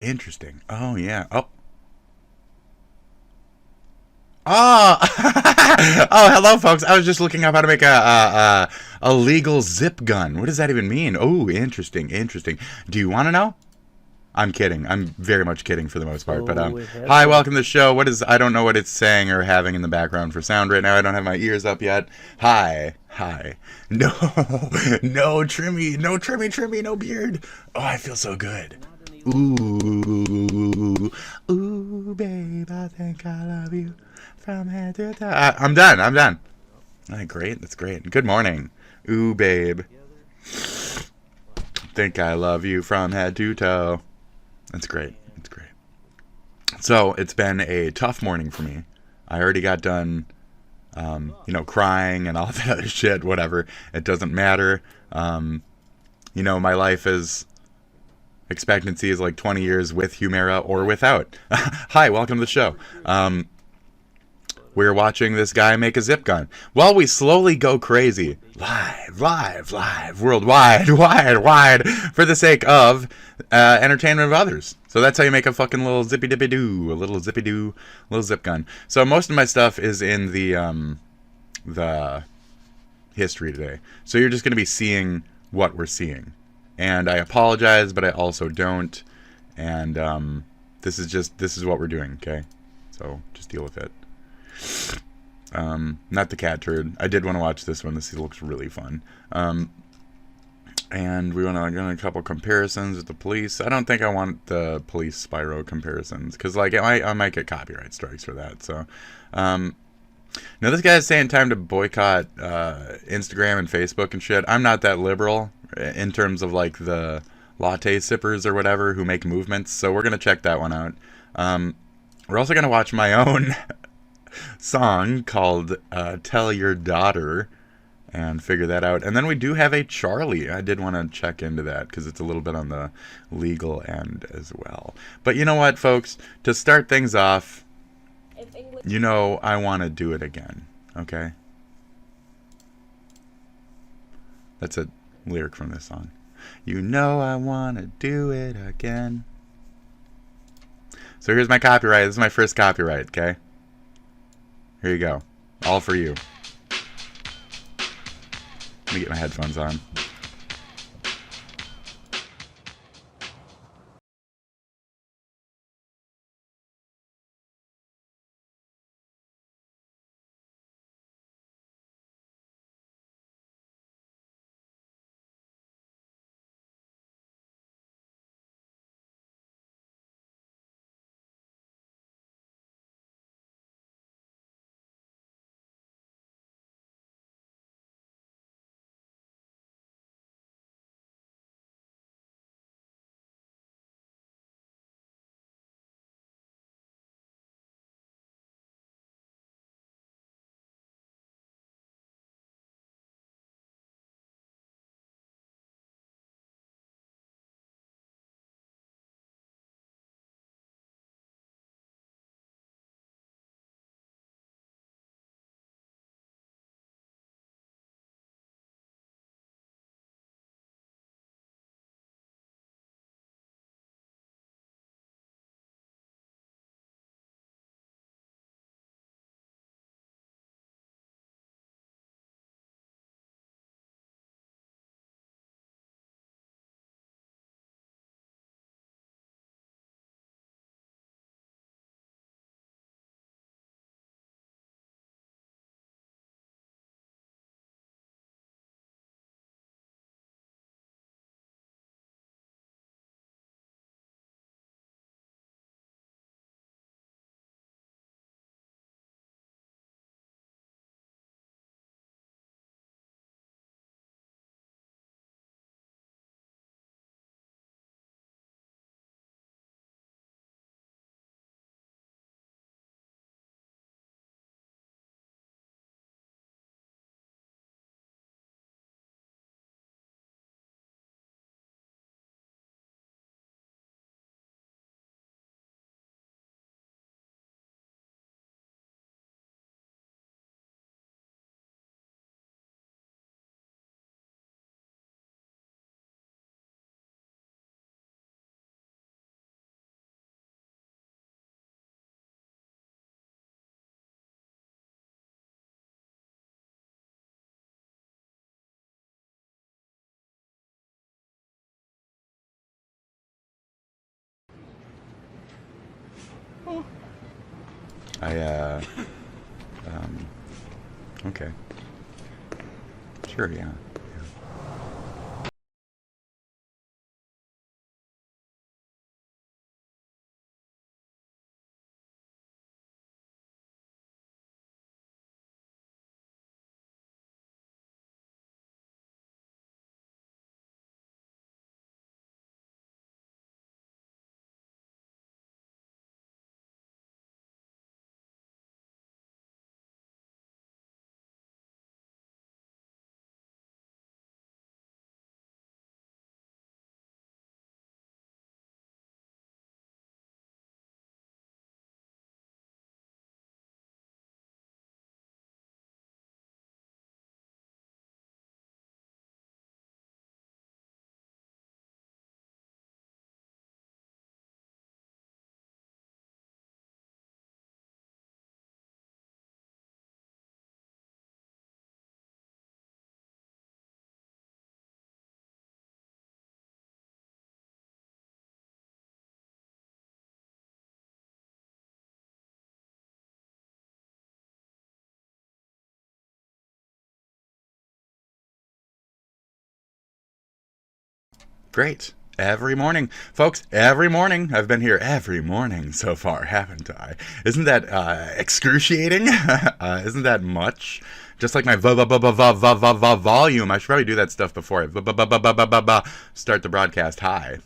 Interesting. Oh yeah. Oh. Oh, oh, hello, folks. I was just looking up how to make a legal zip gun. What does that even mean? Oh, interesting, interesting. Do you want to know? I'm kidding. I'm very much kidding for the most part. But Go ahead, hi, sir. welcome to the show. What is? I don't know what it's saying or having in the background for sound right now. I don't have my ears up yet. Hi, hi. No, no trimmy, no trimmy, no beard. Oh, I feel so good. Not any longer. Ooh, ooh, babe, I think I love you from head to toe. I'm done. I'm done. Well, All right, great. That's great. Good morning. Ooh, babe, together. What? think I love you from head to toe. That's great. And That's great. So it's been a tough morning for me. I already got done, thought. crying and all that other shit. Whatever. It doesn't matter. Um, my life is expectancy is like 20 years with Humira or without. Hi, welcome to the show. Never should have. Um, But we're watching this guy make a zip gun while we slowly go crazy. they can't. Live, worldwide, wide, for the sake of entertainment of others. So that's how you make a fucking little zippy dippy doo, a little zippy doo, little zip gun. So most of my stuff is in the history today. So you're just going to be seeing what we're seeing. And I apologize, but I also don't. And this is what we're doing, okay? So just deal with it. Not the cat turd. I did want to watch this one. This looks really fun. And we want to get a couple comparisons with the police. I don't think I want the police Spyro comparisons because, like, I might get copyright strikes for that. So, now this guy's saying time to boycott Instagram and Facebook and shit. I'm not that liberal in terms of like the latte sippers or whatever who make movements. So we're gonna check that one out. We're also gonna watch my own song called "Tell Your Daughter" and figure that out. And then we do have a Charlie. I did want to check into that because it's a little bit on the legal end as well. But you know what, folks? To start things off, I want to do it again. Okay? That's a lyric from this song. I want to do it again. So here's my copyright. This is my first copyright, okay? Here you go. All for you. Let me get my headphones on. Okay. Sure, yeah. Great. Every morning. Folks, every morning. I've been here every morning so far, haven't I? Isn't that excruciating? Isn't that much? Just like my volume. I should probably do that stuff before I start the broadcast high.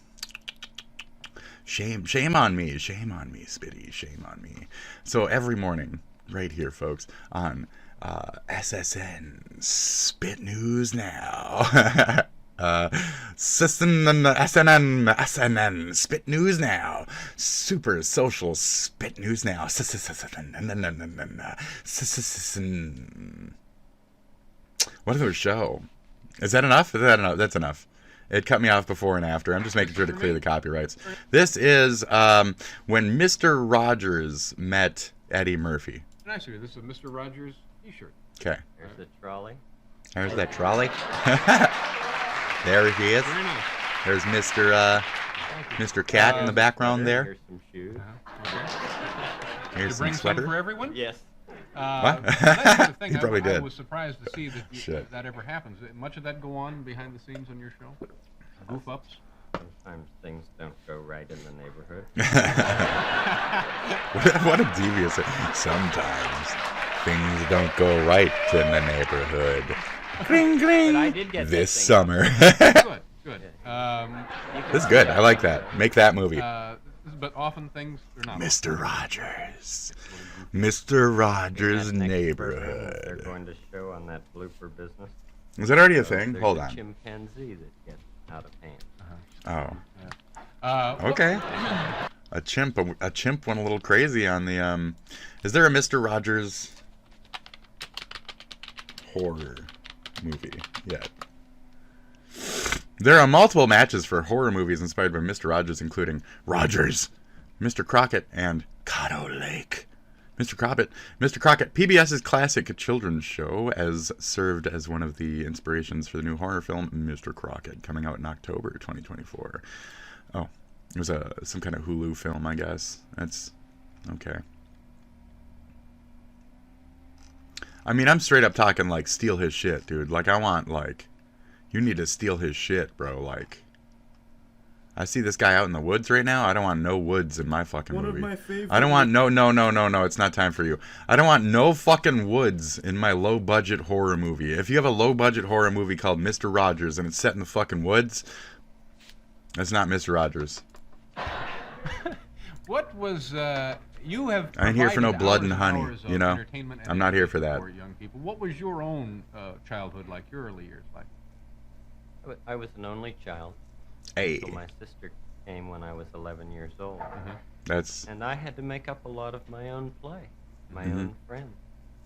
Shame on me, Spitty, shame on me. So every morning, right here, folks, on SSN Spit News Now. SNN Spit News Now. Super Social Spit News Now. What other show? Is that enough? Is that enough? That's enough. It cut me off before and after. I'm just making sure to clear the copyrights. This is when Mr. Rogers met Eddie Murphy. Nice of you. This is a Mr. Rogers t-shirt. Okay. There's the trolley. There's that trolley. There he is. Very nice. There's Mr. Cat in the background there. Here's some shoes. Okay. Here's You some bring some sweater. for everyone? Yes. What? That's the thing. He probably I did. was surprised to see that Shit. that ever happens. Much of that go on behind the scenes on your show? Goof ups? Sometimes things don't go right in the neighborhood. What a devious. Sometimes things don't go right in the neighborhood. Cling, cling. But I did get This thing. summer. Good, good. This is good. I like that. Make that movie. But often things are not. Mr. Rogers. Mr. Rogers' In that next program, They're neighborhood. going to show on that blooper business. Is that already a So thing? there's Hold a on. chimpanzee that gets out of hand. Oh. Okay. A chimp went a little crazy on the Is there a Mr. Rogers horror movie yet? There are multiple matches for horror movies inspired by Mr. Rogers, including Rogers, Mr. Crockett, and Cotto Lake. Mr. Crockett, PBS's classic children's show, as served as one of the inspirations for the new horror film Mr. Crockett, coming out in October 2024. Oh, it was some kind of Hulu film, I guess. That's okay. I mean, I'm straight up talking like steal his shit, dude. Like, I want like, you need to steal his shit, bro. Like, I see this guy out in the woods right now. I don't want no woods in my fucking movie. One of my favorite. I don't want no. It's not time for you. I don't want no fucking woods in my low budget horror movie. If you have a low budget horror movie called Mr. Rogers and it's set in the fucking woods, that's not Mr. Rogers. What was you have? I ain't here for no provided blood and hours honey, hours of you know? entertainment and I'm not here for education that. For young people. What was your own childhood like? Your early years like? I was an only child. Hey, So my sister came when I was 11 years old. that's And I had to make up a lot of my own play, my Mhm. own friends.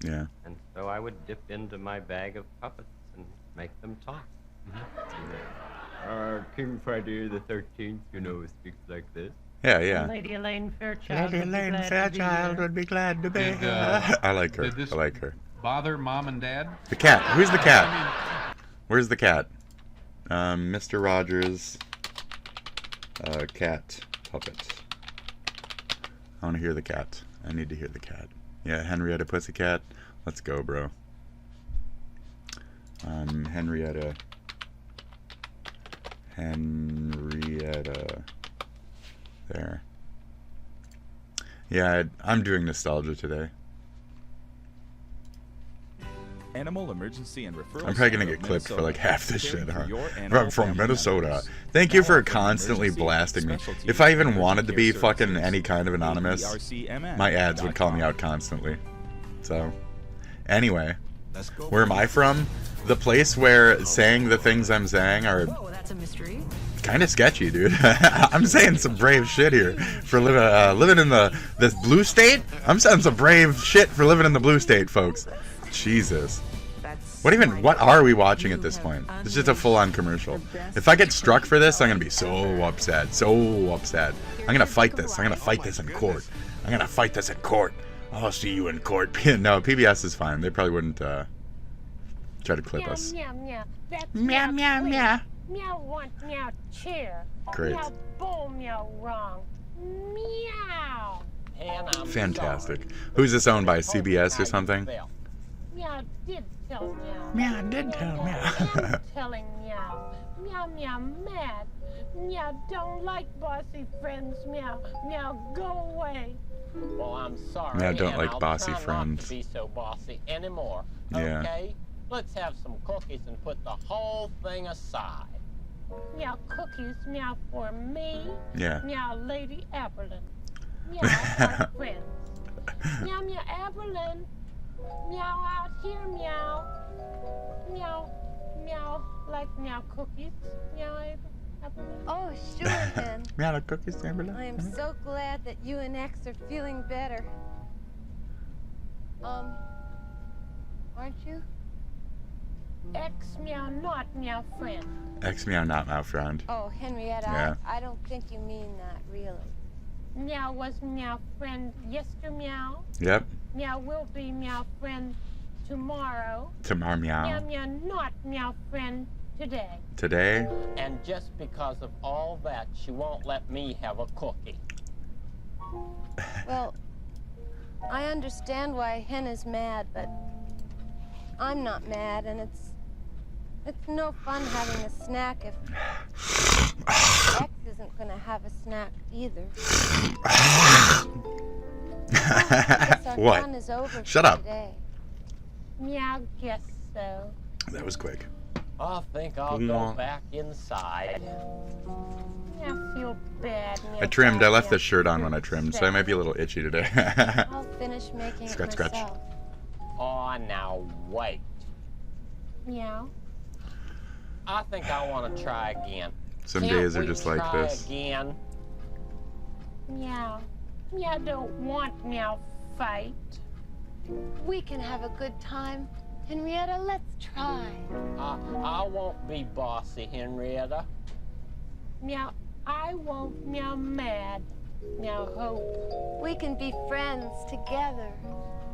yeah. And so I would dip into my bag of puppets and make them talk. King Friday the 13th, speaks like this. Yeah. Lady Elaine Fairchild. Lady would be Elaine glad to be Fairchild here. would be glad to be Did, here. I like her. did this I like her. Bother mom and dad? The cat. Who's the I cat? mean, Where's the cat? Mr. Rogers. Cat puppet. I want to hear the cat. I need to hear the cat. Yeah, Henrietta Pussycat. Let's go, bro. Henrietta. There. Yeah, I'm doing nostalgia today. Animal emergency and referral. I'm probably gonna get clipped for like half this shit, huh? From Minnesota. Thank you for constantly blasting me. If I even wanted to be fucking any kind of anonymous, my ads would call me out constantly. So, anyway, where am I from? The place where saying the things I'm saying are That's a mystery. kind of sketchy, dude. I'm saying some brave shit here for living in this blue state. I'm saying some brave shit for living in the blue state, folks. Jesus. What are we watching at this point? It's just a full-on commercial. If I get struck for this, I'm gonna be so upset. So upset. I'm gonna fight this. I'm gonna fight this in court. I'm gonna fight this in court. I'll see you in court. No, PBS is fine. They probably wouldn't try to clip us. Meow, meow. That's Meow, meow, sweet. meow. Meow want, meow chair. Great. Meow bowl, meow wrong. Meow. And I'm Fantastic. sorry. Who's this owned by, CBS or something? Meow did tell meow. Meow did tell meow. I'm telling meow. Meow, meow, mad. Meow don't like bossy friends. Meow, meow, go away. Well, I'm sorry. Yeah, I don't and like I'll bossy try not friends. to be so bossy anymore. Yeah. Okay? Let's have some cookies and put the whole thing aside. Meow cookies, meow for me. Yeah. Meow Lady Aberlin. Meow our friends. Meow, meow, Aberlin. Meow out here, meow. Meow, meow, like meow cookies. Meow, Aberlin. Oh, sure, then. Meow the cookies, Timberland. I am so glad that you and X are feeling better. Aren't you? X meow not meow friend. X meow not meow friend. Oh, Henrietta, Yeah. I don't think you mean that, really. Meow was meow friend yester meow. Yep. Meow will be meow friend tomorrow. Tomorrow Meow meow. meow not meow friend today. Today. And just because of all that, she won't let me have a cookie. Well, I understand why Hen is mad, but I'm not mad, and it's no fun having a snack if X isn't gonna have a snack either. I guess our What? fun is over Shut for up. today. Meow guess so. That was quick. I think I'll Mwah. go back inside. Meow feel bad. Meow I trimmed. I left meow the shirt on when I trimmed, so I might be a little itchy today. I'll finish making Scratch, it scratch. myself. Oh, now wait. Meow. I think I want to try again. Some Can't days are we just like try this. Again? Meow. Meow don't want meow fight. We can have a good time. Henrietta, let's try. I won't be bossy, Henrietta. Meow. I won't meow mad. Meow hope. We can be friends together.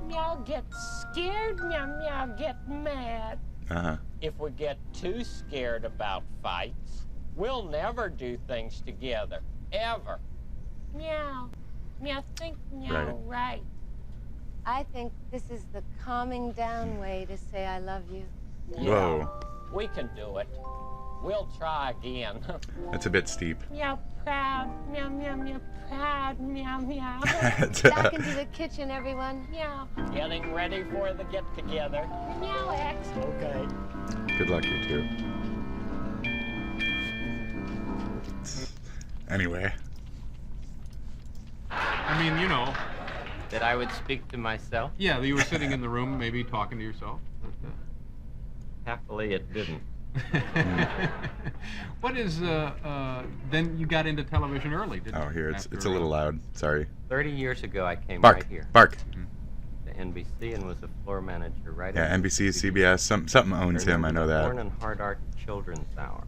Meow get scared. Meow meow get mad. Uh-huh. If we get too scared about fights, we'll never do things together. Ever. Meow. Meow think meow right. I think this is the calming down way to say I love you. Whoa. We can do it. We'll try again. That's a bit steep. Meow proud. Meow meow meow proud. Meow meow. Back into the kitchen, everyone. Meow. Getting ready for the get-together. Meow X. Okay. Good luck, you two. Anyway. I mean, you know, That I would speak to myself? yeah, you were sitting in the room, maybe talking to yourself. But, Happily, it didn't. what is, then you got into television early, didn't you? Oh, here, it's After, a little loud. Sorry. 30 years ago, I came Bark. right here Bark. to NBC and was a floor manager right Yeah, at NBC, CBS, something owns him. I know Born that. and Hard Art Children's Hour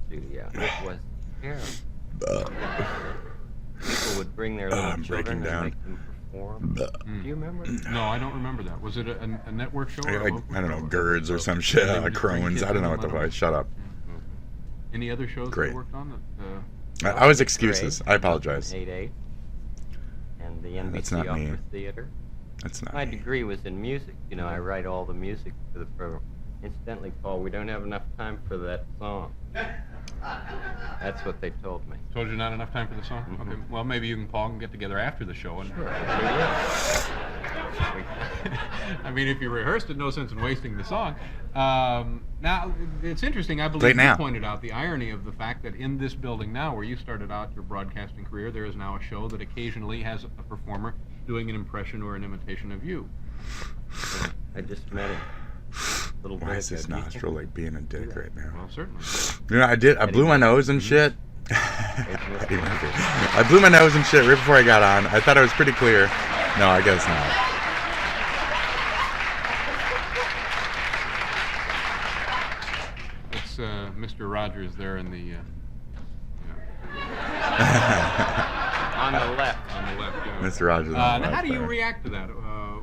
studio. It was terrible. People would bring their little I'm breaking children down. and make them perform. Do you remember? No, I don't remember that. Was it a network show? Or a Like, local I don't know, show? girds or some shit. They would just bring Crones. kids I don't know in what the and let fuck. Shut up. Any other shows Great. you worked on? That, I was excuses. I apologize. 88. in the That's NBC not me. Opera Theater. That's not My me. degree was in music. You know, I write all the music for the program. Incidentally, Paul, we don't have enough time for that song. That's what they told me. Told you not enough time for the song? Mhm. Okay. Well, maybe you and Paul can get together after the show. And I mean, if you rehearsed it, no sense in wasting the song. Now, it's interesting. I Play believe it now. you pointed out the irony of the fact that in this building now, where you started out your broadcasting career, there is now a show that occasionally has a performer doing an impression or an imitation of you. I just met him. Little Why bit is this ago. Do you nostril like being a dick right now? Well, certainly. You know, I blew my nose and shit. Eddie Murphy. I blew my nose and shit right before I got on. I thought it was pretty clear. No, I guess not. It's Mr. Rogers there in the. On the left. On the left. Mr. Rogers. on the Now, how left do you there. react to that?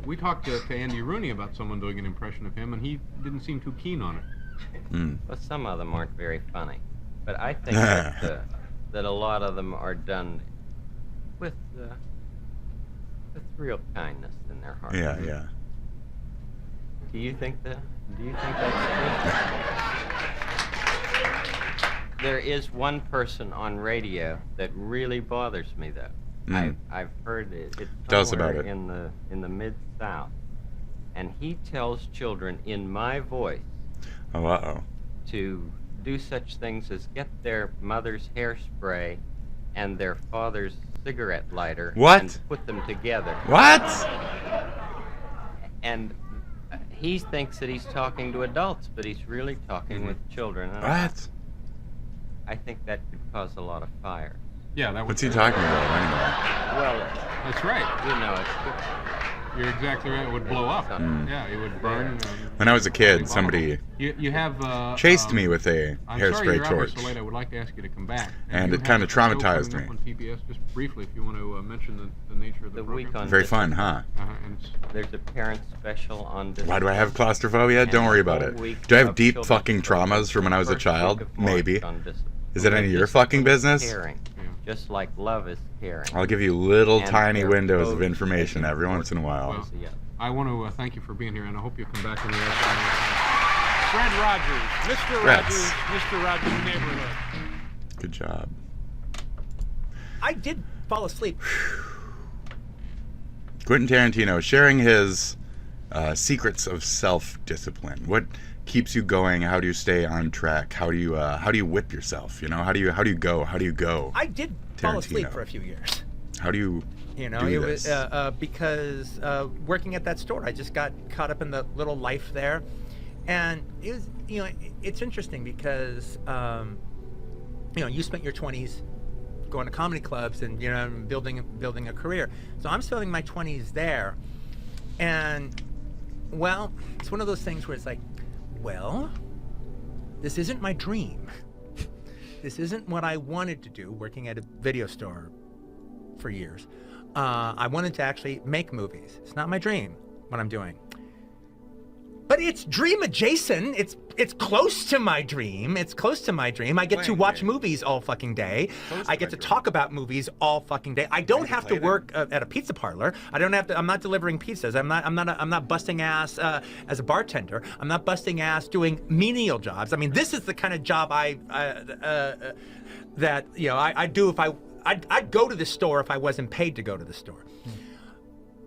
We talked to Andy Rooney about someone doing an impression of him, and he didn't seem too keen on it. Mm. Well, some of them aren't very funny, but I think that a lot of them are done with real kindness in their heart. Yeah, yeah. Do you think that? Do you think that's true? There is one person on radio that really bothers me, though. Mm. I've heard it. It's Tell us about somewhere it. in the Mid-South, and he tells children in my voice Oh, uh-oh. to do such things as get their mother's hairspray and their father's cigarette lighter What? and put them together. What? And he thinks that he's talking to adults, but he's really talking with children. And What? I think that could cause a lot of fire. Yeah, that was. What's he talking about anyway? Well, That's right. you know, it's You're exactly right. It would blow up. Mm. Yeah, it would burn. When I was a kid, somebody You have chased me with a I'm sorry hairspray you're out here torch. so late. I would like to ask you to come back. And you it have kinda a show traumatized coming me. up on PBS, just briefly, if you want to mention the nature of the the program. week on Very discipline. fun, huh? And it's, There's a parent special on discipline. Why do I have claustrophobia? Don't worry about it. Do I have deep fucking traumas from when I was a child? Maybe. Is it any of your fucking business? Caring, yeah. just like love is caring. I'll give you little And tiny their windows of code information is every once in a while. Well, Yeah. I want to thank you for being here, and I hope you come back when we have Fred Rogers, Mr. Rats. Rogers, Mr. Rogers' Neighborhood. Good job. I did fall asleep. Quentin Tarantino sharing his secrets of self-discipline. What keeps you going? How do you stay on track? How do you whip yourself? You know, how do you go? How do you go? I did fall asleep Tarantino. for a few years. How do you You know, do it this? was because working at that store, I just got caught up in the little life there, and it was, you know, it's interesting because you know, you spent your 20s going to comedy clubs and, you know, building a career. So I'm spending my 20s there, and well, it's one of those things where it's like, well, this isn't my dream. This isn't what I wanted to do, working at a video store for years. I wanted to actually make movies. It's not my dream, what I'm doing. But it's dream adjacent. It's close to my dream. It's close to my dream. I get to Playing watch game. movies all fucking day. Close I to get my to dream. talk about movies all fucking day. I don't you have to play them? work at a pizza parlor. I don't have to. I'm not delivering pizzas. I'm not busting ass as a bartender. I'm not busting ass doing menial jobs. I mean, this is the kind of job that, you know, I'd do if I'd go to the store if I wasn't paid to go to the store.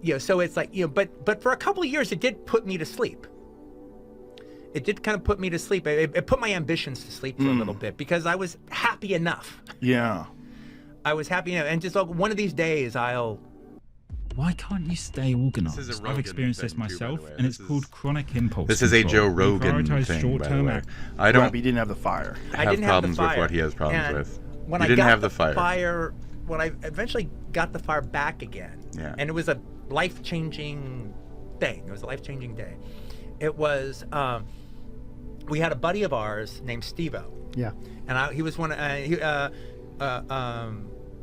You know, so it's like, you know, but for a couple of years it did put me to sleep. It did kind of put me to sleep. It put my ambitions to sleep for a little bit because I was happy enough. Yeah. I was happy enough, and just like one of these days I'll. Why can't you stay organised? This is a I've Rogan experienced this thing, too, by the myself, way. and This it's is- called chronic impulse This is a control. Joe You Rogan prioritize thing, by the short-term way. act- I Right, don't but he didn't have the fire. I have didn't have problems the fire. with what he has problems And with. When You I didn't got have the fire. when I eventually got the fire back again, Yeah. and it was a life-changing thing. It was a life-changing day. It was. We had a buddy of ours named Steve-O. Yeah. And he was one.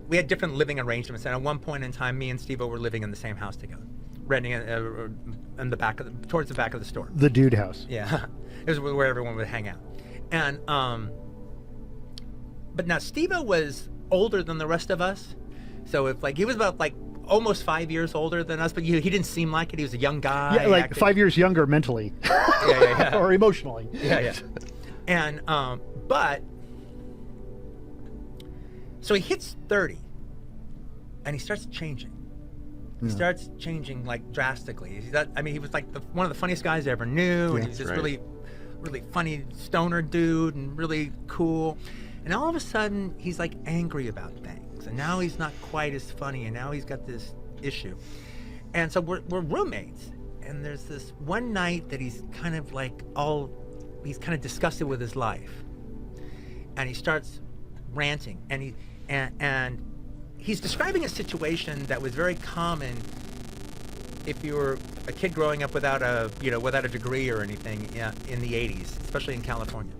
We had different living arrangements, and at one point in time, me and Steve-O were living in the same house together, renting in the back towards the back of the store. The dude house. Yeah, it was where everyone would hang out. And but now Steve-O was older than the rest of us, so if like he was about like almost 5 years older than us, but he didn't seem like it. He was a young guy. Yeah, like acted- 5 years younger mentally. yeah. Or emotionally. Yeah. And, but, so he hits 30 and he starts changing. He starts changing like drastically. He was like one of the funniest guys I ever knew. And he was this really, really funny stoner dude and really cool. And all of a sudden, he's like angry about things. And now he's not quite as funny. And now he's got this issue. And so we're roommates. And there's this one night that he's kind of like he's kind of disgusted with his life. And he starts ranting. And he's describing a situation that was very common if you were a kid growing up without a degree or anything in the 80s, especially in California,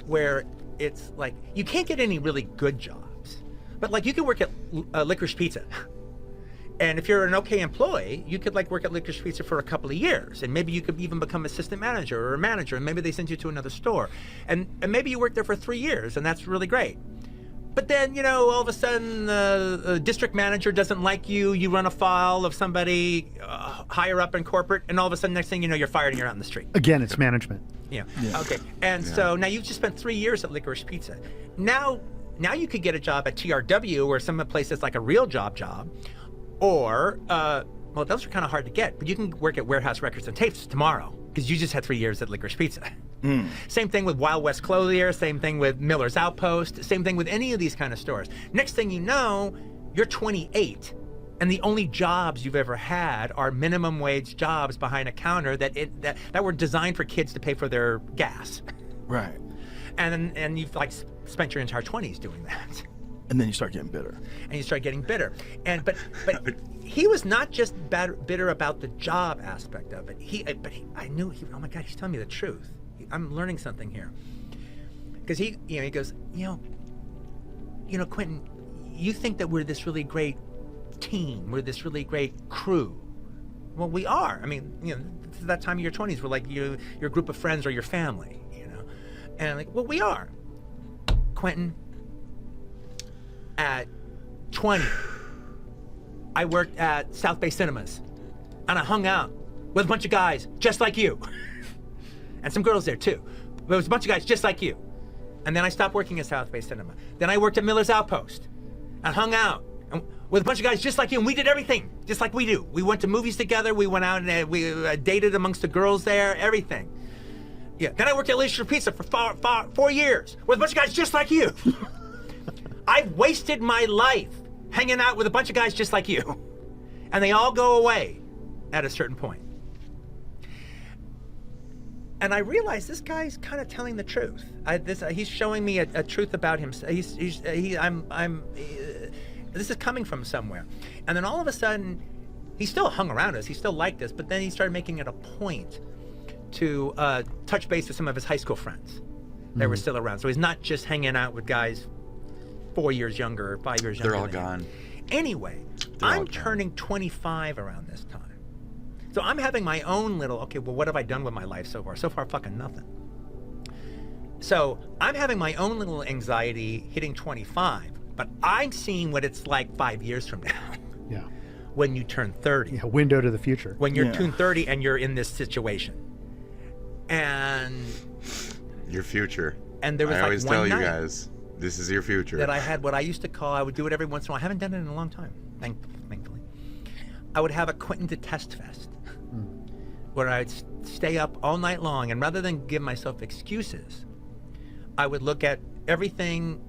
where it's like you can't get any really good jobs, but like you could work at Licorice Pizza. And if you're an okay employee, you could like work at Licorice Pizza for a couple of years, and maybe you could even become assistant manager or a manager, and maybe they send you to another store, and maybe you work there for 3 years, and that's really great. But then, all of a sudden, the district manager doesn't like you. You run afoul of somebody higher up in corporate, and all of a sudden, next thing you know, you're fired and you're out in the street. Again, it's management. Yeah. Okay. And so now you've just spent 3 years at Licorice Pizza. Now you could get a job at TRW or some place that's like a real job, or well, those are kind of hard to get. But you can work at Warehouse Records and Tapes tomorrow because you just had 3 years at Licorice Pizza. Same thing with Wild West Clothier, same thing with Miller's Outpost, same thing with any of these kind of stores. Next thing you know, you're 28, and the only jobs you've ever had are minimum wage jobs behind a counter that were designed for kids to pay for their gas. Right. And you've like spent your entire 20s doing that. And then you start getting bitter. And you start getting bitter. But he was not just bitter about the job aspect of it. I knew oh my God, he's telling me the truth. I'm learning something here. Because he goes, Quentin, you think that we're this really great team, we're this really great crew. Well, we are. I mean, to that time of your 20s, we're like your group of friends or your family, And I'm like, well, we are. Quentin, at 20, I worked at South Bay Cinemas, and I hung out with a bunch of guys just like you. And some girls there too. There was a bunch of guys just like you. And then I stopped working at South Bay Cinema. Then I worked at Miller's Outpost and hung out with a bunch of guys just like you, and we did everything just like we do. We went to movies together, we went out and we dated amongst the girls there, everything. Yeah. Then I worked at Licorice Pizza for 4 years with a bunch of guys just like you. I've wasted my life hanging out with a bunch of guys just like you. And they all go away at a certain point. And I realized this guy's kind of telling the truth. He's showing me a truth about him. This is coming from somewhere. And then all of a sudden, he still hung around us. He still liked us. But then he started making it a point to touch base with some of his high school friends that were still around. So he's not just hanging out with guys 4 years younger or 5 years younger. They're all than him. gone. Anyway, I'm turning 25 around this time. So I'm having my own little, what have I done with my life so far? So far, fucking nothing. So I'm having my own little anxiety hitting 25, but I'm seeing what it's like 5 years from now. Yeah. When you turn 30. Yeah, window to the future. When you're turn 30 and you're in this situation. And your future. And there was I always one tell you night guys, this is your future. that I had what I used to call, I would do it every once in a while. I haven't done it in a long time, thankfully. I would have a Quentin Detest Fest where I'd stay up all night long, and rather than give myself excuses, I would look at everything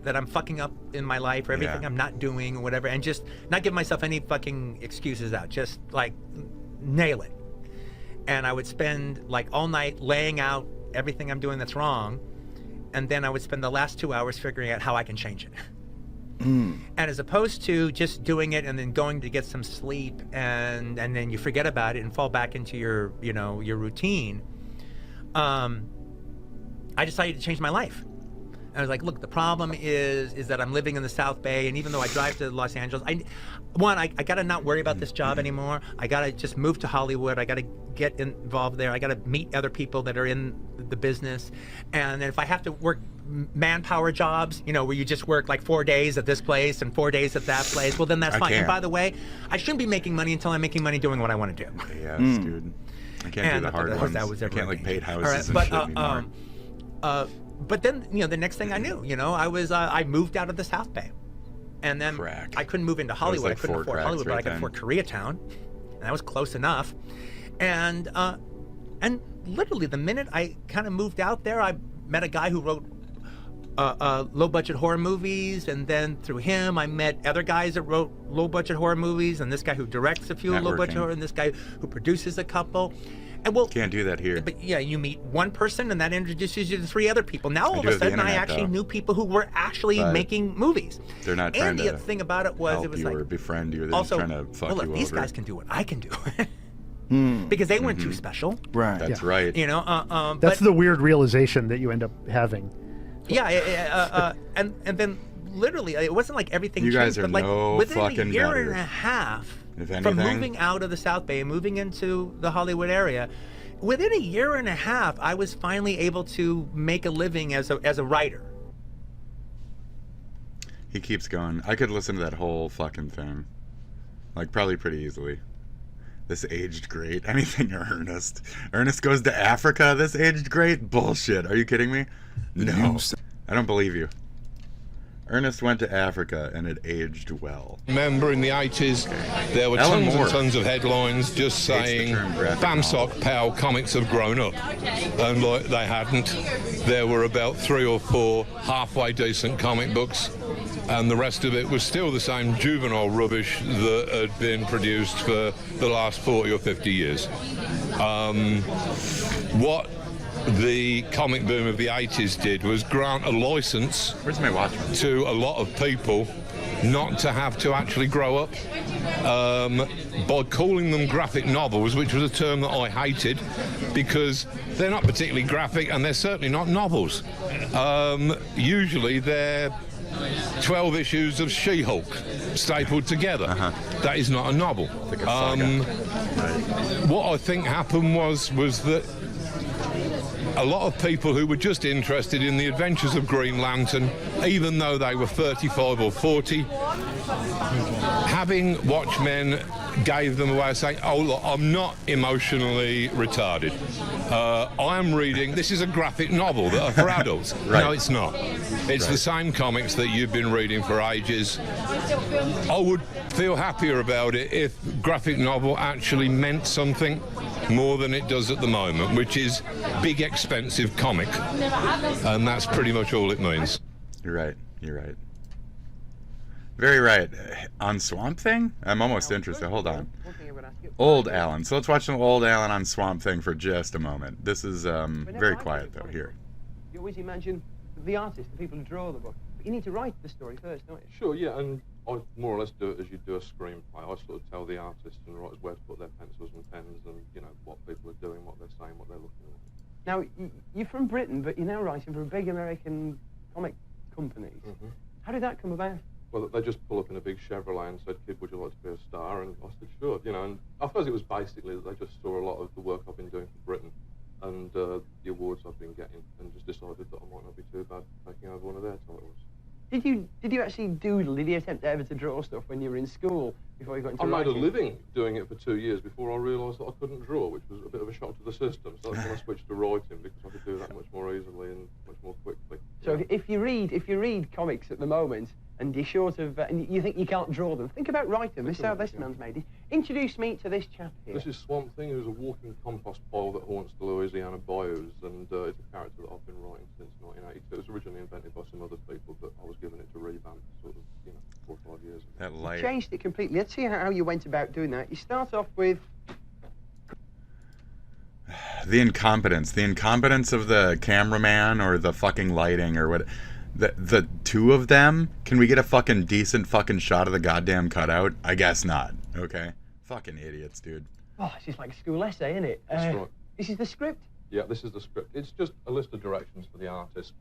that I'm fucking up in my life or everything I'm not doing or whatever, and just not give myself any fucking excuses out, just like nail it. And I would spend like all night laying out everything I'm doing that's wrong, and then I would spend the last 2 hours figuring out how I can change it. And as opposed to just doing it and then going to get some sleep and then you forget about it and fall back into your routine, I decided to change my life. I was like, look, the problem is that I'm living in the South Bay, and even though I drive to Los Angeles, I gotta not worry about this job anymore. I gotta just move to Hollywood. I gotta get involved there. I gotta meet other people that are in the business, and if I have to work manpower jobs, you know, where you just work like 4 days at this place and 4 days at that place, well, then that's fine. And by the way, I shouldn't be making money until I'm making money doing what I want to do. Yes, dude. I can't do the hard ones. I can't like paid houses and shit anymore. But then, you know, the next thing I knew, you know, I moved out of the South Bay, and then I couldn't move into Hollywood. Like I couldn't afford Hollywood, but I could afford Koreatown, and that was close enough. And literally the minute I kind of moved out there, I met a guy who wrote low-budget horror movies, and then through him, I met other guys that wrote low-budget horror movies, and this guy who directs a few low-budget horror, and this guy who produces a couple. And well, can't do that here. But yeah, you meet one person, and that introduces you to 3 other people. Now all of a sudden, I actually knew people who were actually making movies. They're not trying to. And the thing about it was, it was like, or befriend you. They're also, just trying to fuck you over. These guys can do what I can do. Because they weren't too special. Right. That's right. You know, that's the weird realization that you end up having. Yeah, and then literally, it wasn't like everything you changed, guys are but like no within fucking a year better. and a half If anything, from moving out of the South Bay and moving into the Hollywood area, within a year and a half, I was finally able to make a living as a writer. He keeps going. I could listen to that whole fucking thing, like probably pretty easily. This aged great. Anything Ernest. Ernest goes to Africa. This aged great? Bullshit. Are you kidding me? No. I don't believe you. Ernest went to Africa and it aged well. Remember in the 80s, there were tons and tons of headlines just saying, Bamsock Pal comics have grown up. And like they hadn't. There were about 3 or 4 halfway decent comic books, and the rest of it was still the same juvenile rubbish that had been produced for the last 40 or 50 years. What the comic boom of the 80s did was grant a license to a lot of people not to have to actually grow up by calling them graphic novels, which was a term that I hated because they're not particularly graphic and they're certainly not novels. Usually they're 12 issues of She-Hulk stapled together. That is not a novel. What I think happened was that a lot of people who were just interested in the adventures of Green Lantern, even though they were 35 or 40, having Watchmen gave them a way of saying, oh look, I'm not emotionally retarded. I am reading, this is a graphic novel that are for adults. No, it's not. It's the same comics that you've been reading for ages. I would feel happier about it if graphic novel actually meant something more than it does at the moment, which is big, expensive comic. And that's pretty much all it means. You're right. You're right. Very right. On Swamp Thing? I'm almost interested. Hold on. Old Alan. So let's watch an old Alan on Swamp Thing for just a moment. This is very quiet, though. Here. You always imagine the artist, the people who draw the book. But you need to write the story first, don't you? Sure, yeah, and I more or less do it as you do a screenplay. I sort of tell the artists and writers where to put their pencils and pens and, you know, what people are doing, what they're saying, what they're looking at. Now, you're from Britain, but you're now writing for big American comic companies. How did that come about? Well, they just pull up in a big Chevrolet and said, kid, would you like to be a star? And I said, sure, you know, and I suppose it was basically that they just saw a lot of the work I've been doing for Britain and the awards I've been getting and just decided that I might not be too bad taking over one of their titles. Did you actually doodle? Did you attempt ever to draw stuff when you were in school before you got into I made writing? a living doing it for 2 years before I realised that I couldn't draw, which was a bit of a shock to the system. So that's when I switched to writing because I could do that much more easily and much more quickly. So if you read comics at the moment and you're short of and you think you can't draw them, think about writing them. This is how this man's made it. Introduce me to this chap here. This is Swamp Thing, who's a walking compost pile that haunts the Louisiana bayous, and it's a character that I've been writing since 1982. It was originally invented by some other people, but I was given it to revamp sort of, 4 or 5 years ago. That light. You changed it completely. Let's see how you went about doing that. You start off with the incompetence of the cameraman or the fucking lighting or what. The two of them, can we get a fucking decent fucking shot of the goddamn cutout? I guess not. Okay. Fucking idiots, dude. Oh, this is like a school essay, isn't it? That's right. This is the script? Yeah, this is the script. It's just a list of directions for the artist.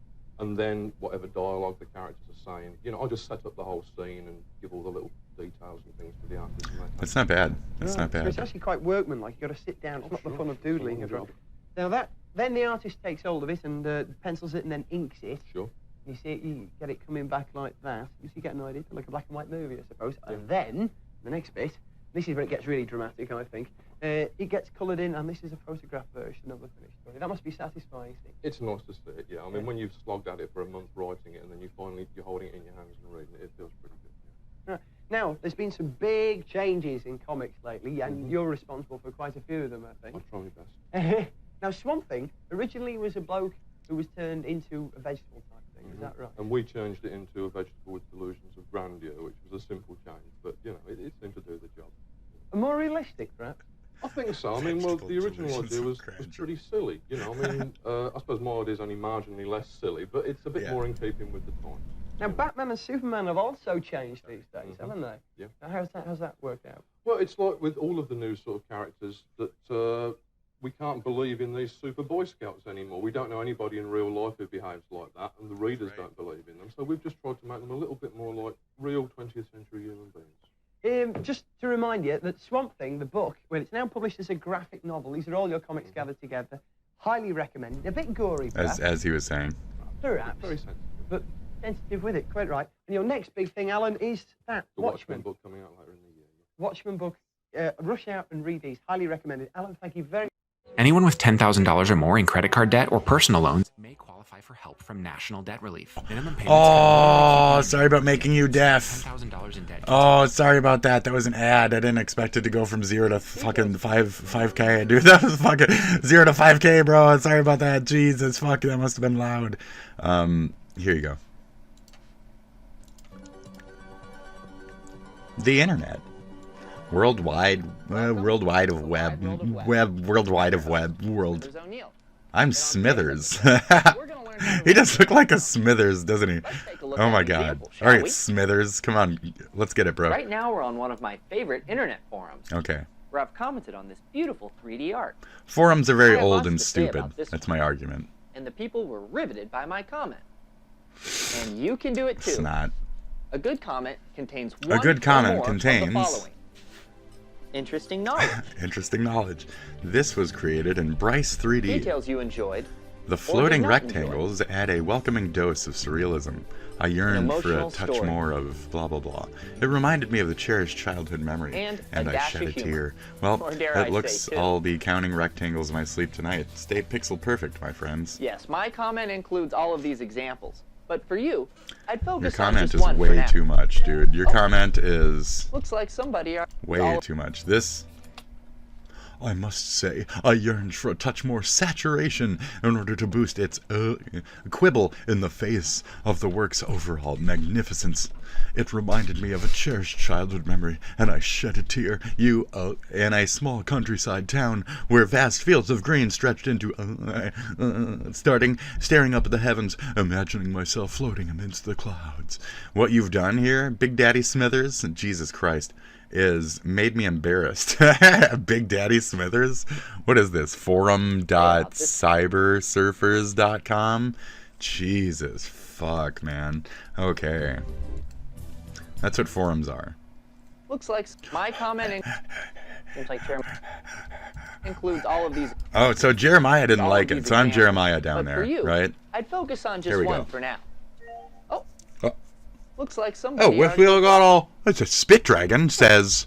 and then whatever dialogue the characters are saying. You know, I just set up the whole scene and give all the little details and things to the artist. That's not bad. That's not So bad. it's actually quite workmanlike. You've got to sit down. It's not the fun of doodling as well. Now then the artist takes hold of it and pencils it and then inks it. Sure. You see it, you get it coming back like that. You get an idea, like a black and white movie, I suppose. And then, the next bit, this is where it gets really dramatic, I think. It gets coloured in, and this is a photograph version of the finished story. That must be satisfying. It's nice to see it, yeah. I mean, when you've slogged at it for a month writing it, and then you're holding it in your hands and reading it, it feels pretty good. Right. Now, there's been some big changes in comics lately, and you're responsible for quite a few of them, I think. I'll try my best. Now, Swamp Thing originally was a bloke who was turned into a vegetable type thing. Is that right? And we changed it into a vegetable with delusions of grandeur, which was a simple change, but, you know, it seemed to do the job. More realistic, perhaps? I think so. I mean, well, the original idea was pretty silly, you know. I mean, I suppose my idea is only marginally less silly, but it's a bit more in keeping with the times. Now, Batman and Superman have also changed these days, haven't they? Yeah. Now, how's that worked out? Well, it's like with all of the new sort of characters that we can't believe in these super Boy Scouts anymore. We don't know anybody in real life who behaves like that, and the readers don't believe in them. So we've just tried to make them a little bit more like real 20th century human beings. Just to remind you that Swamp Thing, the book, well, it's now published as a graphic novel. These are all your comics gathered together. Highly recommended. A bit gory, perhaps. As he was saying. Perhaps. Very sensitive. But sensitive with it, quite right. And your next big thing, Alan, is that, The Watchmen book coming out later in the year. Watchmen book. Rush out and read these. Highly recommended. Alan, thank you very much. Anyone with $10,000 or more in credit card debt or personal loans may qualify for help from National Debt Relief. Minimum payments. Oh, sorry about making you deaf. $10,000 in debt. Oh, sorry about that. That was an ad. I didn't expect it to go from 0 to fucking 5K. Dude, that was fucking 0 to 5K, bro. Sorry about that. Jesus, fuck, that must have been loud. Here you go. The internet. Worldwide of world. I'm Smithers. He does look like a Smithers, doesn't he? Oh my god. All right, Smithers, come on, let's get it, bro. Right now we're on one of my favorite internet forums. Okay. Where I've commented on this beautiful 3D art. Forums are very I have old lots and to say stupid. about this That's one. my argument. And the people were riveted by my comment. And you can do it too. It's not. A good comment contains one A good or comment more of contains the following. Interesting knowledge. Interesting knowledge. This was created in Bryce 3D. Details you enjoyed. The or floating did not enjoy. rectangles add a welcoming dose of surrealism. I yearned for a emotional touch story. more of blah blah blah. It reminded me of the cherished childhood memory, And a I dash shed of a humor. tear. Well, Or dare I it looks say, too. I'll be counting rectangles in my sleep tonight. Stay pixel perfect, my friends. Yes, my comment includes all of these examples. But for you, I'd focus Your on comment just is one for way now. too much, dude. Your comment is Looks like somebody way too much. This, I must say, I yearned for a touch more saturation in order to boost its quibble in the face of the work's overall magnificence. It reminded me of a cherished childhood memory, and I shed a tear. You, in a small countryside town where vast fields of green stretched into, staring up at the heavens, imagining myself floating amidst the clouds. What you've done here, Big Daddy Smithers, Jesus Christ, is made me embarrassed. Big Daddy Smithers? What is this? Forum.cybersurfers.com? Jesus fuck, man. Okay. That's what forums are. Looks like my comment seems like Jeremiah includes all of these. Oh, so Jeremiah didn't all like of it. these So I'm examples. Jeremiah down But there, for you, right? I'd focus on Here just we one go. for now. Oh. Oh. Looks like Oh, somebody. Whitfield got all. It's a spit dragon says.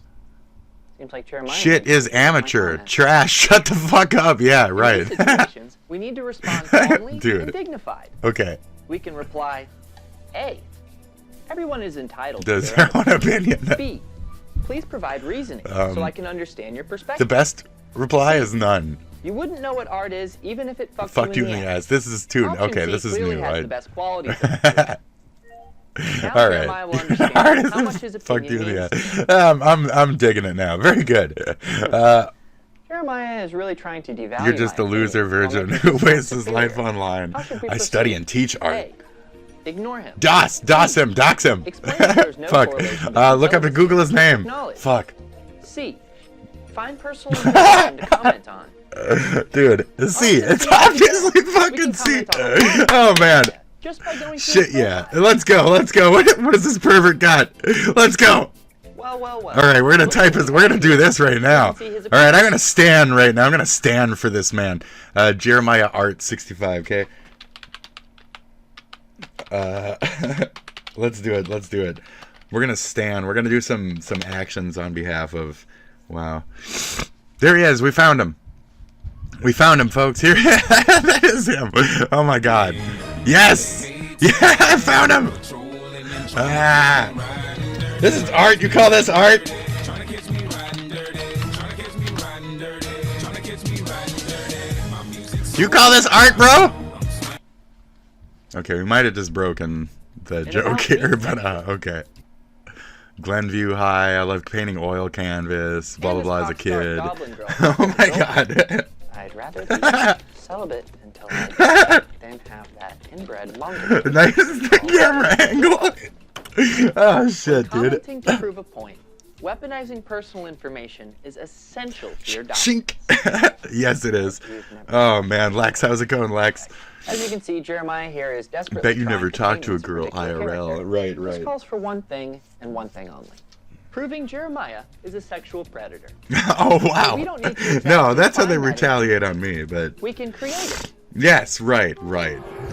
Seems like Jeremiah. Shit is thinks my amateur. comment. Trash. Shut the fuck up. Yeah, right. In these situations, we need to respond calmly Dude. and dignified. Okay. We can reply, A. Everyone is entitled Does to their their own opinion. B. Please provide reasoning so I can understand your perspective. The best reply is none. You wouldn't know what art is even if it fucked Fuck you you in in the the ass. ass. This is too. Option Okay, C this is clearly new. has I, the best qualities of it. Now all Jeremiah will right. understand Artist how much his fucked you opinion in the means. ass. I'm digging it now. Very good. Jeremiah is really trying to devalue You're just my a loser opinion. virgin I'll make who it wastes his superior. life online. How should we I study proceed? and teach art. A. Ignore him. Dox him, dox him. Explain that there's no Fuck. correlation Look up and Google his name. knowledge. Fuck. C. Find personal information to comment on. Dude, C. It's obviously fucking C. Oh man. Just by going through Shit, yeah. Let's go. Let's go. What is this pervert got? Let's go. Well. All right, we're gonna type this. We're gonna do this right now. All right, I'm gonna stand right now. I'm gonna stand for this man, Jeremiah Art 65. Okay. Let's do it. Let's do it. We're gonna stand. We're gonna do some actions on behalf of. Wow. There he is. We found him. We found him, folks. Here. That is him. Oh my God. Yes. Yeah, I found him. This is art. You call this art? You call this art, bro? Okay, we might have just broken the joke here, but okay. Glenview High. I love painting oil canvas. Blah blah blah as a kid. Oh my God. I'd rather be celibate until I then have that inbred longer. Nice camera angle. Oh shit, dude. Commenting to prove a point. Weaponizing personal information is essential to your Chink. Yes, it is. Oh man, Lex, how's it going, Lex? As you can see, Jeremiah here is desperately Bet you never talked to a girl IRL. Right, This right. calls for one thing and one thing only. Proving Jeremiah is a sexual predator. Oh wow. We don't need to No, that's how they define that retaliate on me, but We can create it. yes, right.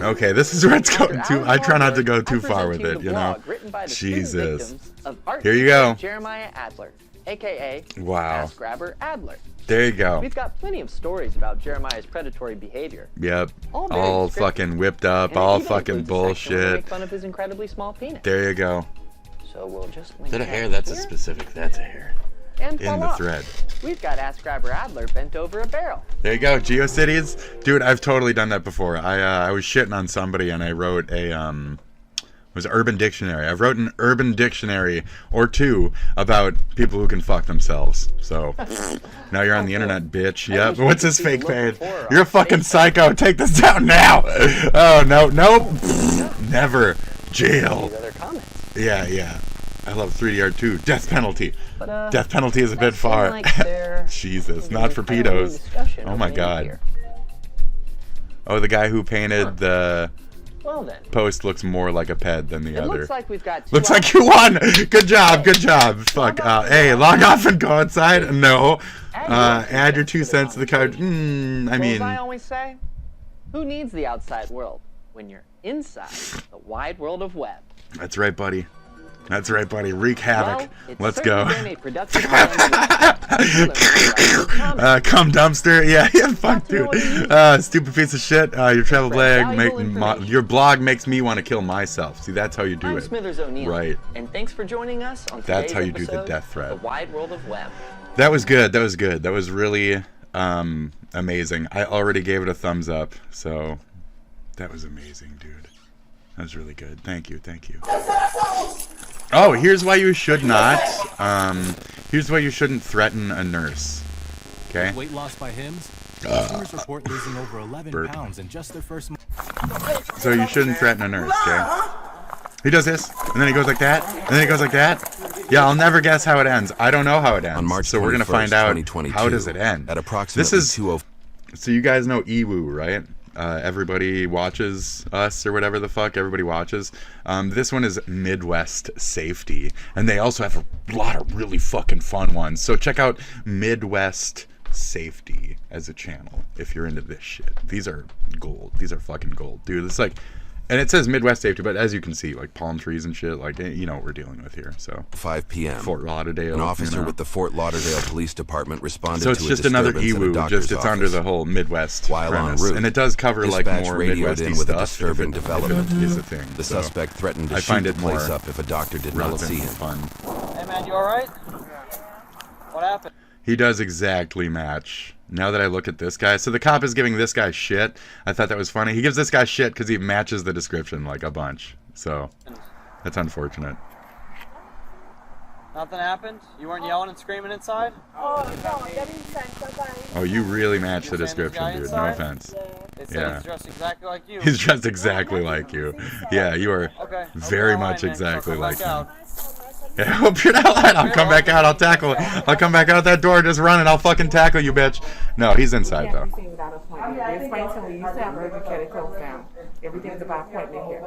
Okay, this is where it's going to. I try not to go too far with it, you know. Jesus. Here you go. Jeremiah Adler, aka Wow. Ass Grabber Adler. There you go. We've got plenty of stories about Jeremiah's predatory behavior. Yep. All very All scripted. fucking whipped up, And it all even fucking includes a section where we bullshit. Make fun of his incredibly small penis. There you go. So we'll just Is that a hair? That's a specific. That's a hair. and In the voila. thread. We've got Ass Grabber Adler bent over a barrel. There you go, GeoCities. Dude, I've totally done that before. I was shitting on somebody and I wrote a it was Urban Dictionary. I've wrote an Urban Dictionary or two about people who can fuck themselves. So now you're on the internet, bitch. Yep. What's this fake page? You're a fucking psycho. Take this down now. Oh no, nope. Never. Jail. Yeah. I love 3D art too. Death penalty. Death penalty is a bit far. Jesus, not for pedos. Oh my God. Oh, the guy who painted the Well then. post looks more like a ped than the It other. looks like we've got Looks like you won. Good job. Fuck. Hey, log off and go outside. No. Add your 2 cents to the card. I Well, as mean, I always say, who needs the outside world when you're inside the wide world of web? that's right, buddy. That's right, buddy. Wreak havoc. It's Let's go. certainly been a productive time to Come dumpster. Yeah. Fuck, dude. Stupid piece of shit. Your travel blog your blog makes me want to kill myself. See, that's how you do I'm it. Smithers O'Neill. Right. And thanks for joining us on That's today's how you do the episode death of threat. The Wide World of Web. That was good. That was really amazing. I already gave it a thumbs up. So that was amazing, dude. That was really good. Thank you. Oh, here's why you should not. Here's why you shouldn't threaten a nurse. Okay. Weight loss by Hims. Customers report losing over 11 pounds in just their first month. So you shouldn't threaten a nurse. Okay. He does this, and then he goes like that, and then he goes like that. Yeah, I'll never guess how it ends. I don't know how it ends. On March so we're gonna 21st, find out 2022, how does it end. At approximately This is 2:05. So you guys know EWU, right? Everybody watches us or whatever the fuck everybody watches. This one is Midwest Safety, and they also have a lot of really fucking fun ones. So check out Midwest Safety as a channel if you're into this shit. These are gold. These are fucking gold, dude. It's like, and it says Midwest Safety, but as you can see, like palm trees and shit, like you know what we're dealing with here. So 5 p.m. Fort Lauderdale. An officer you know. with the Fort Lauderdale Police Department responded So it's to just a another disturbance in a EWU, doctor's just it's office. under the whole Midwest While premise. en route, And it does cover like dispatch more radioed Midwesty in with a stuff. disturbing if it development. is a thing. The So suspect threatened to I shoot find the it more place up if a doctor did not relevant see and him. fun. Hey man, you alright? What happened? He does exactly match. Now that I look at this guy, so the cop is giving this guy shit. I thought that was funny. He gives this guy shit because he matches the description like a bunch. So that's unfortunate. Nothing happened? You weren't yelling and screaming inside? Oh, no, get inside. Bye-bye. Oh, you really match the You're saying this description, guy dude. No inside? offense. They said Yeah. he's dressed exactly like you. He's dressed exactly like you. Yeah, you are Okay. very All right, much man. exactly Come like back him. out. Yeah, I hope you're not lying. I'll come back out. I'll tackle it. I'll come back out that door. Just run and I'll fucking tackle you, bitch. No, he's inside though. Without appointment. They explained to me, you used to have emergency care closed down. Everything's about appointment here.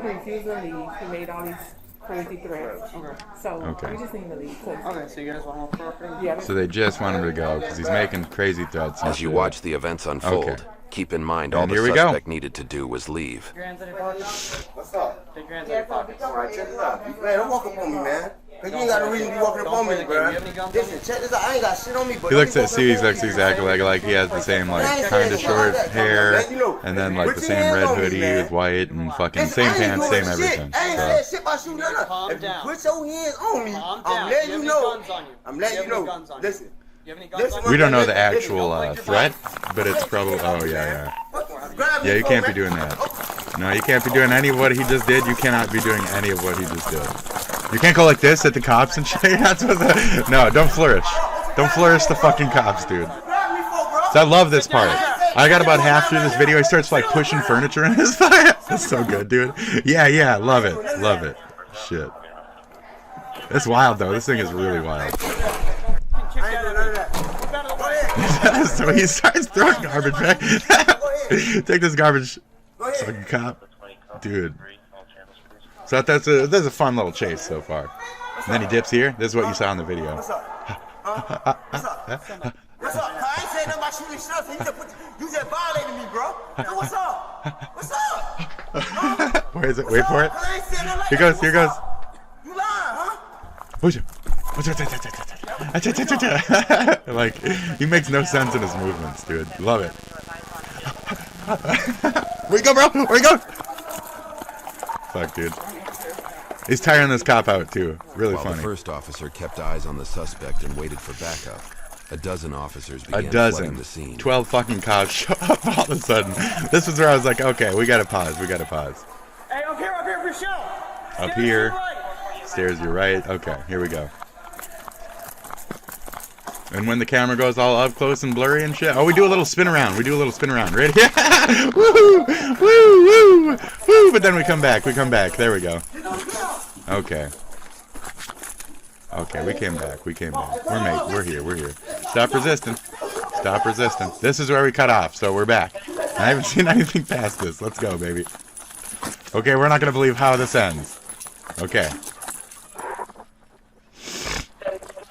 He refused to leave. He made all these crazy threats. Okay. So Okay. we just need to leave. Okay, so you guys want to property? Yeah. So they just want him to go because he's making crazy threats. and As you shit. watch the events unfold, Okay. keep in mind And all the here we go. suspect needed to do was leave. Your hands in your pockets? What's up? Take your hands in your pockets. Alright, check this out. Man, don't walk up on me, man. Cause you ain't got no reason to be walking up on me, bro. Listen, check this out. I ain't got shit on me, but He looks at Sue. He looks exactly like he has the same like kind of short hair, and then like the same red hoodie with white and fucking same pants, same everything. I ain't So. said shit about you, none. If you put your hands on me, I'm letting you know. I'm letting you know. Listen. We don't know the actual threat, but it's probably. Oh yeah. Yeah, you can't be doing that. No, you can't be doing any of what he just did. You cannot be doing any of what he just did. You can't go like this at the cops and shit. You're not supposed to. No, don't flourish. Don't flourish the fucking cops, dude. So I love this part. I got about half through this video. He starts like pushing furniture in his fire. That's so good, dude. Yeah, love it. Love it. Shit. It's wild though. This thing is really wild. So he starts throwing garbage back. Take this garbage, fucking cop, dude. So that's a fun little chase so far. And then he dips here. This is what you saw in the video. What's up? What's up? I ain't saying nothing about shooting shots. You just violated me, bro. So what's up? What's up? Where is it? Wait for it. Here goes. Here goes. You lying, huh? Like, he makes no sense in his movements, dude. Love it. Where you go, bro? Where you go? Fuck, dude. He's tiring this cop out, too. Really While funny. the first officer kept eyes on the suspect and waited for backup, a dozen officers began flooding the scene. 12 fucking cops show up all of a sudden. This is where I was like, okay, we gotta pause. We gotta pause. Hey, up here, Michelle. Up here. Stairs, you're right. Okay, here we go. And when the camera goes all up close and blurry and shit, oh, we do a little spin around. We do a little spin around. Ready? Yeah! Woo! Woo! Woo! Woo! But then we come back. We come back. There we go. Okay. Okay, we came back. We came back. We're here. We're here. Stop resisting. Stop resisting. This is where we cut off, so we're back. I haven't seen anything past this. Let's go, baby. Okay, we're not gonna believe how this ends. Okay.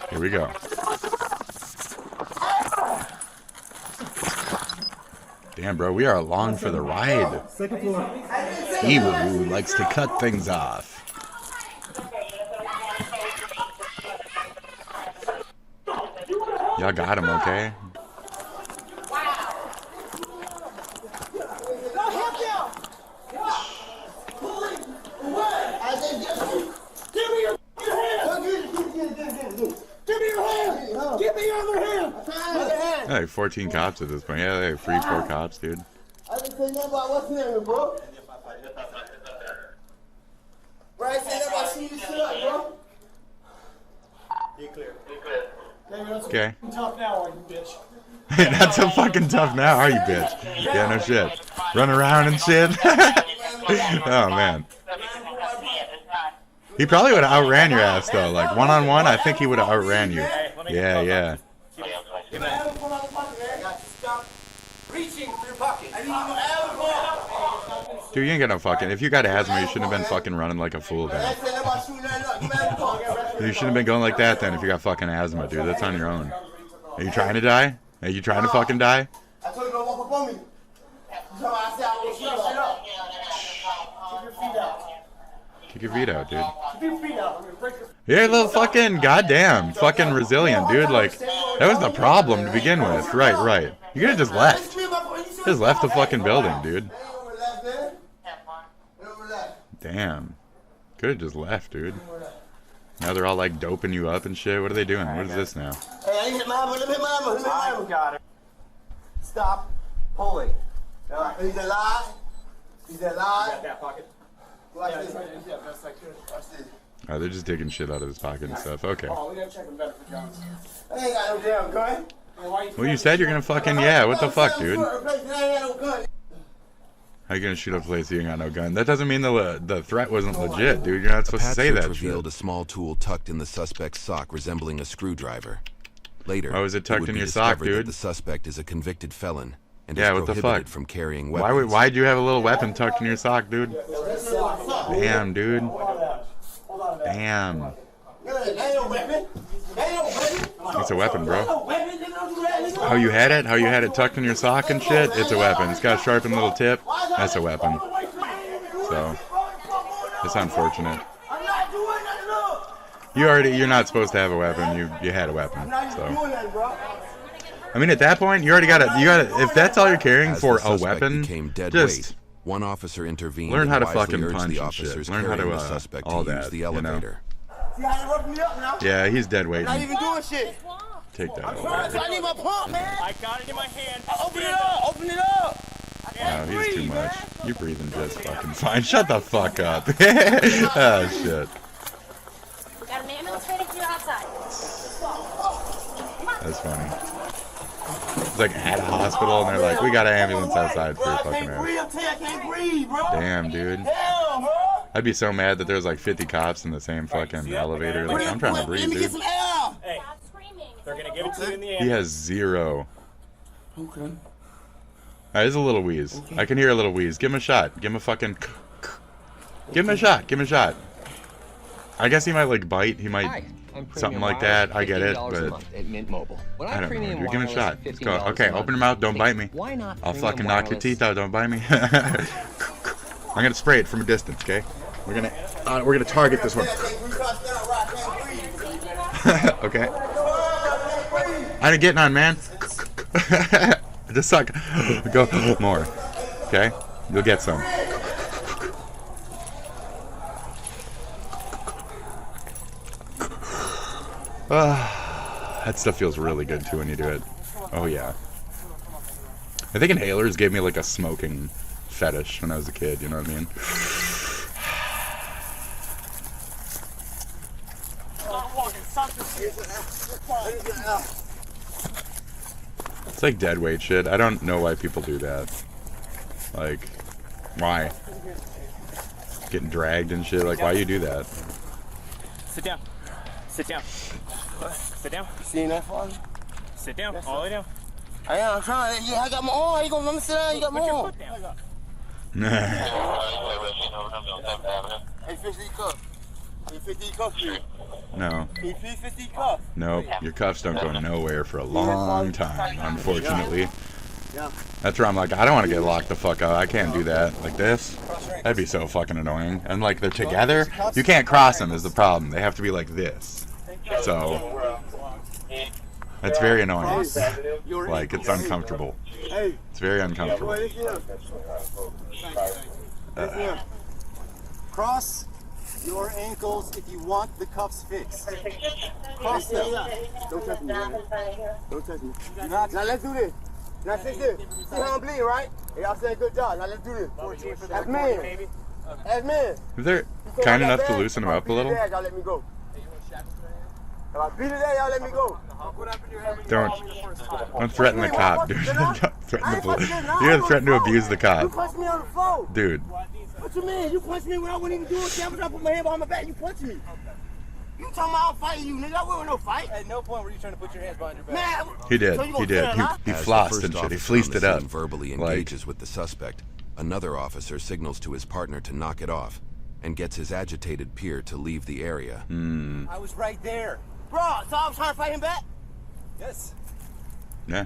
Here we go. Damn, bro, we are along for the ride. Evil likes to cut things off. Y'all got him, okay? Give me your other hand! Like 14 cops at this point. Yeah, they have 3-4 cops, dude. I didn't say nothing about what's name, bro. Bro, I said nothing about shooting shit up, bro. Be clear. Okay. Tough now, are you bitch? Not so fucking tough now, are you, bitch? Yeah, no shit. Run around and shit. Oh, man. He probably would have outran your ass, though. Like, one-on-one, I think he would have outran you. Yeah, yeah. Dude, you ain't got no fucking... If you got asthma, you shouldn't have been fucking running like a fool, then. You shouldn't have been going like that, then, if you got fucking asthma, dude. That's on your own. Are you trying to die? Are you trying to fucking die? I told you don't walk up on me. I said I was shut up. Keep your feet out. Kick your feet out, dude. Keep your feet out. I'm gonna break your... You're a little fucking goddamn fucking resilient, dude. Like, that was the problem to begin with. Right. You could have just left. Just left the fucking building, dude. Damn. Could have just left, dude. Now they're all like doping you up and shit. What are they doing? What is this now? Hey, I hit my hammer. Let me hit my hammer. Let me hit my hammer. Got it. Stop pulling. He's alive. He's alive. Got that pocket. Watch this. Yeah, that's like good. Watch this. Oh, they're just digging shit out of his pocket and stuff. Okay. Oh, we gotta check him better for Jones. I ain't got no damn gun. Well, you said you're gonna fucking... Yeah, what the fuck, dude? I ain't got no gun. How you gonna shoot up a place you ain't got no gun? That doesn't mean the threat wasn't legit, dude. You're not supposed to say that shit. Revealed a small tool tucked in the suspect's sock resembling a screwdriver. Later, why was it tucked would in be your sock, discovered that dude? The suspect is a convicted felon and Yeah, is what the prohibited fuck? from carrying weapons. Why'd you have a little weapon tucked in your sock, dude? Damn, dude. Damn. It's a weapon, bro. How you had it? How you had it tucked in your sock and shit? It's a weapon. It's got a sharpened little tip. That's a weapon. So, it's unfortunate. You're not supposed to have a weapon. You had a weapon. So, I mean, at that point, you got it. If that's all you're carrying for a weapon, just one officer intervened. learn how to and wisely fucking urged punch the and shit. officers Learn how carrying to the suspect all to use that. the You know. elevator. See how they roughed me up now? Yeah, he's dead weight. Not even doing shit. Take that. I need my pump, man. I got it in my hand. Open it up. Open it up. No, he's too much. You're breathing just fucking fine. Shut the fuck up. Oh, shit. We got an ambulance ready for you outside. That's funny. It's like at a hospital, and they're like, we got an ambulance outside for your fucking ass. I can't breathe, bro. Damn, dude. Hell, bro. I'd be so mad that there's like 50 cops in the same fucking elevator. Like, I'm trying to breathe, Let me get dude. some air. Hey, they're gonna give it to you in the He ambulance. has 0. Okay. There's a little wheeze. I can hear a little wheeze. Give him a shot. Give him a fucking... Give him a shot. Give him a shot. I guess he might, like, bite. He might... Something like that. I get it, but... At Mint Mobile. When I don't know. premium Dude, give him a wireless shot. at Let's go. $15 Okay, a month, open your mouth. Don't bite me. why not I'll premium fucking knock your wireless? teeth out. Don't bite me. I'm gonna spray it from a distance, okay? We're gonna target this one. Okay. I'm getting on, man. Just suck. Go more. Okay? You'll get some. That stuff feels really good too when you do it. Oh yeah. I think inhalers gave me like a smoking fetish when I was a kid, you know what I mean? It's like dead weight shit. I don't know why people do that. Like, why? Getting dragged and shit. Like, why you do that? Sit down. Sit down. Sit down. You seen that, Father? Sit down. All the way down. I am. I'm trying. Yeah, I got my arm. How you gonna let me sit down? You got my Put your arm. foot down. Hey, 50 cuffs. Hey, 50 cuffs, you. No. Hey, 50 cuffs. Nope. Your cuffs don't go nowhere for a long time, unfortunately. Yeah. That's where I'm like, I don't want to get locked the fuck up. I can't do that. Like this. That'd be so fucking annoying. And like they're together. You can't cross them is the problem. They have to be like this. So that's very annoying. Like it's uncomfortable. It's very uncomfortable. Cross your ankles if you want the cuffs fixed. Cross them. Don't touch me. Don't touch me. Now let's do this. Now see this. See how I'm bleeding, right? Hey, y'all said good job. Now let's do this. As men. As men. If they're kind enough to loosen them up a little, Y'all let me go. If I beat it there, y'all let me go. don't threaten the cop, dude. Don't threaten the police. You're gonna threaten to abuse the You cop, punched me on the floor. dude. What you mean? You punched me when I wasn't even doing shit. I was trying to put my hand behind my back. You punched me. You talking about I'm fighting you, nigga? I wasn't no fight. At no point were you trying to put your hands behind your back. Man, He did. so you He gonna did. tell, huh? He As the flossed first and shit. He officer on fleeced the it up. scene verbally Like, engages with the suspect, another officer signals to his partner to knock it off and gets his agitated peer to leave the area. I was right there. Bro, so I was trying to fight him back? Yes. yeah.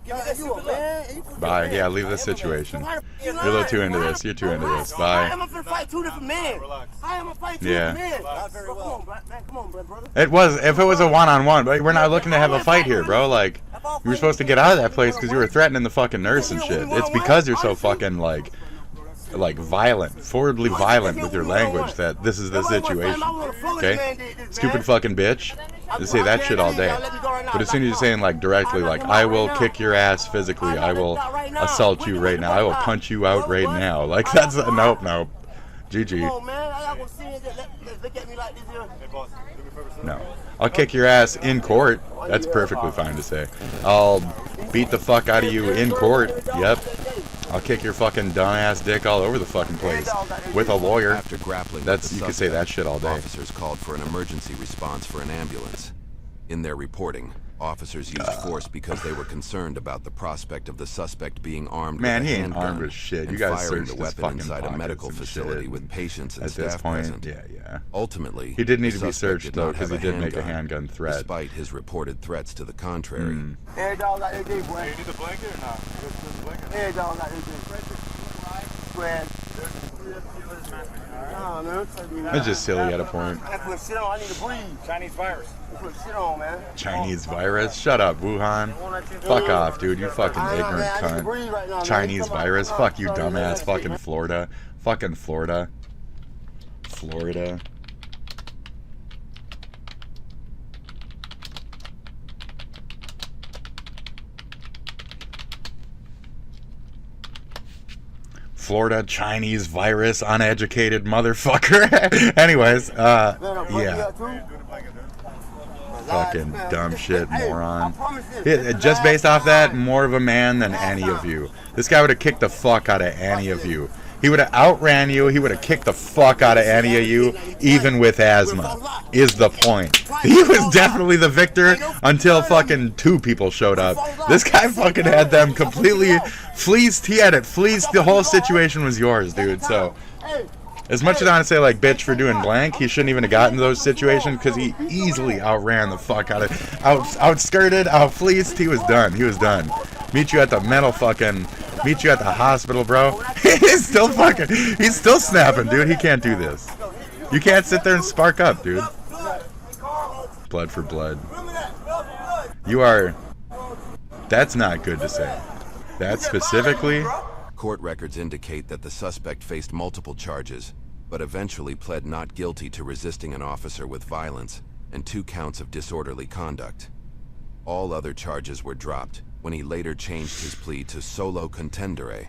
Give me that stupid look. Bye. Yeah, leave this situation. You're a little too into this. You're too into this. How am Bye. I finna fight two different men? How am I fight two Yeah. different men? Not very well. Come on, brother. It was, if it was a one-on-one, but we're not looking to have a fight here, bro. Like, you were supposed to get out of that place because you were threatening the fucking nurse and shit. It's because you're so fucking, like violent, forwardly violent with your language that this is the situation. Okay? Stupid fucking bitch. You say that shit all day. But as soon as you're saying, like, directly, like, I will kick your ass physically, I will assault you right now, I will punch you out right now. Like, that's, nope. GG. Come on, man. I gotta see it. Look at me like this here. No. I'll kick your ass in court. That's perfectly fine to say. I'll beat the fuck out of you in court. Yep. I'll kick your fucking dumbass dick all over the fucking place with a lawyer. After grappling That's with the you can say that suspect, shit all day. Officers called for an emergency response for an ambulance. In their reporting, Officers used force because they were concerned about the prospect of the suspect being armed Man, with a he ain't handgun armed with shit. and You guys firing searched the his weapon fucking inside a pockets medical and facility shit. with patients and At this staff point, present. yeah. Ultimately, He did need the to be suspect searched did though, not because have he a did make a handgun, handgun threat. despite his reported threats to the contrary. Every dog got their day, boy. You need the blanket or not? Every dog got their day. Square. Nah, man. It's just silly at a point. I put shit on. I need to breathe. Chinese virus. I put shit on, man. Chinese virus? Shut up, Wuhan. Fuck off, dude. You fucking ignorant cunt. Chinese virus? Fuck you, dumbass. Fucking Florida. Fucking Florida. Florida. Florida Chinese virus, uneducated motherfucker. Anyways, yeah. Fucking dumb shit, moron. Just based off that, more of a man than any of you. This guy would have kicked the fuck out of any of you. He would have outran you. He would have kicked the fuck out of any of you, even with asthma, is the point. He was definitely the victor until fucking 2 people showed up. This guy fucking had them completely fleeced. He had it fleeced. The whole situation was yours, dude. So, as much as I want to say, like, bitch for doing blank, he shouldn't even have gotten those situations because he easily outran the fuck out of, outskirted, outfleeced. He was done. He was done. Meet you at the meet you at the hospital, bro. He's still snapping, dude. He can't do this. You can't sit there and spark up, dude. Blood for blood. That's not good to say. That specifically. Court records indicate that the suspect faced multiple charges, but eventually pled not guilty to resisting an officer with violence and 2 counts of disorderly conduct. All other charges were dropped when he later changed his plea to solo contendere,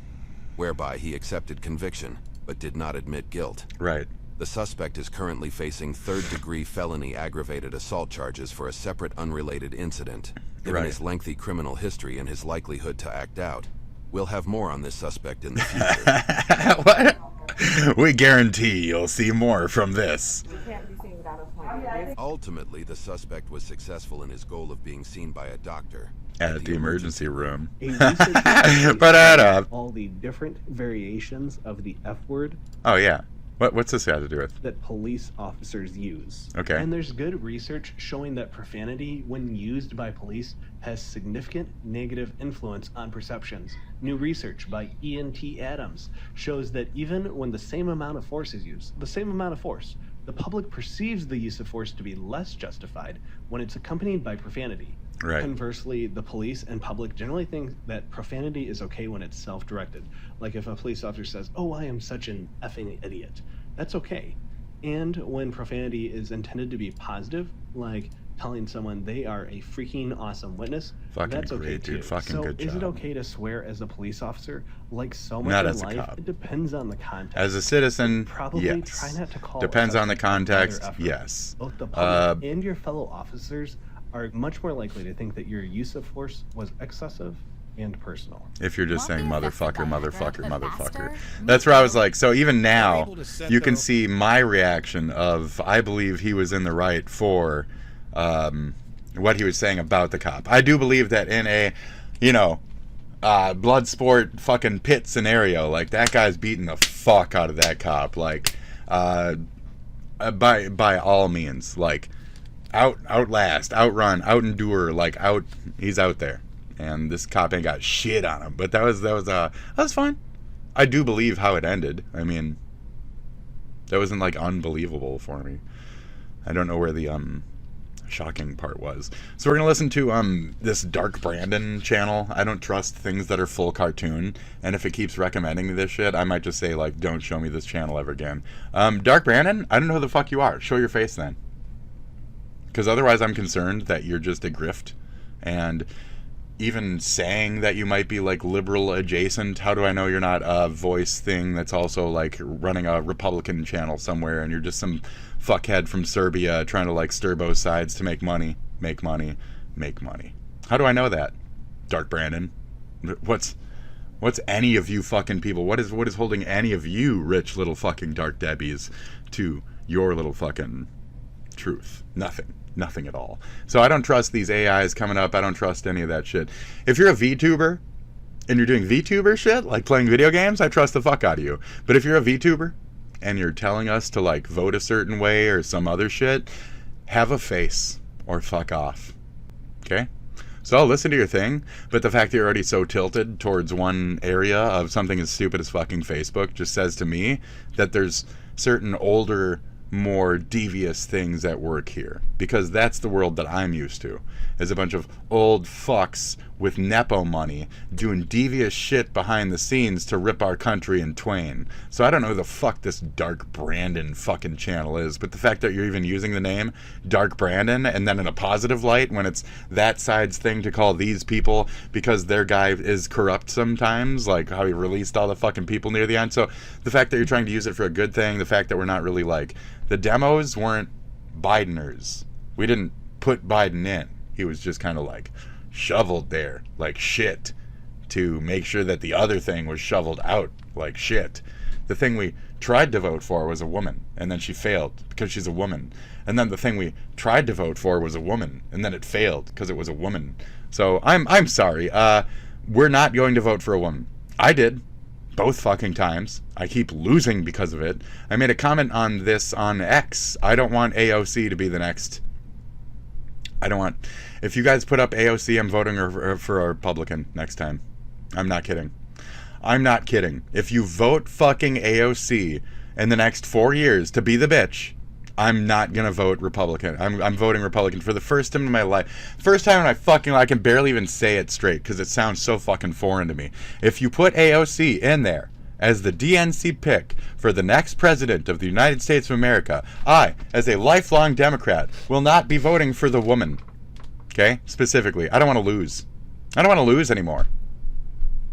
whereby he accepted conviction but did not admit guilt. Right. The suspect is currently facing 3rd-degree felony aggravated assault charges for a separate unrelated incident. Given his lengthy criminal history and his likelihood to act out, we'll have more on this suspect in the future. What? We guarantee you'll see more from this. Ultimately, the suspect was successful in his goal of being seen by a doctor at the emergency room. But all the different variations of the F word. Oh yeah. What's this got to do with? That police officers use. Okay. And there's good research showing that profanity, when used by police, has significant negative influence on perceptions. New research by E.N.T. Adams shows that even when the same amount of force is used, the public perceives the use of force to be less justified when it's accompanied by profanity. Right. Conversely, the police and public generally think that profanity is okay when it's self-directed. Like if a police officer says, "Oh, I am such an effing idiot," that's okay. And when profanity is intended to be positive, like telling someone they are a freaking awesome witness, that's okay great, too. dude. Fucking so good is it job. okay to swear as a police officer? Like so much Not in as a life, cop. it depends on the context. As a citizen, Probably yes. try not to call Depends on the suspect another context, effort. yes. Both the public and your fellow officers are much more likely to think that your use of force was excessive and personal. If you're just saying motherfucker, motherfucker, motherfucker. That's where I was like, so even now, you can see my reaction of, I believe he was in the right for what he was saying about the cop. I do believe that in a, blood sport fucking pit scenario, like, that guy's beating the fuck out of that cop, like, by all means, like, outlast, outrun, outendure, like, he's out there. And this cop ain't got shit on him. But that was fine. I do believe how it ended. I mean, that wasn't like unbelievable for me. I don't know where the shocking part was. So we're gonna listen to this Dark Brandon channel. I don't trust things that are full cartoon, and if it keeps recommending me this shit, I might just say, like, don't show me this channel ever again. Dark Brandon, I don't know who the fuck you are. Show your face then. Because otherwise I'm concerned that you're just a grift. And even saying that you might be like liberal adjacent, how do I know you're not a voice thing that's also like running a Republican channel somewhere and you're just some fuckhead from Serbia trying to like stir both sides to make money. How do I know that? Dark Brandon. What's any of you fucking people? What is holding any of you rich little fucking Dark Debbies to your little fucking truth? Nothing. Nothing at all. So I don't trust these AIs coming up. I don't trust any of that shit. If you're a VTuber and you're doing VTuber shit, like playing video games, I trust the fuck out of you. But if you're a VTuber and you're telling us to like vote a certain way or some other shit, have a face or fuck off. Okay? So I'll listen to your thing, but the fact that you're already so tilted towards one area of something as stupid as fucking Facebook just says to me that there's certain older, more devious things at work here, because that's the world that I'm used to, is a bunch of old fucks with Nepo money doing devious shit behind the scenes to rip our country in twain. So I don't know who the fuck this Dark Brandon fucking channel is, but the fact that you're even using the name Dark Brandon and then in a positive light when it's that side's thing to call these people because their guy is corrupt sometimes, like how he released all the fucking people near the end. So the fact that you're trying to use it for a good thing, the fact that we're not really like, the demos weren't Bideners. We didn't put Biden in. He was just kind of like shoveled there like shit to make sure that the other thing was shoveled out like shit. The thing we tried to vote for was a woman, and then she failed because she's a woman. And then the thing we tried to vote for was a woman, and then it failed because it was a woman. So I'm sorry. We're not going to vote for a woman. I did. Both fucking times. I keep losing because of it. I made a comment on this on X. I don't want AOC to be the next. I don't want... If you guys put up AOC, I'm voting for a Republican next time. I'm not kidding. I'm not kidding. If you vote fucking AOC in the next 4 years to be the bitch, I'm not gonna vote Republican. I'm voting Republican for the first time in my life. First time I can barely even say it straight because it sounds so fucking foreign to me. If you put AOC in there as the DNC pick for the next president of the United States of America, I, as a lifelong Democrat, will not be voting for the woman. Okay? Specifically. I don't want to lose. I don't want to lose anymore.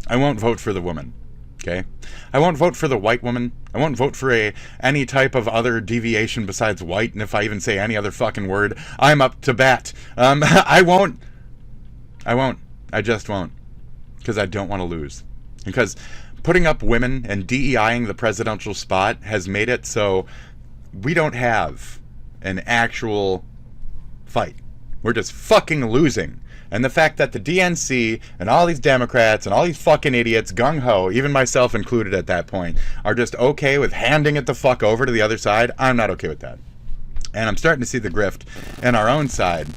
I won't vote for the woman. Okay? I won't vote for the white woman. I won't vote for any type of other deviation besides white, and if I even say any other fucking word, I'm up to bat. I won't. I just won't. Because I don't want to lose. Because putting up women and DEIing the presidential spot has made it so we don't have an actual fight. We're just fucking losing. And the fact that the DNC and all these Democrats and all these fucking idiots, gung-ho, even myself included at that point, are just okay with handing it the fuck over to the other side, I'm not okay with that. And I'm starting to see the grift in our own side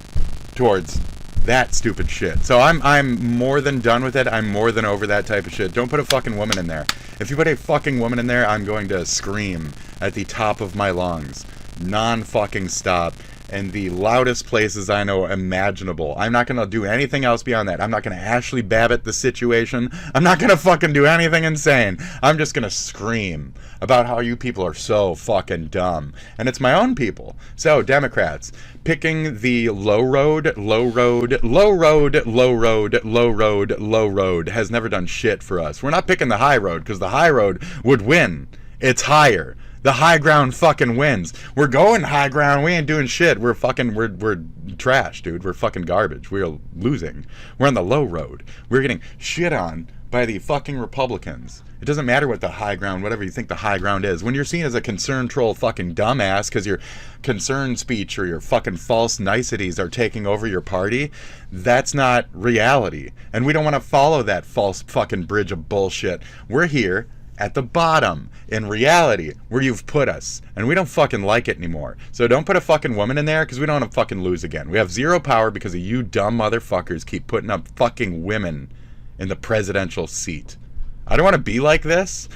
towards that stupid shit. So I'm more than done with it. I'm more than over that type of shit. Don't put a fucking woman in there. If you put a fucking woman in there, I'm going to scream at the top of my lungs. Non-fucking stop. In the loudest places I know imaginable. I'm not going to do anything else beyond that. I'm not going to Ashley Babbitt the situation. I'm not going to fucking do anything insane. I'm just going to scream about how you people are so fucking dumb. And it's my own people. So, Democrats, picking the low road has never done shit for us. We're not picking the high road because the high road would win. It's higher. The high ground fucking wins. We're going high ground. We ain't doing shit. We're trash, dude. We're fucking garbage. We're losing. We're on the low road. We're getting shit on by the fucking Republicans. It doesn't matter what the high ground, whatever you think the high ground is. When you're seen as a concern troll fucking dumbass because your concern speech or your fucking false niceties are taking over your party, that's not reality. And we don't want to follow that false fucking bridge of bullshit. We're here at the bottom, in reality, where you've put us. And we don't fucking like it anymore. So don't put a fucking woman in there, because we don't want to fucking lose again. We have zero power because of you dumb motherfuckers keep putting up fucking women in the presidential seat. I don't want to be like this,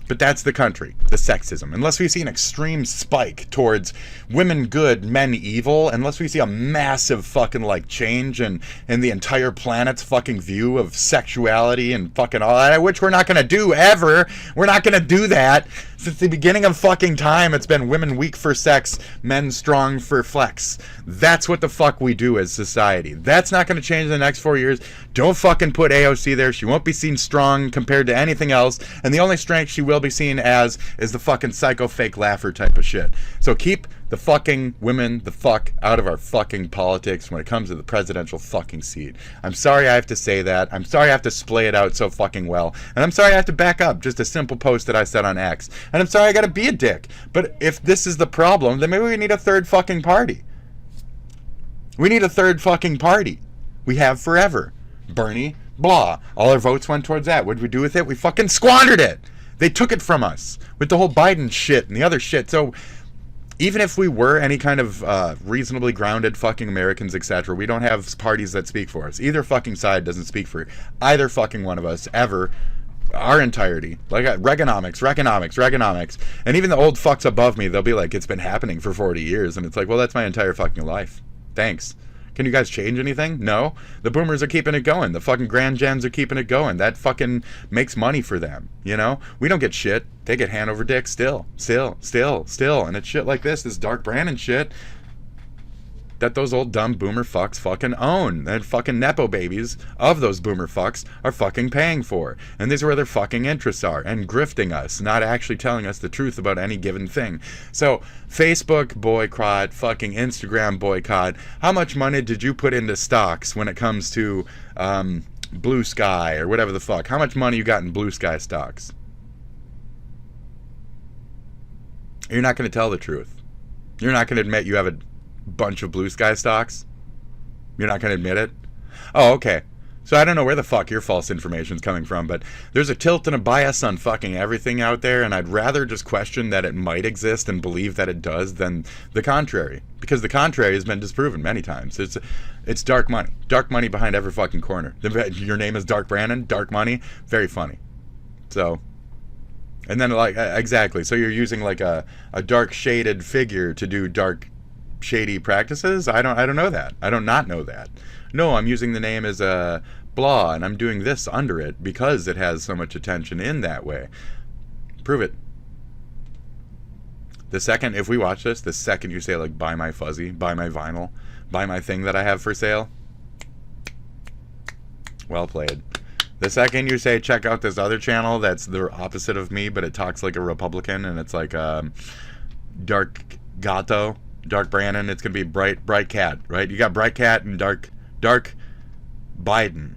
but that's the country, the sexism. Unless we see an extreme spike towards women good, men evil, unless we see a massive fucking like change in the entire planet's fucking view of sexuality and fucking all that, which we're not going to do ever. We're not going to do that. Since the beginning of fucking time, it's been women weak for sex, men strong for flex. That's what the fuck we do as society. That's not going to change in the next 4 years. Don't fucking put AOC there. She won't be seen strong compared to anything else. And the only strength she will be seen as is the fucking psycho fake laugher type of shit. So keep the fucking women the fuck out of our fucking politics when it comes to the presidential fucking seat. I'm sorry I have to say that. I'm sorry I have to splay it out so fucking well. And I'm sorry I have to back up just a simple post that I said on X. And I'm sorry I gotta be a dick. But if this is the problem, then maybe we need a third fucking party. We need a third fucking party. We have forever. Bernie, blah. All our votes went towards that. What did we do with it? We fucking squandered it. They took it from us with the whole Biden shit and the other shit. So even if we were any kind of reasonably grounded fucking Americans, etc., we don't have parties that speak for us. Either fucking side doesn't speak for either fucking one of us ever. Our entirety. Like Reaganomics. And even the old fucks above me, they'll be like, it's been happening for 40 years. And it's like, well, that's my entire fucking life. Thanks. Can you guys change anything? No. The boomers are keeping it going. The fucking grand gens are keeping it going. That fucking makes money for them, you know? We don't get shit. They get hand over dick still. And it's shit like this Dark Brandon shit that those old dumb boomer fucks fucking own. And fucking nepo babies of those boomer fucks are fucking paying for. And these are where their fucking interests are. And grifting us, not actually telling us the truth about any given thing. So, Facebook boycott, fucking Instagram boycott. How much money did you put into stocks when it comes to Blue Sky or whatever the fuck? How much money you got in Blue Sky stocks? You're not going to tell the truth. You're not going to admit you have a bunch of Blue Sky stocks? You're not going to admit it? Oh, okay. So I don't know where the fuck your false information's coming from, but there's a tilt and a bias on fucking everything out there, and I'd rather just question that it might exist and believe that it does than the contrary. Because the contrary has been disproven many times. It's dark money. Dark money behind every fucking corner. Your name is Dark Brandon? Dark money? Very funny. So... And then, like, exactly. So you're using, like, a dark shaded figure to do dark shady practices? I don't know that. I don't not know that. No, I'm using the name as a blah, and I'm doing this under it because it has so much attention in that way. Prove it. The second, if we watch this, the second you say, like, buy my fuzzy, buy my vinyl, buy my thing that I have for sale, well played. The second you say, check out this other channel that's the opposite of me, but it talks like a Republican, and it's like Dark Gato, Dark Brandon, it's going to be Bright Cat, right? You got Bright Cat and Dark Biden.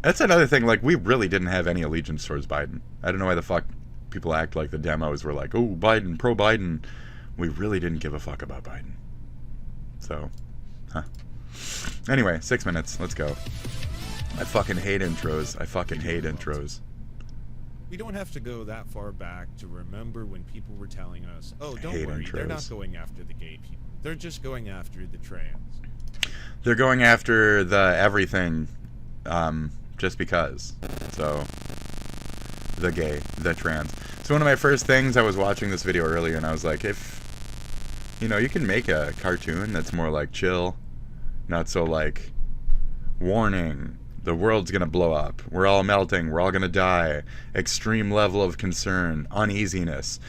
That's another thing, like, we really didn't have any allegiance towards Biden. I don't know why the fuck people act like the demos were like, oh, Biden, pro-Biden. We really didn't give a fuck about Biden. So, Anyway, 6 minutes, let's go. I fucking hate intros. We don't have to go that far back to remember when people were telling us, oh, don't worry, they're not going after the gay people. They're just going after the trans. They're going after the everything, just because. So, the gay, the trans. So one of my first things, I was watching this video earlier, and I was like, if, you know, you can make a cartoon that's more like chill, not so like, warning, the world's gonna blow up, we're all melting, we're all gonna die, extreme level of concern, uneasiness.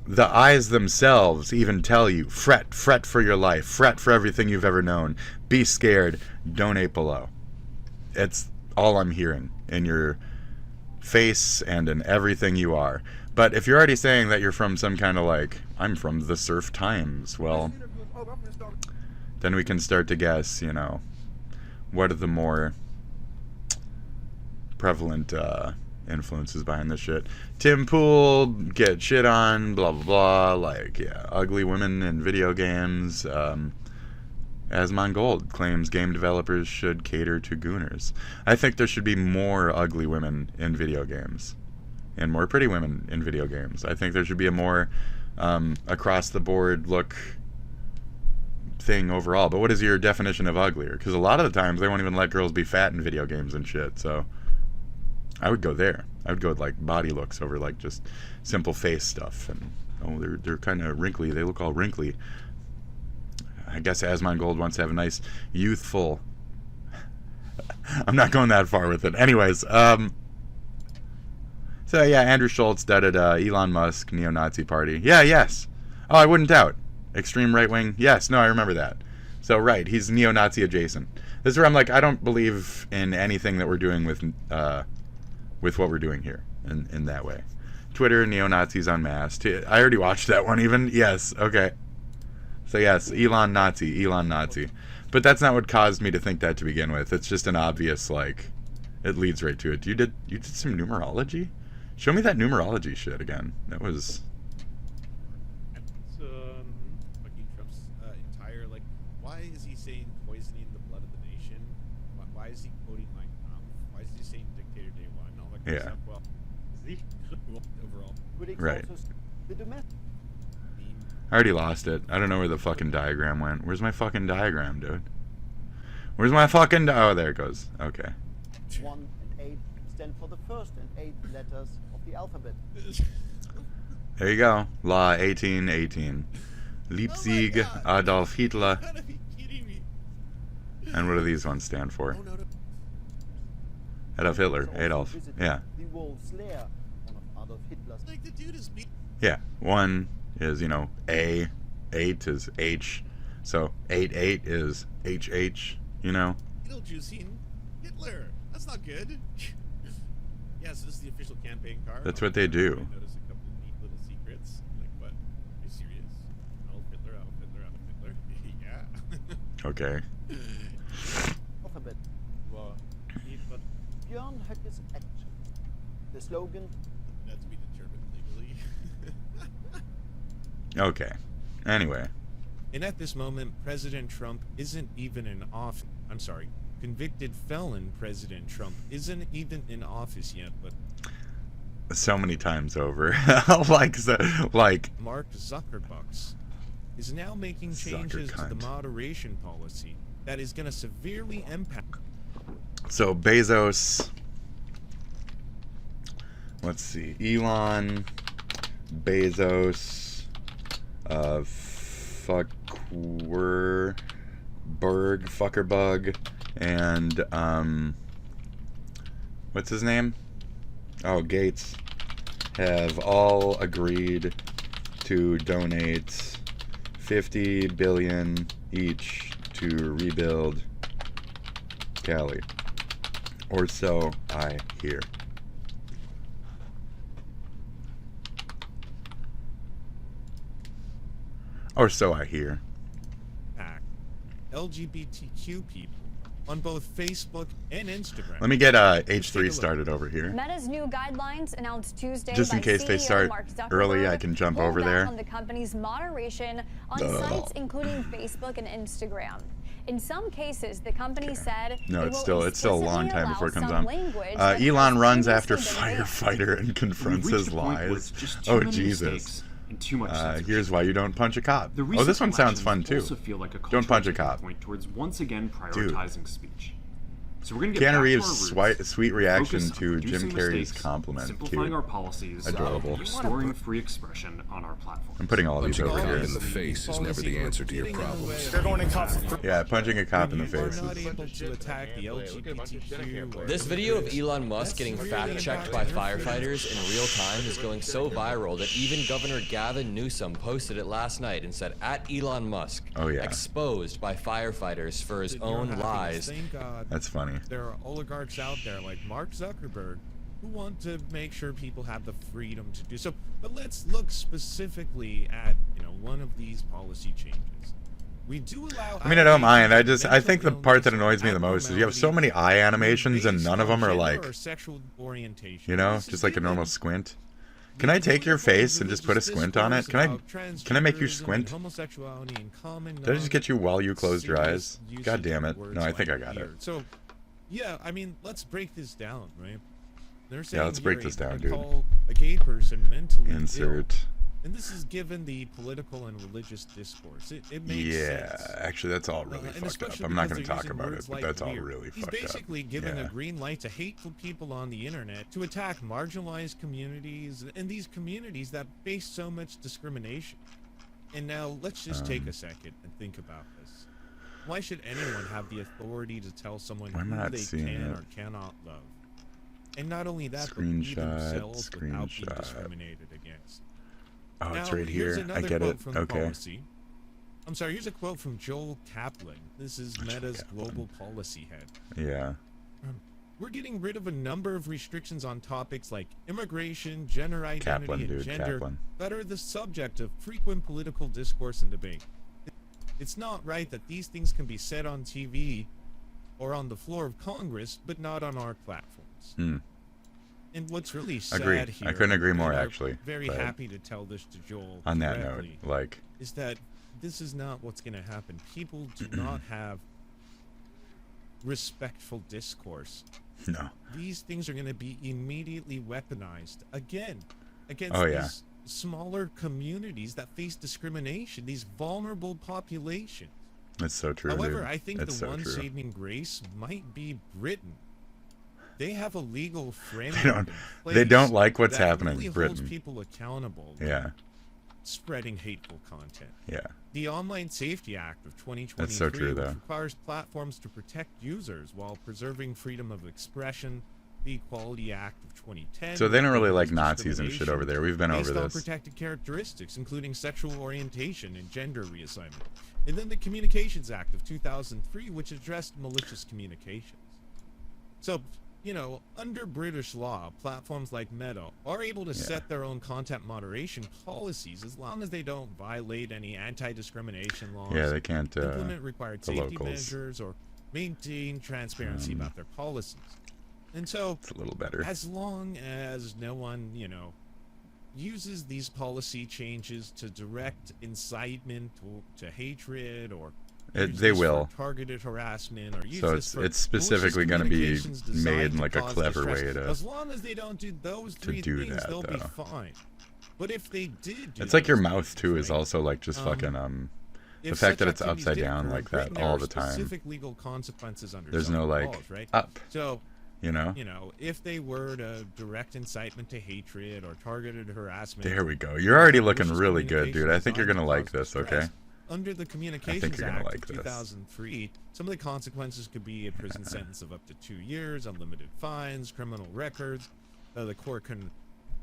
The eyes themselves even tell you, fret for your life, fret for everything you've ever known, be scared, donate below. It's all I'm hearing in your face and in everything you are. But if you're already saying that you're from some kind of like, I'm from the Surf Times, well, then we can start to guess, you know, what are the more prevalent influences behind this shit. Tim Pool, get shit on, blah blah blah, like, yeah, ugly women in video games. Asmongold claims game developers should cater to gooners. I think there should be more ugly women in video games and more pretty women in video games. I think there should be a more across the board look thing overall. But what is your definition of uglier? Because a lot of the times they won't even let girls be fat in video games and shit. So I would go there. I would go with like body looks over like just simple face stuff. And oh, they're kind of wrinkly. They look all wrinkly. I guess Asmongold wants to have a nice youthful. I'm not going that far with it. Anyways, so yeah, Andrew Schultz dudded Elon Musk neo-Nazi party. Yeah, yes. Oh, I wouldn't doubt. Extreme right wing. Yes, no, I remember that. So right, he's neo-Nazi adjacent. This is where I'm like, I don't believe in anything that we're doing with what we're doing here in that way. Twitter, neo-Nazis unmasked. I already watched that one even. Yes, okay. So yes, Elon Nazi. But that's not what caused me to think that to begin with. It's just an obvious, like, it leads right to it. You did some numerology? Show me that numerology shit again. That was... Fucking Trump's entire, like, why is he saying saying the blood of the nation? Why is he quoting Mein Kampf? Why is he saying dictator day one? All that kind of stuff. Well, is he overall? Right. I already lost it. I don't know where the fucking diagram went. Where's my fucking diagram, dude? Where's my fucking oh, there it goes. Okay. 1 and 8 stand for the first and 8 letters of the alphabet. There you go. Law 1818. Leipzig, Adolf Hitler. And what do these ones stand for? Adolf Hitler. Adolf. Yeah. The Wolf's Lair, one of Adolf Hitler's. Like the dude is me. Yeah. 1 is, you know, A. 8 is H. So 88 is HH, you know? Beetlejuicing Hitler. That's not good. Yeah, so this is the official campaign card. That's what they do. I noticed a couple neat little secrets. Like, what? Are you serious? Adolf Hitler, Adolf Hitler, Adolf Hitler. Yeah. Okay. Alphabet. Björn Höcke's action. The slogan. Not to be determined legally. Okay. Anyway. And at this moment, President Trump isn't even in office. I'm sorry. Convicted felon President Trump isn't even in office yet, but So many times over. like Mark Zuckerbucks is now making changes to the moderation policy that is going to severely impact. So Bezos, let's see, Elon, Bezos, Fuckerbug, and what's his name? Oh, Gates, have all agreed to donate $50 billion each to rebuild Cali. Or so I hear. Or so I hear. LGBTQ people on both Facebook and Instagram. Let me get H3 started over here. Meta's new guidelines announced Tuesday Just in by case they CEO start Mark Zuckerberg early, I can jump pulled over back there. on the company's moderation on sites including Facebook and Instagram. In some cases, the company said No, it it's will still a long explicitly time before it comes allow on. some language that Elon has runs after previously been banned. firefighter and confronts his lies. Oh Jesus! Too much Here's why you don't punch a cop. The Oh, recent this one sounds fun elections too. also feel like a Don't punch a cultural cop. point towards once again Dude. prioritizing speech. So we're going to get Keanu back Reeves' to our roots, sweet reaction focus on to Jim reducing Carrey's mistakes, compliment. simplifying Cute. our policies, Adorable. and restoring free expression on our platform. I'm putting all these over here. in the face is never the answer to your problems. They're going to cops. Yeah, punching a cop in the face Not is... able to attack the LGBTQ. This video of Elon Musk getting fact-checked by firefighters in real time is going so viral that even Governor Gavin Newsom posted it last night and said, @Elon Musk, Oh, yeah. exposed by firefighters for his own lies. Thank God That's funny. there are oligarchs out there like Mark Zuckerberg who want to make sure people have the freedom to do so. But let's look specifically at, one of these policy changes. We do allow. I mean, I don't mind. I think the part that annoys me the most is you have so many eye animations and none of them are like, sexual orientation. just like a normal squint. Can I take your face and just put a squint on it? Can I make you squint? Homosexuality and common Did I just get you while you closed your eyes? God damn it. No, I think I got it. So, yeah, I mean, let's break this down, right? They're saying Yeah, let's break here this down, I dude. call a gay person mentally Insert. ill. And this is given the political and religious discourse. It makes Yeah, sense. actually, that's all really And fucked up. especially I'm not because going to they're talk using about it, words but like that's all weird. really He's fucked up. basically giving Yeah. a green light to hateful people on the internet to attack marginalized communities and these communities that face so much discrimination. And now let's just take a second and think about this. Why should anyone have the authority to tell someone I'm who not they seeing can it. or cannot love? And not only that, but be Screenshot, themselves without being screenshot. discriminated against. Oh, it's Now, right here's here. I another get quote it. from the Okay. policy. I'm sorry, here's a quote from Joel Kaplan. This is Meta's global policy head. Yeah. We're getting rid of a number of restrictions on topics like immigration, gender identity, Kaplan, and dude, gender Kaplan. that are the subject of frequent political discourse and debate. It's not right that these things can be said on TV or on the floor of Congress, but not on our platforms. Hmm. And what's really sad Agreed. here, I couldn't agree more, and I'm actually, very but happy to tell this to Joel. On that directly, note, like, is that this is not what's going to happen. People do not have respectful discourse. No. These things are going to be immediately weaponized again against Oh, yeah. these smaller communities that face discrimination, these vulnerable populations. That's so true. However, dude. I think That's the so one true. saving grace might be Britain. They have a legal framework. They don't like what's that happening, really Britain. holds people accountable. Yeah. Spreading hateful content. Yeah. The Online Safety Act of 2023 That's so true, which though. requires platforms to protect users while preserving freedom of expression. The Equality Act of 2010. So they don't really like regulates Nazis and shit over there. We've been over based on this. protected characteristics, including sexual orientation and gender reassignment. And then the Communications Act of 2003, which addressed malicious communications. So, you know, under British law, platforms like Meta are able to set their own content moderation policies as long as they don't violate any anti-discrimination laws. Yeah, they can't, implement required the safety locals. measures or maintain transparency about their policies. And so, it's a little better. As long as no one, you know, uses these policy changes to direct incitement to hatred or use They this for will. targeted harassment or use So this for it's specifically going to be malicious communications made in designed like to a cause clever distress, way to. as long as they don't do those three do things, that, they'll be though. fine. But if they did do It's like your those mouth too is also like just fucking the if fact such that it's activities upside did down occur, like Britain, that there all are the time. specific legal consequences under There's some no like laws, right? up. So, you know. if they were to direct incitement to hatred or targeted harassment. There we go. You're already looking malicious really good, dude. I think you're communications gonna like designed to this. cause Okay. distress, under the Communications you're gonna Act like of this. 2003, some of the consequences could be a prison sentence of up to 2 years, unlimited fines, criminal records. The court can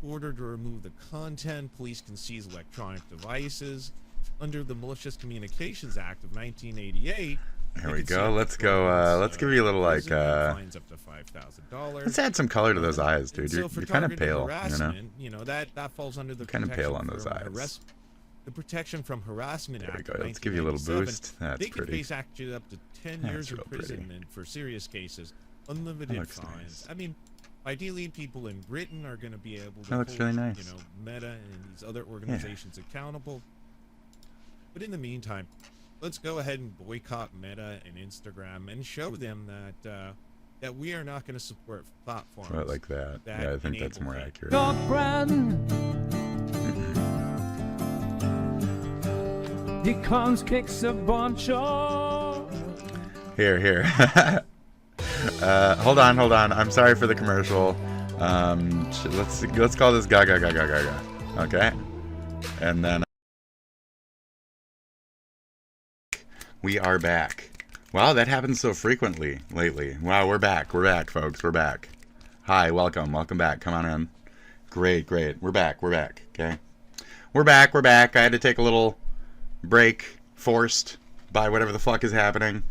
order to remove the content. Police can seize electronic devices. Under the Malicious Communications Act of 1988. Here we go. Let's go. Let's give you a little like. Fines up to $5,000. Let's add some color to those eyes, dude. So You're for kind of targeted pale, harassment, that falls under the kind of pale on protection those from eyes. The Protection from Harassment There we Act. go. of Let's give you a little 1997. boost. That's they could pretty. face actually up to 10 That's years real pretty. imprisonment for serious cases, unlimited looks fines. nice. I mean, ideally, people in Britain are going to be able to That looks hold, really nice. Meta and these other organizations accountable. But in the meantime, let's go ahead and boycott Meta and Instagram and show them that that we are not going to support platforms. Right, like that. Yeah, I think that's enable more hate. accurate. He comes, kicks a bunch of. Here. Hold on. I'm sorry for the commercial. Let's call this Gaga. Okay, and then we are back. Wow, that happens so frequently lately. Wow, we're back, folks. We're back. Hi, welcome back. Come on in. Great. We're back. Okay, we're back. I had to take a little break, forced by whatever the fuck is happening.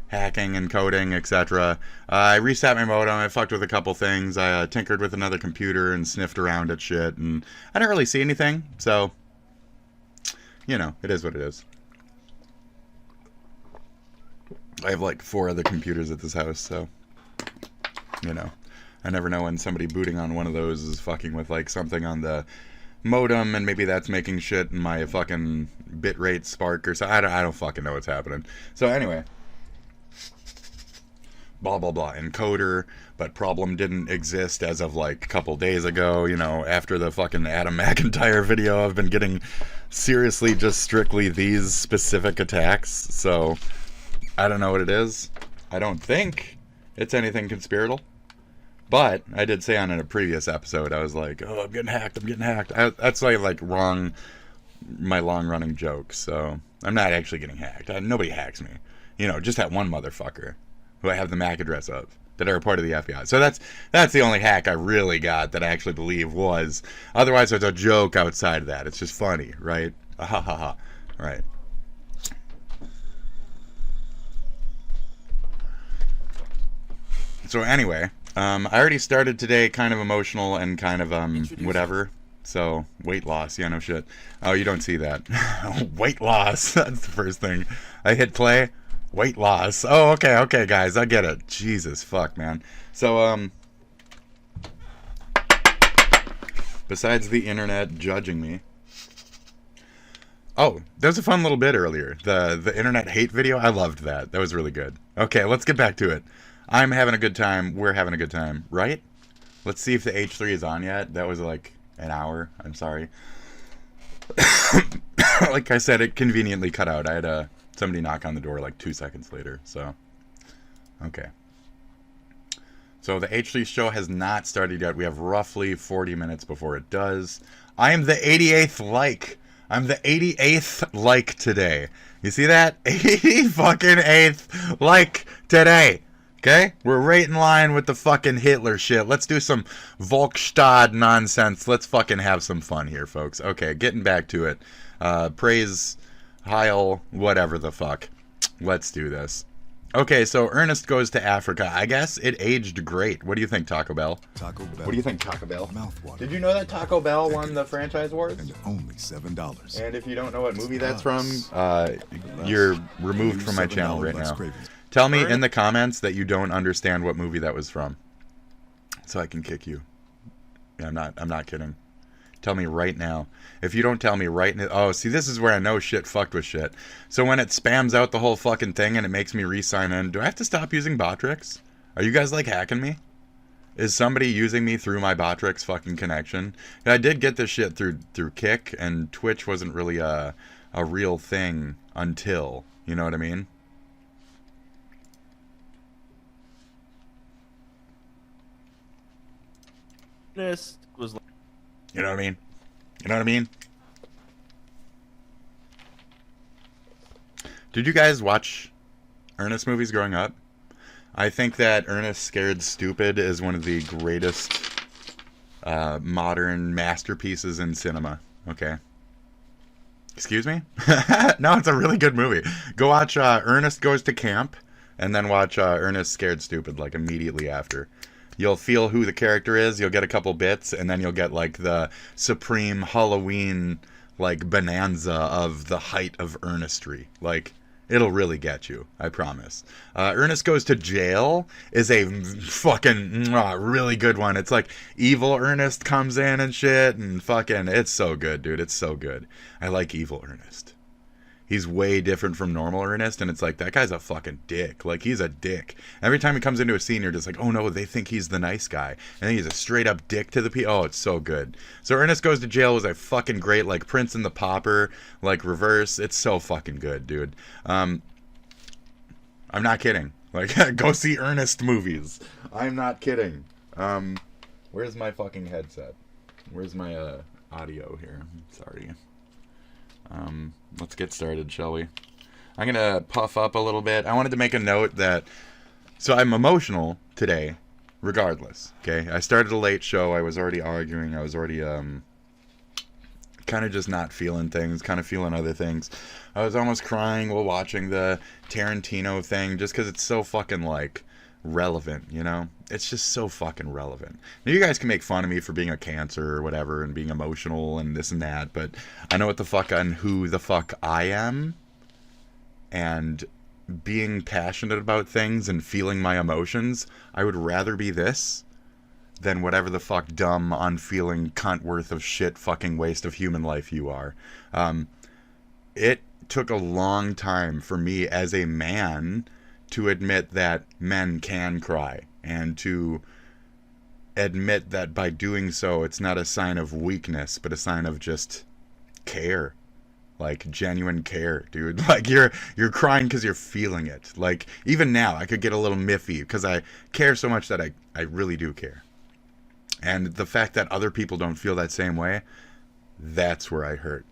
Hacking and coding, etc. I reset my modem, I fucked with a couple things, I tinkered with another computer and sniffed around at shit, and I didn't really see anything, so, you know, it is what it is. I have like 4 other computers at this house, so, you know, I never know when somebody booting on one of those is fucking with like something on the modem, and maybe that's making shit in my fucking bitrate spark or so. I don't fucking know what's happening. So anyway. Blah blah blah encoder, but problem didn't exist as of like a couple days ago. You know, after the fucking Adam McIntyre video, I've been getting seriously just strictly these specific attacks. So I don't know what it is. I don't think it's anything conspiratorial, but I did say on in a previous episode I was like, oh, I'm getting hacked. That's like my long running joke. So I'm not actually getting hacked. Nobody hacks me. You know, just that one motherfucker who I have the MAC address of, that are a part of the FBI. So that's the only hack I really got that I actually believe was. Otherwise, it's a joke outside of that. It's just funny, right? Ha ha ha. Right. So anyway, I already started today kind of emotional and kind of whatever. So weight loss, yeah, no shit. Oh, you don't see that. Weight loss. That's the first thing. I hit play. Weight loss. Oh, okay, guys, I get it. Jesus, fuck, man. So, besides the internet judging me. Oh, there was a fun little bit earlier. The internet hate video. I loved that. That was really good. Okay, let's get back to it. I'm having a good time. We're having a good time, right? Let's see if the H3 is on yet. That was like an hour. I'm sorry. Like I said, it conveniently cut out. I had somebody knock on the door like 2 seconds later. So, okay. So the H3 show has not started yet. We have roughly 40 minutes before it does. I am the 88th like. I'm the 88th like today. You see that? 80 fucking 8th like today. Okay? We're right in line with the fucking Hitler shit. Let's do some Volksstadt nonsense. Let's fucking have some fun here, folks. Okay, getting back to it. Praise, Heil, whatever the fuck. Let's do this. Okay, so Ernest Goes to Africa. I guess it aged great. What do you think, Taco Bell? Taco Bell. What do you think, Taco Bell? Mouthwater. Did you know that Taco Bell won the franchise awards? And only $7. And if you don't know what movie that's from, you're removed from my channel right now. Cravings. Tell me in the comments that you don't understand what movie that was from, so I can kick you. Yeah, I'm not kidding. Tell me right now. If you don't tell me right now... Oh, see, this is where I know shit fucked with shit. So when it spams out the whole fucking thing and it makes me re-sign in, do I have to stop using Botrix? Are you guys, like, hacking me? Is somebody using me through my Botrix fucking connection? And I did get this shit through Kick, and Twitch wasn't really a real thing until... You know what I mean? This was... You know what I mean? You know what I mean? Did you guys watch Ernest movies growing up? I think that Ernest Scared Stupid is one of the greatest modern masterpieces in cinema. Okay. Excuse me? No, it's a really good movie. Go watch Ernest Goes to Camp, and then watch Ernest Scared Stupid, like, immediately after. You'll feel who the character is, you'll get a couple bits, and then you'll get, like, the supreme Halloween, like, bonanza of the height of earnestry. Like, it'll really get you, I promise. Ernest Goes to Jail is a fucking really good one. It's like evil Ernest comes in and shit, and fucking, it's so good, dude. It's so good. I like evil Ernest. He's way different from normal Ernest, and it's like, that guy's a fucking dick. Like, he's a dick. Every time he comes into a scene, you're just like, oh no, they think he's the nice guy. And then he's a straight up dick to the people. Oh, it's so good. So Ernest Goes to Jail was a fucking great, like, Prince and the Pauper, like, reverse. It's so fucking good, dude. I'm not kidding. Like, go see Ernest movies. I'm not kidding. Where's my fucking headset? Where's my audio here? Sorry. Let's get started, shall we? I'm gonna puff up a little bit. I wanted to make a note that... So I'm emotional today, regardless, okay? I started a late show. I was already arguing. I was already, kind of just not feeling things, kind of feeling other things. I was almost crying while watching the Tarantino thing, just because it's so fucking, like, relevant, you know? It's just so fucking relevant. Now, you guys can make fun of me for being a cancer or whatever and being emotional and this and that, but I know what the fuck and who the fuck I am, and being passionate about things and feeling my emotions, I would rather be this than whatever the fuck dumb, unfeeling cunt worth of shit fucking waste of human life you are. It took a long time for me as a man to admit that men can cry, and to admit that by doing so, it's not a sign of weakness, but a sign of just care. Like, genuine care, dude. Like, you're crying because you're feeling it. Like, even now, I could get a little miffy because I care so much that I really do care. And the fact that other people don't feel that same way, that's where I hurt.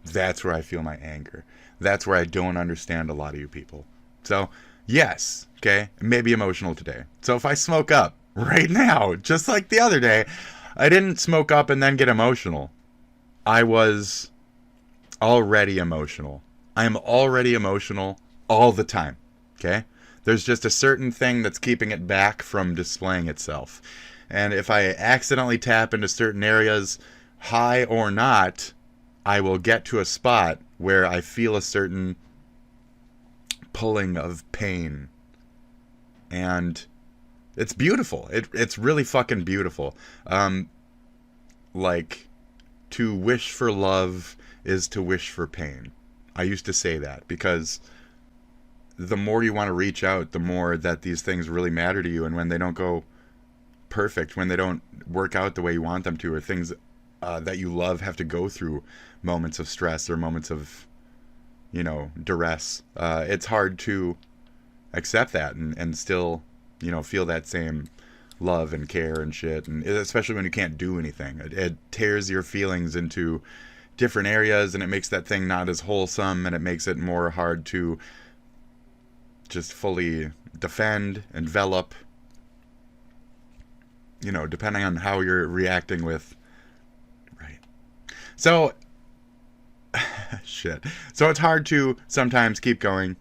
That's where I feel my anger. That's where I don't understand a lot of you people. So, yes, okay, maybe emotional today. So if I smoke up right now, just like the other day, I didn't smoke up and then get emotional. I was already emotional. I am already emotional all the time, okay? There's just a certain thing that's keeping it back from displaying itself. And if I accidentally tap into certain areas, high or not, I will get to a spot where I feel a certain pulling of pain. And it's beautiful. It's really fucking beautiful. Like, to wish for love is to wish for pain. I used to say that because the more you want to reach out, the more that these things really matter to you. And when they don't go perfect, when they don't work out the way you want them to, or things that you love have to go through moments of stress or moments of, you know, duress, it's hard to accept that and still, you know, feel that same love and care and shit. And especially when you can't do anything, it tears your feelings into different areas, and it makes that thing not as wholesome, and it makes it more hard to just fully defend, envelop, you know, depending on how you're reacting with. Right. So, shit. So it's hard to sometimes keep going,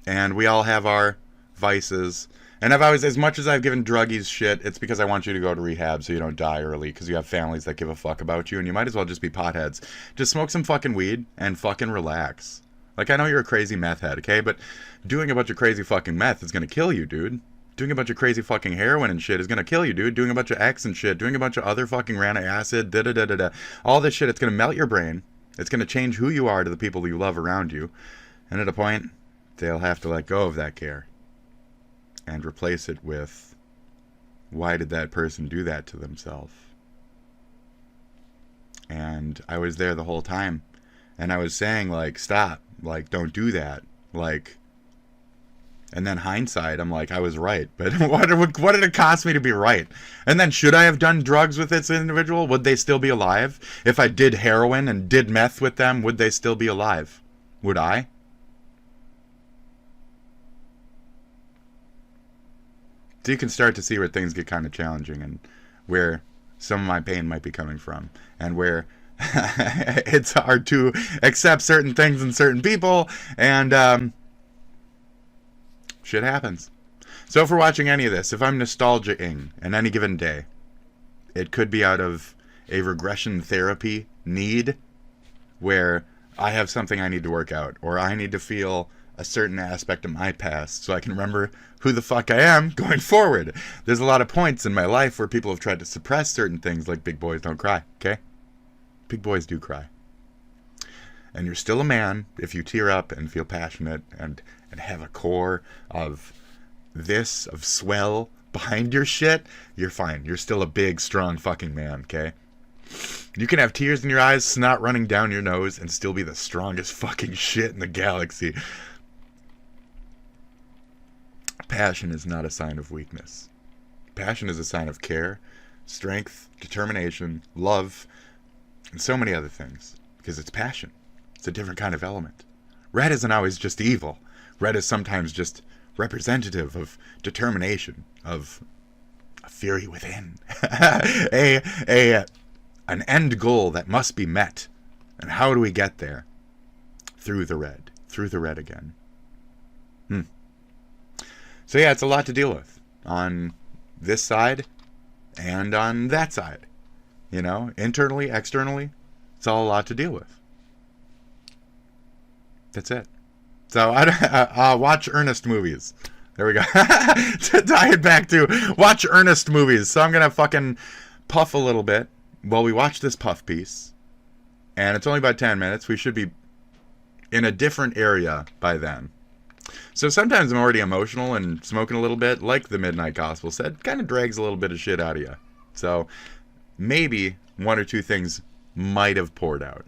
and we all have our vices. And I've always, as much as I've given druggies shit, it's because I want you to go to rehab so you don't die early, because you have families that give a fuck about you, and you might as well just be potheads. Just smoke some fucking weed and fucking relax. Like, I know you're a crazy meth head, okay? But doing a bunch of crazy fucking meth is gonna kill you, dude. Doing a bunch of crazy fucking heroin and shit is gonna kill you, dude. Doing a bunch of X and shit, doing a bunch of other fucking random acid, da-da-da-da-da. All this shit, it's gonna melt your brain. It's gonna change who you are to the people you love around you. And at a point, they'll have to let go of that care and replace it with, why did that person do that to themselves? And I was there the whole time, and I was saying, like, stop, like, don't do that, like, and then hindsight, I'm like, I was right, but what did it cost me to be right? And then, should I have done drugs with this individual? Would they still be alive? If I did heroin and did meth with them, would they still be alive? Would I? So you can start to see where things get kind of challenging, and where some of my pain might be coming from, and where it's hard to accept certain things in certain people, and shit happens. So if we're watching any of this, if I'm nostalgia-ing in any given day, it could be out of a regression therapy need, where I have something I need to work out, or I need to feel a certain aspect of my past so I can remember who the fuck I am going forward. There's a lot of points in my life where people have tried to suppress certain things, like big boys don't cry, okay? Big boys do cry. And you're still a man if you tear up and feel passionate and have a core of this, of swell behind your shit. You're fine. You're still a big, strong fucking man, okay? You can have tears in your eyes, snot running down your nose, and still be the strongest fucking shit in the galaxy. Passion is not a sign of weakness. Passion is a sign of care, strength, determination, love, and so many other things. Because it's passion. It's a different kind of element. Red isn't always just evil. Red is sometimes just representative of determination, of a fury within. An end goal that must be met. And how do we get there? Through the red. Through the red again. So yeah, it's a lot to deal with on this side and on that side. You know, internally, externally, it's all a lot to deal with. That's it. So watch earnest movies. There we go. To tie it back to watch earnest movies. So I'm gonna fucking puff a little bit while we watch this puff piece, and it's only about 10 minutes. We should be in a different area by then. So sometimes I'm already emotional, and smoking a little bit, like the Midnight Gospel said, kind of drags a little bit of shit out of you. So maybe one or two things might have poured out.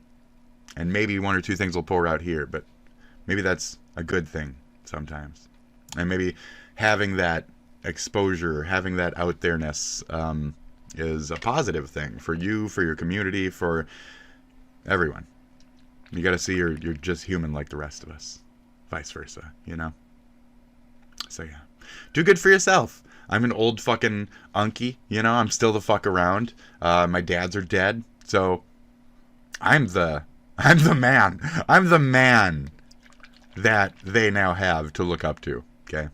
And maybe one or two things will pour out here, but maybe that's a good thing sometimes. And maybe having that exposure, having that out there-ness is a positive thing for you, for your community, for everyone. You gotta see you're just human like the rest of us. Vice versa, you know? So yeah. Do good for yourself. I'm an old fucking unkie, you know? I'm still the fuck around. My dads are dead, so I'm the man. I'm the man that they now have to look up to, okay?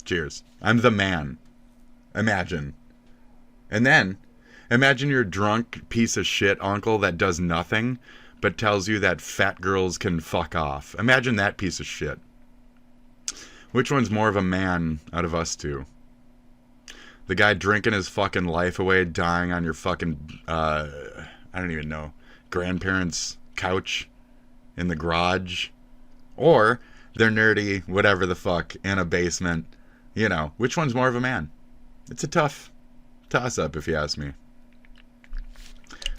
Cheers. I'm the man. Imagine. And then, imagine your drunk piece of shit uncle that does nothing but tells you that fat girls can fuck off. Imagine that piece of shit. Which one's more of a man out of us two? The guy drinking his fucking life away, dying on your fucking, I don't even know, grandparents' couch in the garage? Or they're nerdy, whatever the fuck, in a basement. You know, which one's more of a man? It's a tough toss-up, if you ask me.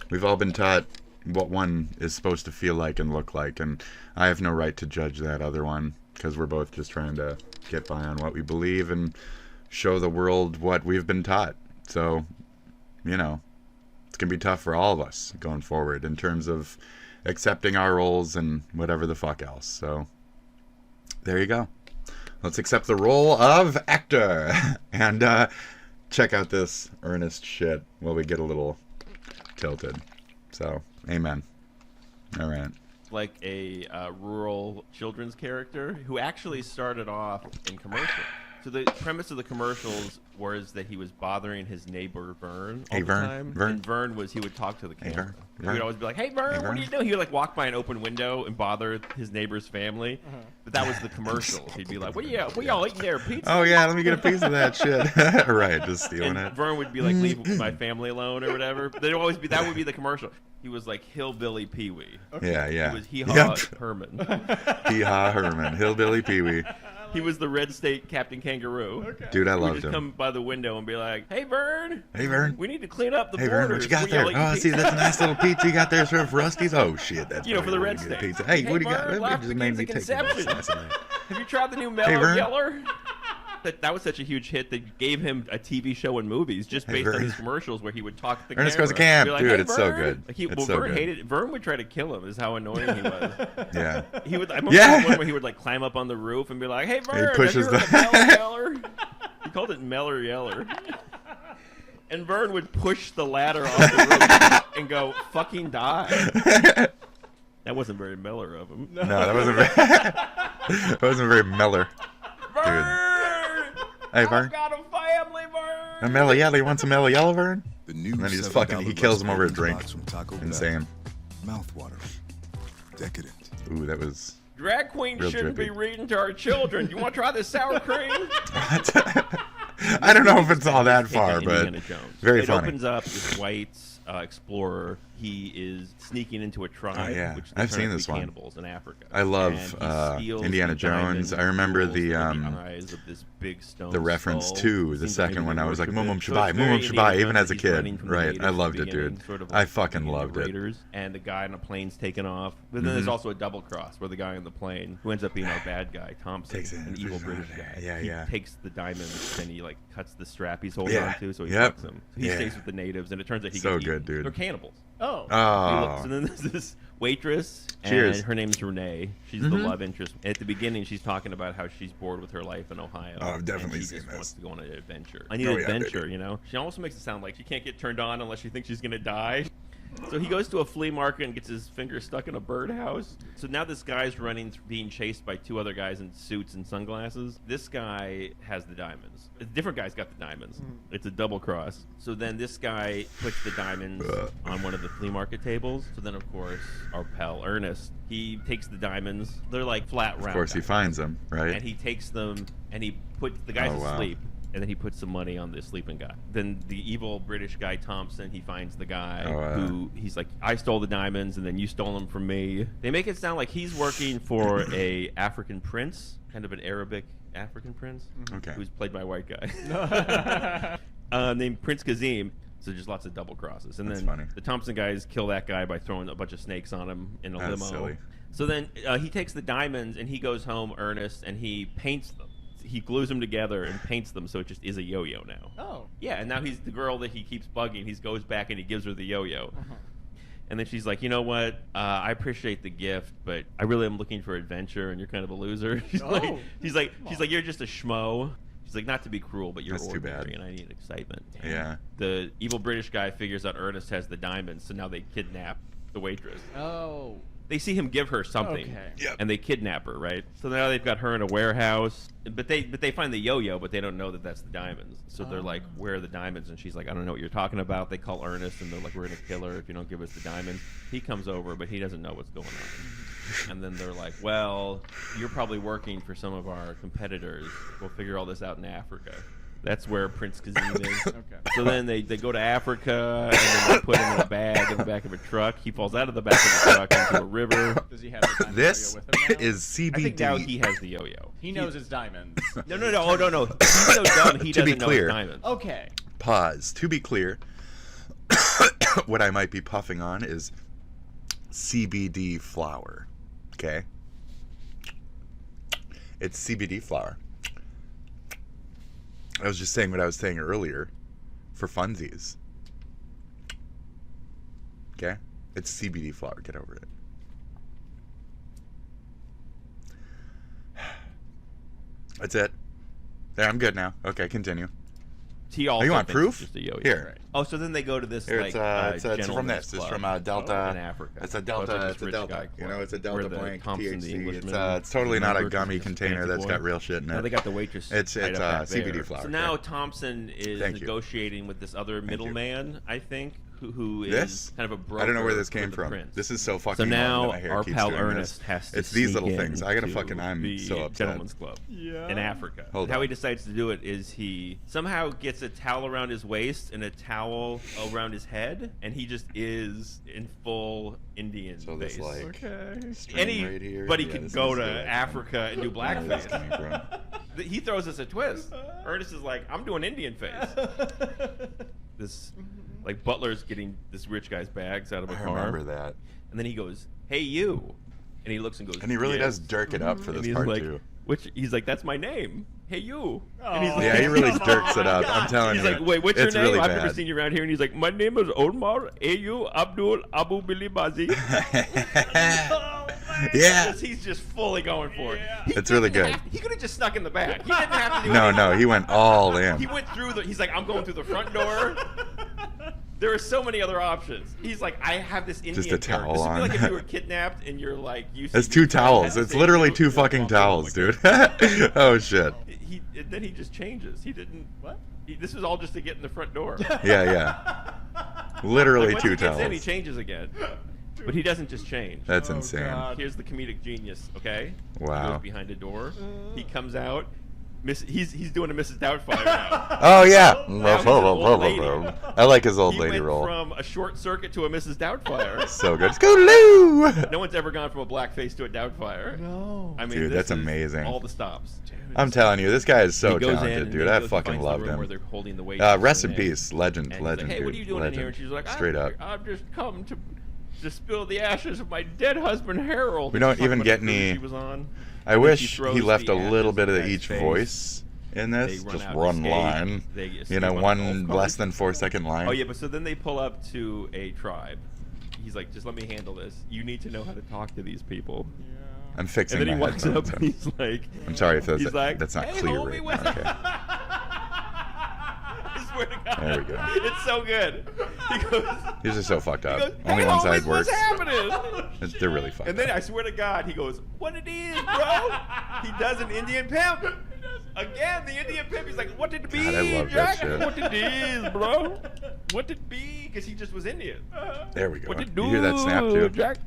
We've all been taught what one is supposed to feel like and look like, and I have no right to judge that other one, because we're both just trying to get by on what we believe and show the world what we've been taught. So, you know, it's going to be tough for all of us going forward in terms of accepting our roles and whatever the fuck else. So, there you go. Let's accept the role of actor and check out this earnest shit while we get a little tilted. So, amen. All right. Like a rural children's character who actually started off in commercial. So the premise of the commercials was that he was bothering his neighbor Vern all the time. And Vern was, he would talk to the camera. He would always be like, "Hey Vern, what are you doing?" He would like walk by an open window and bother his neighbor's family. But that was the commercial. He'd be like, what y'all eating there, pizza? Oh yeah, let me get a piece of that shit. Right, just stealing it. Vern would be like, "Leave my family alone," or whatever. There'd always be, that would be the commercial. He was like Hillbilly Pee Wee. Yeah, yeah. He was Hee-Haw Herman. Hee-Haw Herman, Hillbilly Pee Wee. He was the Red State Captain Kangaroo. Okay. Dude, I loved him. He would just come by the window and be like, "Hey, Vern. Hey, Vern. We need to clean up the Hey, borders. Vern, what you got there? Oh, see, that's a nice little pizza you got there served for Rusty's. Oh, shit, that's You know, for the really Red good State. pizza. Hey, what do you got? Vern, It life just made begins me at take conception. this. Have you tried the new Hey, Mellow Vern. Yeller? That was such a huge hit that gave him a TV show and movies just Hey, based on Vern. his commercials where he would talk to the Ernest camera. Goes to Camp. Be like, Dude, "Hey, it's so Vern." good. Like It's so Vern good. hated it. Vern would try to kill him is how annoying he was. Yeah. He would. I remember one where he would like climb up on the roof and be like, "Hey, Vern, pushes have you heard of Mellow Yeller?" He called it Meller Yeller. And Vern would push the ladder off the roof and go, "Fucking die." That wasn't very Miller of him. No, that wasn't very, that wasn't very Meller. Dude. Hey, Vern. I've got a family, Vern. A Mellow Yellow. You want some Mellow Yellow, Vern? The new And then he just $7 fucking, he kills him over a Bucks drink. box from Taco Bell. Insane. Mouthwatering. Decadent. Ooh, that was... Drag queens Real shouldn't drippy. be reading to our children. You want to try this sour cream? I don't know if it's all that far, but Indiana Jones. very it funny. Opens up this white explorer. He is sneaking into a tribe. Oh, yeah. Which I've turn seen out to this be one. Cannibals in Africa. I love And he steals Indiana the diamonds Jones. I remember and the jewels from eyes of this big stone the reference skull. to the Seems second maybe one. they I was like, worship Mum it. should So buy, it's Mum very should buy, Indiana even as a Jones. He's running kid. from the Right. natives I at the loved it, beginning, dude. sort of I like fucking being the loved it. Raiders, and the guy on a plane's taken off. But then there's Mhm. also a double cross where the guy on the plane, who ends up being our bad guy, Thompson, Takes it an and evil pushes it British out guy. there. Yeah, he yeah. takes the diamonds and he like cuts the strap he's holding Yeah. onto, so he Yep. fucks him. So he Yeah. stays with the natives, and it turns out he So gets good, eaten. dude. They're cannibals. Oh. Oh. And then there's this waitress, Cheers. and her name's Renee. She's the Mhm. love interest. At the beginning, she's talking about how she's bored with her life in Ohio. Oh, I've definitely and she seen just this. wants to go on an adventure. I need Oh, an yeah, adventure, baby. you know? She almost makes it sound like she can't get turned on unless she thinks she's going to die. So he goes to a flea market and gets his finger stuck in a birdhouse. So now this guy's being chased by two other guys in suits and sunglasses. This guy has the diamonds. A different guy's got the diamonds. It's a double cross. So then this guy puts the diamonds on one of the flea market tables. So then, of course, our pal Ernest, he takes the diamonds. They're like flat round. Of course, he diamonds. finds them, right? And he takes them and he puts the guy's Oh, wow. asleep. And then he puts some money on the sleeping guy. Then the evil British guy Thompson, he finds the guy who he's like, "I stole the diamonds, and then you stole them from me." They make it sound like he's working for a African prince, kind of an Arabic African prince, Okay. who's played by a white guy named Prince Kazim. So just lots of double crosses. And That's then funny. the Thompson guys kill that guy by throwing a bunch of snakes on him in a That's limo. silly. So then he takes the diamonds and he goes home, Ernest, and he paints them. He glues them together and paints them so it just is a yo-yo now. Oh. Yeah, and now he's the girl that he keeps bugging. He goes back and he gives her the yo-yo. And then she's like, "You know what? I appreciate the gift, but I really am looking for adventure, and you're kind of a loser." She's like, "You're just a schmo." She's like, "Not to be cruel, but you're That's too ordinary, bad. and I need excitement." Yeah. The evil British guy figures out Ernest has the diamonds, so now they kidnap the waitress. Oh. They see him give her something, Okay. and they kidnap her, right? So now they've got her in a warehouse, but they find the yo-yo, but they don't know that that's the diamonds. So they're like, "Where are the diamonds?" And she's like, "I don't know what you're talking about." They call Ernest, and they're like, "We're gonna kill her if you don't give us the diamonds." He comes over, but he doesn't know what's going on. And then they're like, "Well, you're probably working for some of our competitors. We'll figure all this out in Africa." That's where Prince Kazim is. Okay. So then they go to Africa, and then they put him in a bag in the back of a truck. He falls out of the back of the truck into a river. Does he have the diamond This yo-yo with him now? is CBD. I think now he has the yo-yo. He knows it's diamonds. No. Oh, no. He's so dumb, he To be doesn't know clear. it's diamonds. Okay. Pause. To be clear, what I might be puffing on is CBD flower. Okay? It's CBD flower. I was just saying what I was saying earlier for funsies. Okay? It's CBD flower. Get over it. That's it. There, I'm good now. Okay, continue. He also you want thinks proof? it's just a yo-yo. Here. Oh, so then they go to this Here, like it's from this. It's from Delta. in Africa. It's a Oh, Delta. like It's this a rich Delta. guy You know, it's a club, Delta where the blank Thompson, the THC. Englishman, It's totally not a remembers gummy he's a container fancy that's boy. got real shit in Now it. they got the waitress. It's tied up back CBD there. flower. So now okay. Thompson is Thank you. negotiating with this other Thank you. middleman, I think, who is This? kind of a broker. I don't know where this for came the from. prince. This is so fucking So now annoying that my hair our keeps pal doing Ernest this. has to It's these sneak little things. I gotta into fucking. I'm the so upset. Gentleman's Club in Africa. Hold And how on. he decides to do it is he somehow gets a towel around his waist and a towel around his head, and he just is in full Indian So this, face. like, string right here. Anybody Yeah, can this go is to the- Africa and do Where this blackface. coming from. He throws us a twist. Ernest is like, I'm doing Indian face. This, like, Butler's getting this rich guy's bags out of a I car. remember that. And then he goes, "Hey, you," and he looks and goes, And he really "Yes." does dirk it up for And this he's part like, too. He's like, "That's my name. Hey, you." And he's like, Yeah, he really dirks it up. I'm telling he's you. like, "Wait, what's it's your name? really I've never bad. seen you around here." And he's like, "My name is Omar Ayu Abdul Abu Billy Bazi." Yeah. He's just fully going for it. It's really good. He could have just snuck in the back. He didn't have to do No, anything. no, he went all in. He went through the. He's like, "I'm going through the front door." There are so many other options. He's like, I have this Indian Just a character. towel This would be on. like if you were kidnapped and you're like, It's two towels. It's literally two fucking towels, dude. Oh shit. And then he just changes. He didn't. What? This was all just to get in the front door. Yeah. Literally Like, two once he gets in, he towels. changes again. But he doesn't just change. That's insane. Here's the comedic genius. Okay. Wow. He goes behind a door. He comes out. He's doing a Mrs. Doubtfire now. Oh yeah. Now he's an old lady. I like his old He lady went role. from a short circuit to a Mrs. Doubtfire. So good. Scootaloo! No one's ever gone from a blackface to a Doubtfire. No. I mean, Dude, this that's is amazing. All the stops. I'm telling you, this guy is so He goes in talented, and dude. then I he goes and fucking finds the loved room him. where they're holding the waitress Rest in and then- peace, legend, and he's legend, like, hey, dude. what are you doing legend. in here? And she's like, Straight up. I've just come to spill the ashes of my dead husband Harold. We don't Talking even about get the cruise any. She was on. I And then she wish throws he left the a little ashes bit of in that each face. voice in this. They run Just out one escape. line. They You escape know, on a one golf less cart. than 4-second line. Oh yeah, but so then they pull up to a tribe. He's like, just let me handle this. You need to know how to talk to these people. I'm fixing And then he my walks up headphones. and he's like, I'm sorry if he's like, that's not hey, clear homie, right what's now. Okay. I swear to God. There we go. It's so good. He goes, These are so fucked up. goes, Only hey, one homies, side works. What's happening? They're really fucked And then up. I swear to God, he goes, what it is, bro? He does an Indian pimp. Again, the Indian pimp. He's like, what it be, God, I love that Jack? shit. What it is, bro? What it be? Because he just was Indian. There we go. What it You hear that snap do, too? Jack?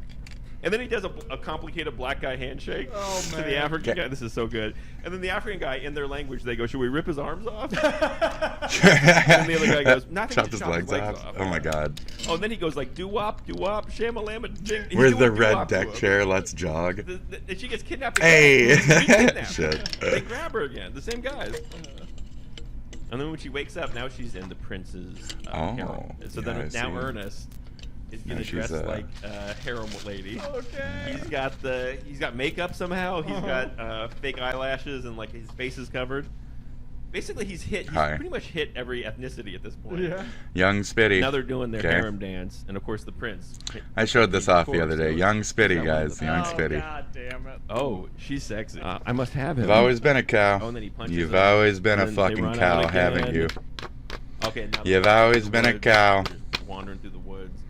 And then he does a complicated black guy handshake to the African guy. This is so good. And then the African guy, in their language, they go, should we rip his arms off? And the other guy goes, nothing. Chop his legs off. Oh my god. Oh, and then he goes like, doo-wop, doo-wop, shamalama, ding. He's Where's the doing red doo-wop to deck him. chair? Let's jog. And she gets kidnapped Hey! again. She's kidnapped. Shit. They grab her again. The same guys. And then when she wakes up, now she's in the prince's harem. So yeah, then I now see. Ernest is Now gonna she's, dress like a harem lady. Okay. He's got makeup somehow. He's got fake eyelashes and like his face is covered. Basically, he's Hi. pretty much hit every ethnicity at this point. Yeah. Young Spitty. Now they're doing their Okay. harem dance, and of course the prince. I showed this He's off of the other course, day. so Young he's Spitty, got one of guys. the- Young Oh, Spitty. God damn it. Oh, she's sexy. I must have him. You've always been a cow. Oh, and then he punches You've her, always been and a then they fucking run cow, out haven't again. you? Okay, now You've they're always been a woods, cow. they're just wandering through the woods,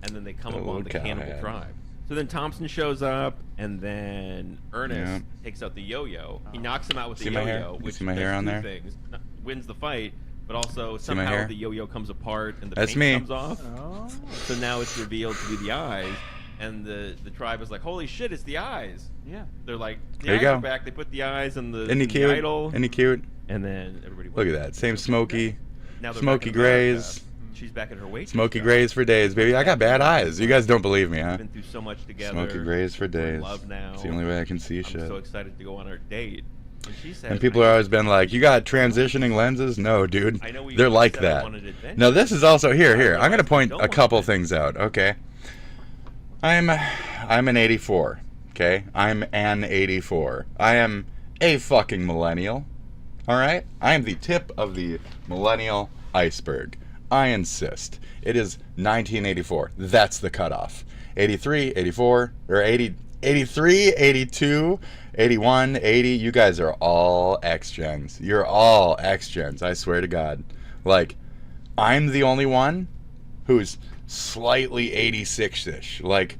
and then they come The upon little the cow cannibal head. tribe. So then Thompson shows up, and then Ernest Yeah. takes out the yo-yo. He knocks him out with See the my hair? yo-yo, You which see my does hair on two there? things. Wins the fight, but also See my somehow hair? the yo-yo comes apart and the That's paint me. comes off. Oh. So now it's revealed to be the eyes. And the tribe is like, holy shit, it's the eyes. Yeah. They're like, the There you eyes go. are back. They put the eyes in the, Isn't he in the cute? idol. Isn't he cute? And then everybody. Look at that. Same smoky, Now they're smoky back in America. grays. She's back in her weight. Smoky grays for days, baby. I got bad eyes. You guys don't believe me, huh? We've been through so much together. Smoky grays for We're in days. love now. It's the only way I can see I'm shit. so excited to go on our date. And she said, And people have always been like, "You got transitioning lenses?" No, dude. I know we They're like said I that. wanted adventure. No, this is also here. I'm gonna point a couple things out. Okay. I'm an 84. Okay. I'm an 84. I am a fucking millennial. All right. I am the tip of the millennial iceberg. I insist. It is 1984. That's the cutoff. 83, 84, or 80, 83, 82, 81, 80. You guys are all X-Gens. You're all X-Gens. I swear to God. Like, I'm the only one who's slightly 86-ish. Like,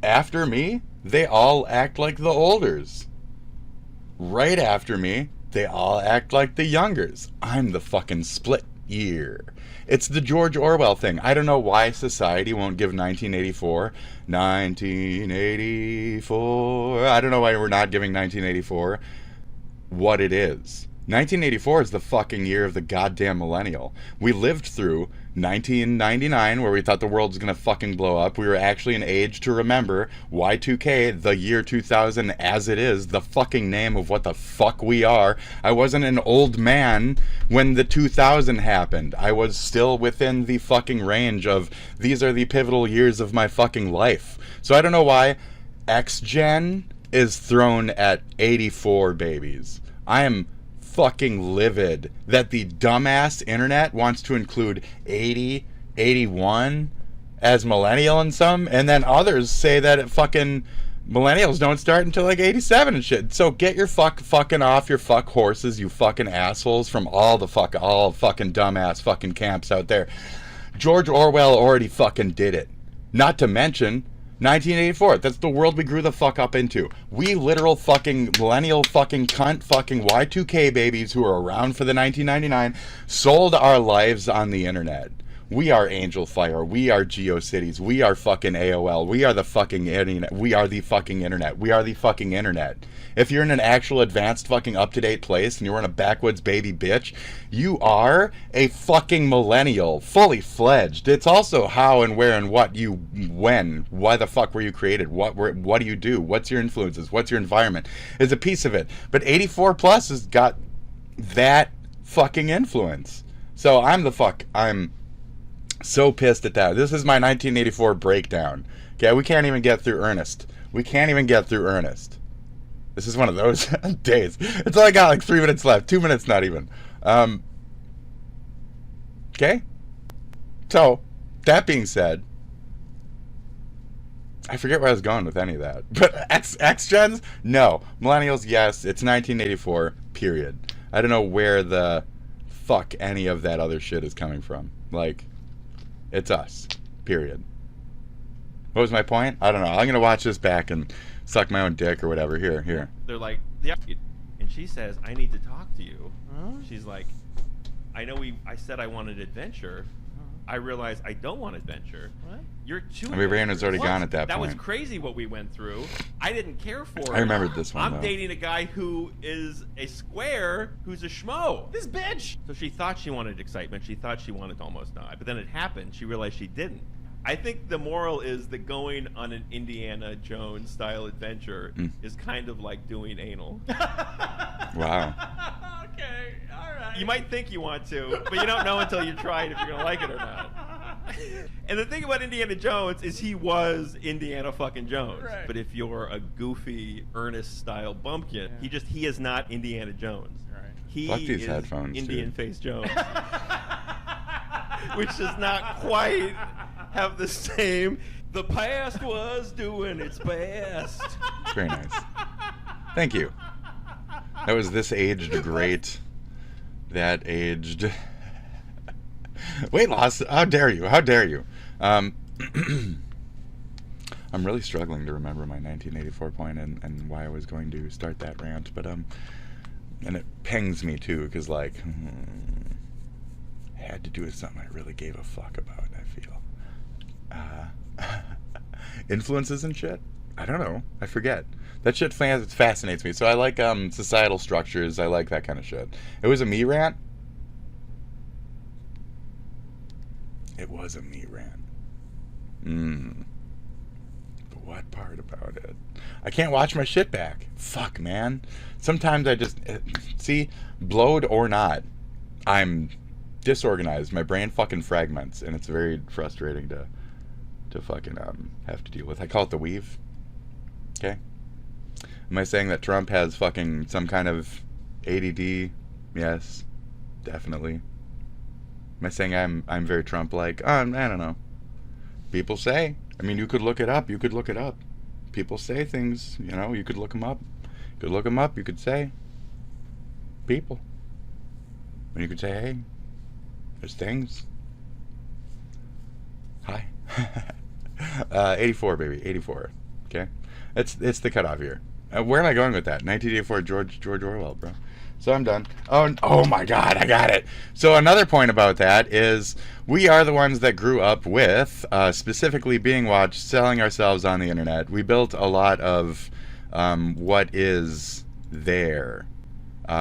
after me, they all act like the olders. Right after me, they all act like the youngers. I'm the fucking split year. It's the George Orwell thing. I don't know why society won't give 1984. 1984. I don't know why we're not giving 1984 what it is. 1984 is the fucking year of the goddamn millennial. We lived through 1999, where we thought the world was gonna fucking blow up. We were actually an age to remember. Y2K, the year 2000 as it is, the fucking name of what the fuck we are. I wasn't an old man when the 2000 happened. I was still within the fucking range of, these are the pivotal years of my fucking life. So I don't know why X-Gen is thrown at 84 babies. I am fucking livid that the dumbass internet wants to include 80, 81 as millennial in some, and then others say that it fucking millennials don't start until like 87 and shit. So get your fucking off your fuck horses, you fucking assholes, from all fucking dumbass fucking camps out there. George Orwell already fucking did it. Not to mention 1984. That's the world we grew the fuck up into. We literal fucking millennial fucking cunt fucking Y2K babies who are around for the 1999 sold our lives on the internet. We are Angel Fire. We are GeoCities. We are fucking AOL. We are the fucking internet. We are the fucking internet. We are the fucking internet. If you're in an actual advanced fucking up-to-date place and you're in a backwoods baby bitch, you are a fucking millennial, fully fledged. It's also how and where and what you, when, why the fuck were you created? What do you do? What's your influences? What's your environment? Is a piece of it. But 84 plus has got that fucking influence. So I'm so pissed at that. This is my 1984 breakdown. Okay, we can't even get through Ernest. This is one of those days. It's only got like 3 minutes left. 2 minutes, not even. Okay? So, that being said, I forget where I was going with any of that. But X-Gens? No. Millennials, yes. It's 1984, period. I don't know where the fuck any of that other shit is coming from. Like, it's us, period. What was my point? I don't know. I'm going to watch this back and suck my own dick or whatever. Here. They're like, yeah. And she says, I need to talk to you. She's like, I said I wanted adventure. I realized I don't want adventure. What? You're too. I mean, Rain was already gone at that That point. was crazy what we went through. I didn't care for it. I remembered this one, I'm though. dating a guy who is a square, who's a schmo. This bitch. So she thought she wanted excitement. She thought she wanted to almost die. But then it happened. She realized she didn't. I think the moral is that going on an Indiana Jones style adventure is kind of like doing anal. Wow. Okay, all right. You might think you want to, but you don't know until you try it if you're gonna like it or not. And the thing about Indiana Jones is he was Indiana fucking Jones. Right. But if you're a goofy, Ernest style bumpkin, he is not Indiana Jones. Right. He Fuck these is headphones, Indian dude. Face Jones. Which does not quite have the same. The past was doing its best. Very nice. Thank you. That was this aged great. That aged. Weight loss. How dare you? How dare you? I'm really struggling to remember my 1984 point and why I was going to start that rant, but and it pings me too, because like it had to do with something I really gave a fuck about. I feel. influences and shit. I don't know. I forget. That shit fascinates me. So I like societal structures. I like that kind of shit. It was a me rant. It was a me rant. But what part about it? I can't watch my shit back. Fuck, man. Sometimes I just... See, blowed or not, I'm disorganized. My brain fucking fragments, and it's very frustrating to fucking have to deal with. I call it the weave. Okay? Am I saying that Trump has fucking some kind of ADD? Yes, definitely. Am I saying I'm very Trump-like? I don't know. People say. I mean, you could look it up. You could look it up. People say things, you know. You could look them up. You could look them up. You could say people. And you could say, hey, there's things. Hi. 84, baby. 84. Okay? It's the cutoff year. Where am I going with that? 1984, George Orwell, bro. So I'm done. Oh my God, I got it. So another point about that is we are the ones that grew up with, specifically being watched, selling ourselves on the internet. We built a lot of what is there.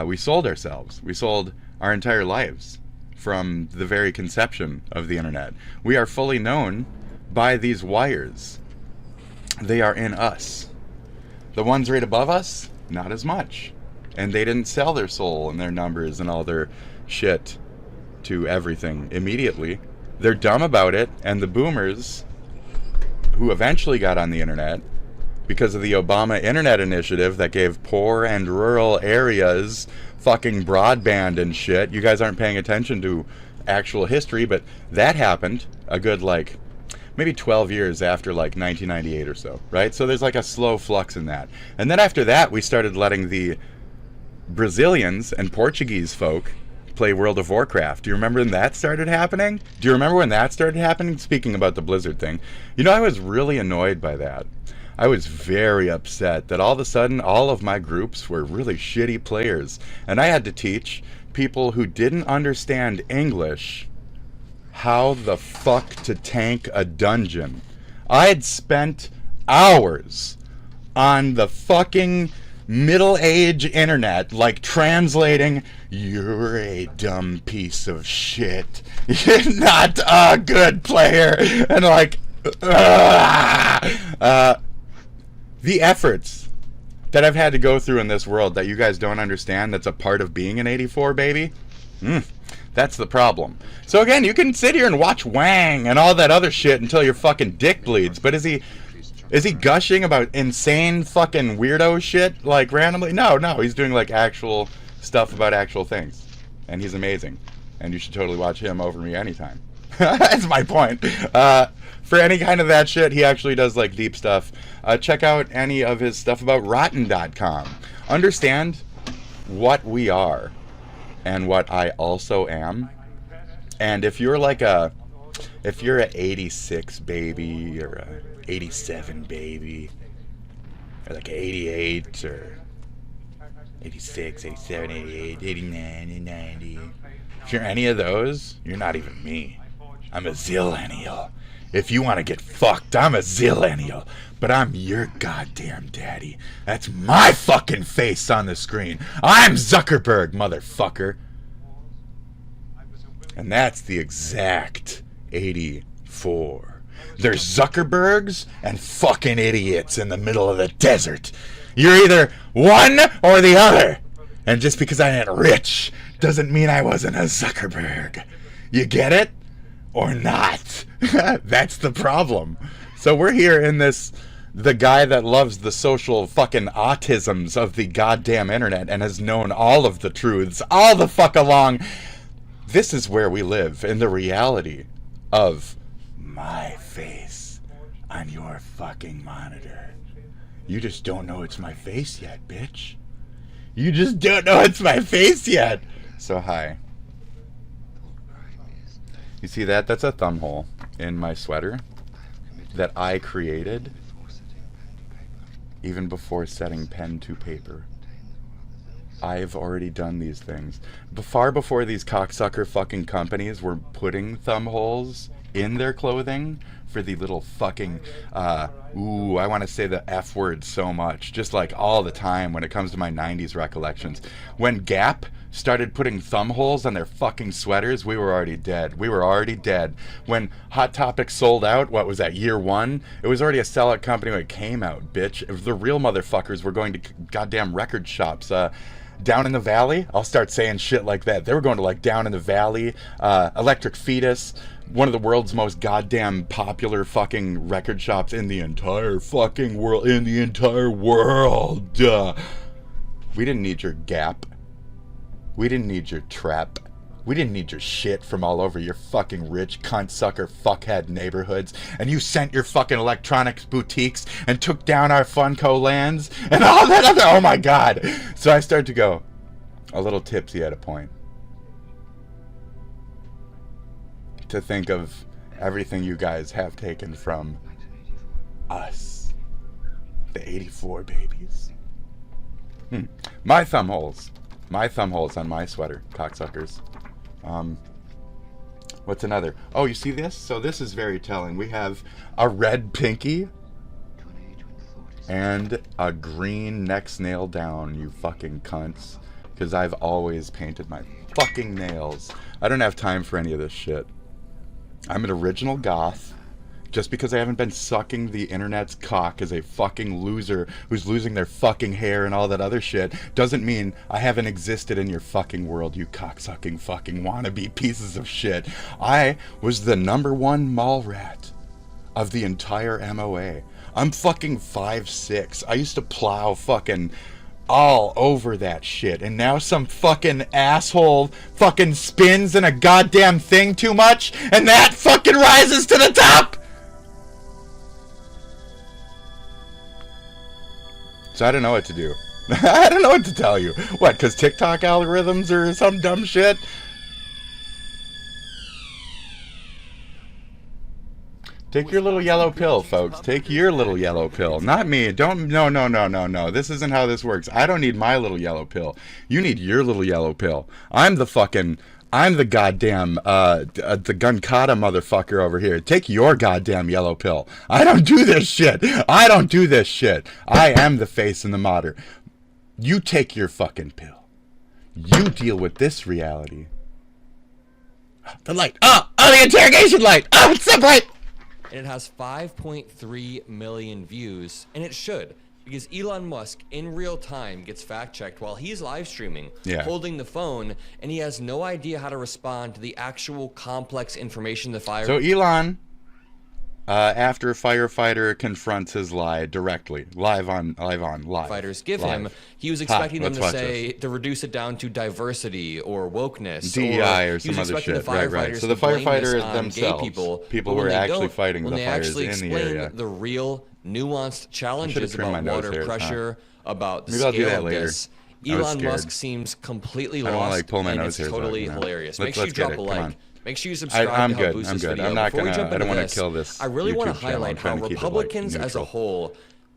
We sold ourselves. We sold our entire lives from the very conception of the internet. We are fully known by these wires. They are in us. The ones right above us, not as much. And they didn't sell their soul and their numbers and all their shit to everything immediately. They're dumb about it, and the boomers who eventually got on the internet because of the Obama Internet Initiative that gave poor and rural areas fucking broadband and shit. You guys aren't paying attention to actual history, but that happened a good, like, maybe 12 years after, like, 1998 or so, right? So there's, like, a slow flux in that. And then after that, we started letting the Brazilians and Portuguese folk play World of Warcraft. Do you remember when that started happening? Do you remember when that started happening? Speaking about the Blizzard thing. You know, I was really annoyed by that. I was very upset that all of a sudden all of my groups were really shitty players. And I had to teach people who didn't understand English how the fuck to tank a dungeon. I had spent hours on the fucking middle-age internet, like, translating, you're a dumb piece of shit, you're not a good player, and like, the efforts that I've had to go through in this world that you guys don't understand, that's a part of being an 84 baby. That's the problem. So again, you can sit here and watch Wang and all that other shit until your fucking dick bleeds, but is he gushing about insane fucking weirdo shit, like, randomly? No, he's doing, like, actual stuff about actual things. And he's amazing. And you should totally watch him over me anytime. That's my point. For any kind of that shit, he actually does, like, deep stuff. Check out any of his stuff about Rotten.com. Understand what we are and what I also am. And if you're like if you're an 86 baby or a 87 baby, or like 88 or 86, 87, 88, 89, 90. If you're any of those, you're not even me. I'm a zillennial. If you want to get fucked, I'm a zillennial. But I'm your goddamn daddy. That's my fucking face on the screen. I'm Zuckerberg, motherfucker. And that's the exact 84. There's Zuckerbergs and fucking idiots in the middle of the desert. You're either one or the other. And just because I ain't rich doesn't mean I wasn't a Zuckerberg. You get it? Or not? That's the problem. So we're here in this, the guy that loves the social fucking autisms of the goddamn internet and has known all of the truths all the fuck along. This is where we live, in the reality of my face on your fucking monitor. You just don't know it's my face yet, bitch. You just don't know it's my face yet. So hi. You see that? That's a thumb hole in my sweater that I created even before setting pen to paper. I've already done these things. Far before these cocksucker fucking companies were putting thumb holes in their clothing for the little fucking, I want to say the F word so much, just like all the time when it comes to my 90s recollections. When Gap started putting thumb holes on their fucking sweaters, we were already dead. We were already dead. When Hot Topic sold out, what was that, year one? It was already a sellout company when it came out, bitch. If the real motherfuckers were going to goddamn record shops, Down in the Valley, I'll start saying shit like that. They were going to like Down in the Valley, Electric Fetus, one of the world's most goddamn popular fucking record shops in the entire fucking world. In the entire world. We didn't need your Gap. We didn't need your Trap. We didn't need your shit from all over your fucking rich cunt sucker fuckhead neighborhoods. And you sent your fucking electronics boutiques and took down our Funko lands and all that other. Oh my god. So I start to go a little tipsy at a point. To think of everything you guys have taken from us. The 84 babies. My thumb holes. My thumb holes on my sweater, cocksuckers. What's another? Oh, you see this? So this is very telling. We have a red pinky and a green next nail down, you fucking cunts. Because I've always painted my fucking nails. I don't have time for any of this shit. I'm an original goth. Just because I haven't been sucking the internet's cock as a fucking loser who's losing their fucking hair and all that other shit doesn't mean I haven't existed in your fucking world, you cocksucking fucking wannabe pieces of shit. I was the #1 mall rat of the entire MOA. I'm fucking 5'6". I used to plow fucking all over that shit, and now some fucking asshole fucking spins in a goddamn thing too much, and that fucking rises to the top! So I don't know what to do. I don't know what to tell you. What, because TikTok algorithms or some dumb shit? Take your little yellow pill, folks. Take your little yellow pill. Not me. Don't, no. This isn't how this works. I don't need my little yellow pill. You need your little yellow pill. I'm the goddamn, the Gunkata motherfucker over here. Take your goddamn yellow pill. I don't do this shit. I am the face and the modder. You take your fucking pill. You deal with this reality. The light. Oh, the interrogation light. Oh, it's so bright. And it has 5.3 million views, and it should. Because Elon Musk, in real time, gets fact-checked while he's live streaming, holding the phone, and he has no idea how to respond to the actual complex information the fire... So Elon, after a firefighter confronts his lie directly, live. Fighters give him, he was expecting them to say, to reduce it down to diversity or wokeness. DEI or some other shit. Right. So the firefighters themselves, people who are actually fighting the fires in the area. The real nuanced challenges about water pressure, about the scale of this. Elon Musk seems completely lost, and it's totally hilarious. Make sure you drop a like. Make sure you subscribe to help boost this video. I don't want to kill this. I really want to highlight how Republicans as a whole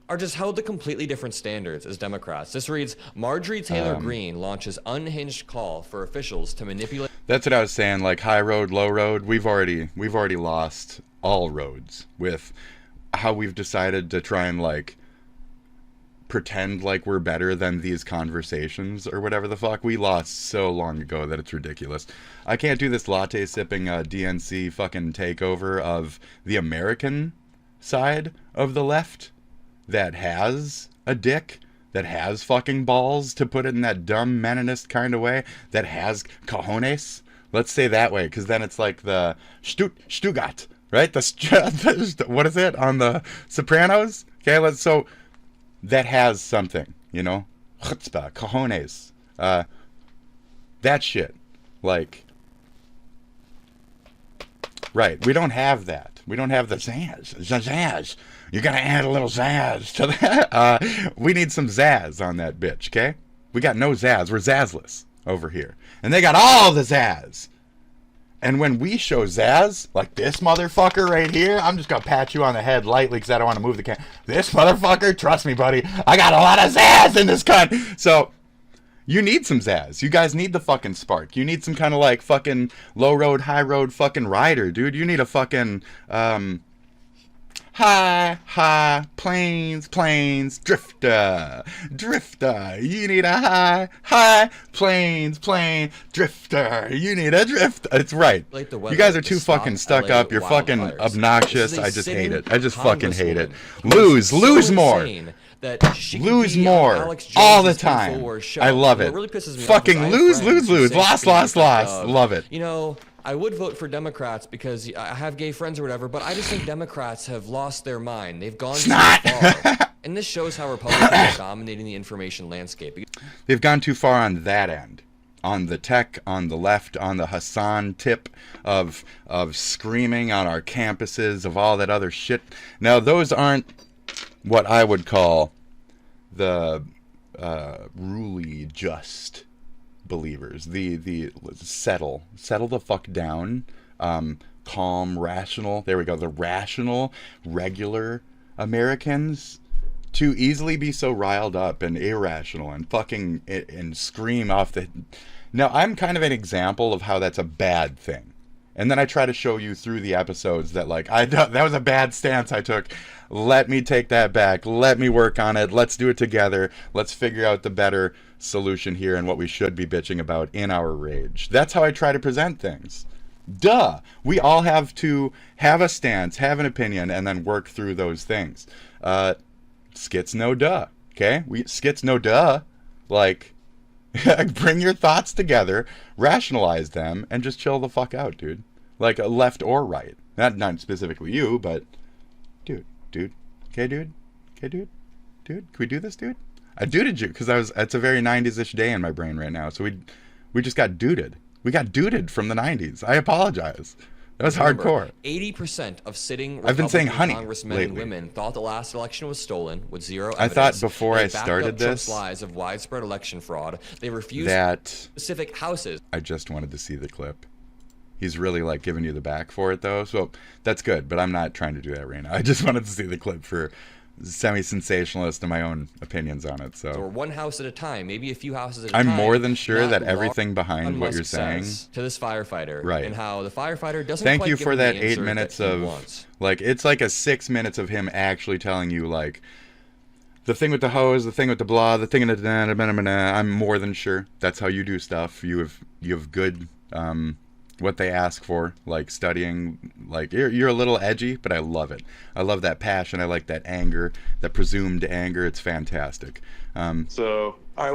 are just held to completely different standards as Democrats. This reads, Marjorie Taylor Greene launches unhinged call for officials to manipulate... That's what I was saying, like high road, low road. We've already lost all roads with how we've decided to try and like pretend like we're better than these conversations or whatever the fuck. We lost so long ago that it's ridiculous. I can't do this latte sipping DNC fucking takeover of the American side of the left that has a dick, that has fucking balls, to put it in that dumb Meninist kind of way, that has cojones. Let's say that way, because then it's like the Stugat, right? What is it on the Sopranos? Okay, so that has something, you know, chutzpah, cojones, that shit, like, right? We don't have that. We don't have the zazz. You gotta add a little zazz to that. We need some zazz on that bitch, okay? We got no zazz. We're zazzless over here, and they got all the zazz. And when we show zazz, like this motherfucker right here, I'm just gonna pat you on the head lightly because I don't want to move the camera. This motherfucker, trust me, buddy, I got a lot of zazz in this cunt. So, You need some zazz. You guys need the fucking spark. You need some kind of like fucking low road, high road fucking rider, dude. You need a fucking high planes, drifter. You need a high planes, drifter. You need a drifter. It's right. Like the You weather, guys are the too stop fucking stuck LA up. You're fucking wildfires. obnoxious. This is a I just hate sitting it. I just fucking hate it. congresswoman Lose so more. insane that she could Lose be on more Alex all the Jones's time. InfoWars show. I love And it. What really pisses me off Fucking is I have lose, friends who say lost. things like, Love it. You know, I would vote for Democrats because I have gay friends or whatever, but I just think Democrats have lost their mind. They've gone too far. And this shows how Republicans are dominating the information landscape. They've gone too far on that end. On the tech, on the left, on the Hassan tip of screaming on our campuses, of all that other shit. Now, those aren't what I would call the ruly just believers. The settle the fuck down, calm, rational. There we go. The rational, regular Americans to easily be so riled up and irrational and fucking and scream off the. Now, I'm kind of an example of how that's a bad thing. And then I try to show you through the episodes that, like, that was a bad stance I took. Let me take that back. Let me work on it. Let's do it together. Let's figure out the better solution here and what we should be bitching about in our rage. That's how I try to present things. Duh. We all have to have a stance, have an opinion, and then work through those things. Skits no duh. Okay? Skits no duh. Like, bring your thoughts together, rationalize them, and just chill the fuck out, dude. Like, left or right. Not specifically you, but dude. Okay, dude? Can we do this, dude? I duded you, because it's a very 90s-ish day in my brain right now, so we just got duded. We got duded from the 90s. I apologize. That was hardcore. 80% of sitting I've been saying honey congressmen lately. and women thought the last election was stolen with zero I evidence. thought before They I backed started up Trump's this lies of widespread election fraud. They refused that specific houses. I just wanted to see the clip. He's really like giving you the back for it though, so that's good, but I'm not trying to do that right now. I just wanted to see the clip for semi-sensationalist and my own opinions on it. So Or one house at a time, maybe a few houses at a time. I'm more than sure not that law- everything behind what Musk you're saying says to this firefighter, Right. and how the firefighter doesn't Thank quite you give for him that the 8 answer minutes that he of wants. like it's like a 6 minutes of him actually telling you like the thing with the hose, the thing with the blah, the thing with the I'm more than sure that's how you do stuff. You have good what they ask for, like studying. Like you're a little edgy, but I love it. I love that passion. I like that anger, that presumed anger. It's fantastic. So, all right.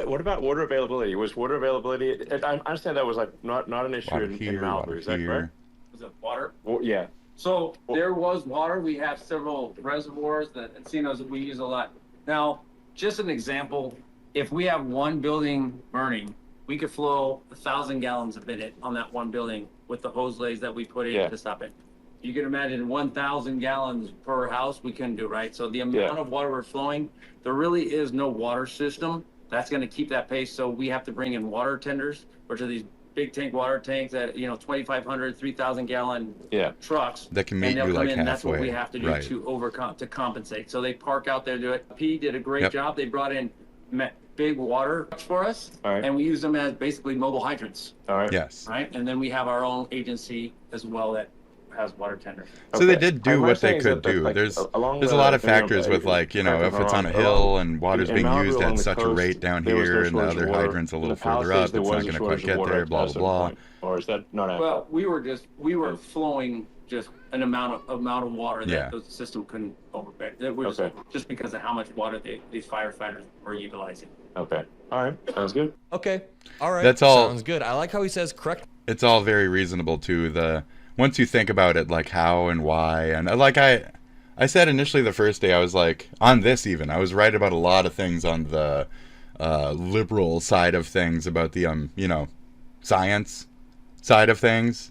What about water availability? Was water availability? I understand that was like not an issue Water in here, Malibu. water Is that here. correct? Was it water? Well, yeah. So there was water. We have several reservoirs that encinos that we use a lot. Now, just an example, if we have one building burning, we could flow 1,000 gallons a minute on that one building with the hose lays that we put in to stop it. You can imagine 1,000 gallons per house we couldn't do, right? So the amount of water we're flowing, there really is no water system that's going to keep that pace. So we have to bring in water tenders, which are these big tank water tanks that 2,500, 3,000 gallon trucks That can meet and they'll you, come like, in. That's what we halfway. have to do Right. to compensate. So they park out there, do it. P did a great Yep. job. They brought in big water trucks for us, and we use them as basically mobile hydrants. All right. Yes. Right, and then we have our own agency as well that has water tenders. So they did do what they could do. There's a lot of factors with like, if it's on a hill and water's being used at such a rate down here and the other hydrant's a little further up, it's not going to quite get there, blah, blah, blah. Or is that not accurate? Well, we were flowing just an amount of water that Yeah. the system couldn't overbear. That was just because of how much water these firefighters were utilizing. Okay. All right. Sounds good. Okay. All right. That's all. Sounds good. I like how he says correct. It's all very reasonable too. Once you think about it, like how and why, and like I said initially the first day, I was like on this even. I was right about a lot of things on the liberal side of things about the science side of things.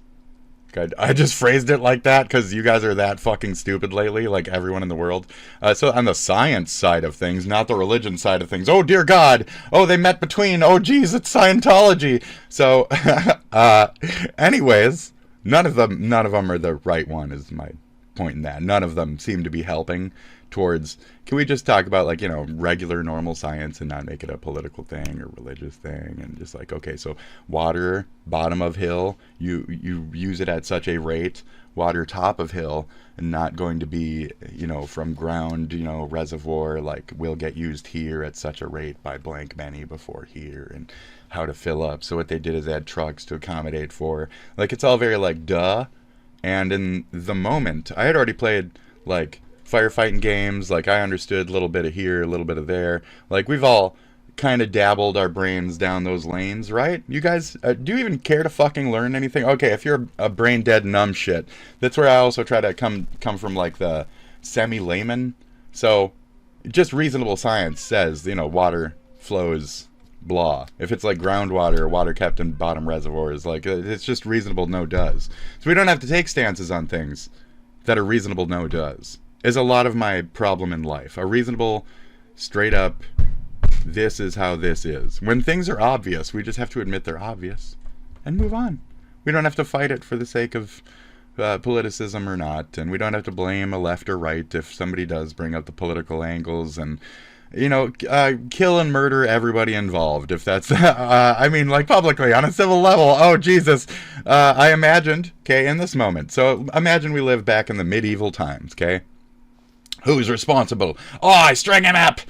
I just phrased it like that because you guys are that fucking stupid lately, like everyone in the world. So on the science side of things, not the religion side of things. Oh, dear God. Oh, they met between. Oh, geez, it's Scientology. So anyways, none of them are the right one is my point in that. None of them seem to be helping towards, can we just talk about, like, you know, regular normal science and not make it a political thing or religious thing, and just like, okay, so water bottom of hill, you use it at such a rate, water top of hill and not going to be, you know, from ground, you know, reservoir, like, will get used here at such a rate by blank many before here, and how to fill up. So what they did is add trucks to accommodate for, like, it's all very like duh. And in the moment, I had already played like firefighting games, like I understood a little bit of here, a little bit of there. Like, we've all kind of dabbled our brains down those lanes, right? You guys, do you even care to fucking learn anything? Okay, if you're a brain dead numb shit, that's where I also try to come from, like the semi-layman. So just reasonable science says, you know, water flows blah. If it's like groundwater or water kept in bottom reservoirs, like, it's just reasonable no does. So we don't have to take stances on things that a reasonable no does, is a lot of my problem in life. A reasonable, straight up, this is how this is. When things are obvious, we just have to admit they're obvious and move on. We don't have to fight it for the sake of politicism or not, and we don't have to blame a left or right if somebody does bring up the political angles and, you know, kill and murder everybody involved, if that's, I mean, like, publicly, on a civil level. Oh, Jesus. I imagined, okay, in this moment. So imagine we live back in the medieval times, okay? Who's responsible? Oh, I string him up!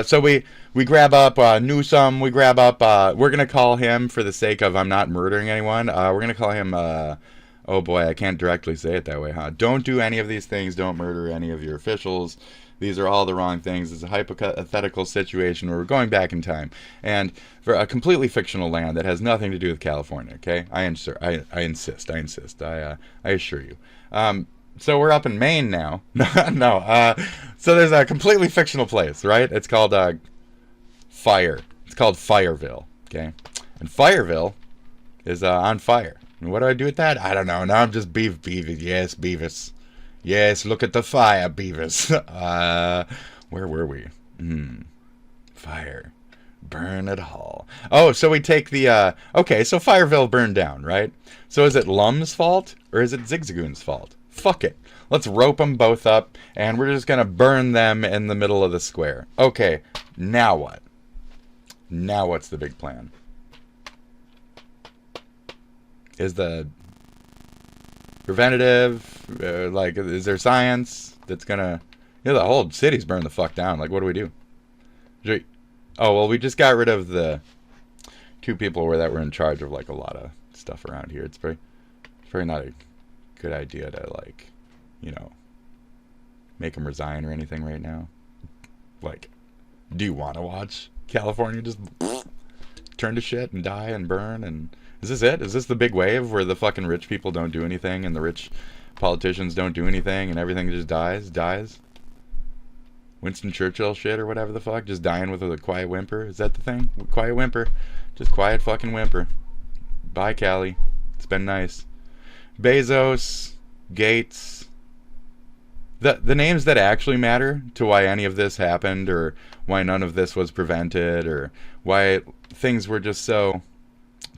So we grab up Newsom, we grab up, we're going to call him, for the sake of I'm not murdering anyone, we're going to call him, oh boy, I can't directly say it that way, huh? Don't do any of these things, don't murder any of your officials. These are all the wrong things. It's a hypothetical situation where we're going back in time. And for a completely fictional land that has nothing to do with California, okay? I insist. I assure you. So we're up in Maine now. No. So there's a completely fictional place, right? It's called Fire. It's called Fireville, okay? And Fireville is on fire. And what do I do with that? I don't know. Now I'm just Beavis. Yes, Beavis. Yes, look at the fire, Beavis. Where were we? Fire. Burn it all. Oh, so we take the, okay, so Fireville burned down, right? So is it Lum's fault, or is it Zigzagoon's fault? Fuck it. Let's rope them both up, and we're just gonna burn them in the middle of the square. Okay, now what? Now what's the big plan? Is the preventative, like, is there science that's gonna, you know, the whole city's burned the fuck down, like, what do we do? Oh, well, we just got rid of the two people that were in charge of, like, a lot of stuff around here. It's very not a good idea to, like, you know, make them resign or anything right now. Like, do you want to watch California just turn to shit and die and burn? And is this it? Is this the big wave where the fucking rich people don't do anything and the rich politicians don't do anything and everything just dies? Winston Churchill shit or whatever the fuck, just dying with a quiet whimper. Is that the thing? Quiet whimper. Just quiet fucking whimper. Bye, Callie. It's been nice. Bezos, Gates. The names that actually matter to why any of this happened, or why none of this was prevented, or why things were just so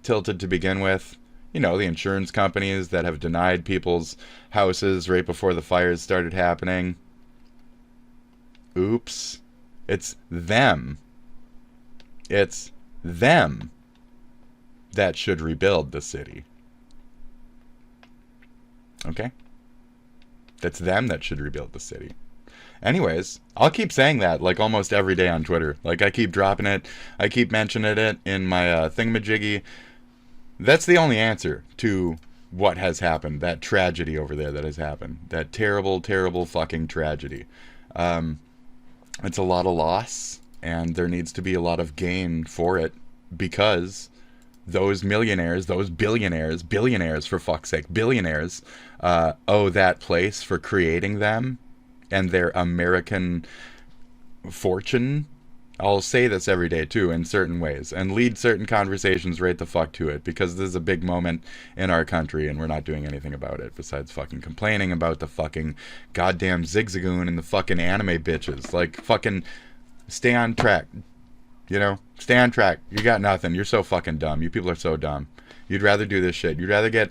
tilted to begin with. You know, the insurance companies that have denied people's houses right before the fires started happening. Oops. It's them. It's them that should rebuild the city. Okay? That's them that should rebuild the city. Anyways, I'll keep saying that, like, almost every day on Twitter. Like, I keep dropping it. I keep mentioning it in my thingamajiggy. That's the only answer to what has happened. That tragedy over there that has happened. That terrible, terrible fucking tragedy. It's a lot of loss, and there needs to be a lot of gain for it, because those millionaires, those billionaires for fuck's sake, billionaires, owe that place for creating them and their American fortune. I'll say this every day too, in certain ways, and lead certain conversations right the fuck to it, because this is a big moment in our country and we're not doing anything about it besides fucking complaining about the fucking goddamn Zigzagoon and the fucking anime bitches. Like, fucking stay on track. You know, stay on track. You got nothing. You're so fucking dumb. You people are so dumb. You'd rather do this shit. You'd rather get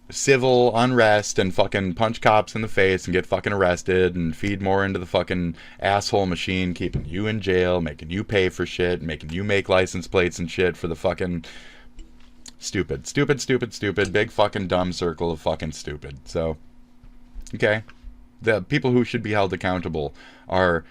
civil unrest and fucking punch cops in the face and get fucking arrested and feed more into the fucking asshole machine, keeping you in jail, making you pay for shit, making you make license plates and shit for the fucking stupid, big fucking dumb circle of fucking stupid. So, okay. The people who should be held accountable are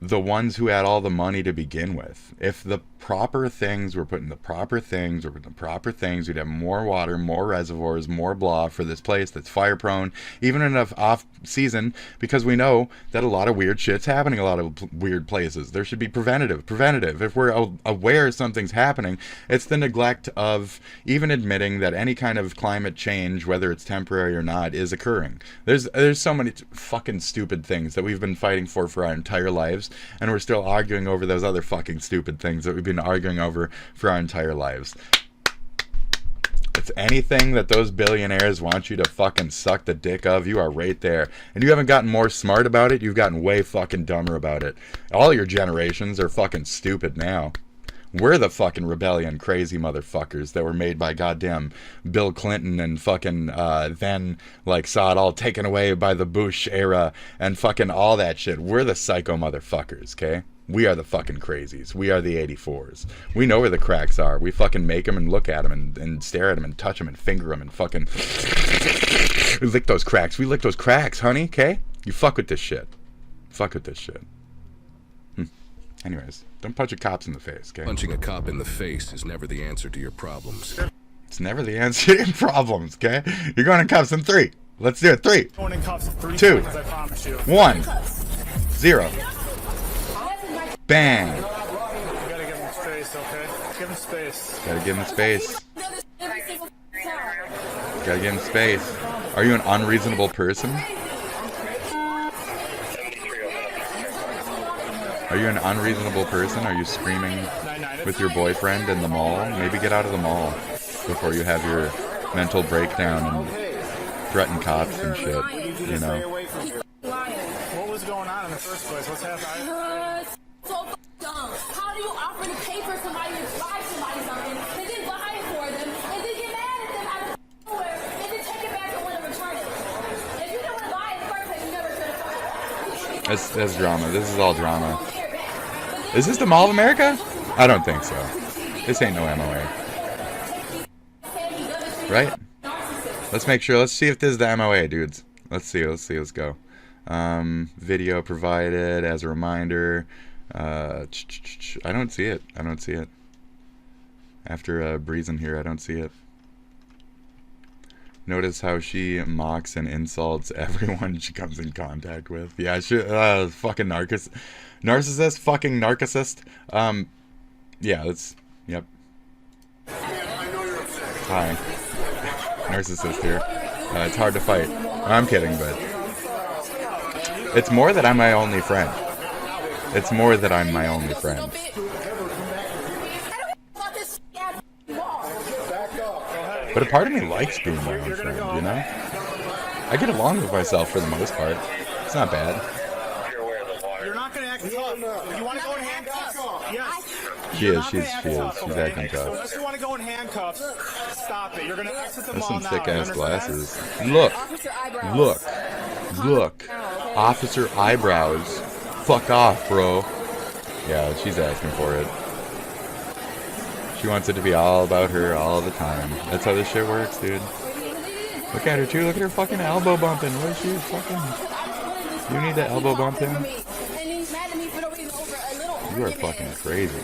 the ones who had all the money to begin with. If the proper things were put in the proper things, we'd have more water, more reservoirs, more blah for this place that's fire prone, even in an off season, because we know that a lot of weird shit's happening, a lot of weird places. There should be preventative. If we're aware something's happening, it's the neglect of even admitting that any kind of climate change, whether it's temporary or not, is occurring. There's so many fucking stupid things that we've been fighting for our entire lives, and we're still arguing over those other fucking stupid things that we've been arguing over for our entire lives. It's anything that those billionaires want you to fucking suck the dick of, you are right there. And you haven't gotten more smart about it, you've gotten way fucking dumber about it. All your generations are fucking stupid now. We're the fucking rebellion crazy motherfuckers that were made by goddamn Bill Clinton and fucking then like saw it all taken away by the Bush era and fucking all that shit. We're the psycho motherfuckers, okay? We are the fucking crazies. We are the 84s. We know where the cracks are. We fucking make them and look at them and stare at them and touch them and finger them and fucking we lick those cracks. We lick those cracks, honey, okay? You fuck with this shit. Fuck with this shit. Anyways, don't punch your cops in the face, okay? Punching a cop in the face is never the answer to your problems. It's never the answer to your problems, okay? You're going in cuffs in 3. Let's do it. 3, Going in cuffs 3 2, seconds, I promise you. 1, 0. Bang. You gotta give him space, okay? Give him space. Gotta give him space. Gotta give him space. Are you an unreasonable person? Are you an unreasonable person? Are you screaming with your boyfriend in the mall? Maybe get out of the mall before you have your mental breakdown and threaten cops and shit, you know? What was going on in the first place? What's happening? So dumb. How do you offer to pay for somebody to buy somebody something, and then buy it for them, and then get mad at them out of nowhere, and then take it back and want to return it? If you don't want to buy it first, then you never should have. That's drama. This is all drama. Is this the Mall of America? I don't think so. This ain't no MOA. Right? Let's make sure. Let's see if this is the MOA, dudes. Let's see. Let's go. Video provided as a reminder. I don't see it. After breezing here, I don't see it. Notice how she mocks and insults everyone she comes in contact with. Yeah, she fucking narcissist, fucking narcissist. Yeah, that's, yep. Hi. Narcissist here. It's hard to fight. I'm kidding, but it's more that I'm my only friend. It's more that I'm my only friend. But a part of me likes being my own friend, you know? I get along with myself for the most part. It's not bad. You're not gonna act tough. You want to go in handcuffs? Yes. She's acting tough. Unless you want to go in handcuffs, stop it. You're gonna exit the That's mall some now. thick You ass understand? glasses. Look. Officer eyebrows. Fuck off, bro. Yeah, she's asking for it. She wants it to be all about her all the time. That's how this shit works, dude. Look at her too. Look at her fucking elbow bumping. What is she fucking? You need to elbow bump him? You are fucking crazy.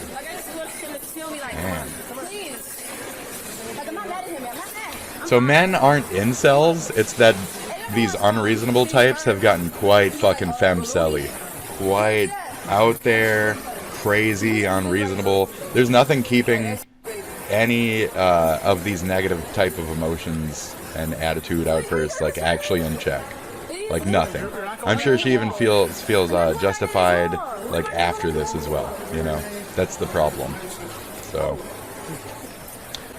Man. So men aren't incels. It's that these unreasonable types have gotten quite fucking femcelly. Quite out there, crazy, unreasonable. There's nothing keeping any of these negative type of emotions and attitude outbursts like actually in check. Like nothing. I'm sure she even feels justified like after this as well, you know? That's the problem. So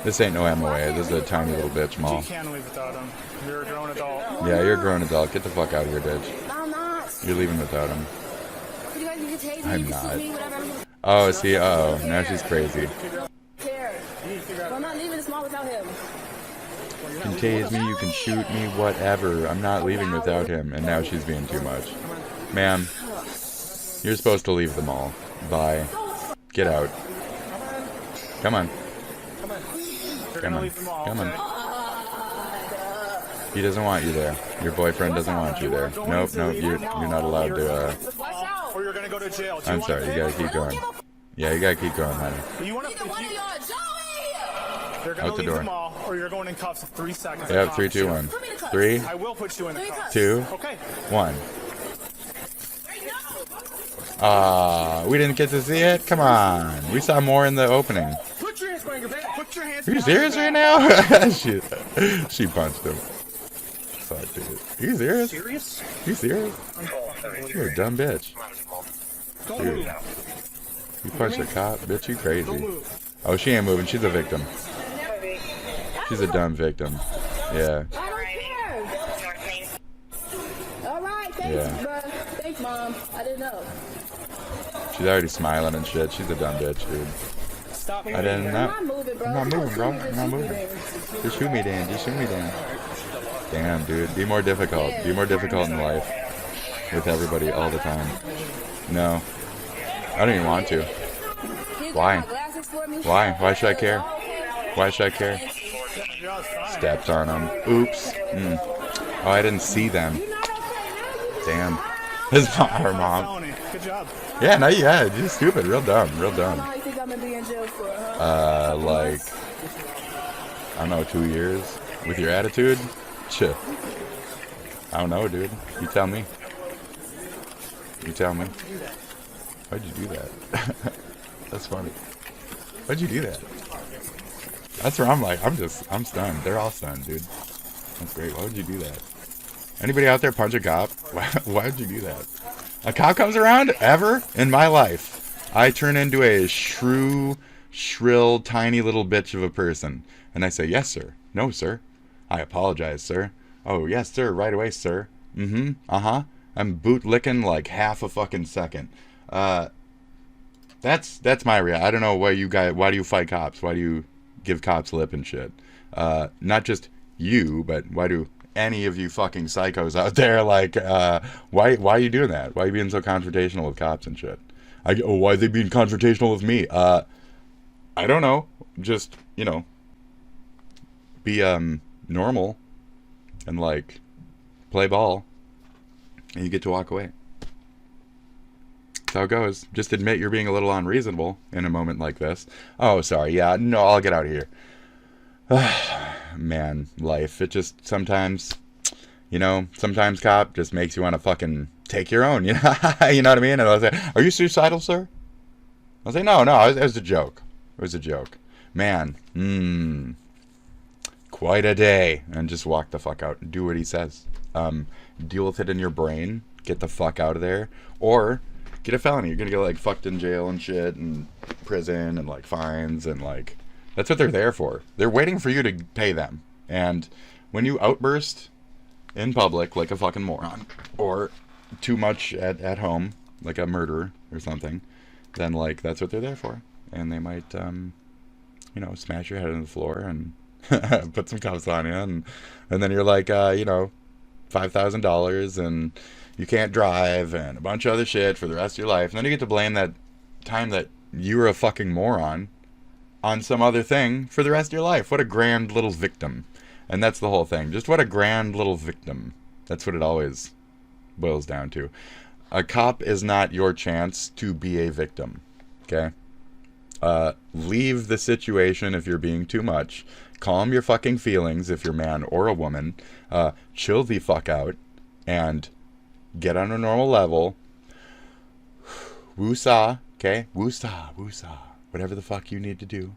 this ain't no MOA. This is a tiny little bitch mall. You can't leave without him. You're a grown adult. Yeah, you're a grown adult. Get the fuck out of here, bitch. I'm not. You're leaving without him. You guys can tase me, I'm you can sue me, not. whatever. Oh, see, now she's crazy. I'm not leaving this mall without him. You can tase me, you can shoot me, whatever. I'm not leaving without him. And now she's being too much. Ma'am, you're supposed to leave the mall. Bye. Get out. Come on. Come on. Come on. He doesn't want you there. Your boyfriend doesn't want you there. Nope, nope, you're not allowed to, Or you're gonna go to jail. I'm sorry, you gotta keep going. Yeah, you gotta keep going, honey. You're gonna Out the leave door. the mall, or you're going in cuffs in 3 seconds. Yep, 3, 2, 1. 3, I will put you in the cuffs. 2, Okay. 1. We didn't get to see it? Come on. We saw more in the opening. Put your hands behind your back. Put your hands Are you behind your serious right back. now? she punched him. Fuck, dude. Are you serious? Serious? You serious? You're a dumb bitch. Dude. You punched a cop? Bitch, you crazy. Oh, she ain't moving. She's a victim. She's a dumb victim. Yeah. Alright, thanks, Yeah. bro. Thanks, Mom. I didn't know. She's already smiling and shit. She's a dumb bitch, dude. Stop I didn't know. I'm not moving, bro. I'm not moving, bro. I'm not moving. Just shoot me, Dan. Just shoot me, Dan. Damn, dude. Be more difficult. Be more difficult in life. With everybody all the time. No. I don't even want to. Why? Why? Why should I care? Why should I care? Stepped on him. Oops. Oh, I didn't see them. Damn. His mom, her mom. Good job. Yeah, no, yeah, you're stupid. Real dumb. Real dumb. How long you think I'm gonna be in jail for, huh? Like, I don't know, 2 years? With your attitude? Shit. I don't know, dude. You tell me. You tell me. Why'd you do that? That's funny. Why'd you do that? That's where I'm like, I'm stunned. They're all stunned, dude. That's great. Why would you do that? Anybody out there punch a cop? Why would you do that? A cop comes around? Ever? In my life, I turn into a shrill, tiny little bitch of a person. And I say, yes, sir. No, sir. I apologize, sir. Oh, yes, sir. Right away, sir. Mm-hmm. Uh-huh. I'm boot-licking like half a fucking second. That's my reaction. I don't know why do you fight cops? Why do you give cops lip and shit? Not just you, but why do any of you fucking psychos out there, like, why are you doing that? Why are you being so confrontational with cops and shit? Why are they being confrontational with me? I don't know. Just, be, normal and, like, play ball and you get to walk away. That's how it goes. Just admit you're being a little unreasonable in a moment like this. Oh, sorry. Yeah, no, I'll get out of here. Man, life. It just sometimes, sometimes cop just makes you want to fucking take your own, you know what I mean? And I was like, are you suicidal, sir? I was like, no, it was a joke. It was a joke. Man, quite a day. And just walk the fuck out and do what he says. Deal with it in your brain. Get the fuck out of there. Or get a felony. You're gonna get, like, fucked in jail and shit and prison and, like, fines and, like, that's what they're there for. They're waiting for you to pay them. And when you outburst in public like a fucking moron, or too much at home like a murderer or something, then, like, that's what they're there for. And they might, smash your head on the floor and put some cuffs on you. And then you're like, $5,000 and you can't drive and a bunch of other shit for the rest of your life. And then you get to blame that time that you were a fucking moron on some other thing for the rest of your life. What a grand little victim. And that's the whole thing. Just what a grand little victim. That's what it always boils down to. A cop is not your chance to be a victim. Okay? Leave the situation if you're being too much. Calm your fucking feelings if you're a man or a woman. Chill the fuck out. And get on a normal level. Woosah. Okay? Woosah. Woosah. Whatever the fuck you need to do,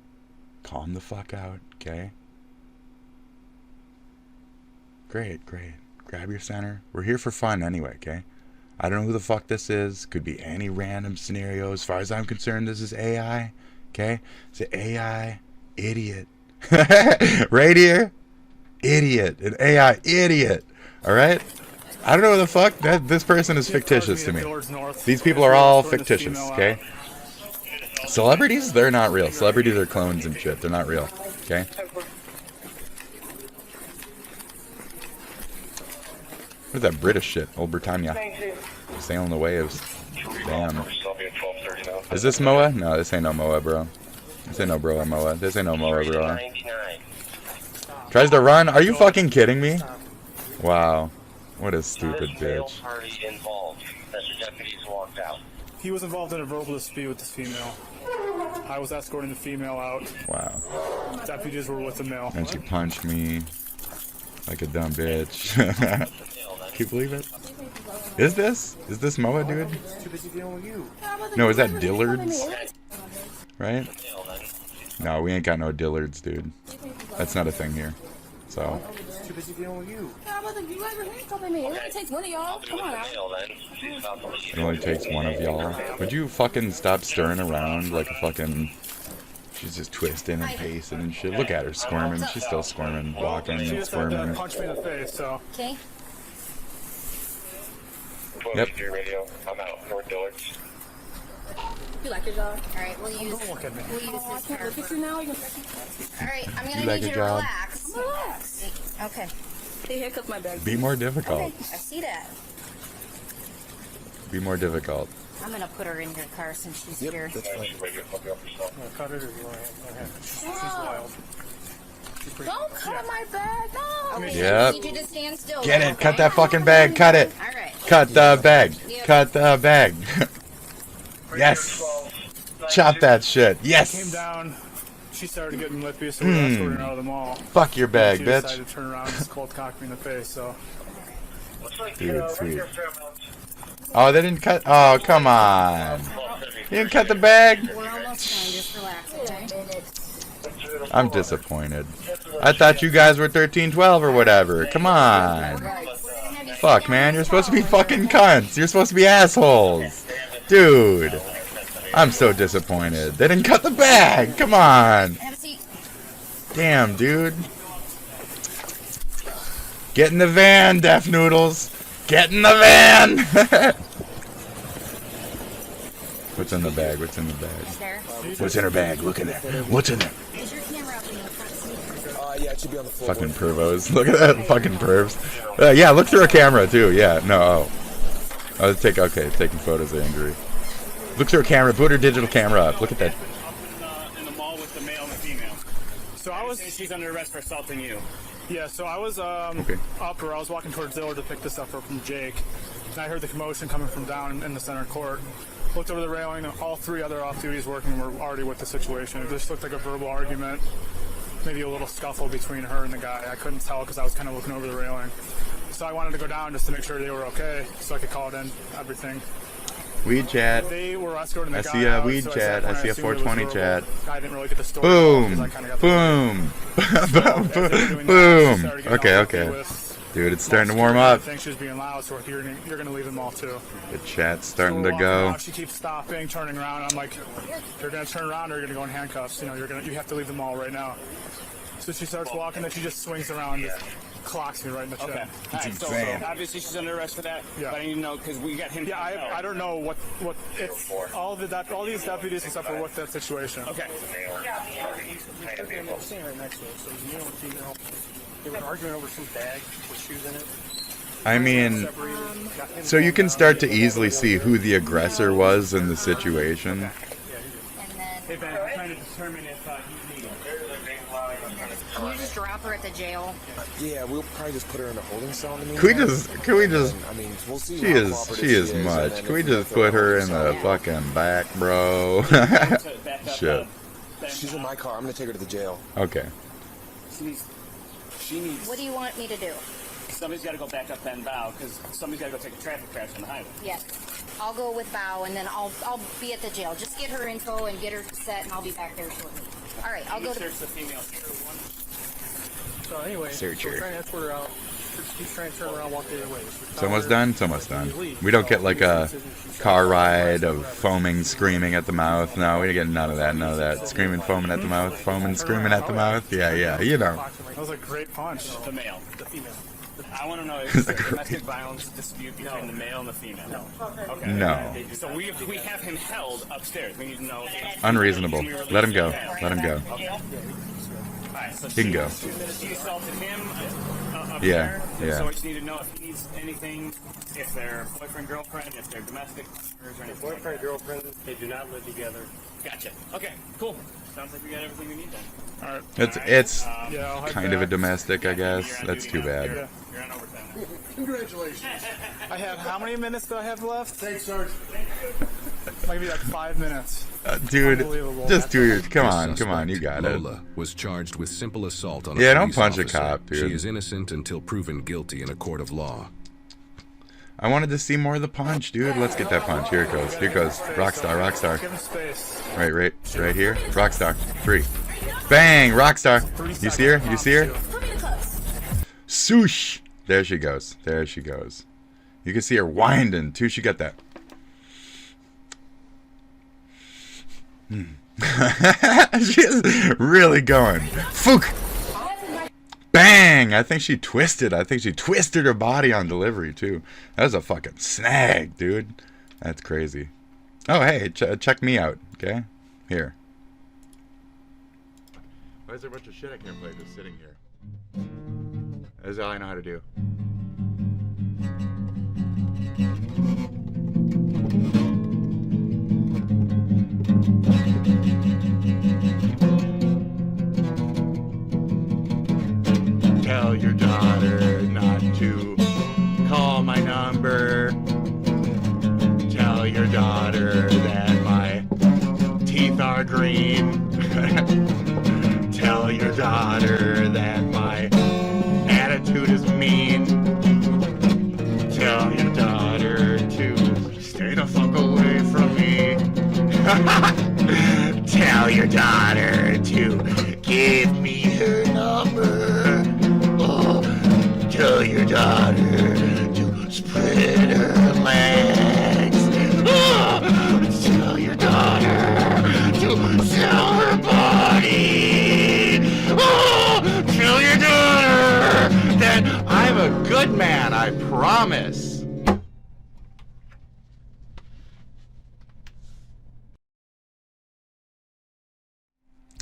calm the fuck out, okay? Great. Grab your center. We're here for fun anyway, okay? I don't know who the fuck this is. Could be any random scenario. As far as I'm concerned, this is AI, okay? It's an AI idiot. Right here, idiot. An AI idiot, all right? I don't know who the fuck. This person is fictitious to me. These people are all fictitious, okay? Celebrities, they're not real. Celebrities are clones and shit. They're not real. Okay? is that British shit? Old Britannia. Sailing the waves. Damn. Is this Moa? No, this ain't no Moa, bro. This ain't no bro Moa. This ain't no Moa, bro. Tries to run? Are you fucking kidding me? Wow. What a stupid bitch. He was involved in a verbal dispute with this female. I was escorting the female out. Wow. Deputies were with the male. And she punched me like a dumb bitch. Can you believe it? Is this Moa, dude? No, is that Dillard's? Right? No, we ain't got no Dillards, dude. That's not a thing here. So. Too busy dealing with you. You guys were handcuffing me. It only takes one of y'all. Come on out. It only takes one of y'all. Would you fucking stop stirring around like a fucking... She's just twisting and pacing and shit. Look at her squirming. She's still squirming, walking and squirming. Punch me in the face, so. Okay. Yep. I'm out. North Dillard's. You like your job? All right, we'll use. Don't look at me. We'll use I this can't look at you now. All right, I'm gonna You like need a you to job? relax. Relax. Okay. Hey, here comes my bag. Be more difficult. Okay, I see that. Be more difficult. I'm gonna put her in your car since she's here. Cut it or you want to She's wild. Don't cut my bag. No. Okay, Yep. I need you to stand still. Get though, it. Cut okay? that fucking bag. Cut it. All right. Cut the bag. Yep. Cut the bag. Yes. Chop that shit. Came Yes. down. She started getting lippy, so we escorted her out of the mall. Fuck your bag, She bitch. decided to turn around and just cold cock me in the face, so. Dude, sweet. Oh, they didn't cut. Oh, come on. You didn't cut the bag? We're almost done. Just relax, okay? I'm disappointed. I thought you guys were 1312 or whatever. Come on. Fuck, man. You're supposed to be fucking cunts. You're supposed to be assholes. Dude. I'm so disappointed. They didn't cut the bag. Come on. Have a seat. Damn, dude. Get in the van, Deaf Noodles. Get in the van. What's in the bag? What's in the bag? There. What's in her bag? Look in there. What's in there? Is your camera up in the front seat? Yeah, it should be on the floor. Fucking pervos. Look at that fucking pervs. Yeah, look through a camera too. Yeah, no. Oh. Okay, taking photos of injury. Look through a camera. Put her digital camera up. Look at that. In the mall with the male and the female. So I was. She's under arrest for assaulting you. Yeah, so I was up, or I was walking towards Dillard to pick this up from Jake, and I heard the commotion coming from down in the center court. Looked over the railing, and all three other off-duties working were already with the situation. It just looked like a verbal argument, maybe a little scuffle between her and the guy. I couldn't tell because I was kind of looking over the railing. So I wanted to go down just to make sure they were okay, so I could call it in, everything. Weed chat. They were escorting the I guy see a out, weed so chat. I see a 420 chat. I didn't really get the story. Boom. Boom. Boom. Okay. Dude, it's starting to warm up. I think she's being loud, so you're gonna leave them all too. The chat's starting to So go. now she keeps stopping, turning around. I'm like, you're gonna turn around or you're gonna go in handcuffs. You have to leave them all right now. So she starts walking, then she just swings around, and just clocks me right in the chin. Okay. All right, so obviously she's under arrest for that. Yeah. But I need to know because we got him. Yeah, I don't know what it's all these deputies and stuff are with that situation. Okay. I'm sitting right next to it. So you know what female? They were arguing over some bag with shoes in it. I mean, so you can start to easily see who the aggressor was in the situation. They've been trying to determine if he's needed. Can you just drop her at the jail? Yeah, we'll probably just put her in a holding cell in the Can we meantime. just, I mean, we'll see she how is cooperative and much. then Can we if just throw put her holding in cell, the fucking back, bro? Shit. She's in my car. I'm gonna take her to the jail. Okay. She needs. What do you want me to do? Somebody's got to go back up Ben Bow because somebody's got to go take a traffic crash on the highway. Yes. I'll go with Bao, and then I'll be at the jail. Just get her info and get her set, and I'll be back there shortly. All right, I'll go to... Search the female. So anyway, Search her. we're trying to escort her out. She's trying to turn around, walk the other way. It's almost done. It's almost done. We don't get like a car ride of foaming, screaming at the mouth. No, we get none of that. None of that. Screaming, foaming at the mouth. Foaming, screaming at the mouth. Yeah. You know. That was a great punch. The male. The female. I want to know if it's a domestic violence dispute between the male and the female. No. Okay. No. So we have him held upstairs. We need to know. Unreasonable. Let him go. Let him go. Okay. All right, so He can go. She assaulted him up Yeah, there. yeah. So I just need to know if he needs anything, if they're boyfriend, girlfriend, if they're domestic partners or anything. Boyfriend, girlfriend, they do not live together. Gotcha. Okay, cool. Sounds like we got everything we need then. All right. It's Yeah, I'll head kind of a back. domestic, I guess. That's too bad. You're on overtime now. Congratulations. I have, how many minutes do I have left? Thanks, Sarge. Might be like 5 minutes. Dude, Unbelievable. just do your. Come The on, suspect, you got it. Lola was charged with simple assault on Yeah, a don't police punch a officer. cop, dude. She is innocent until proven guilty in a court of law. I wanted to see more of the punch, dude. Let's get that punch. Here it goes. Here it goes. Rockstar, Rockstar. Give him space. Right here. Rockstar. 3. Bang! Rockstar. You see her? You see her? Swoosh! There she goes. There she goes. You can see her winding too. She got that. She's really going. Fook! Bang! I think she twisted. I think she twisted her body on delivery too. That was a fucking snag, dude. That's crazy. Oh, hey, check me out, okay? Here. Why is there a bunch of shit I can't play just sitting here? That's all I know how to do. Tell your daughter not to call my number. Tell your daughter that my teeth are green. Tell your daughter that my attitude is mean. Tell your daughter to stay the fuck away from me. Tell your daughter to give me her number. Oh, tell your daughter to spread her legs. Oh, tell your daughter to sell her body. Oh, tell your daughter that I'm a good man, I promise.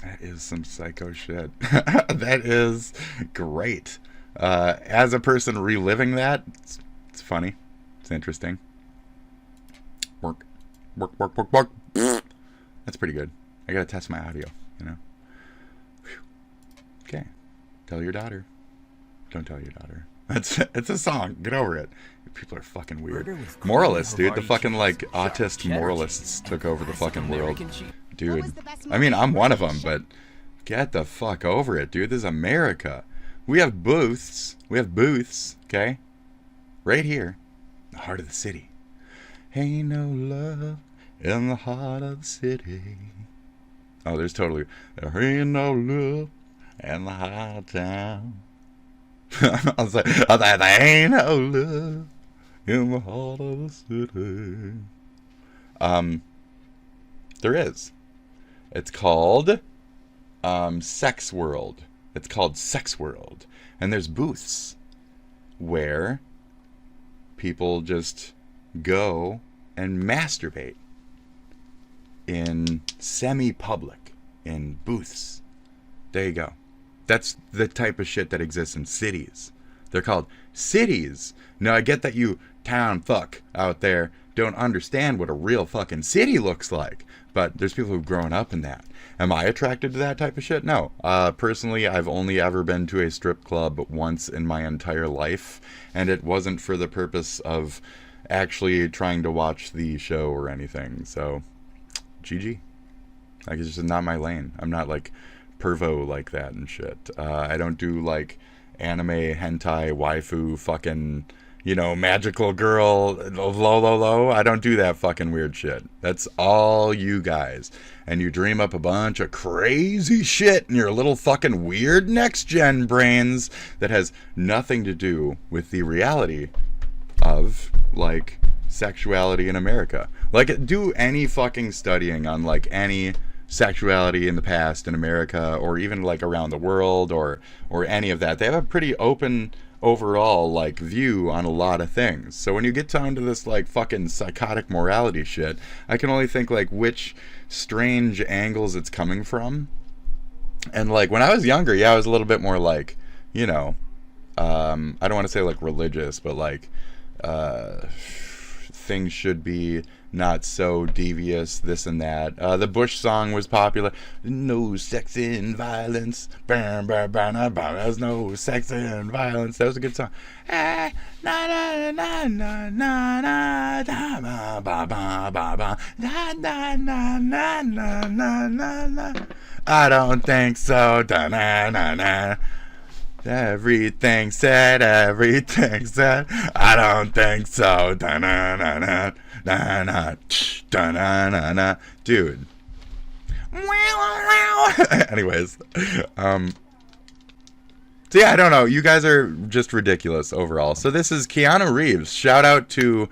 That is some psycho shit. That is great. As a person reliving that, it's funny. It's interesting. Work. That's pretty good. I gotta test my audio, you know? Whew. Okay. Tell your daughter. Don't tell your daughter. It's a song. Get over it. People are fucking weird. Moralists, dude. The fucking, like, autist moralists took over the fucking world. Dude. I mean, I'm one of them, but get the fuck over it, dude. This is America. We have booths. Okay? Right here. The heart of the city. Ain't no love in the heart of the city. Oh, there ain't no love in the heart of town. I was like, there ain't no love in the heart of the city. There is. It's called Sex World. It's called Sex World. And there's booths where people just go and masturbate in semi-public, in booths. There you go. That's the type of shit that exists in cities. They're called cities. Now, I get that you town fuck out there don't understand what a real fucking city looks like, but there's people who've grown up in that. Am I attracted to that type of shit? No. Personally, I've only ever been to a strip club once in my entire life, and it wasn't for the purpose of actually trying to watch the show or anything. So, GG. Like, it's just not my lane. I'm not, like, pervo like that and shit. I don't do, like, anime, hentai, waifu, fucking, you know, magical girl, low. I don't do that fucking weird shit. That's all you guys. And you dream up a bunch of crazy shit in your little fucking weird next-gen brains that has nothing to do with the reality of, like, sexuality in America. Like, do any fucking studying on, like, any sexuality in the past in America, or even, like, around the world, or any of that. They have a pretty open overall, like, view on a lot of things. So when you get down to this, like, fucking psychotic morality shit, I can only think, like, which strange angles it's coming from. And, like, when I was younger, yeah, I was a little bit more, like, you know, I don't want to say like religious, but like things should be not so devious, this and that. The Bush song was popular. No sex and violence. There's no sex and violence. That was a good song. I don't think so. Everything said, everything said. I don't think so. Dude. Anyways, so yeah, I don't know. You guys are just ridiculous overall. So this is Keanu Reeves. Shout out to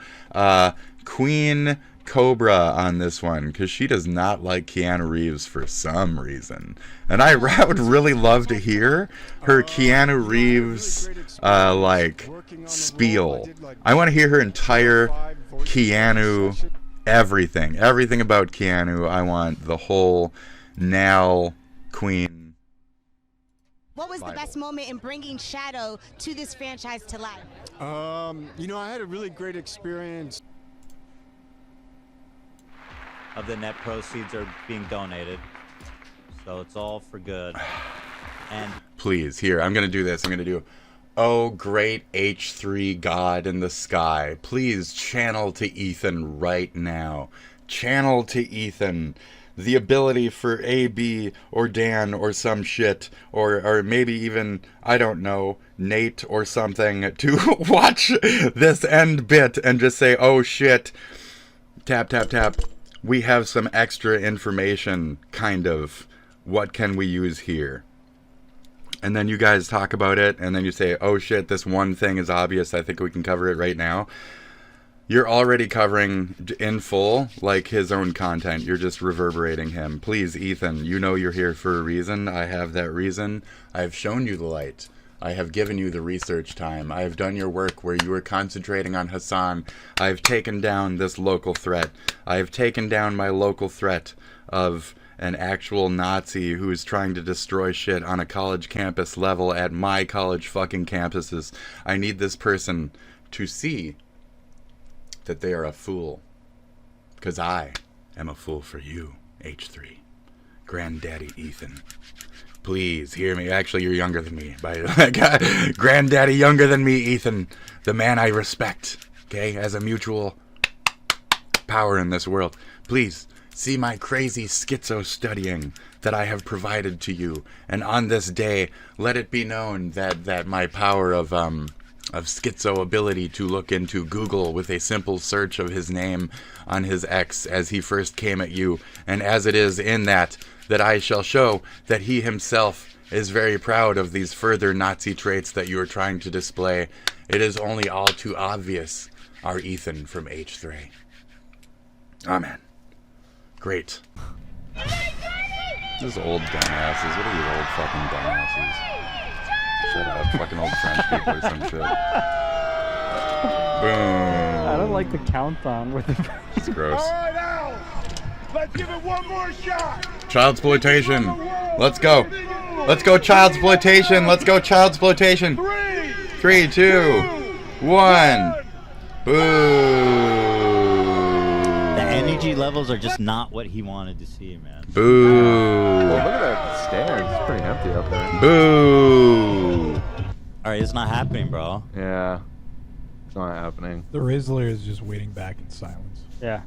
Queen Cobra on this one, because she does not like Keanu Reeves for some reason. And I would really love to hear her Keanu Reeves like spiel. I want to hear her entire Keanu everything about Keanu. I want the whole Nal Queen. What was the best moment in bringing Shadow to this franchise to life? You know, I had a really great experience. Of the net proceeds are being donated, so it's all for good. And please, here, I'm gonna do this. I'm gonna do, oh great H3 God in the sky, please channel to Ethan right now. Channel to Ethan the ability for AB or Dan or some shit, or maybe even, I don't know, Nate or something, to watch this end bit and just say, oh shit, tap tap tap, we have some extra information, kind of. What can we use here? And then you guys talk about it, and then you say, oh shit, this one thing is obvious, I think we can cover it right now. You're already covering in full, like, his own content. You're just reverberating him. Please, Ethan, you know you're here for a reason. I have that reason. I have shown you the light. I have given you the research time. I have done your work where you were concentrating on Hassan. I have taken down this local threat. I have taken down my local threat of an actual Nazi who is trying to destroy shit on a college campus level at my college fucking campuses. I need this person to see that they are a fool. Because I am a fool for you, H3. Granddaddy Ethan. Please hear me. Actually, you're younger than me. Granddaddy younger than me, Ethan. The man I respect. Okay? As a mutual power in this world. Please, see my crazy schizo studying that I have provided to you. And on this day, let it be known that my power of schizo ability to look into Google with a simple search of his name on his X as he first came at you. And as it is in that I shall show that he himself is very proud of these further Nazi traits that you are trying to display. It is only all too obvious, our Ethan from H3. Amen. Great. These old dumbasses. What are you old fucking dumbasses? Shut up. Fucking old French people or some shit. Boom. I don't like the countdown with the... It's gross. All right, Al. Let's give it one more shot. Childsploitation. Let's go. Let's go childsploitation. Let's go childsploitation. 3, 2, 1. Boo. the energy levels are just not what he wanted to see, man. Boo. Well, look at that stairs. It's pretty empty up there. Boo. Alright, it's not happening, bro. Yeah. It's not happening. The Rizzler is just waiting back in silence. Yeah.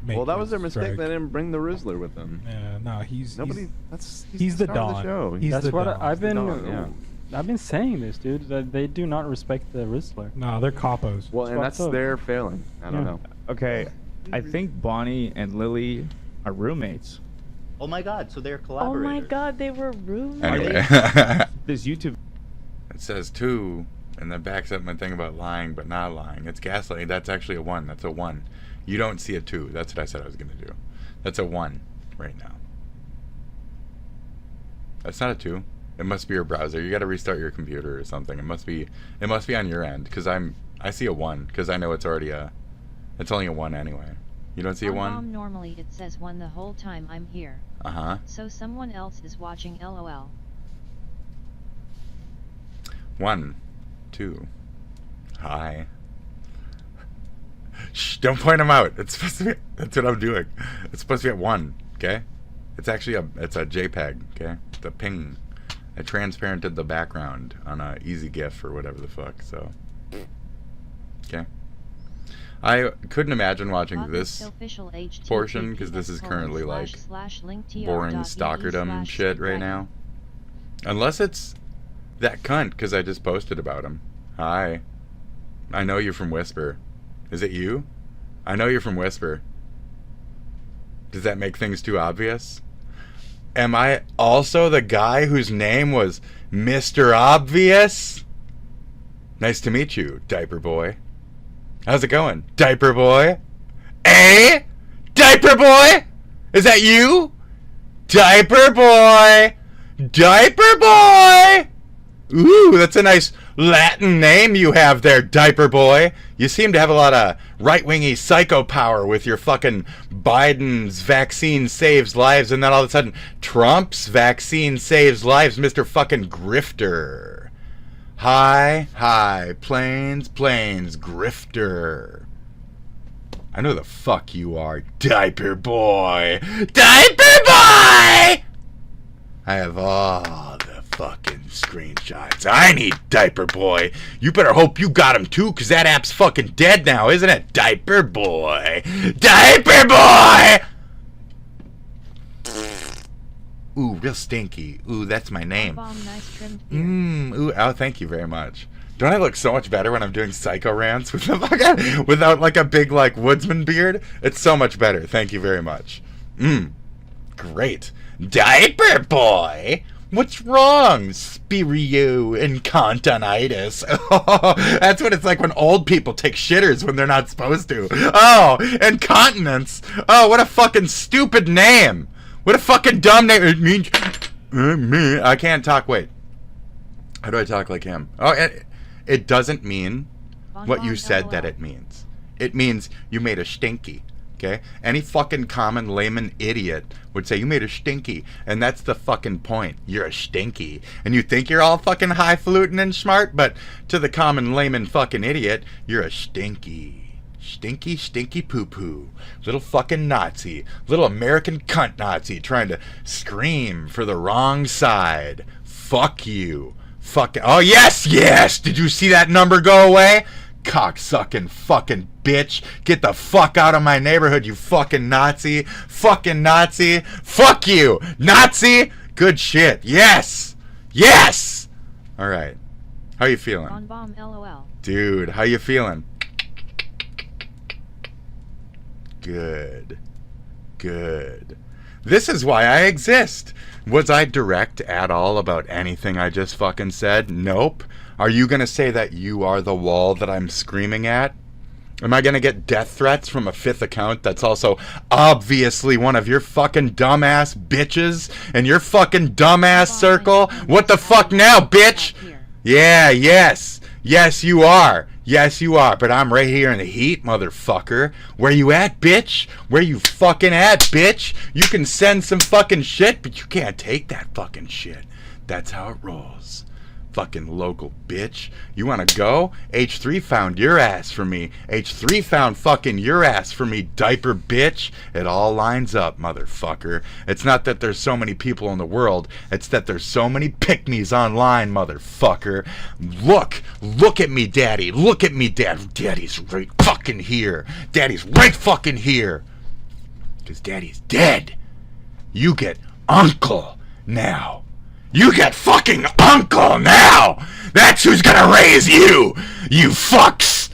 Well, that was their mistake. They didn't bring the Rizzler with them. Yeah, no, he's the star of Dawn. the show. That's what I've been. Dawn, I've been saying this, dude. That they do not respect the Rizzler. No, they're capos. Well, and that's their failing. I don't know. Okay, I think Bonnie and Lily are roommates. Oh my god, so they're Oh collaborators. my god, they were roommates. Anyway. This YouTube. It says 2, and then backs up my thing about lying but not lying. It's gaslighting. That's actually a 1. That's a 1. You don't see a 2. That's what I said I was going to do. That's a 1 right now. That's not a 2. It must be your browser. You got to restart your computer or something. It must be on your end, because I see a 1 because I know it's already it's only a 1 anyway. You don't see a 1? Mom, normally it says 1 the whole time I'm here. Uh-huh. So someone else is watching, LOL. 1. 2. Hi. Shh, don't point them out. It's supposed to be, that's what I'm doing. It's supposed to be at 1, okay? It's actually it's a JPEG, okay? The ping. I transparented the background on a easy GIF or whatever the fuck, so. Okay. I couldn't imagine watching this portion because this is currently like boring stalkerdom shit right now. Unless it's that cunt because I just posted about him. Hi. I know you're from Whisper. Is it you? I know you're from Whisper. Does that make things too obvious? Am I also the guy whose name was Mr. Obvious? Nice to meet you, Diaper Boy. How's it going, Diaper Boy? Eh? Diaper Boy? Is that you? Diaper Boy! Diaper Boy! Ooh, that's a nice Latin name you have there, Diaper Boy. You seem to have a lot of right-wingy psycho power with your fucking Biden's vaccine saves lives, and then all of a sudden, Trump's vaccine saves lives, Mr. fucking Grifter. Hi, planes, Grifter. I know the fuck you are, Diaper Boy. Diaper Boy! I have all the fucking screenshots. I need Diaper Boy. You better hope you got him too, because that app's fucking dead now, isn't it? Diaper Boy. Diaper Boy! Ooh, real stinky. Ooh, that's my name. Ooh, oh, thank you very much. Don't I look so much better when I'm doing psycho rants with without like a big like woodsman beard? It's so much better. Thank you very much. Great. Diaper Boy! What's wrong? Spirio incontinitis. Oh, that's what it's like when old people take shitters when they're not supposed to. Oh, incontinence. Oh, what a fucking stupid name. What a fucking dumb name. It means... I can't talk. Wait. How do I talk like him? Oh, it doesn't mean what you said that it means. It means you made a stinky. Okay? Any fucking common layman idiot would say you made a stinky. And that's the fucking point. You're a stinky. And you think you're all fucking highfalutin and smart, but to the common layman fucking idiot, you're a stinky. Stinky, stinky poo-poo. Little fucking Nazi. Little American cunt Nazi trying to scream for the wrong side. Fuck you. Fuck. Oh, yes, yes! Did you see that number go away? Cocksucking fucking bitch. Get the fuck out of my neighborhood, you fucking Nazi. Fucking Nazi. Fuck you, Nazi! Good shit. Yes! Yes! Alright. How you feeling? Bomb LOL. Dude, how you feeling? Good. Good. This is why I exist. Was I direct at all about anything I just fucking said? Nope. Are you gonna say that you are the wall that I'm screaming at? Am I gonna get death threats from a 5th account that's also obviously one of your fucking dumbass bitches in your fucking dumbass circle? What the fuck now, bitch? Yeah, yes. Yes, you are. Yes, you are. But I'm right here in the heat, motherfucker. Where you at, bitch? Where you fucking at, bitch? You can send some fucking shit, but you can't take that fucking shit. That's how it rolls. Fucking local bitch. You wanna go? H3 found your ass for me. H3 found fucking your ass for me, diaper bitch. It all lines up, motherfucker. It's not that there's so many people in the world. It's that there's so many pick-me's online, motherfucker. Look at me, daddy. Look at me, dad. Daddy's right fucking here. Daddy's right fucking here. Because daddy's dead. You get uncle now. You get fucking uncle now! That's who's gonna raise you! You fucks!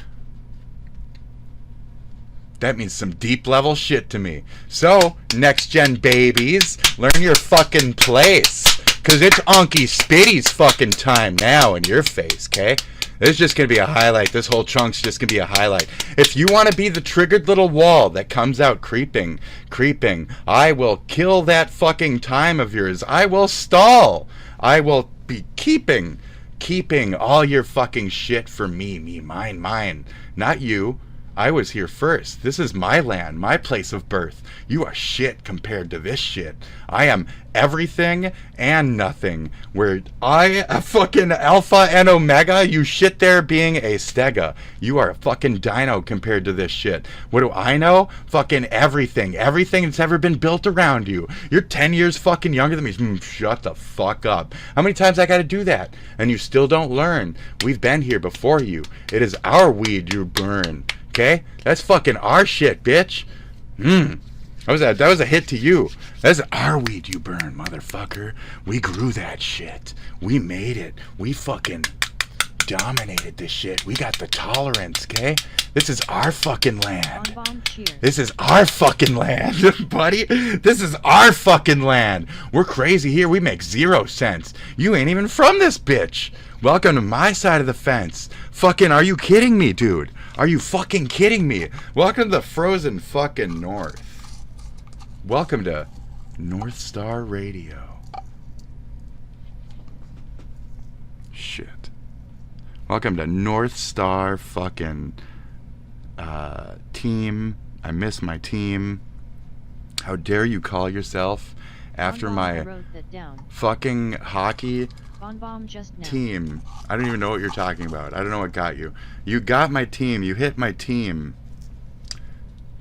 That means some deep level shit to me. So, next gen babies, learn your fucking place. Cause it's Unky Spitty's fucking time now in your face, okay? This is just gonna be a highlight. This whole chunk's just gonna be a highlight. If you wanna be the triggered little wall that comes out creeping, I will kill that fucking time of yours. I will stall. I will be keeping all your fucking shit for me, mine. Not you. I was here first. This is my land, my place of birth. You are shit compared to this shit. I am everything and nothing. Where I a fucking alpha and omega, you shit there being a stega. You are a fucking dino compared to this shit. What do I know? Fucking everything. Everything that's ever been built around you. You're 10 years fucking younger than me. Shut the fuck up. How many times I gotta do that? And you still don't learn. We've been here before you. It is our weed you burn. Okay? That's fucking our shit, bitch. That was a hit to you. That's our weed you burn, motherfucker. We grew that shit. We made it. We fucking dominated this shit. We got the tolerance, okay? This is our fucking land. This is our fucking land, buddy. This is our fucking land. We're crazy here. We make 0 sense. You ain't even from this bitch. Welcome to my side of the fence. Fucking, are you kidding me, dude? Are you fucking kidding me? Welcome to the frozen fucking north. Welcome to North Star Radio. Shit. Welcome to North Star fucking team. I miss my team. How dare you call yourself after my fucking hockey team? I don't even know what you're talking about. I don't know what got you. You got my team. You hit my team.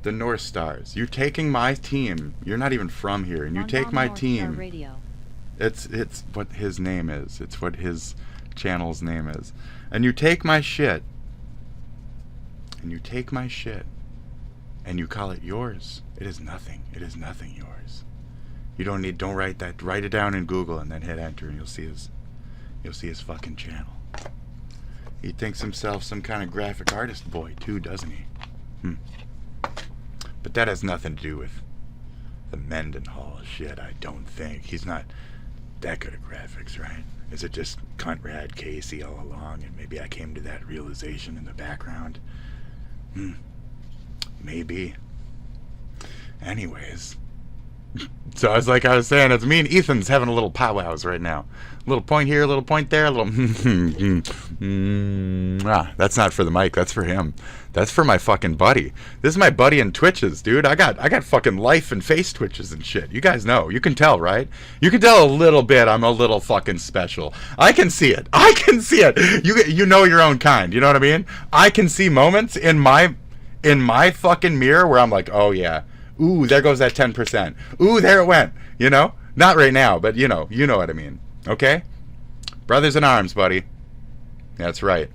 The North Stars. You're taking my team. You're not even from here, and you take my team. It's what his name is. It's what his channel's name is. And you take my shit. And you take my shit. And you call it yours. It is nothing. It is nothing yours. You don't write that. Write it down in Google and then hit enter, and you'll see his fucking channel. He thinks himself some kind of graphic artist boy too, doesn't he? But that has nothing to do with the Mendenhall shit, I don't think. He's not that good at graphics, right? Is it just Conrad Casey all along, and maybe I came to that realization in the background? Maybe. Anyways. So I was saying, it's me and Ethan's having a little powwows right now. A little point here, a little point there, a little that's not for the mic, that's for him. That's for my fucking buddy. This is my buddy in Twitches, dude. I got fucking life and face twitches and shit. You guys know. You can tell, right? You can tell a little bit I'm a little fucking special. I can see it. I can see it. You know your own kind. You know what I mean? I can see moments in my fucking mirror where I'm like, oh yeah. Ooh, there goes that 10%. Ooh, there it went. You know? Not right now, but you know what I mean. Okay? Brothers in arms, buddy. That's right.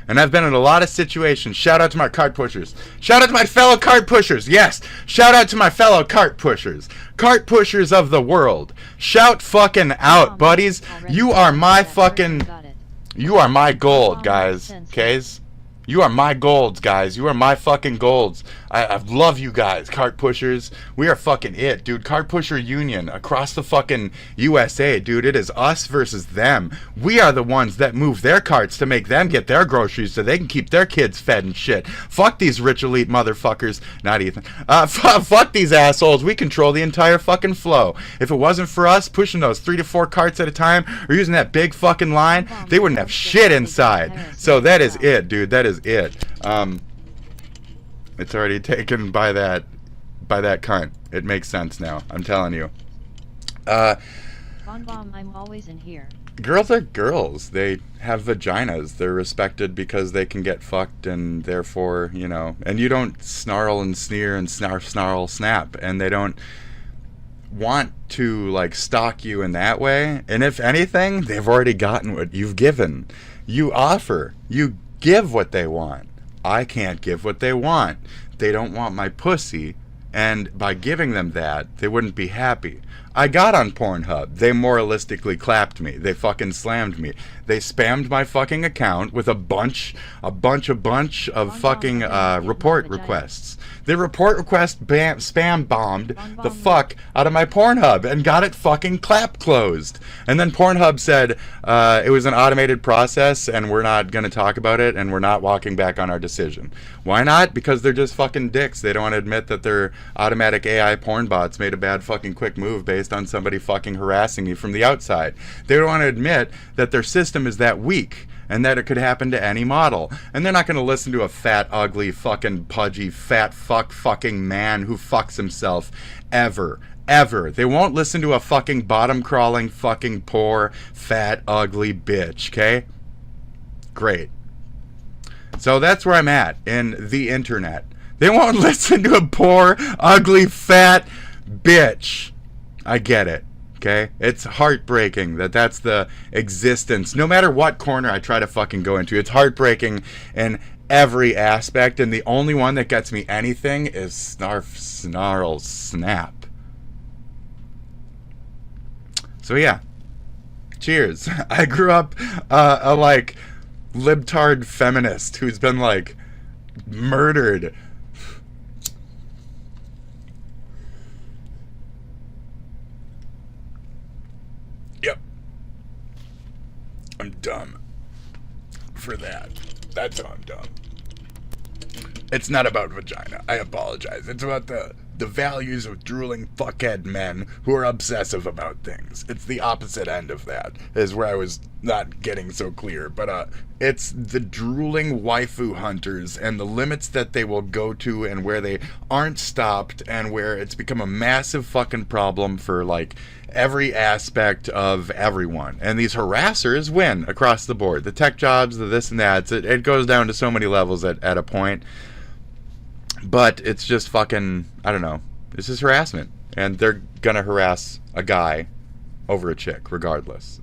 And I've been in a lot of situations. Shout out to my cart pushers. Shout out to my fellow cart pushers. Yes. Shout out to my fellow cart pushers. Cart pushers of the world. Shout fucking out, buddies. You are my fucking... You are my gold, guys. Kays? You are my golds, guys. You are my fucking golds. I love you guys, cart pushers. We are fucking it, dude. Cart pusher union across the fucking USA, dude. It is us versus them. We are the ones that move their carts to make them get their groceries so they can keep their kids fed and shit. Fuck these rich elite motherfuckers. Not Ethan. Fuck these assholes. We control the entire fucking flow. If it wasn't for us pushing those 3 to 4 carts at a time or using that big fucking line, they wouldn't have shit inside. So that is it, dude. That is it. It's already taken by that cunt. It makes sense now. I'm telling you. I'm always in here. Girls are girls. They have vaginas. They're respected because they can get fucked, and therefore, and you don't snarl and sneer and snarl snap, and they don't want to like stalk you in that way. And if anything, they've already gotten what you've given. You offer. You give what they want. I can't give what they want. They don't want my pussy, and by giving them that, they wouldn't be happy. I got on Pornhub. They moralistically clapped me. They fucking slammed me. They spammed my fucking account with a bunch of fucking report requests. The report request spam bombed the fuck out of my Pornhub and got it fucking closed. And then Pornhub said it was an automated process and we're not going to talk about it and we're not walking back on our decision. Why not? Because they're just fucking dicks. They don't want to admit that their automatic AI porn bots made a bad fucking quick move based on somebody fucking harassing me from the outside. They don't want to admit that their system is that weak and that it could happen to any model. And they're not going to listen to a fat, ugly, fucking pudgy, fat fucking man who fucks himself ever. They won't listen to a fucking bottom-crawling, fucking poor, fat, ugly bitch, okay? Great. So that's where I'm at in the internet. They won't listen to a poor, ugly, fat bitch. I get it, okay? It's heartbreaking that that's the existence. No matter what corner I try to fucking go into, it's heartbreaking in every aspect, and the only one that gets me anything is snarf, snarl, snap. So yeah, cheers. I grew up a like libtard feminist who's been like murdered. Yep. I'm dumb for that. That's how I'm dumb. It's not about vagina. I apologize. It's about the values of drooling fuckhead men who are obsessive about things. It's the opposite end of that, is where I was not getting so clear. But it's the drooling waifu hunters and the limits that they will go to and where they aren't stopped and where it's become a massive fucking problem for like every aspect of everyone. And these harassers win across the board. The tech jobs, the this and that. It goes down to so many levels at a point. But it's just fucking, I don't know. It's just harassment. And they're gonna harass a guy over a chick, regardless.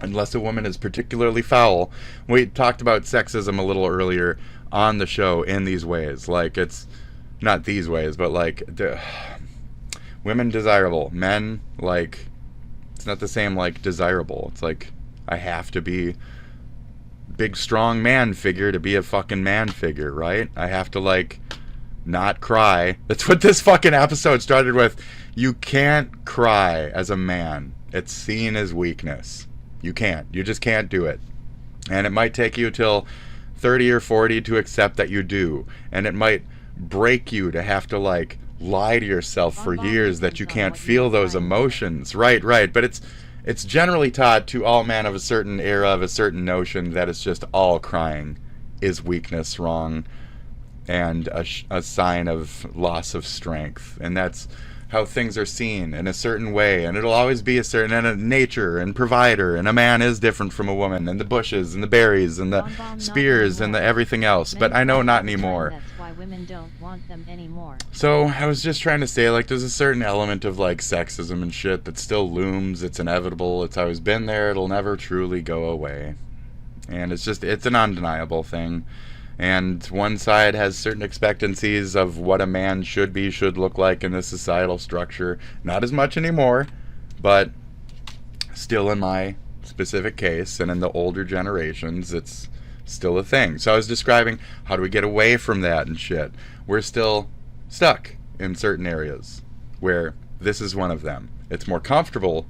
Unless a woman is particularly foul. We talked about sexism a little earlier on the show in these ways. Like, it's not these ways, but like, women desirable. Men, like, it's not the same like desirable. It's like, I have to be big strong man figure to be a fucking man figure, right? I have to like not cry. That's what this fucking episode started with. You can't cry as a man. It's seen as weakness. You can't. You just can't do it. And it might take you till 30 or 40 to accept that you do. And it might break you to have to like lie to yourself for years that you can't feel those emotions. Right. But it's generally taught to all men of a certain era, of a certain notion, that it's just all crying is weakness, wrong, and a sign of loss of strength. And that's how things are seen in a certain way. And it'll always be a certain, and a nature and provider. And a man is different from a woman, and the bushes and the berries and the spears and the everything else. But I know not anymore. That's why women don't want them anymore. So I was just trying to say, like, there's a certain element of like sexism and shit that still looms. It's inevitable. It's always been there. It'll never truly go away. And it's an undeniable thing. And one side has certain expectancies of what a man should look like in this societal structure. Not as much anymore, but still in my specific case and in the older generations, it's still a thing. So I was describing how do we get away from that and shit. We're still stuck in certain areas where this is one of them. It's more comfortable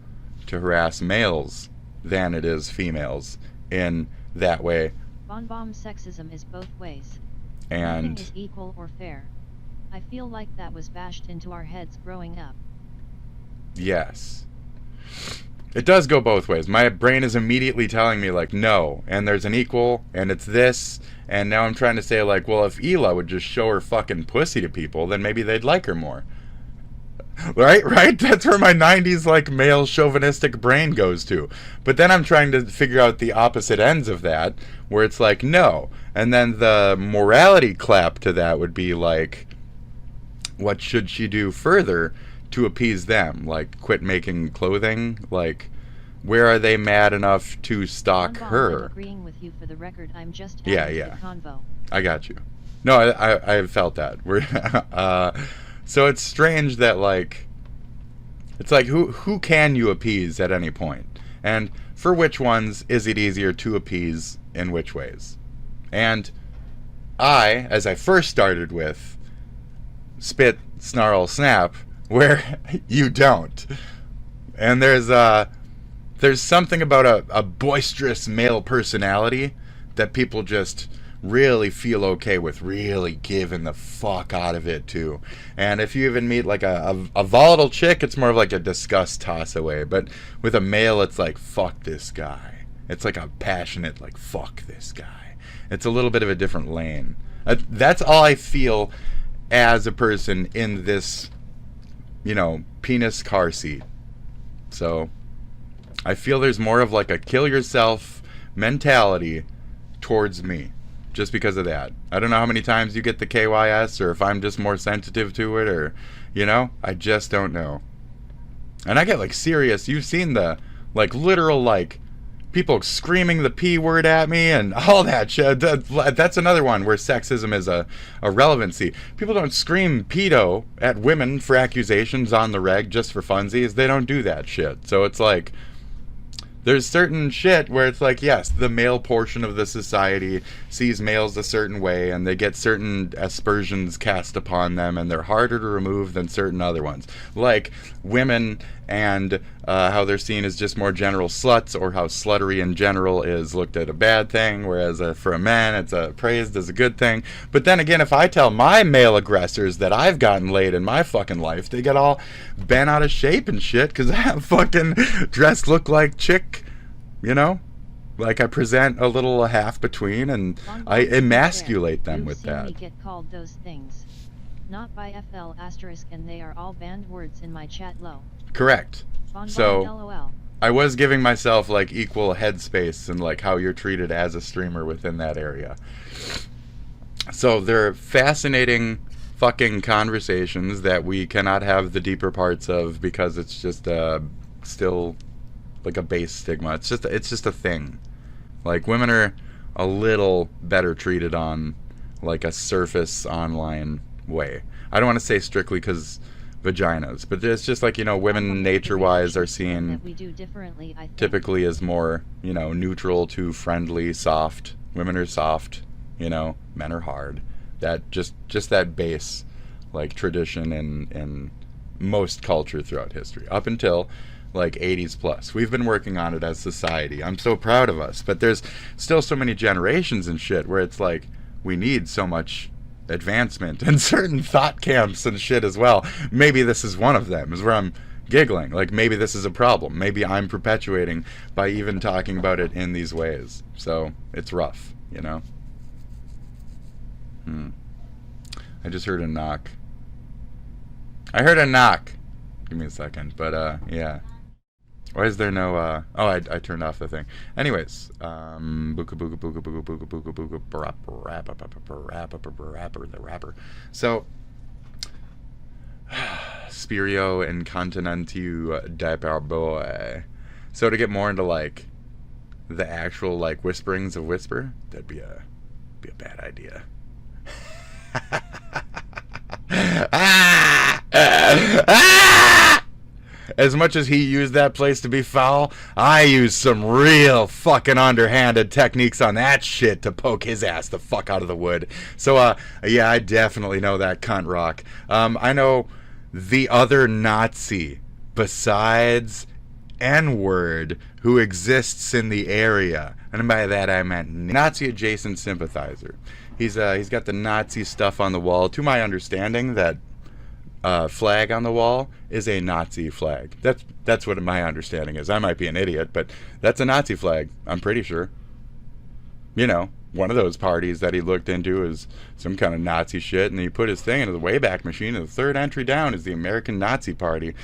to harass males than it is females in that way. Bomb sexism is both ways. And nothing is equal or fair. I feel like that was bashed into our heads growing up. Yes. It does go both ways. My brain is immediately telling me, like, no, and there's an equal, and it's this, and now I'm trying to say, like, well, if Ela would just show her fucking pussy to people, then maybe they'd like her more. Right? That's where my 90s, like, male chauvinistic brain goes to. But then I'm trying to figure out the opposite ends of that, where it's like, no. And then the morality clap to that would be, like, what should she do further to appease them? Like, quit making clothing? Like, where are they mad enough to stalk her? I'm agreeing with you for the record. I'm just yeah. the convo. I got you. No, I felt that. We're so it's strange that, like, it's like, who can you appease at any point? And for which ones is it easier to appease in which ways? And I, as I first started with, spit, snarl, snap, where you don't. And there's something about a boisterous male personality that people just really feel okay with, really giving the fuck out of it too. And if you even meet like a volatile chick, it's more of like a disgust toss away. But with a male, it's like, fuck this guy. It's like a passionate, like, fuck this guy. It's a little bit of a different lane. That's all I feel as a person in this, you know, penis car seat. So I feel there's more of like a kill yourself mentality towards me just because of that. I don't know how many times you get the KYS, or if I'm just more sensitive to it, or, you know, I just don't know. And I get like serious, you've seen the like literal like people screaming the P word at me and all that shit. That's another one where sexism is a relevancy. People don't scream pedo at women for accusations on the reg just for funsies. They don't do that shit. So it's like, there's certain shit where it's like, yes, the male portion of the society sees males a certain way, and they get certain aspersions cast upon them, and they're harder to remove than certain other ones. Like women, and how they're seen as just more general sluts, or how sluttery in general is looked at a bad thing, whereas for a man it's praised as a good thing. But then again, if I tell my male aggressors that I've gotten laid in my fucking life, they get all bent out of shape and shit because I have fucking dressed look like chick, you know? Like I present a little half between, and I emasculate them with that. Me get called those things. Not by FL asterisk, and they are all banned words in my chat low. Correct. So LOL. I was giving myself like equal headspace and like how you're treated as a streamer within that area. So they're fascinating fucking conversations that we cannot have the deeper parts of because it's just still like a base stigma. It's just a thing. Like women are a little better treated on like a surface online way. I don't want to say strictly because vaginas, but it's just like, you know, women nature-wise are seen typically as more, you know, neutral to friendly, soft. Women are soft, you know, men are hard. That just that base like tradition in most culture throughout history up until like 80s plus. We've been working on it as society. I'm so proud of us, but there's still so many generations and shit where it's like we need so much advancement and certain thought camps and shit as well. Maybe this is one of them, is where I'm giggling. Like maybe this is a problem. Maybe I'm perpetuating by even talking about it in these ways. So it's rough, you know? I just heard a knock. I heard a knock. Give me a second, but yeah. Why is there no oh, I turned off the thing. Anyways, booga booga booga booga booga booga booga the rapper. So Spirio Incontinentiu Diaper Boy. So to get more into like the actual like whisperings of Whisper, that'd be a bad idea. As much as he used that place to be foul, I used some real fucking underhanded techniques on that shit to poke his ass the fuck out of the wood. So, yeah, I definitely know that cunt rock. I know the other Nazi besides N-word who exists in the area. And by that I meant Nazi-adjacent sympathizer. He's got the Nazi stuff on the wall. To my understanding, that flag on the wall is a Nazi flag. That's what my understanding is. I might be an idiot, but that's a Nazi flag, I'm pretty sure. You know, one of those parties that he looked into is some kind of Nazi shit, and he put his thing into the Wayback Machine, and the third entry down is the American Nazi Party.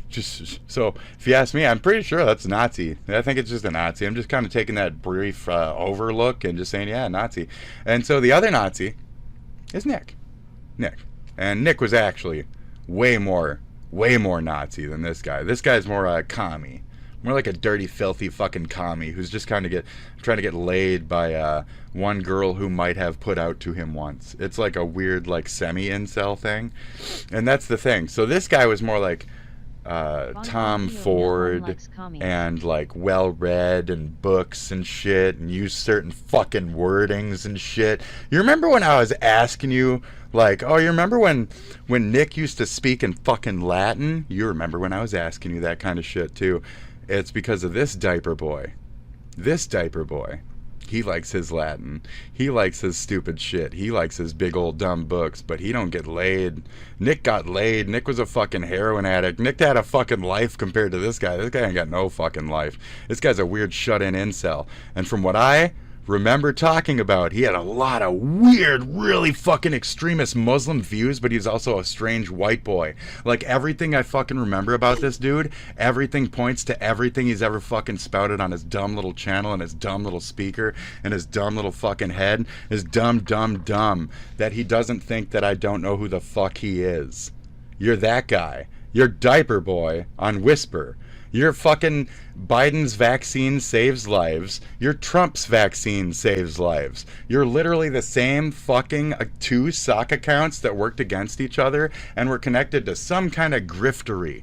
Just so, if you ask me, I'm pretty sure that's Nazi. I think it's just a Nazi. I'm just kind of taking that brief overlook and just saying, yeah, Nazi. And so the other Nazi is Nick. And Nick was actually way more Nazi than this guy. This guy's more commie. More like a dirty, filthy fucking commie who's just kind of trying to get laid by one girl who might have put out to him once. It's like a weird, like, semi-incel thing. And that's the thing. So this guy was more like Tom Ford and like well-read and books and shit and used certain fucking wordings and shit. You remember when I was asking you, like, oh, you remember when Nick used to speak in fucking Latin? You remember when I was asking you that kind of shit too. It's because of this diaper boy. This diaper boy He likes his Latin. He likes his stupid shit. He likes his big old dumb books, but he don't get laid. Nick got laid. Nick was a fucking heroin addict. Nick had a fucking life compared to this guy. This guy ain't got no fucking life. This guy's a weird shut-in incel. And from what I remember talking about, he had a lot of weird, really fucking extremist Muslim views, but he's also a strange white boy. Like, everything I fucking remember about this dude, everything points to everything he's ever fucking spouted on his dumb little channel and his dumb little speaker and his dumb little fucking head. His dumb, that he doesn't think that I don't know who the fuck he is. You're that guy. You're Diaper Boy on Whisper. Your fucking Biden's vaccine saves lives. Your Trump's vaccine saves lives. You're literally the same fucking two sock accounts that worked against each other and were connected to some kind of griftery.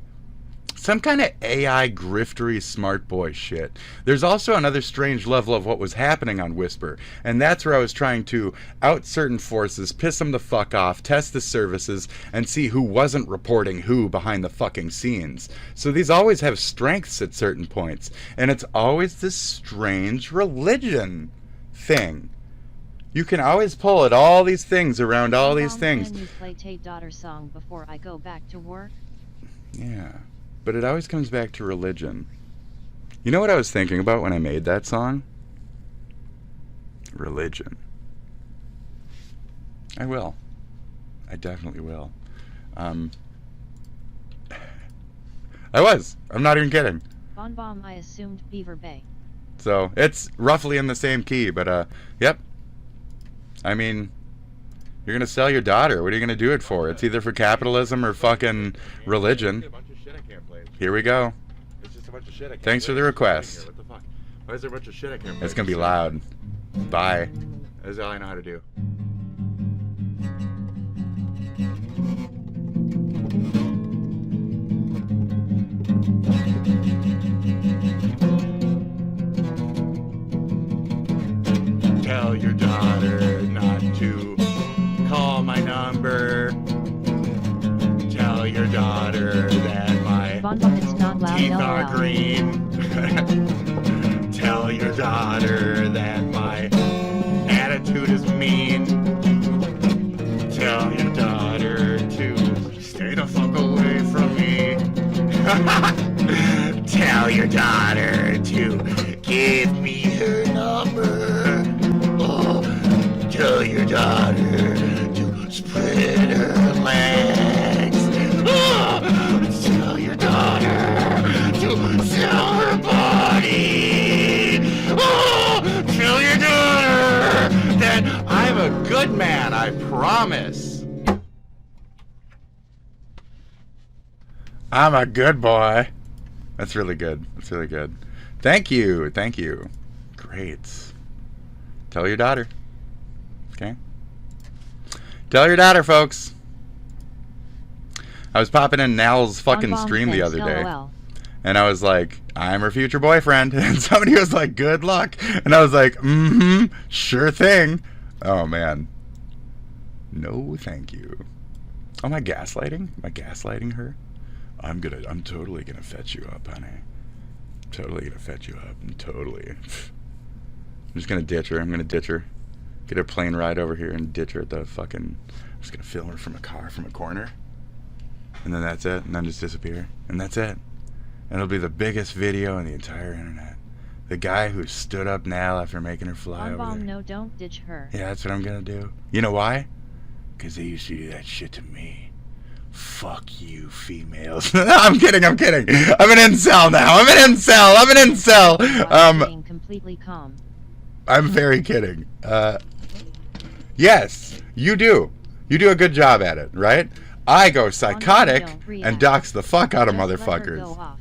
Some kind of AI griftery smart boy shit. There's also another strange level of what was happening on Whisper, and that's where I was trying to out certain forces, piss them the fuck off, test the services, and see who wasn't reporting who behind the fucking scenes. So these always have strengths at certain points, and it's always this strange religion thing. You can always pull at all these things around all these things. Can you play Tay Daughter song before I go back to work? Yeah. But it always comes back to religion. You know what I was thinking about when I made that song? Religion. I will. I definitely will. I was. I'm not even kidding. Bon Bom, I assumed Beaver Bay. So, it's roughly in the same key, but, yep. I mean, you're gonna sell your daughter. What are you gonna do it for? It's either for capitalism or fucking religion. Here we go. It's just a bunch of shit I can't Thanks for the play. request. What the fuck? Why is there a bunch of shit I can't play? It's gonna be loud. Bye. That's all I know how to do. Tell your daughter not to call my number. Tell your daughter that my Bon Bom, it's not loud. teeth LOL. are green. Tell your daughter that my attitude is mean. Tell your daughter to stay the fuck away from me. Tell your daughter to give me her number. Oh, tell your daughter to spread her legs. Oh, tell your daughter to sell her body. Oh, tell your daughter that I'm a good man, I promise. I'm a good boy. That's really good. That's really good. Thank you. Thank you. Great. Tell your daughter. Okay? Tell your daughter, folks. I was popping in Nal's fucking Bon Bom, stream the thanks, other day. LOL. And I was like, I'm her future boyfriend. And somebody was like, good luck. And I was like, mm-hmm, sure thing. Oh, man. No, thank you. Oh, am I gaslighting? Am I gaslighting her? I'm totally gonna fetch you up, honey. Totally gonna fetch you up. Totally. I'm just gonna ditch her. I'm gonna ditch her. Get a plane ride over here and ditch her at the fucking... I'm just gonna film her from a car, from a corner. And then that's it. And then just disappear. And that's it. And it'll be the biggest video on the entire internet. The guy who stood up Nal after making her fly Bon over Bom, there. no, don't ditch her. Yeah, that's what I'm gonna do. You know why? Because they used to do that shit to me. Fuck you, females. I'm kidding. I'm an incel now. I'm an incel. Being completely calm. I'm very kidding. Yes, you do. You do a good job at it, right? I go psychotic and dox the fuck out of motherfuckers.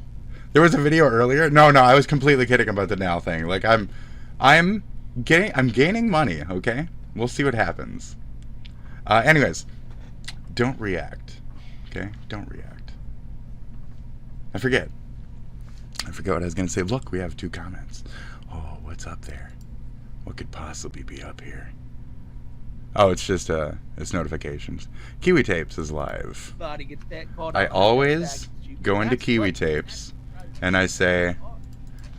There was a video earlier. No, I was completely kidding about the Nal thing. Like I'm gaining money. Okay, we'll see what happens. Anyways, don't react. Okay, don't react. I forget what I was gonna say. Look, we have 2 comments. Oh, what's up there? What could possibly be up here? Oh, it's just it's notifications. Kiwi Tapes is live. I always go into Kiwi Tapes and I say,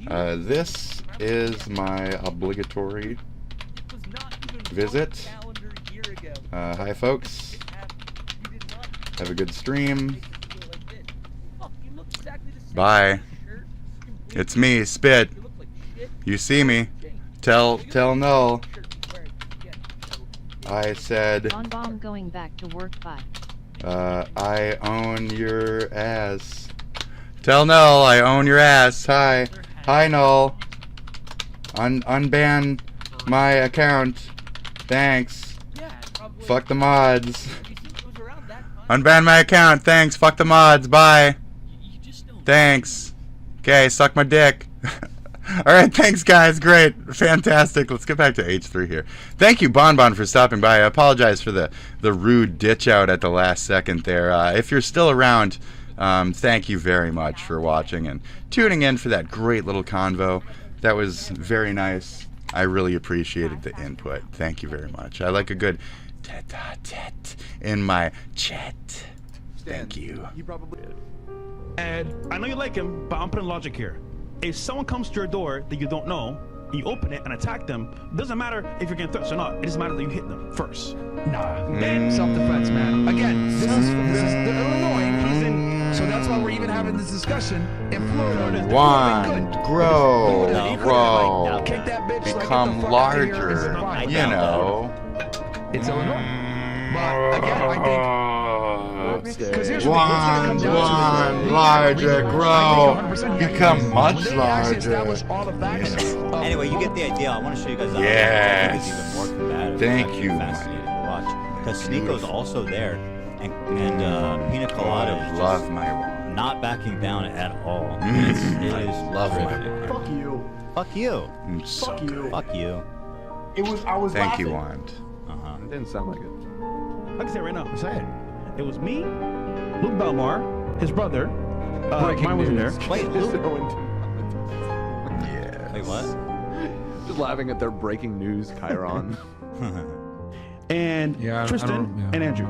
This is my obligatory visit. Hi, folks. Have a good stream. Bye. It's me, Spit. You see me. Tell Null. I said. Bomb going back to work. Bye. I own your ass. Tell Null I own your ass. Hi. Hi, Null. Unban my account. Thanks. Fuck the mods. Unban my account. Thanks. Fuck the mods. Bye. Thanks. Okay, suck my dick. Alright, thanks guys. Great. Fantastic. Let's get back to H3 here. Thank you, Bonbon, for stopping by. I apologize for the rude ditch out at the last second there. If you're still around, thank you very much for watching and tuning in for that great little convo. That was very nice. I really appreciated the input. Thank you very much. I like a good tete-a-tete in my chat. Thank you. He probably is. And I know you like him, but I'm putting logic here. If someone comes to your door that you don't know, and you open it and attack them, it doesn't matter if you're getting threats or not. It doesn't matter that you hit them first. Nah, self-defense, man. Again, this is the Illinois. He's in, so that's why we're even having this discussion in Florida. Grow, become larger. You know. It's Illinois. But again, I think. One, larger, grow, become much larger. Anyway, you get the idea. I want to show you guys how yes. it's even more combative. Thank you. Fascinating to watch. Because Sneako's also there, and Pina Colada is love my not backing down at all. It is love my Fuck you. Fuck you. Fuck you. Fuck you. It was. I was. Thank laughing. you, Wand. It didn't sound like it. I can say it right now. Say it. It was me, Luke Belmar, his brother. Mine wasn't there. Wait, Luke. Yeah. Wait, what? Just laughing at their breaking news, Chiron. And Tristan and Andrew.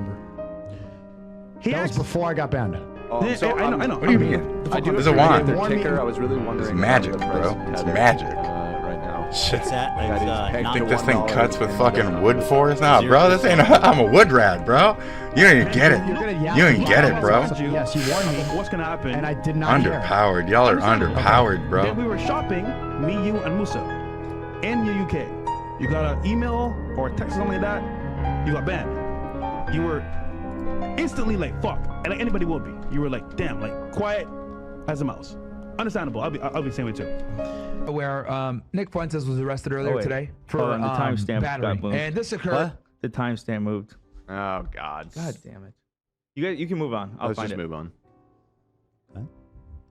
That was before I got banned. Oh, Yeah, so, I know. What do you mean? I do There's a wand. their ticker. I was really wondering. It's magic, bro. It's magic. Right now. Shit. It's at, You not think this thing $1 cuts with and, fucking wood force? Nah, bro, this ain't. I'm a wood rat, bro. You don't even get it. You don't even get it, bro. Yes, you warned me. What's gonna happen? And I did not hear. Underpowered. Y'all are underpowered, Then bro. we were shopping, me, you, and Musa, in the UK. You got an email or a text or something like that. You got banned. You were instantly like, fuck, and like anybody would be. You were like, damn, like quiet as a mouse. Understandable. I'll be the same way too. Where Nick Fuentes was arrested earlier today for the timestamp battery, got moved. and this occurred. What? The timestamp moved. Oh God. God damn it. You can move on. I'll Let's find just it. move on. Okay.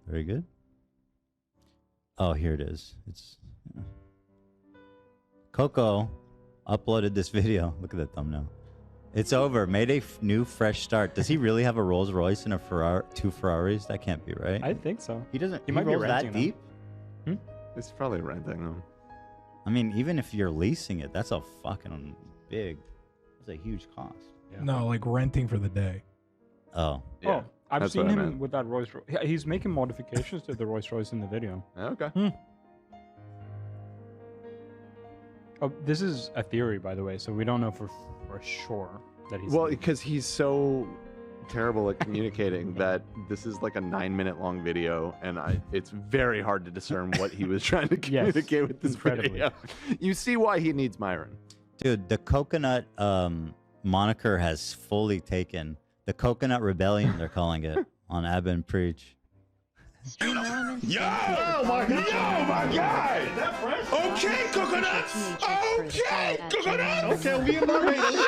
Very good. Oh, here it is. It's Coco uploaded this video. Look at that thumbnail. It's over. Made a new fresh start. Does he really have a Rolls Royce and a Ferrari, 2 Ferraris? That can't be right. I think so. He doesn't. He might be rolls renting that deep. It's probably renting them. I mean, even if you're leasing it, that's a fucking big. That's a huge cost. Yeah. No, like renting for the day. Oh. Yeah, Oh, I've that's seen what I him meant. with that Rolls Royce. He's making modifications to the Rolls Royce in the video. Okay. Oh, this is a theory, by the way, so we don't know for sure that he's. Well, because he's so terrible at communicating that this is like a 9-minute long video, and it's very hard to discern what he was trying to communicate with this video. You see why he needs Myron. Dude, the coconut moniker has fully taken. The Coconut Rebellion, they're calling it, on Ab and Preach. Yo, my guy! Is that fresh? Okay, coconuts! Okay, coconuts! Okay, we in Barbados. Yo,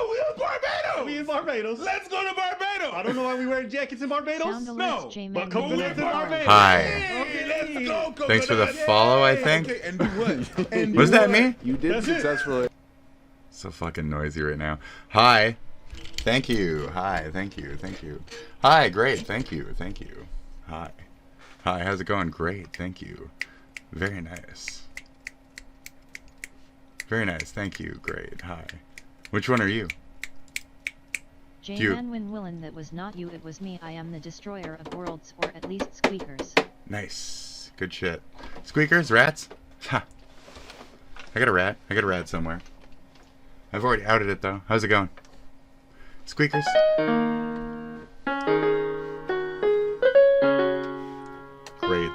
we in Barbados! We in Barbados. Let's go to Barbados! I don't know why we wearing jackets in Barbados. No, but coconuts in Barbados. Hi. Okay, let's go, coconuts! Thanks for the follow, I think. Okay, and do what? And do Was that me? You did successfully. So fucking noisy right now. Hi. Thank you. Hi. Thank you. Thank you. Hi. Great. Thank you. Thank you. Hi. Hi. How's it going? Great. Thank you. Very nice. Very nice. Thank you. Great. Hi. Which one are you? J-Man Win Willin, that was not you, it was me. I am the destroyer of worlds, or at least squeakers. Nice. Good shit. Squeakers, rats. Ha. I got a rat. I got a rat somewhere. I've already outed it though. How's it going? Squeakers. Great.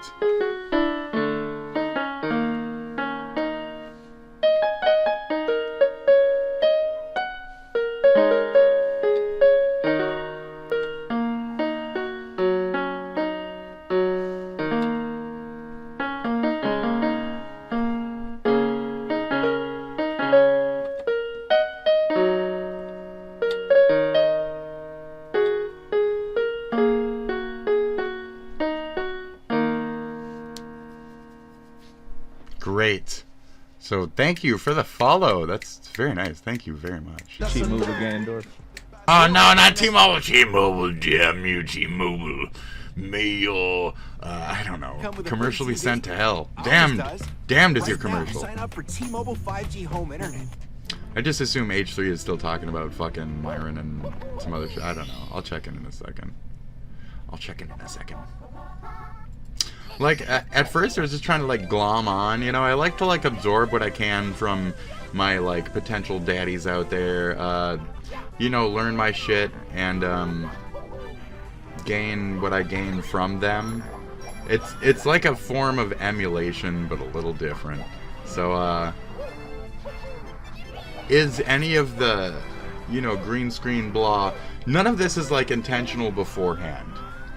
Great. So thank you for the follow. That's very nice. Thank you very much. T-Mobile Ganondorf. Oh no, not T-Mobile. T-Mobile, damn you, T-Mobile. Mail. I don't know. Commercially sent to hell. Damned is your commercial. Sign up for T-Mobile 5G home internet. I just assume H3 is still talking about fucking Myron and some other shit. I don't know. I'll check in a second. Like, at first I was just trying to, like, glom on, you know? I like to, like, absorb what I can from my, like, potential daddies out there. You know, learn my shit and, gain what I gain from them. It's like a form of emulation, but a little different. So, is any of the, you know, green screen blah, none of this is, like, intentional beforehand.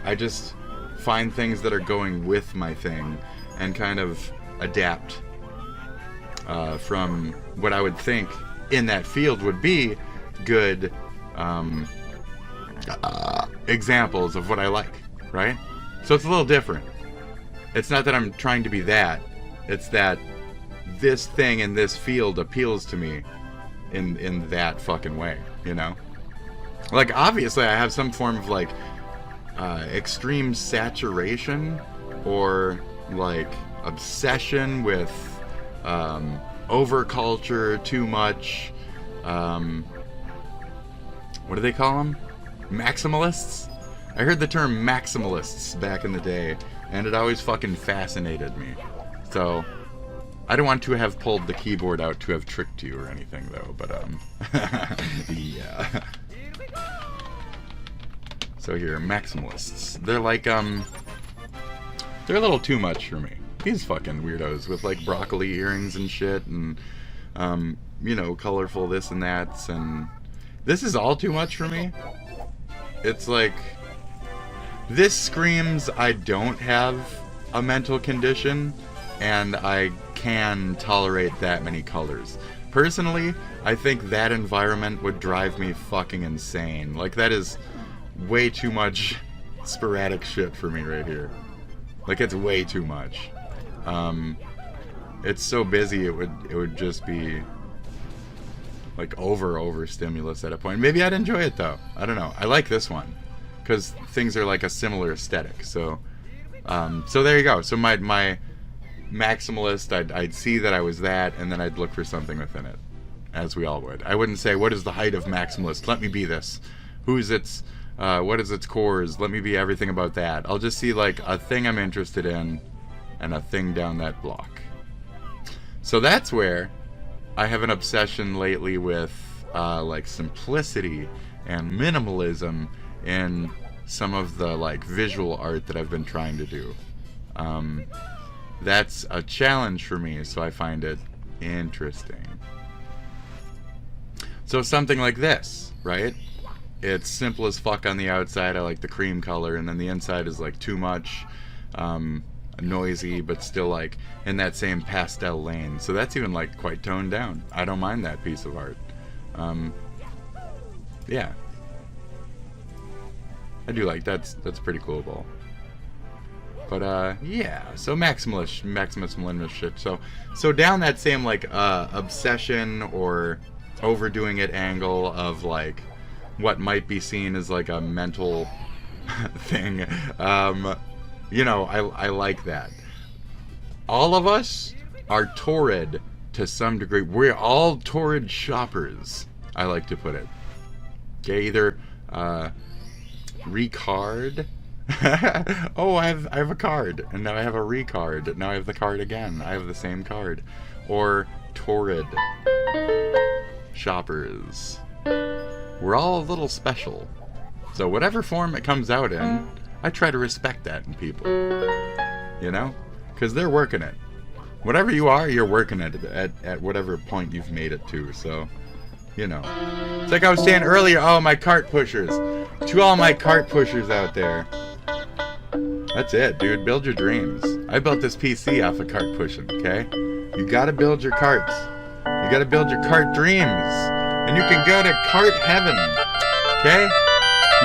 I just find things that are going with my thing and kind of adapt from what I would think in that field would be good examples of what I like, right? So it's a little different. It's not that I'm trying to be that. It's that this thing in this field appeals to me in that fucking way, you know? Like, obviously I have some form of, like, extreme saturation or, like, obsession with overculture, too much, what do they call them? Maximalists? I heard the term maximalists back in the day, and it always fucking fascinated me. So, I don't want to have pulled the keyboard out to have tricked you or anything, though, but, yeah. So here, maximalists. They're like, they're a little too much for me. These fucking weirdos with, like, broccoli earrings and shit, and, you know, colorful this and that, and this is all too much for me. It's like, this screams I don't have a mental condition, and I can tolerate that many colors. Personally, I think that environment would drive me fucking insane. Like, that is way too much sporadic shit for me right here. Like, it's way too much. It's so busy, it would just be like over stimulus at a point. Maybe I'd enjoy it though. I don't know. I like this one because things are like a similar aesthetic. So so there you go. So my maximalist, I'd see that I was that, and then I'd look for something within it, as we all would. I wouldn't say, what is the height of maximalist? Let me be this. Who's its what is its cores? Let me be everything about that. I'll just see like a thing I'm interested in and a thing down that block. So that's where I have an obsession lately with like simplicity and minimalism in some of the like visual art that I've been trying to do. That's a challenge for me, so I find it interesting. So something like this, right? It's simple as fuck on the outside. I like the cream color, and then the inside is like too much, noisy, but still like in that same pastel lane. So that's even like quite toned down. I don't mind that piece of art. Yeah, I do like that's pretty cool ball. But yeah, so Maximus Millennium shit. So down that same like obsession or overdoing it angle of like what might be seen as like a mental thing. You know, I like that. All of us are torrid to some degree. We're all torrid shoppers, I like to put it. Okay, either Ricard, Oh, I have a card, and now I have a recard. Now I have the card again. I have the same card. Or torrid shoppers. We're all a little special. So whatever form it comes out in, I try to respect that in people. You know? Because they're working it. Whatever you are, you're working at whatever point you've made it to, so, you know. It's like I was saying earlier, oh, my cart pushers. To all my cart pushers out there. That's it, dude. Build your dreams. I built this PC off of cart pushing, okay? You gotta build your carts. You gotta build your cart dreams. And you can go to cart heaven, okay?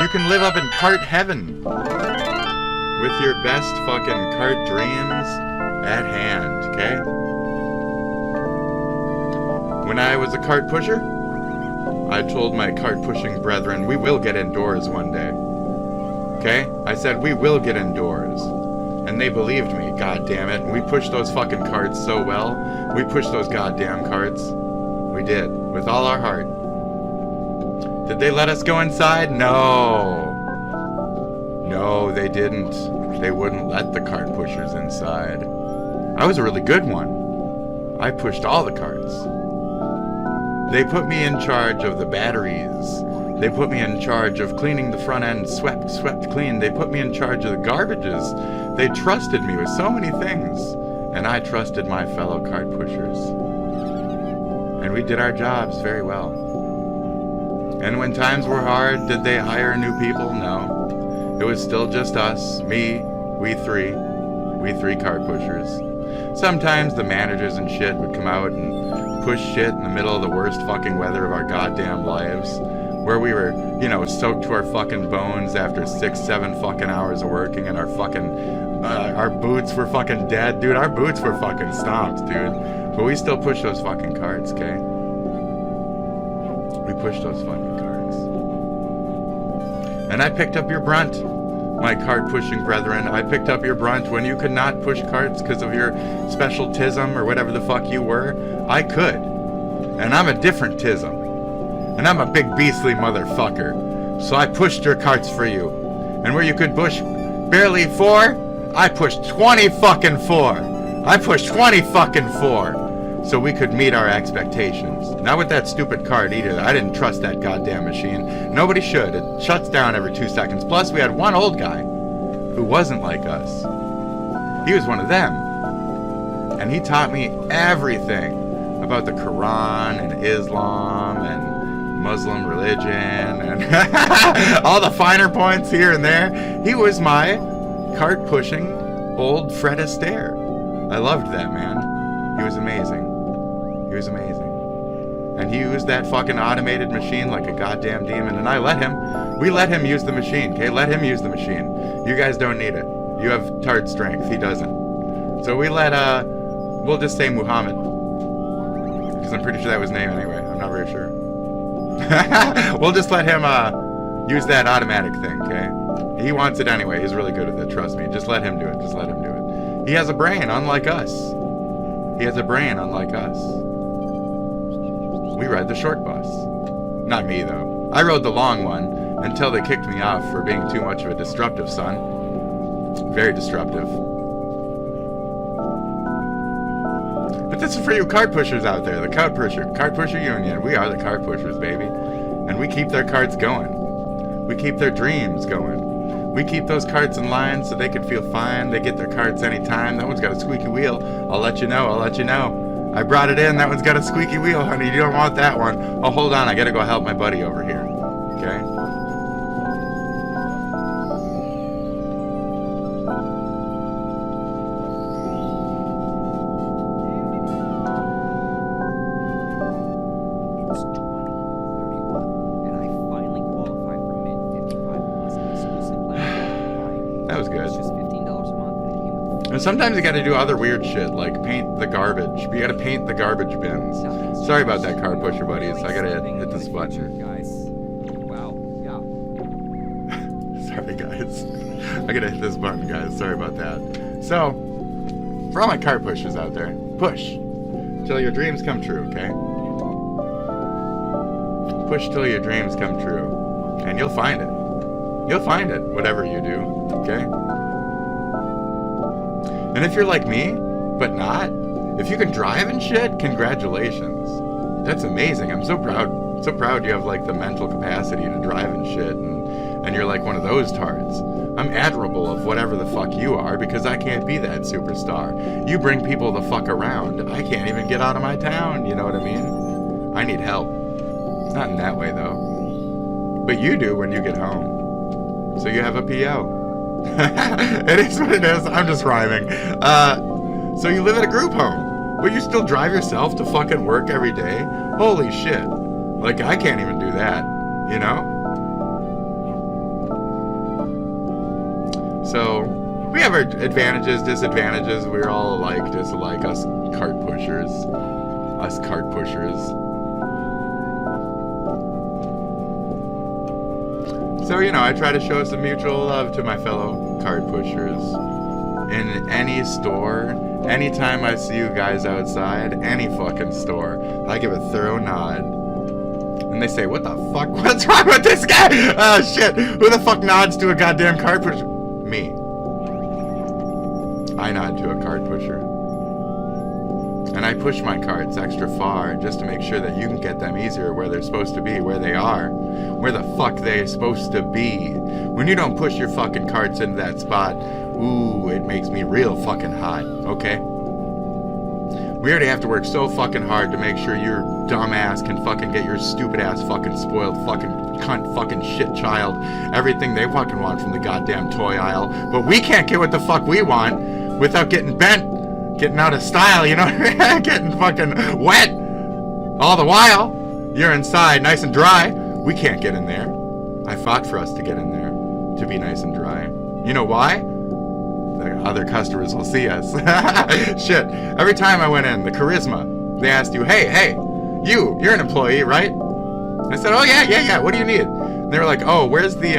You can live up in cart heaven. With your best fucking cart dreams at hand, okay? When I was a cart pusher, I told my cart pushing brethren, we will get indoors one day. Okay? I said, we will get indoors. And they believed me, god damn it. And we pushed those fucking carts so well. We pushed those goddamn carts. We did. With all our heart. Did they let us go inside? No. No, they didn't. They wouldn't let the cart pushers inside. I was a really good one. I pushed all the carts. They put me in charge of the batteries. They put me in charge of cleaning the front end, swept clean. They put me in charge of the garbages. They trusted me with so many things. And I trusted my fellow cart pushers. And we did our jobs very well. And when times were hard, did they hire new people? No. It was still just us, me, we three cart pushers. Sometimes the managers and shit would come out and push shit in the middle of the worst fucking weather of our goddamn lives. Where we were, you know, soaked to our fucking bones after 6-7 fucking hours of working, and our fucking, our boots were fucking dead. Dude, our boots were fucking stomped, dude. But we still push those fucking carts, okay? We pushed those fucking carts. And I picked up your brunt, my cart pushing brethren. I picked up your brunt when you could not push carts because of your special tism or whatever the fuck you were. I could. And I'm a different tism. And I'm a big beastly motherfucker. So I pushed your carts for you. And where you could push barely 4, I pushed 20 fucking 4. I pushed 20 fucking 4. So we could meet our expectations. Not with that stupid cart either. I didn't trust that goddamn machine. Nobody should. It shuts down every 2 seconds. Plus we had one old guy who wasn't like us. He was one of them. And he taught me everything about the Quran and Islam and Muslim religion and all the finer points here and there. He was my cart pushing old Fred Astaire. I loved that man. He was amazing. He was amazing. And he used that fucking automated machine like a goddamn demon, and I let him. We let him use the machine, okay? Let him use the machine. You guys don't need it. You have tard strength. He doesn't. So we let, we'll just say Muhammad. Because I'm pretty sure that was his name anyway. I'm not very sure. We'll just let him use that automatic thing, okay? He wants it anyway. He's really good at it, trust me. Just let him do it. Just let him do it. He has a brain, unlike us. He has a brain, unlike us. We ride the short bus. Not me, though. I rode the long one until they kicked me off for being too much of a disruptive son. Very disruptive. But this is for you cart pushers out there. The cart pusher union. We are the cart pushers, baby. And we keep their carts going. We keep their dreams going. We keep those carts in line so they can feel fine. They get their carts anytime. That one's got a squeaky wheel. I'll let you know. I'll let you know. I brought it in. That one's got a squeaky wheel, honey. You don't want that one. Oh, hold on. I gotta go help my buddy over here. Okay? Sometimes you gotta do other weird shit, like paint the garbage. You gotta paint the garbage bins. Sorry about that, card pusher buddies. I gotta hit this button. Sorry, guys. I gotta hit this button, guys. Sorry about that. So, for all my cart pushers out there, push till your dreams come true, okay? Push till your dreams come true, and you'll find it. You'll find it, whatever you do, okay? And if you're like me, but not, if you can drive and shit, congratulations. That's amazing. I'm so proud. So proud you have like the mental capacity to drive and shit, and you're like one of those tards. I'm admirable of whatever the fuck you are, because I can't be that superstar. You bring people the fuck around. I can't even get out of my town, you know what I mean? I need help. Not in that way though. But you do when you get home. So you have a PO. It is what it is. I'm just rhyming. So you live at a group home, but you still drive yourself to fucking work every day? Holy shit. Like, I can't even do that, you know? So, we have our advantages, disadvantages. We're all alike, just like us cart pushers. Us cart pushers. So, you know, I try to show some mutual love to my fellow cart pushers. In any store, anytime I see you guys outside, any fucking store, I give a thorough nod. And they say, what the fuck? What's wrong with this guy? Oh, shit. Who the fuck nods to a goddamn cart pusher? Me. I nod to a cart pusher. And I push my carts extra far just to make sure that you can get them easier where they're supposed to be, where they are. Where the fuck they're supposed to be. When you don't push your fucking carts into that spot, ooh, it makes me real fucking hot, okay? We already have to work so fucking hard to make sure your dumb ass can fucking get your stupid ass fucking spoiled fucking cunt fucking shit child everything they fucking want from the goddamn toy aisle. But we can't get what the fuck we want without getting bent, getting out of style, you know? Getting fucking wet. All the while, you're inside nice and dry. We can't get in there. I fought for us to get in there, to be nice and dry. You know why? The other customers will see us. Shit. Every time I went in, the charisma, they asked you, hey, you're an employee, right? I said, oh, yeah, what do you need? And they were like, oh, where's the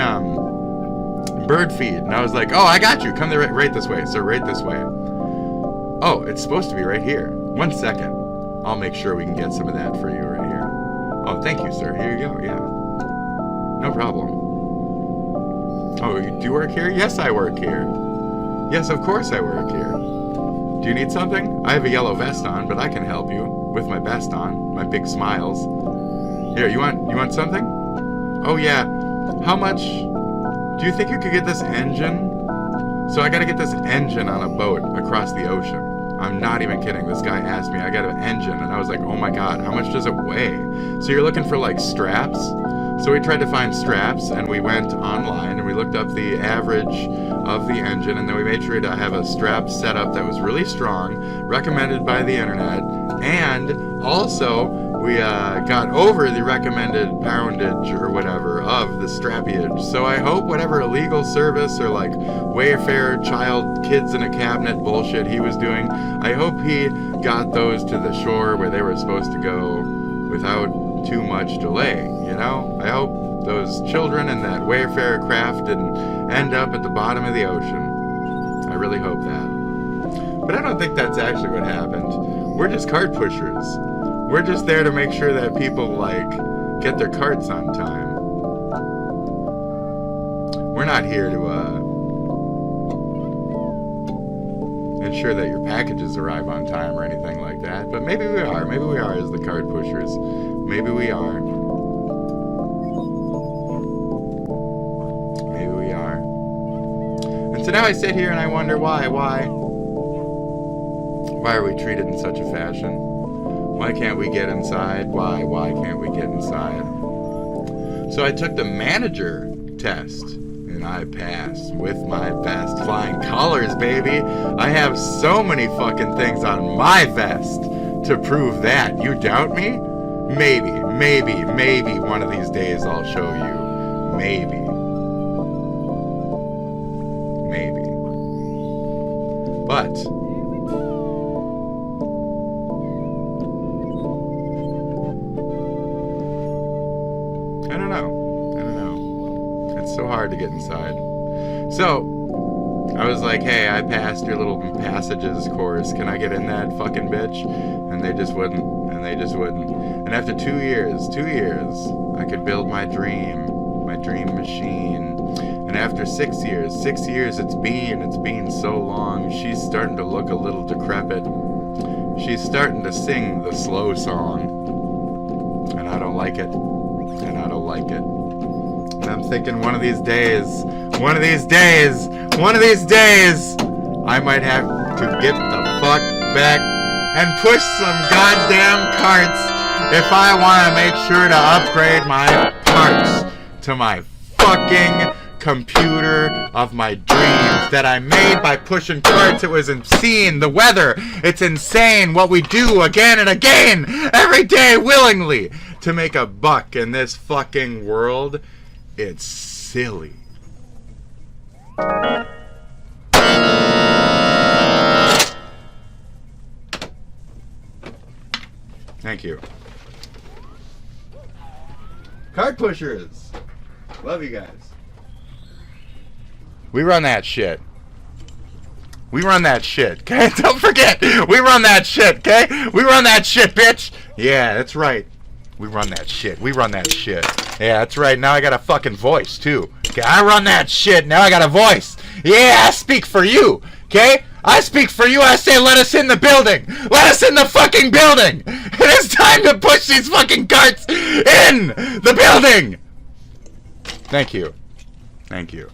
bird feed? And I was like, oh, I got you. Come right this way, sir, right this way. Oh, it's supposed to be right here. 1 second. I'll make sure we can get some of that for you right here. Oh, thank you, sir. Here you go, yeah. No problem. Oh, you do work here? Yes, I work here. Yes, of course I work here. Do you need something? I have a yellow vest on, but I can help you with my vest on, my big smiles. Here, you want something? Oh yeah. How much? Do you think you could get this engine? So I gotta get this engine on a boat across the ocean. I'm not even kidding. This guy asked me, I got an engine, and I was like, oh my god, how much does it weigh? So you're looking for like straps? So we tried to find straps, and we went online and we looked up the average of the engine, and then we made sure to have a strap setup that was really strong, recommended by the internet, and also we got over the recommended poundage or whatever of the strappage. So I hope whatever illegal service or like Wayfair child kids in a cabinet bullshit he was doing, I hope he got those to the shore where they were supposed to go without too much delay, you know? I hope those children in that Wayfair craft didn't end up at the bottom of the ocean. I really hope that. But I don't think that's actually what happened. We're just cart pushers. We're just there to make sure that people, like, get their carts on time. We're not here to, ensure that your packages arrive on time or anything like that. But maybe we are. Maybe we are as the cart pushers. Maybe we are. Maybe we are. And so now I sit here and I wonder why. Why are we treated in such a fashion? Why can't we get inside? Why can't we get inside? So I took the manager test, and I passed with my vest. Flying colors, baby. I have so many fucking things on my vest to prove that. You doubt me? Maybe one of these days I'll show you. Maybe. But I don't know. It's so hard to get inside. So I was like, hey, I passed your little passages course. Can I get in that fucking bitch? And they just wouldn't. And after 2 years, I could build my dream machine. And after 6 years it's been so long, she's starting to look a little decrepit. She's starting to sing the slow song. And I don't like it. And I don't like it. And I'm thinking one of these days, I might have to get the fuck back and push some goddamn carts if I want to make sure to upgrade my parts to my fucking computer of my dreams that I made by pushing carts. It was insane. The weather, it's insane what we do again and again every day willingly to make a buck in this fucking world. It's silly. Thank you. Cart pushers. Love you guys. We run that shit. We run that shit, okay? Don't forget, we run that shit, okay? We run that shit, bitch. Yeah, that's right. We run that shit. We run that shit. Yeah, that's right. Now I got a fucking voice, too. Okay, I run that shit. Now I got a voice. Yeah, I speak for you, okay? I speak for you. I say let us in the building. Let us in the fucking building. It is time to push these fucking carts in the building. Thank you. Thank you.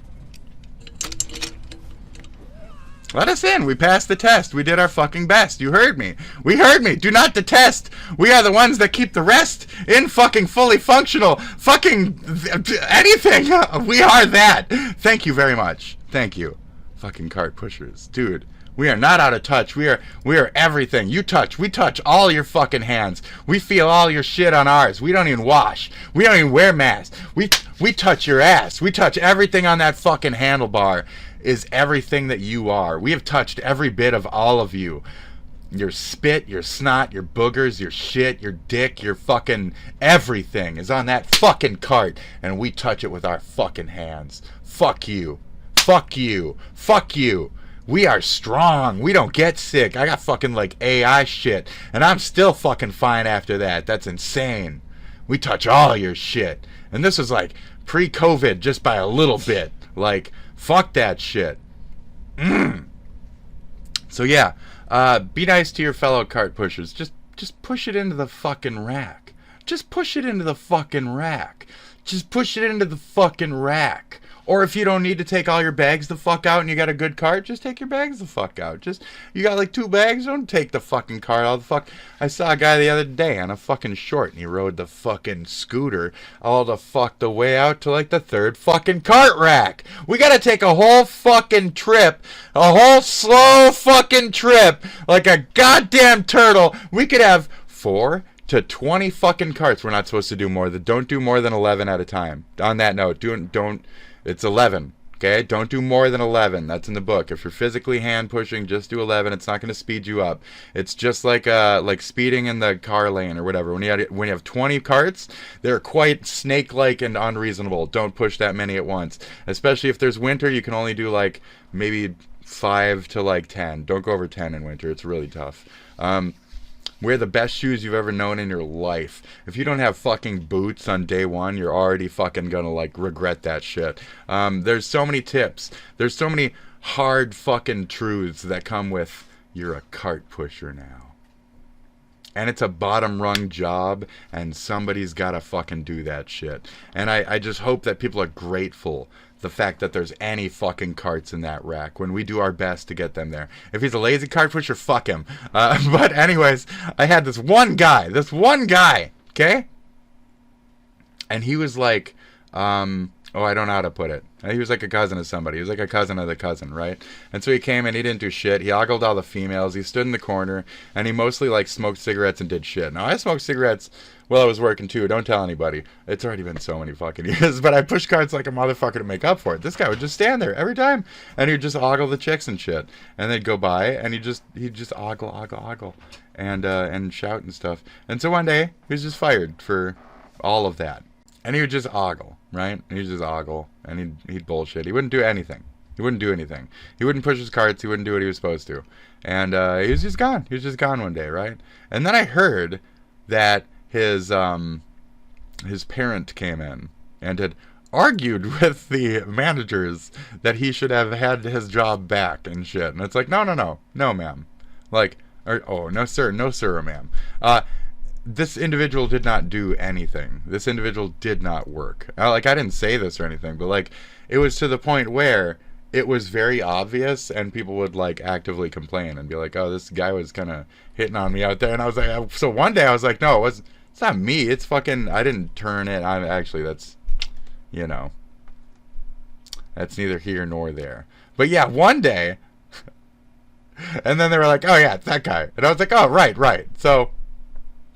Let us in. We passed the test. We did our fucking best. You heard me. We heard me. Do not detest. We are the ones that keep the rest in fucking fully functional. Fucking anything. We are that. Thank you very much. Thank you. Fucking cart pushers. Dude, we are not out of touch. We are everything. You touch. We touch all your fucking hands. We feel all your shit on ours. We don't even wash. We don't even wear masks. We touch your ass. We touch everything on that fucking handlebar. Is everything that you are. We have touched every bit of all of you. Your spit, your snot, your boogers, your shit, your dick, your fucking everything is on that fucking cart, and we touch it with our fucking hands. Fuck you. Fuck you. Fuck you. We are strong. We don't get sick. I got fucking like AI shit, and I'm still fucking fine after that. That's insane. We touch all your shit. And this is like pre-COVID just by a little bit. Like, fuck that shit. So yeah, be nice to your fellow cart pushers. Just push it into the fucking rack. Just push it into the fucking rack. Just push it into the fucking rack. Or if you don't need to take all your bags the fuck out and you got a good cart, just take your bags the fuck out. You got like 2 bags, don't take the fucking cart all the fuck. I saw a guy the other day on a fucking short and he rode the fucking scooter all the fuck the way out to like the 3rd fucking cart rack. We gotta take a whole fucking trip, a whole slow fucking trip, like a goddamn turtle. We could have 4 to 20 fucking carts. We're not supposed to do more. Don't do more than 11 at a time. On that note, don't. It's 11, okay? Don't do more than 11. That's in the book. If you're physically hand pushing, just do 11. It's not going to speed you up. It's just like speeding in the car lane or whatever. When you have 20 carts, they're quite snake-like and unreasonable. Don't push that many at once. Especially if there's winter, you can only do like maybe 5 to like 10. Don't go over 10 in winter. It's really tough. Wear the best shoes you've ever known in your life. If you don't have fucking boots on day 1, you're already fucking gonna like regret that shit. There's so many tips. There's so many hard fucking truths that come with you're a cart pusher now. And it's a bottom rung job and somebody's gotta fucking do that shit. And I just hope that people are grateful the fact that there's any fucking carts in that rack when we do our best to get them there. If he's a lazy cart pusher, fuck him. But anyways, I had this one guy, okay? And he was like, I don't know how to put it. He was like a cousin of somebody. He was like a cousin of the cousin, right? And so he came and he didn't do shit. He ogled all the females. He stood in the corner and he mostly like smoked cigarettes and did shit. Now I smoked cigarettes while I was working too. Don't tell anybody. It's already been so many fucking years. But I pushed carts like a motherfucker to make up for it. This guy would just stand there every time and he'd just ogle the chicks and shit. And they'd go by and he'd just ogle and shout and stuff. And so one day he was just fired for all of that. And he would just ogle, right? He would just ogle, and he'd bullshit. He wouldn't do anything. He wouldn't push his carts. He wouldn't do what he was supposed to. And he was just gone. He was just gone one day, right? And then I heard that his parent came in and had argued with the managers that he should have had his job back and shit. And it's like, no, ma'am. Like, no, sir, ma'am. This individual did not do anything. This individual did not work. Like, I didn't say this or anything, but like, it was to the point where it was very obvious, and people would like actively complain and be like, "Oh, this guy was kind of hitting on me out there." And I was like, so one day I was like, "No, it's not me. It's fucking. I didn't turn it. I'm actually that's, you know, that's neither here nor there." But yeah, one day, and then they were like, "Oh yeah, it's that guy," and I was like, "Oh right." So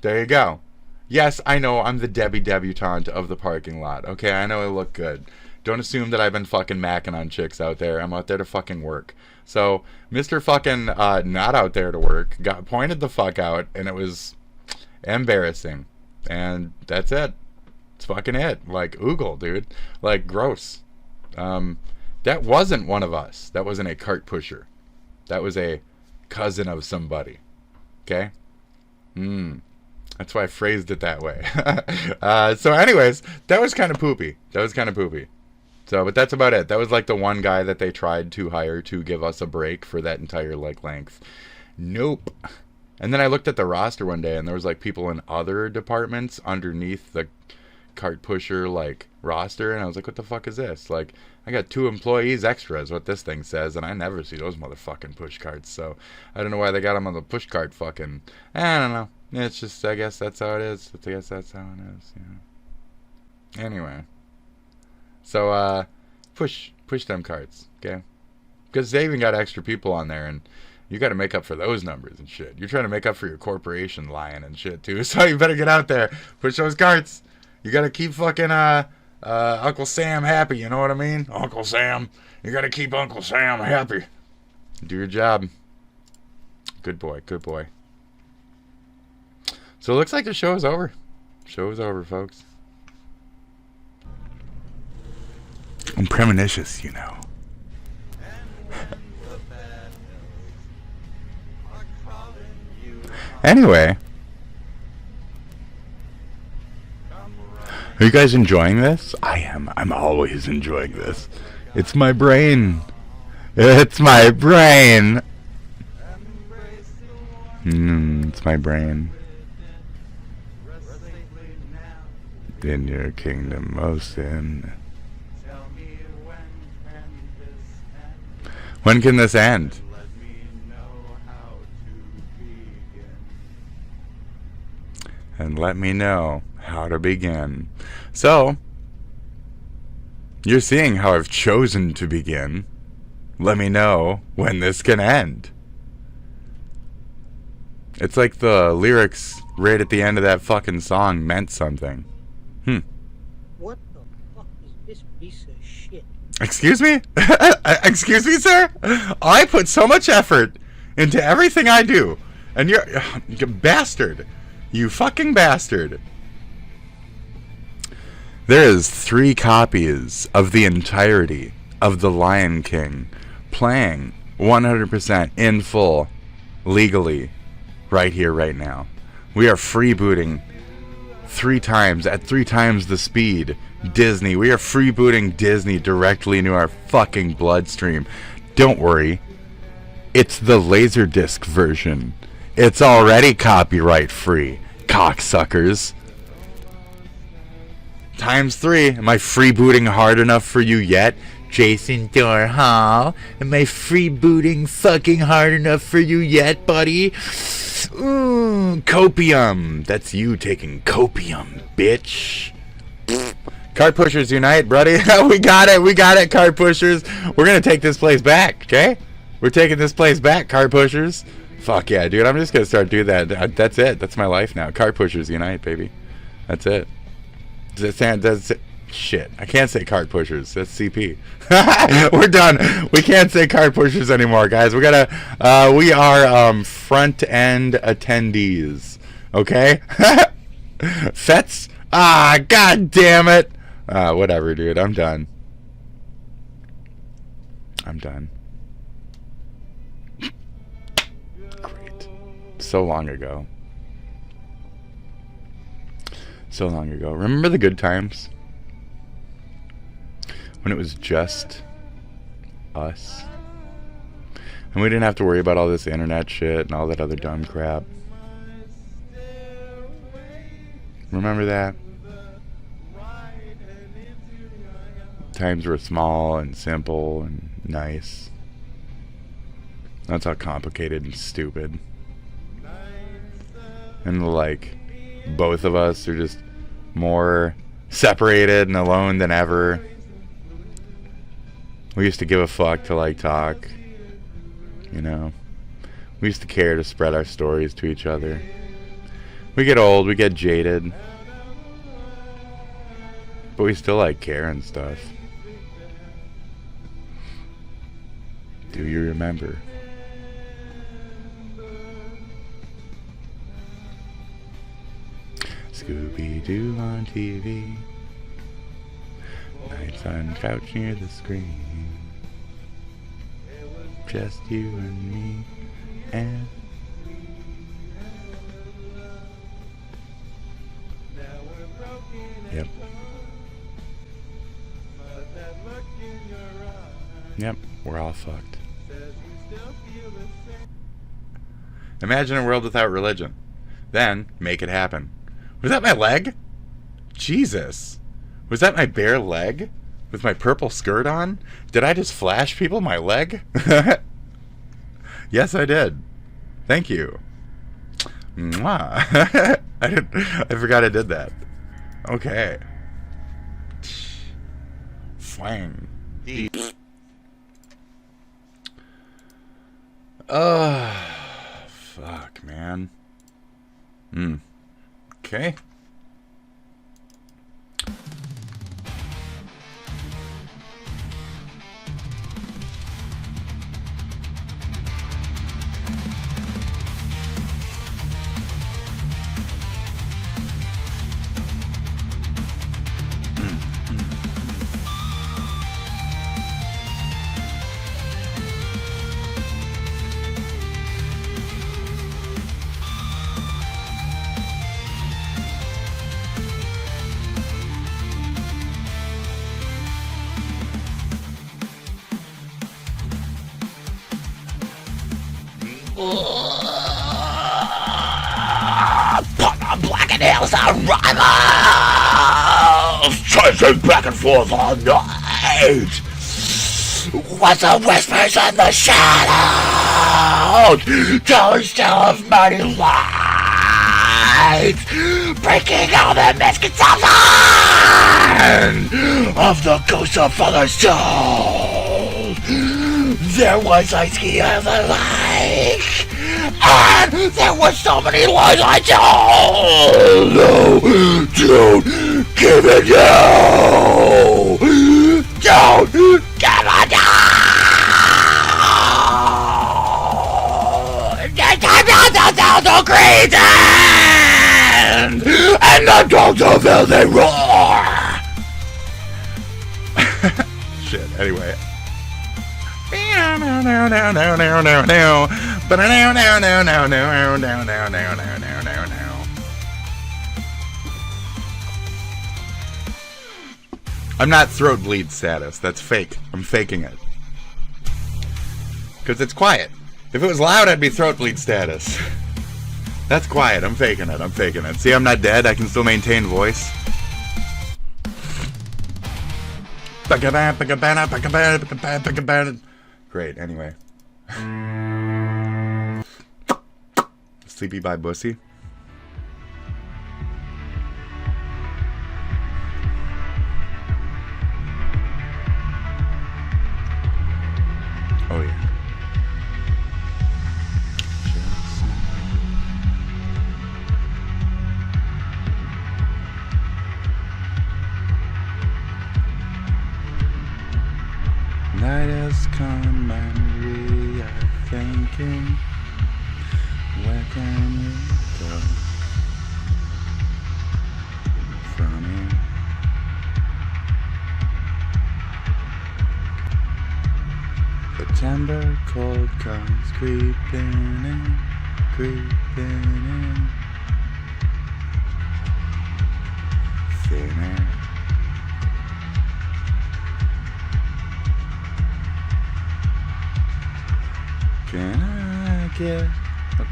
there you go. Yes, I know I'm the Debbie debutante of the parking lot. Okay, I know I look good. Don't assume that I've been fucking macking on chicks out there. I'm out there to fucking work. So, Mr. fucking not out there to work got pointed the fuck out, and it was embarrassing. And that's it. It's fucking it. Like, oogle, dude. Like, gross. That wasn't one of us. That wasn't a cart pusher. That was a cousin of somebody. Okay? That's why I phrased it that way. So anyways, that was kind of poopy. So, but that's about it. That was like the one guy that they tried to hire to give us a break for that entire like length. Nope. And then I looked at the roster one day, and there was like people in other departments underneath the cart pusher like roster, and I was like, what the fuck is this? Like, I got 2 employees extra is what this thing says, and I never see those motherfucking push carts. So I don't know why they got them on the push cart fucking. I don't know. It's just, I guess that's how it is. I guess that's how it is. You know. Anyway. So, push them carts, okay? Because they even got extra people on there, and you got to make up for those numbers and shit. You're trying to make up for your corporation lying and shit, too. So you better get out there, push those carts. You got to keep fucking, Uncle Sam happy, you know what I mean? Uncle Sam. You got to keep Uncle Sam happy. Do your job. Good boy, good boy. So it looks like the show is over. Show is over, folks. I'm premonitions, you know. Anyway. Are you guys enjoying this? I am. I'm always enjoying this. It's my brain. It's my brain. It's my brain. In your kingdom of sin. When can this end? And let me know how to begin. So, you're seeing how I've chosen to begin. Let me know when this can end. It's like the lyrics right at the end of that fucking song meant something. What the fuck is this piece of shit? Excuse me? Excuse me, sir? I put so much effort into everything I do. And you're bastard. You fucking bastard. There is 3 copies of the entirety of The Lion King playing 100% in full, legally, right here, right now. We are freebooting 3 times, at 3 times the speed, Disney. We are freebooting Disney directly into our fucking bloodstream. Don't worry. It's the Laserdisc version. It's already copyright free, cocksuckers. Times 3. Am I freebooting hard enough for you yet? Jason Dorhall, am I freebooting fucking hard enough for you yet, buddy? Copium. That's you taking copium, bitch. Cart pushers unite, buddy. We got it, cart pushers. We're gonna take this place back, okay? We're taking this place back, cart pushers. Fuck yeah, dude. I'm just gonna start doing that. That's it. That's my life now. Cart pushers unite, baby. That's it. Shit. I can't say cart pushers. That's CP. We're done. We can't say cart pushers anymore, guys. We gotta. We are front end attendees. Okay. Fets. God damn it. Whatever, dude. I'm done. Great. So long ago. Remember the good times? when it was just us. And we didn't have to worry about all this internet shit and all that other dumb crap. Remember that? Times were small and simple and nice. That's how complicated and stupid. And like, both of us are just more separated and alone than ever. We used to give a fuck to like talk. You know, we used to care to spread our stories to each other. We get old, we get jaded, but we still like care and stuff. Do you remember? Scooby-Doo on TV, nights on couch near the screen. Just you and me and yep. Yep, we're all fucked. Imagine a world without religion. Then make it happen. Was that my leg? Jesus. Was that my bare leg? With my purple skirt on? Did I just flash people my leg? Yes, I did. Thank you. Mwah. I forgot I did that. Okay. Swang. Fuck, man. Okay. Black and Hills are rivals, chasing back and forth all night. What's the whispers in the shadows? Telling tale of mighty lights, breaking all the misconceptions of the ghosts of other souls. There was ice ski of the like, and there were so many lies I told. No, don't give it down. Don't give it down. Down the great and the dogs of hell they roar. Shit, anyway. I'm not throat bleed status. That's fake. I'm faking it. Because it's quiet. If it was loud, I'd be throat bleed status. That's quiet. I'm faking it. I'm faking it. See, I'm not dead. I can still maintain voice. Great, anyway. Sleepy by Bussy. Oh yeah. Night has come and we are thinking, where can we go from here? September cold comes creeping in, creeping in. Thin air.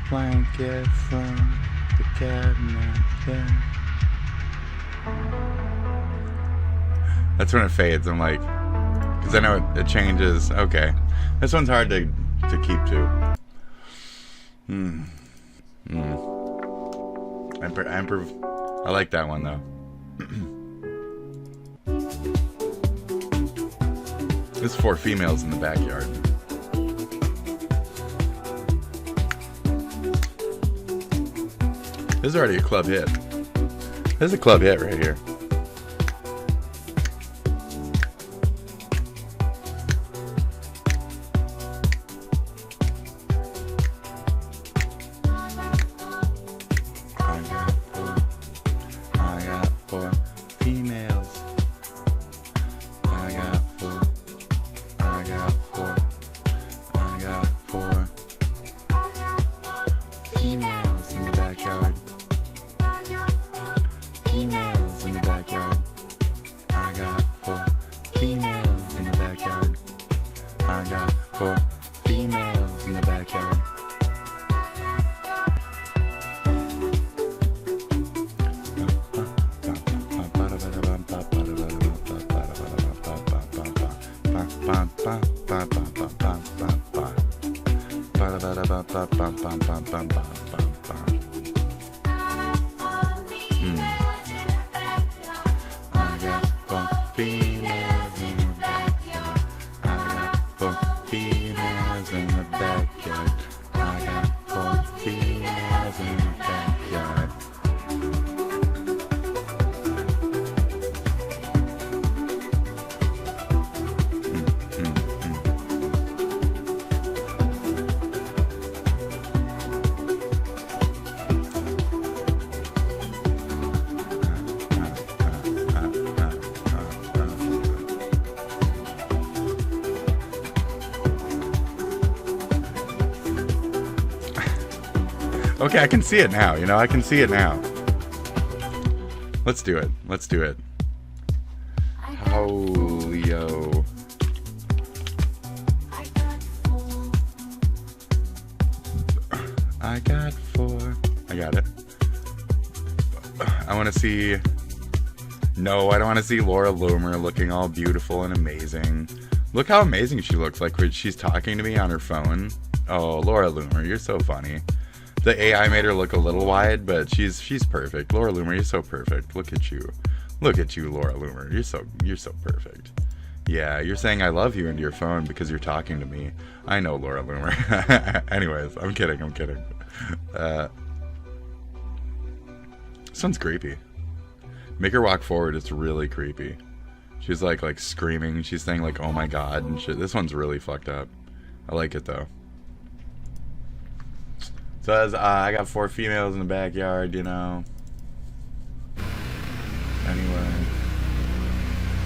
blanket from the cabinet. Yeah. That's when it fades. I'm like, because I know it changes. Okay, this one's hard to keep to. I like that one though. There's 4 females in the backyard. This is already a club hit. This is a club hit right here. I got 4 females. I got 4. I got 4. I got 4 females in the backyard. Females in the backyard. I got 4 females in the backyard. I got 4 females in the backyard. Okay, I can see it now, you know, I can see it now. Let's do it. Let's do it. Holio. I got 4. I got it. I want to see... No, I don't want to see Laura Loomer looking all beautiful and amazing. Look how amazing she looks, like when she's talking to me on her phone. Oh, Laura Loomer, you're so funny. The AI made her look a little wide, but she's perfect. Laura Loomer, you're so perfect. Look at you. Look at you, Laura Loomer. You're so perfect. Yeah, you're saying I love you into your phone because you're talking to me. I know, Laura Loomer. Anyways, I'm kidding. This one's creepy. Make her walk forward. It's really creepy. She's like screaming. She's saying like, oh my god and shit. This one's really fucked up. I like it though. Says, I got 4 females in the backyard, you know. Anyway.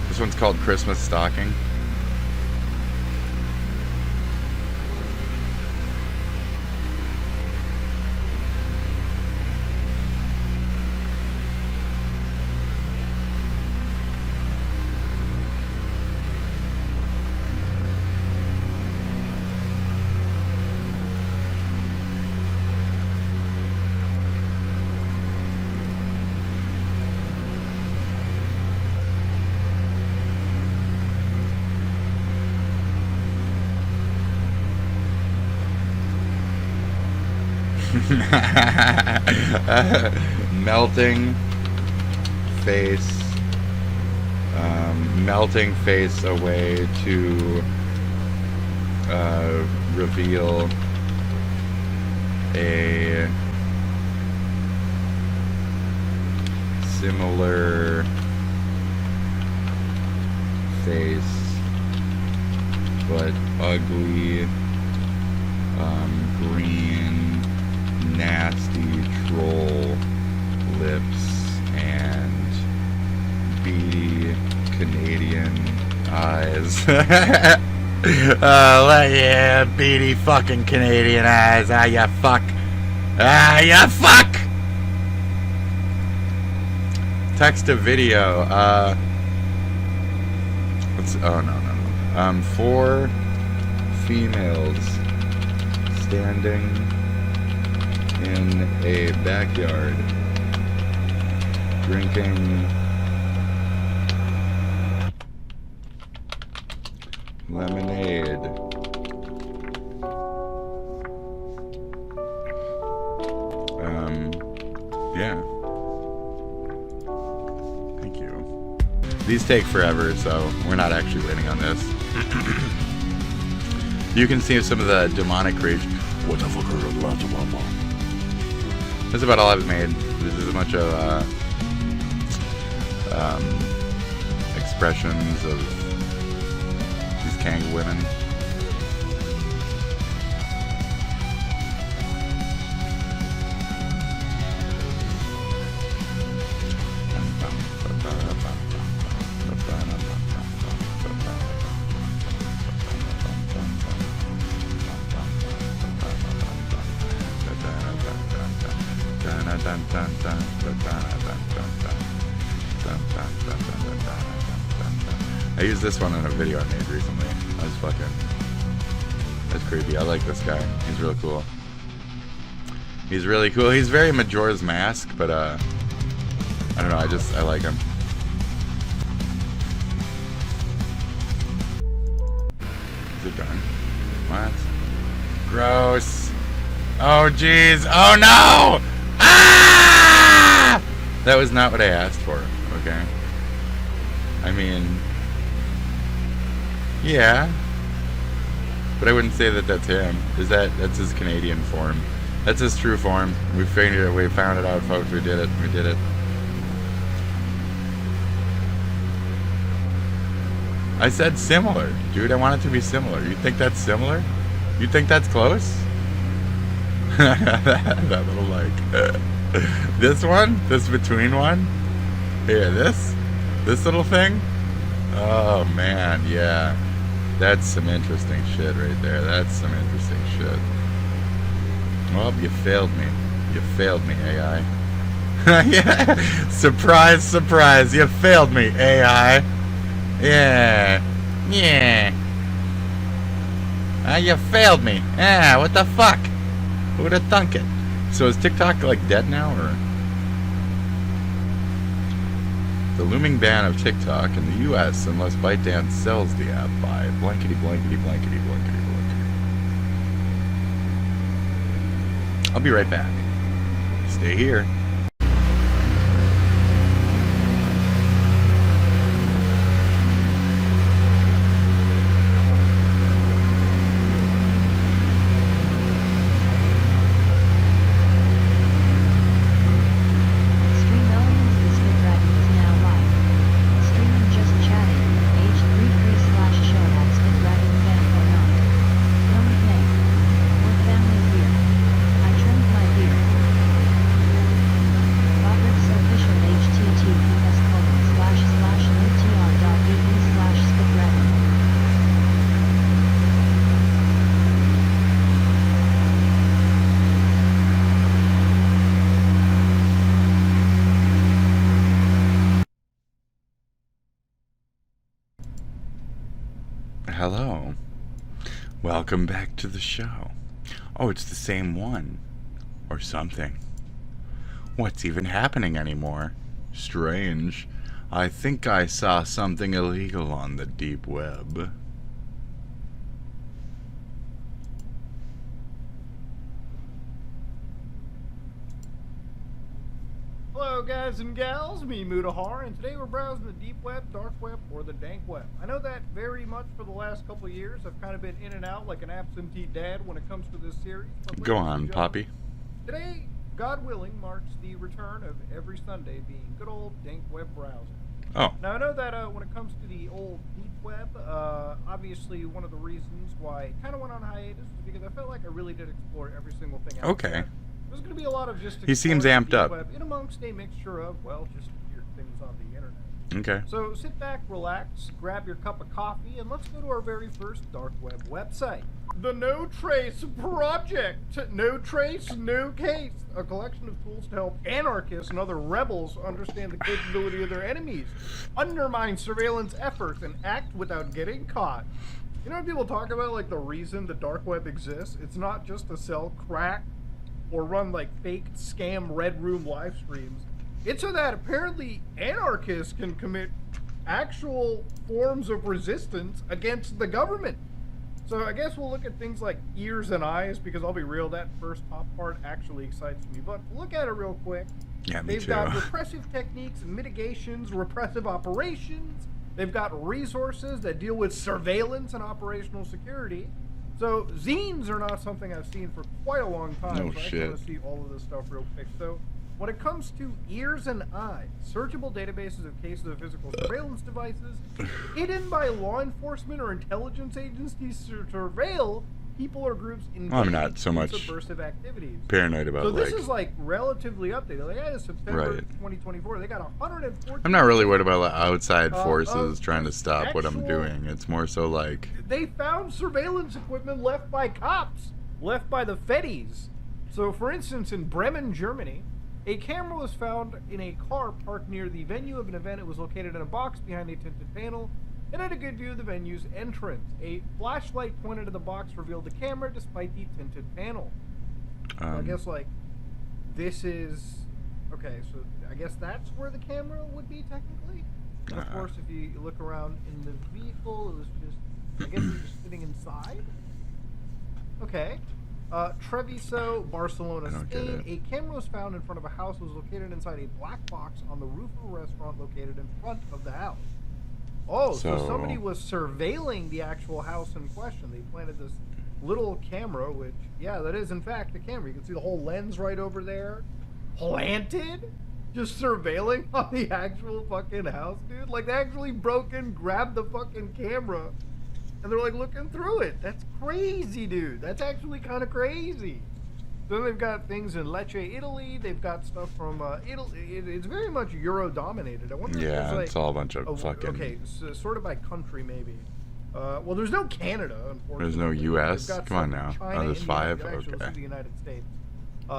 This one's called Christmas Stocking. Melting face away to reveal a similar face but ugly green nasty troll lips and beady Canadian eyes. Yeah, beady fucking Canadian eyes. Ah, ya fuck. Ah, ya fuck. Text to video. Let's. Oh no. 4 females standing in a backyard drinking lemonade. Yeah. Thank you. These take forever, so we're not actually waiting on this. You can see some of the demonic rage. What the fuck? That's about all I've made. This is a bunch of expressions of these Kang women. I used this one in a video I made recently. That's creepy. I like this guy. He's really cool. He's really cool. He's very Majora's Mask, but I don't know, I like him. Is it done? What? Gross. Oh jeez. Oh no! Ah! That was not what I asked for, okay? I mean, yeah, but I wouldn't say that that's him. That's his Canadian form. That's his true form. We found it out, folks. We did it. We did it. I said similar, dude. I want it to be similar. You think that's similar? You think that's close? that little like this one, this between one. Here, this little thing. Oh man, yeah. That's some interesting shit right there. That's some interesting shit. Well, you failed me. You failed me, AI. Yeah. Surprise, surprise. You failed me, AI. Yeah. Yeah. You failed me. Yeah, what the fuck? Who would have thunk it? So is TikTok like dead now, or? The looming ban of TikTok in the U.S. unless ByteDance sells the app by blankety blankety blankety blankety blankety. I'll be right back. Stay here. Hello. Welcome back to the show. Oh, it's the same one. Or something. What's even happening anymore? Strange. I think I saw something illegal on the deep web. Hello guys and gals, me Mutahar, and today we're browsing the deep web, dark web, or the dank web. I know that very much for the last couple of years. I've kind of been in and out like an absentee dad when it comes to this series. Go on, Poppy. Today, God willing, marks the return of every Sunday being good old dank web browsing. Oh. Now I know that when it comes to the old deep web, obviously one of the reasons why it kind of went on hiatus is because I felt like I really did explore every single thing out Okay. there. There's going to be a lot of just He seems amped up. web in amongst a mixture of, well, just weird things on the internet. Okay. So sit back, relax, grab your cup of coffee, and let's go to our very first dark web website. The No Trace Project. No Trace, No Case. A collection of tools to help anarchists and other rebels understand the capability of their enemies, undermine surveillance efforts, and act without getting caught. You know when people talk about like the reason the dark web exists? It's not just to sell crack or run like fake scam red room live streams. It's so that apparently anarchists can commit actual forms of resistance against the government. So I guess we'll look at things like ears and eyes, because I'll be real, that first top part actually excites me. But look at it real quick. Yeah, me They've too. got repressive techniques and mitigations, repressive operations. They've got resources that deal with surveillance and operational security. So zines are not something I've seen for quite a long time. No so I shit. want to see all of this stuff real quick. So when it comes to ears and eyes, searchable databases of cases of physical surveillance devices hidden by law enforcement or intelligence agencies to surveil people or groups engaged I'm not so in much subversive activities. paranoid about, So this like- is like relatively updated. Like, yeah, September Right. 2024. They got 114. I'm not really worried about like, outside forces of trying to stop what I'm actual- doing. It's more so like, They found surveillance equipment left by cops, left by the Feddies. So, for instance, in Bremen, Germany, a camera was found in a car parked near the venue of an event. It was located in a box behind a tinted panel. It had a good view of the venue's entrance. A flashlight pointed to the box revealed the camera despite the tinted panel. So I guess, like, this is... Okay, so I guess that's where the camera would be, technically? And of course, if you look around in the vehicle, it was just... I guess it was just sitting inside? Okay. Treviso, Barcelona, I don't get Spain. it. A camera was found in front of a house that was located inside a black box on the roof of a restaurant located in front of the house. Oh, so somebody was surveilling the actual house in question. They planted this little camera, which, yeah, that is in fact the camera. You can see the whole lens right over there. Planted? Just surveilling on the actual fucking house, dude. Like, they actually broke in, grabbed the fucking camera, and they're like looking through it. That's crazy, dude. That's actually kind of crazy. Then they've got things in Lecce, Italy. They've got stuff from Italy. It's very much Euro-dominated. I wonder if yeah, there's like... it's all a bunch of fucking... Okay, so sort of by country, maybe. Well, there's no Canada, unfortunately. There's no U.S.? They've got Come on stuff in now. China, Oh, there's India, 5? actually, let's Okay. see the United States.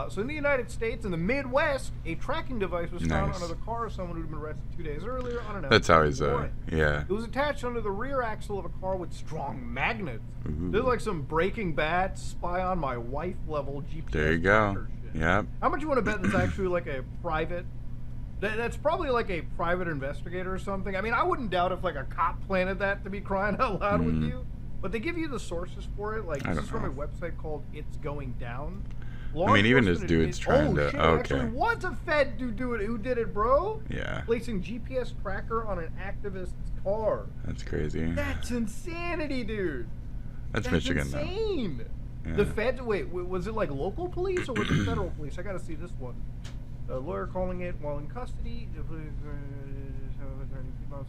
So in the United States, in the Midwest, a tracking device was found Nice. under the car of someone who'd been arrested 2 days earlier on an That's always warrant. yeah. It was attached under the rear axle of a car with strong magnets. Ooh. There's like some Breaking Bad, Spy on My Wife level GPS. There you go. tracker shit. Yep. How much you want to bet that's actually like a private... That's probably like a private investigator or something. I mean, I wouldn't doubt if like a cop planted that, to be crying out loud with you. But they give you the sources for it. Like, I this is don't from a website called It's Going Down. I mean, even this Law dude's enforcement trying to... shit, Okay. actually was a Fed dude do it. Who did it, bro? Yeah. Placing GPS tracker on an activist's car. That's crazy. That's insanity, dude. That's Michigan, though. insane. Yeah. The Feds, wait, was it like local police or was it federal police? I gotta see this one. A lawyer calling it while in custody. The police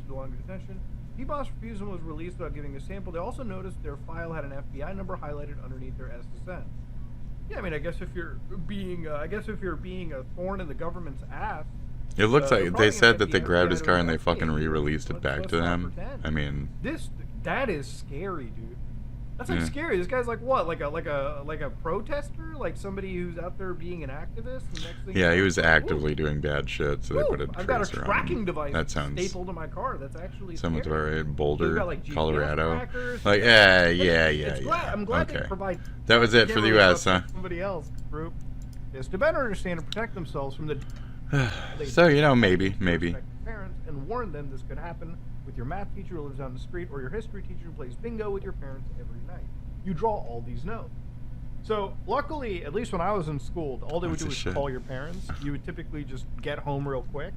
belonging to detention. P-Boss refusal was released without giving a sample. They also noticed their file had an FBI number highlighted underneath their SSN. Yeah, I mean, I guess if you're being a thorn in the government's ass. It looks they're like probably they gonna said get that they the grabbed FBI his to car and they investigate fucking you. re-released it back Let's to not them. pretend. I mean... That is scary, dude. That's like Yeah. scary. This guy's like what? Like a protester? Like somebody who's out there being an activist? And next thing Yeah, you he know, was it's like, actively ooh, doing bad shit, so they ooh, put a I've got a tracer on tracking him. device That sounds... stapled to my car. That's actually Sounds scary. about right. They've Boulder, got, like, GPS Colorado. trackers. Like, I'm glad they Okay. provide. That was it for the camera U.S., huh? Somebody else group is to better understand and protect themselves from the. So, you know, maybe. Parents and warn them this could happen with your math teacher who lives down the street or your history teacher who plays bingo with your parents every night. You draw all these notes. So luckily, at least when I was in school, all they would do That's was a shit. call your parents. You would typically just get home real quick,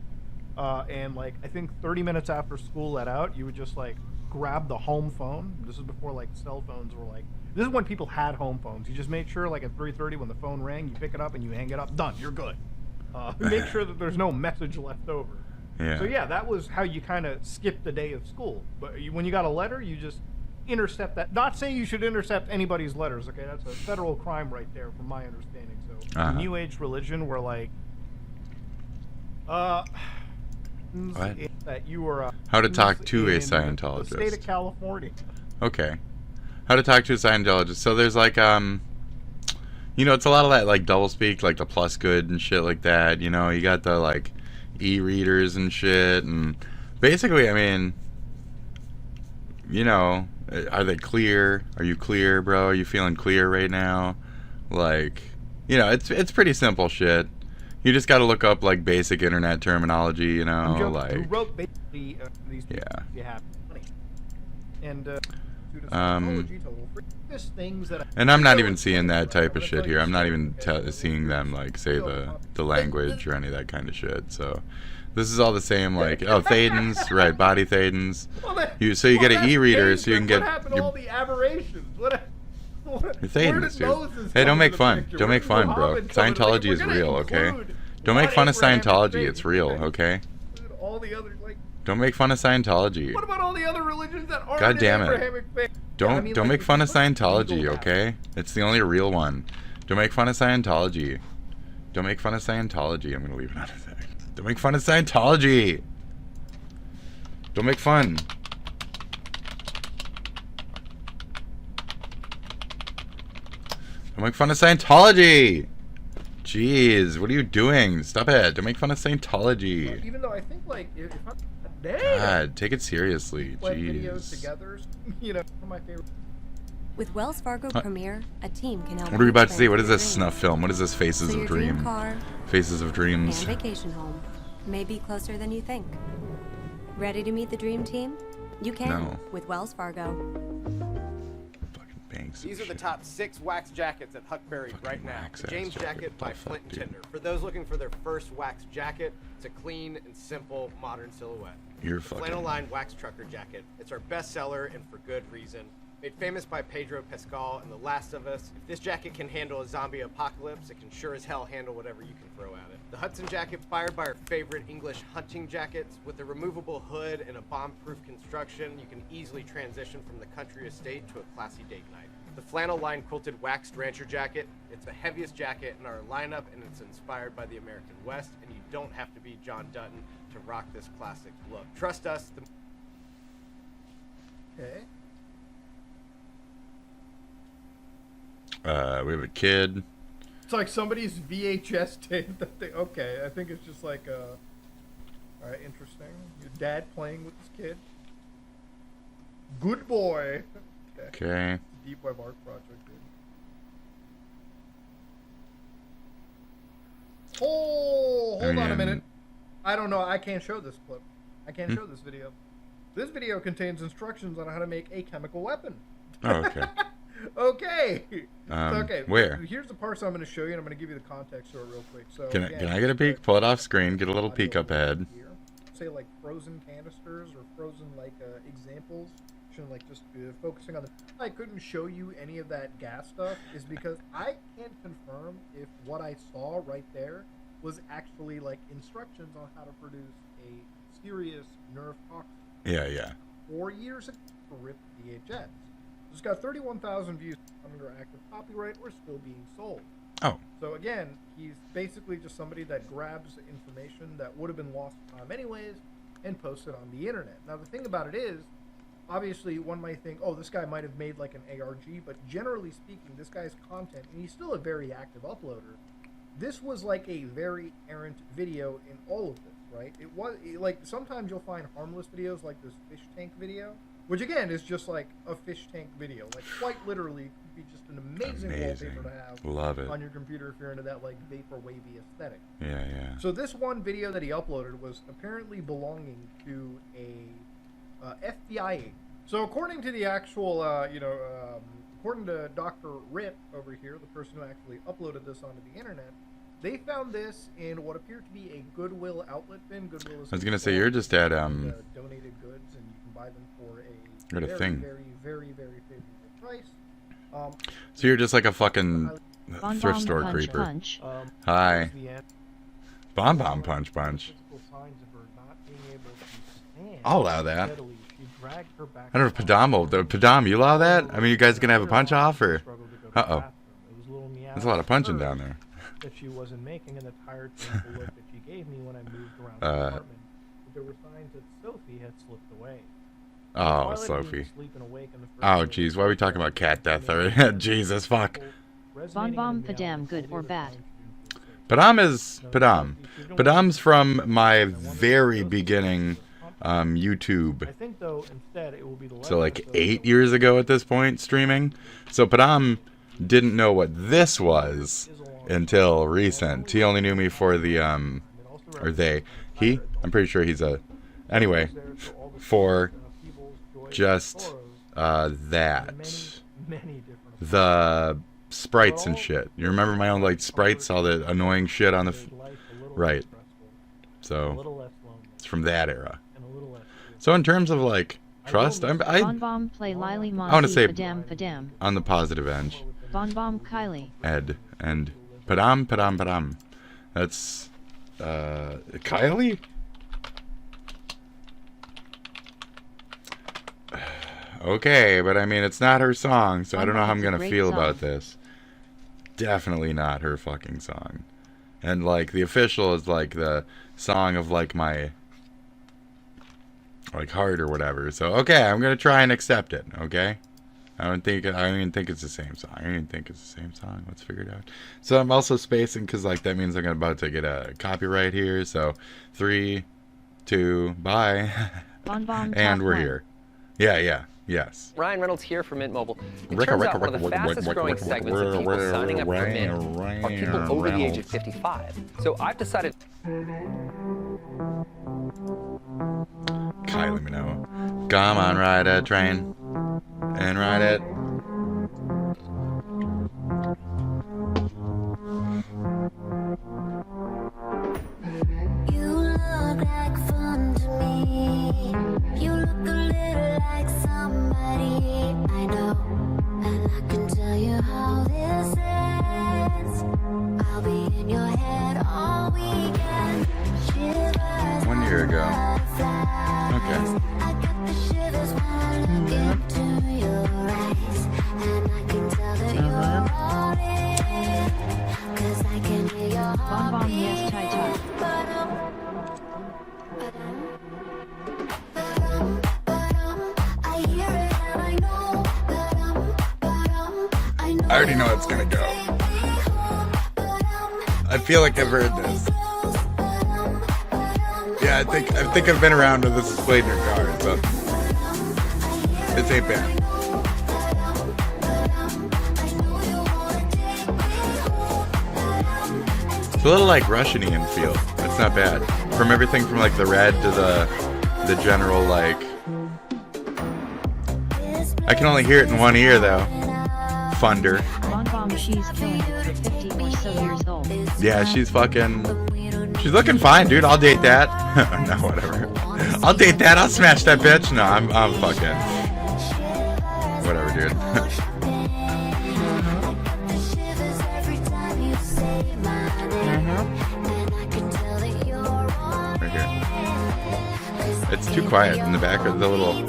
and like I think 30 minutes after school let out, you would just like grab the home phone. This is before like cell phones were like. This is when people had home phones. You just made sure like at 3:30 when the phone rang, you pick it up and you hang it up. Done. You're good. Make sure that there's no message left over. Yeah. So yeah, that was how you kind of skipped the day of school. But when you got a letter, you just intercept that. Not saying you should intercept anybody's letters, okay? That's a federal crime right there, from my understanding. So, New Age religion, where like, What? that you were. How to talk to a in Scientologist. The state of California. Okay. How to talk to a Scientologist. So there's like, you know, it's a lot of that like doublespeak, like the plus good and shit like that. You know, you got the like e-readers and shit, and basically, I mean, you know, are they clear? Are you clear, bro? Are you feeling clear right now? Like, you know, it's pretty simple shit. You just got to look up like basic internet terminology, you know, like. Who wrote basically these Yeah. you have money. And and I'm not even seeing that type of shit here. I'm not even seeing them like say the language or any of that kind of shit. So this is all the same, like, oh, Thetans, right, body Thetans. So you get an e-reader so you can get what happened to all the aberrations? Your Thetans, dude. Hey, don't make fun. Don't make fun, bro. Scientology is real, okay? Don't make fun of Scientology. It's real, okay? All the other, like, don't make fun of Scientology. what about all the other religions that aren't God damn in it. Abrahamic faith? Don't make fun of Scientology, okay? It's the only real one. Don't make fun of Scientology. Don't make fun of Scientology. I'm gonna leave it on a sec. Don't make fun of Scientology. Don't make fun. Don't make fun of Scientology. Jeez, what are you doing? Stop it. Don't make fun of Scientology. Even though I think, like, if I'm God, take it seriously. videos Jeez. together, you know, one of my favorite. With Wells Fargo Premier, a team can help. What are we about to you see? What is plan this your snuff film? What is this Faces So of your dream Dream? car Faces of Dreams. and vacation home may be closer than you think. Ready to meet the dream team? You can No. with Wells Fargo. Banks. These are the top 6 wax jackets at Huckberry right now. wax The James ass jacket by Flint and Tinder. For those looking for their first wax jacket, it's a clean and simple modern silhouette. You're The fucking. Flannel Line Wax Trucker jacket. It's our best seller and for good reason. Made famous by Pedro Pascal and The Last of Us. If this jacket can handle a zombie apocalypse, it can sure as hell handle whatever you can throw at it. The Hudson jacket, inspired by our favorite English hunting jackets. With a removable hood and a bomb-proof construction, you can easily transition from the country estate to a classy date night. The Flannel Line Quilted Waxed Rancher jacket. It's the heaviest jacket in our lineup, and it's inspired by the American West, and you don't have to be John Dutton to rock this classic look. Trust us. Okay. We have a kid. It's like somebody's VHS tape that they. Okay, I think it's just like all right, interesting. Your dad playing with this kid. Good boy. Okay. Deep Web Art Project, dude. Oh, hold on a minute. I don't know. I can't show this clip. I can't show this video. This video contains instructions on how to make a chemical weapon. Oh, okay. Okay. Okay. Where? Here's the parts I'm going to show you, and I'm going to give you the context to it real quick. So Can I get a peek? Pull it off screen. Get a little peek up ahead. Say like frozen canisters or frozen like examples. Like just focusing on the. I couldn't show you any of that gas stuff is because I can't confirm if what I saw right there was actually like instructions on how to produce a serious nerve toxin. Yeah. 4 years ago for RIP VHS. It's got 31,000 views under active copyright or still being sold. Oh. So again, he's basically just somebody that grabs information that would have been lost to time anyways and posts it on the internet. Now the thing about it is, obviously one might think, oh, this guy might have made like an ARG, but generally speaking, this guy's content, and he's still a very active uploader, this was like a very errant video in all of this, right? It was like, sometimes you'll find harmless videos like this fish tank video, which again is just like a fish tank video, like quite literally could be just an amazing wallpaper to have Love it. on your computer if you're into that like vapor wavy aesthetic. Yeah. So this one video that he uploaded was apparently belonging to a FBI agent. So according to the actual, according to Dr. Rip over here, the person who actually uploaded this onto the internet, they found this in what appeared to be a Goodwill outlet bin. Goodwill is I was gonna say you're just at donated goods, and you can buy them for a You're at a thing. very favorable price. So you're just like a fucking thrift store punch, creeper. punch. Hi. Bomb punch. I'll allow that. I don't know if Padam, you allow that? I mean, you guys gonna have a punch off or? Uh-oh. There's a lot of punching down there. That she wasn't making, and the tired, painful look that she gave me when I moved around the apartment. But there were signs that Sophie had slipped away. Oh, Sophie. Oh, jeez. Why are we talking about cat death already? Jesus, fuck. Bon Bon Padam, good or bad? Padam is Padam. Padam's from my very beginning YouTube. I think though instead it will be the So like 8 years ago at this point, streaming. So Padam didn't know what this was until recent. He only knew me for the or they. I'm pretty sure he's a. Anyway, for just that. The sprites and shit. You remember my own like sprites, all the annoying shit on the right. So it's from that era. So in terms of like trust, I want to say on the positive end. Ed and Padam. That's Kylie. Okay, but I mean it's not her song, so I don't know how I'm gonna feel about this. Definitely not her fucking song. And like the official is like the song of like my like heart or whatever. So okay, I'm gonna try and accept it. Okay, I don't even think it's the same song. Let's figure it out. So I'm also spacing because like that means I'm about to get a copyright here. So 3, 2, bye, and we're here. Yeah. Yes. Ryan Reynolds here for Mint Mobile. It turns out one of the fastest growing segments of people signing up for Mint are people over the age of 55. So I've decided... Kylie Minogue. Come on, ride a train. And ride it. You look like fun to me. You look a little like somebody I know, and I can tell you how this ends. I'll be in your head all weekend. Shivers 1 year ago. Okay. I get the shivers when I look into your eyes, and I can tell that you're all in, 'cause I can hear your heart beat. I already know it's gonna go. I feel like I've heard this. Yeah, I think I've been around when this is played in your car, so this ain't bad. It's a little like Russian-ian feel. It's not bad. From everything from like the red to the general like. I can only hear it in one ear though. Thunder. She's killing it for 50 or so years old. Yeah, she's She's looking fine, dude. I'll date that. No, whatever. I'll date that. I'll smash that bitch. No, I'm fucking. Whatever, dude. Right here. It's too quiet in the back of the little.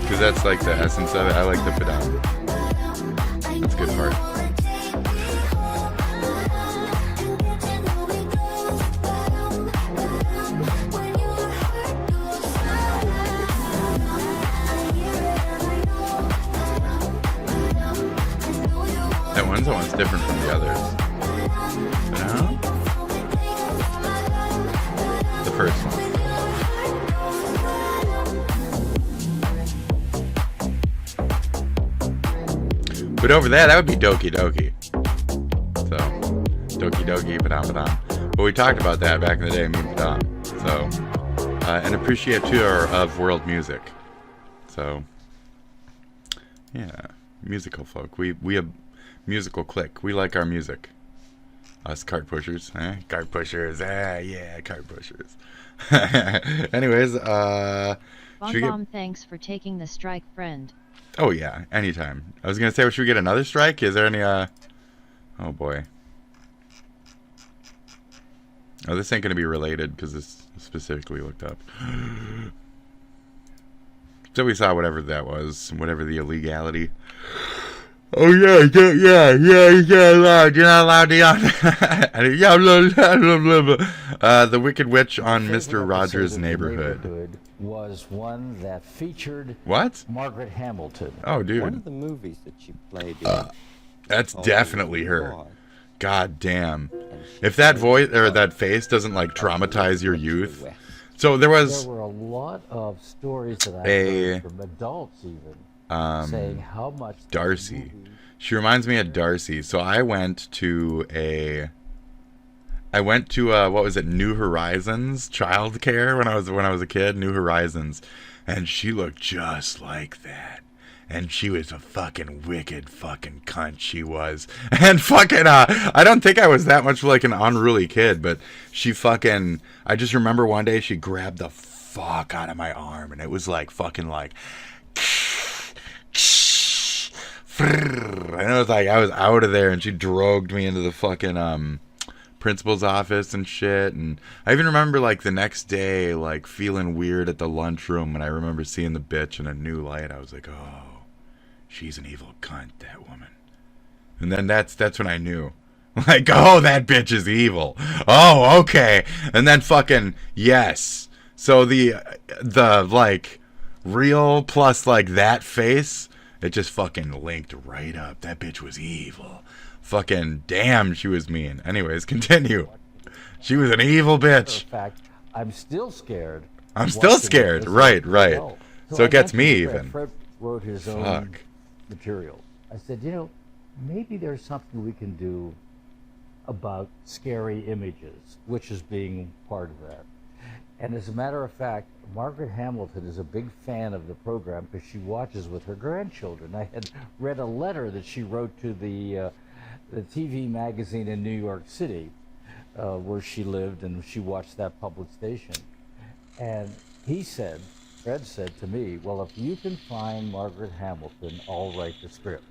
Because that's like the essence of it. I like the Padam. That's a good part. That one's almost different from the others. Padam? The first one. But over there, that would be Doki Doki. So, Doki Doki, Padam Padam. But we talked about that back in the day, me and Padam. So, an appreciateur of world music. So, yeah, musical folk. We a musical clique. We like our music. Us cart pushers, Cart pushers, yeah, cart pushers. Anyways, Bomb, thanks for taking the strike, friend. Oh yeah, anytime. I was gonna say, should we get another strike? Is there any oh boy. Oh, this ain't gonna be related because this specifically looked up. So we saw whatever that was, whatever the illegality. Oh yeah, you're not allowed to yawn. The Wicked Witch on Mr. Rogers' Neighborhood was one that featured what? Margaret Hamilton. Oh, dude. One of the movies that she played in. That's definitely her. God damn. If that voice or that face doesn't like traumatize your youth. So there was There were a lot of stories that I heard from adults even saying how much Darcy. She reminds me of Darcy. So I went to what was it, New Horizons childcare when I was a kid, New Horizons, and she looked just like that. And she was a fucking wicked fucking cunt, she was. And fucking, I don't think I was that much like an unruly kid, but she fucking, I just remember one day she grabbed the fuck out of my arm, and it was like fucking like, and it was like, I was out of there, and she dragged me into the fucking, principal's office and shit. And I even remember like the next day like feeling weird at the lunchroom, and I remember seeing the bitch in a new light. I was like, oh, she's an evil cunt, that woman. And then that's when I knew, like, oh, that bitch is evil. Oh, okay. And then fucking yes. So the like real plus like that face, it just fucking linked right up. That bitch was evil. Fucking damn, she was mean. Anyways, continue. She was an evil bitch. In fact, I'm still scared. I'm still scared. Right. So it gets me even. Fred wrote his own material. I said, you know, maybe there's something we can do about scary images, which is being part of that. And as a matter of fact, Margaret Hamilton is a big fan of the program because she watches with her grandchildren. I had read a letter that she wrote to the TV magazine in New York City, where she lived, and she watched that public station. And Fred said to me, well, if you can find Margaret Hamilton, I'll write the script.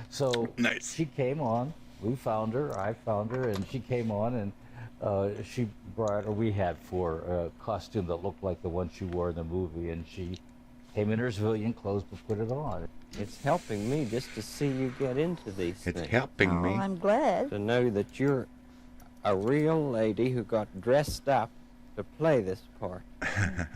So nice. She came on, we found her, I found her, and she came on, and she brought, or we had for a costume that looked like the one she wore in the movie, and she came in her civilian clothes but put it on. It's helping me just to see you get into these things. It's helping me. I'm glad. To know that you're a real lady who got dressed up to play this part.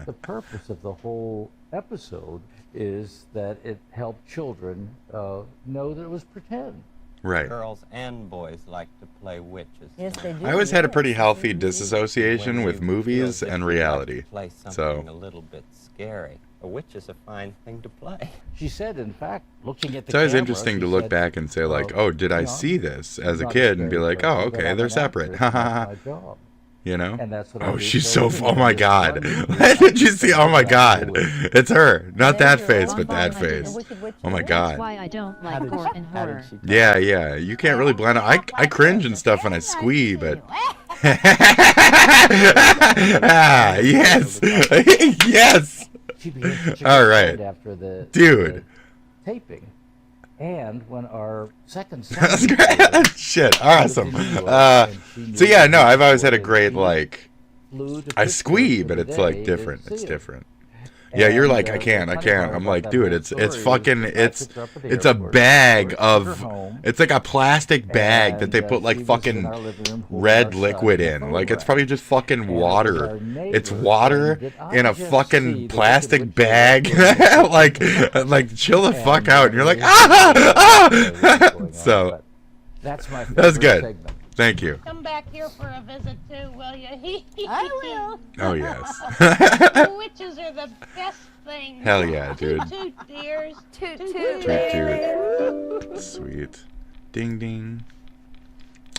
The purpose of the whole episode is that it helped children know that it was pretend. Right. Girls and boys like to play witches. Yes, they do. I always had a pretty healthy disassociation with movies and reality. Play something a little bit scary. A witch is a fine thing to play. She said, in fact, looking at the It's always camera, interesting to she look said, back and say like, oh, did I see this as a not kid and be very like, oh, good, but okay, I'm they're an separate. actor, that's my job. You know? And that's what I Oh, do. she's So so. Oh my God! Did you see? Oh my God! It's her, not that face, but that face. Oh my That's God! why I don't like gore and horror. Yeah. You can't really blend. I cringe and stuff when I squee, but. Yes. Yes. All right, after the dude. Taping. And when our second shit, awesome. So yeah, no, I've always had a great like. I squee, but it's like different. It's different. Yeah, you're like, I can't. I'm like, dude, it's fucking, it's a bag of, it's like a plastic bag that they put like fucking red liquid in. Like it's probably just fucking water. It's water in a fucking plastic bag. like chill the fuck out. And you're like, So that's my that was good. segment. Thank you. Come back here for a visit too, will you? I will. Oh yes. Witches are the best thing. Hell yeah, dude. Toot, dears. Toot, Toot, toot. Sweet. Ding, ding.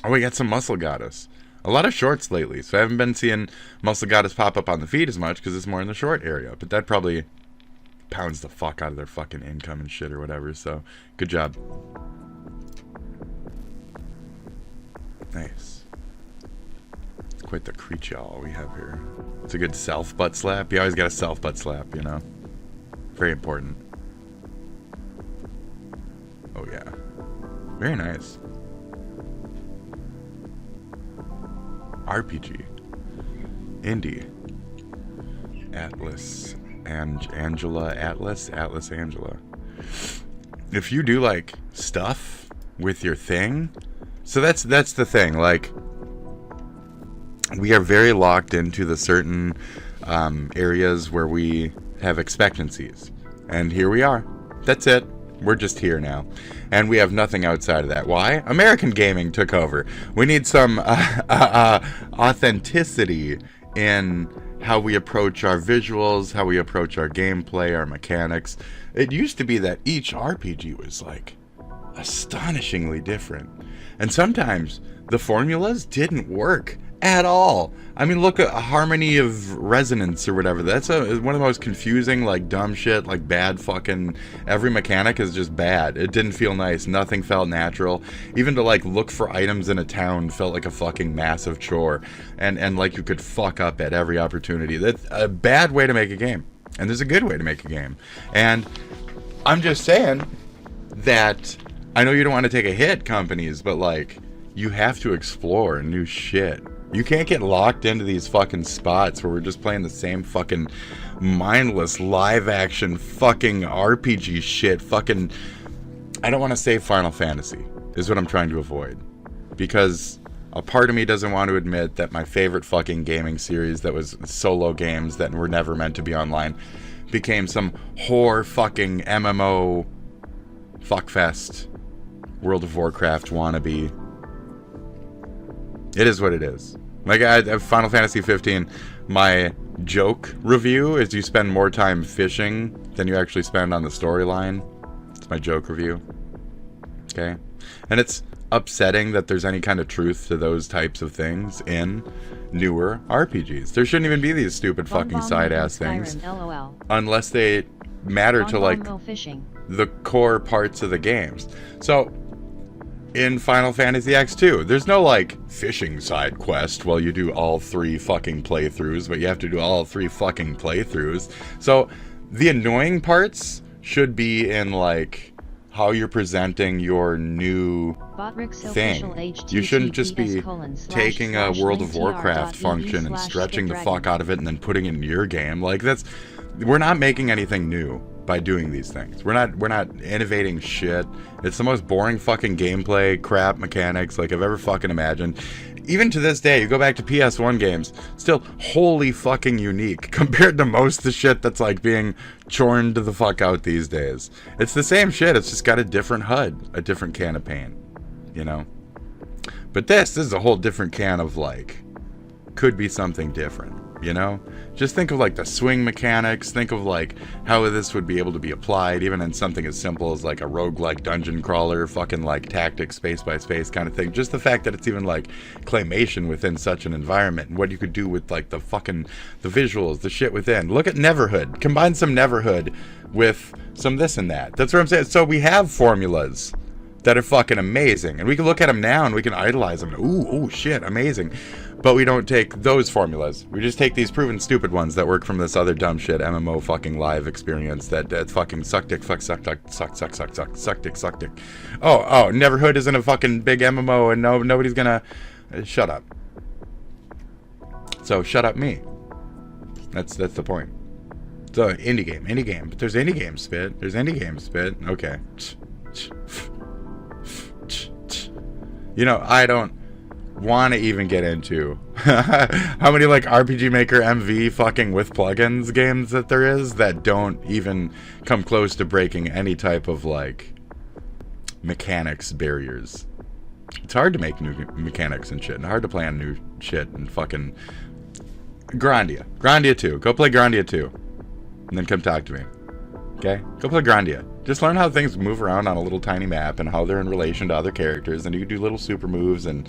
Oh, we got some Muscle Goddess. A lot of shorts lately, so I haven't been seeing Muscle Goddess pop up on the feed as much because it's more in the short area. But that probably pounds the fuck out of their fucking income and shit or whatever, so good job. Nice. Quite the creature we have here. It's a good self butt slap. You always got a self butt slap, you know? Very important. Oh yeah. Very nice. RPG. Indie. Atlas. Angela. Atlas Angela. If you do like stuff with your thing, so that's the thing, like we are very locked into the certain areas where we have expectancies, and here we are. That's it. We're just here now. And we have nothing outside of that. Why? American gaming took over. We need some authenticity in how we approach our visuals, how we approach our gameplay, our mechanics. It used to be that each RPG was like astonishingly different. And sometimes the formulas didn't work at all. I mean, look at Harmony of Resonance or whatever. That's one of the most confusing, like, dumb shit, like, bad fucking... Every mechanic is just bad. It didn't feel nice. Nothing felt natural. Even to, like, look for items in a town felt like a fucking massive chore. And like, you could fuck up at every opportunity. That's a bad way to make a game. And there's a good way to make a game. And I'm just saying that... I know you don't want to take a hit, companies, but, like, you have to explore new shit. You can't get locked into these fucking spots where we're just playing the same fucking mindless live-action fucking RPG shit. Fucking... I don't want to say Final Fantasy, is what I'm trying to avoid. Because a part of me doesn't want to admit that my favorite fucking gaming series that was solo games that were never meant to be online became some whore fucking MMO fuckfest World of Warcraft wannabe. It is what it is. Like, Final Fantasy 15, my joke review is you spend more time fishing than you actually spend on the storyline. It's my joke review. Okay? And it's upsetting that there's any kind of truth to those types of things in newer RPGs. There shouldn't even be these stupid fucking side-ass things. Unless they matter to, like, the core parts of the games. So... in Final Fantasy X2, there's no, like, fishing side quest while you do all 3 fucking playthroughs, but you have to do all 3 fucking playthroughs. So, the annoying parts should be in, like, how you're presenting your new thing. You shouldn't just be taking a World of Warcraft function and stretching the fuck out of it and then putting it in your game. Like, that's... we're not making anything new by doing these things. We're not innovating shit. It's the most boring fucking gameplay crap mechanics like I've ever fucking imagined. Even to this day, you go back to PS1 games, still wholly fucking unique compared to most of the shit that's like being chorned the fuck out these days. It's the same shit, it's just got a different HUD, a different can of paint, you know? But this is a whole different can of, like, could be something different. You know, just think of like the swing mechanics, think of like how this would be able to be applied even in something as simple as like a roguelike dungeon crawler, fucking like tactics, space by space kind of thing. Just the fact that it's even like claymation within such an environment and what you could do with like the fucking, the visuals, the shit within. Look at Neverhood, combine some Neverhood with some this and that. That's what I'm saying. So we have formulas that are fucking amazing and we can look at them now and we can idolize them. Ooh, shit, amazing. But we don't take those formulas. We just take these proven stupid ones that work from this other dumb shit MMO fucking live experience that fucking suck dick, suck dick. Oh, Neverhood isn't a fucking big MMO and nobody's gonna... shut up. So, shut up me. That's the point. So, indie game. But there's indie game spit. Okay. You know, I don't want to even get into how many like RPG Maker MV fucking with plugins games that there is that don't even come close to breaking any type of like mechanics barriers. It's hard to make new mechanics and shit, and hard to plan new shit and fucking Grandia 2. Go play Grandia 2 and then come talk to me. Okay? Go play Grandia. Just learn how things move around on a little tiny map and how they're in relation to other characters, and you can do little super moves and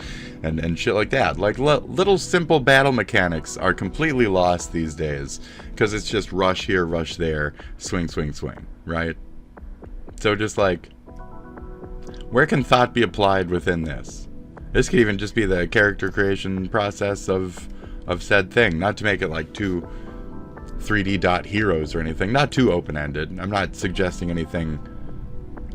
shit like that. Like, little simple battle mechanics are completely lost these days because it's just rush here, rush there, swing, right? So just like, where can thought be applied within this? This could even just be the character creation process of said thing, not to make it like too 3D dot heroes or anything, not too open-ended. I'm not suggesting anything.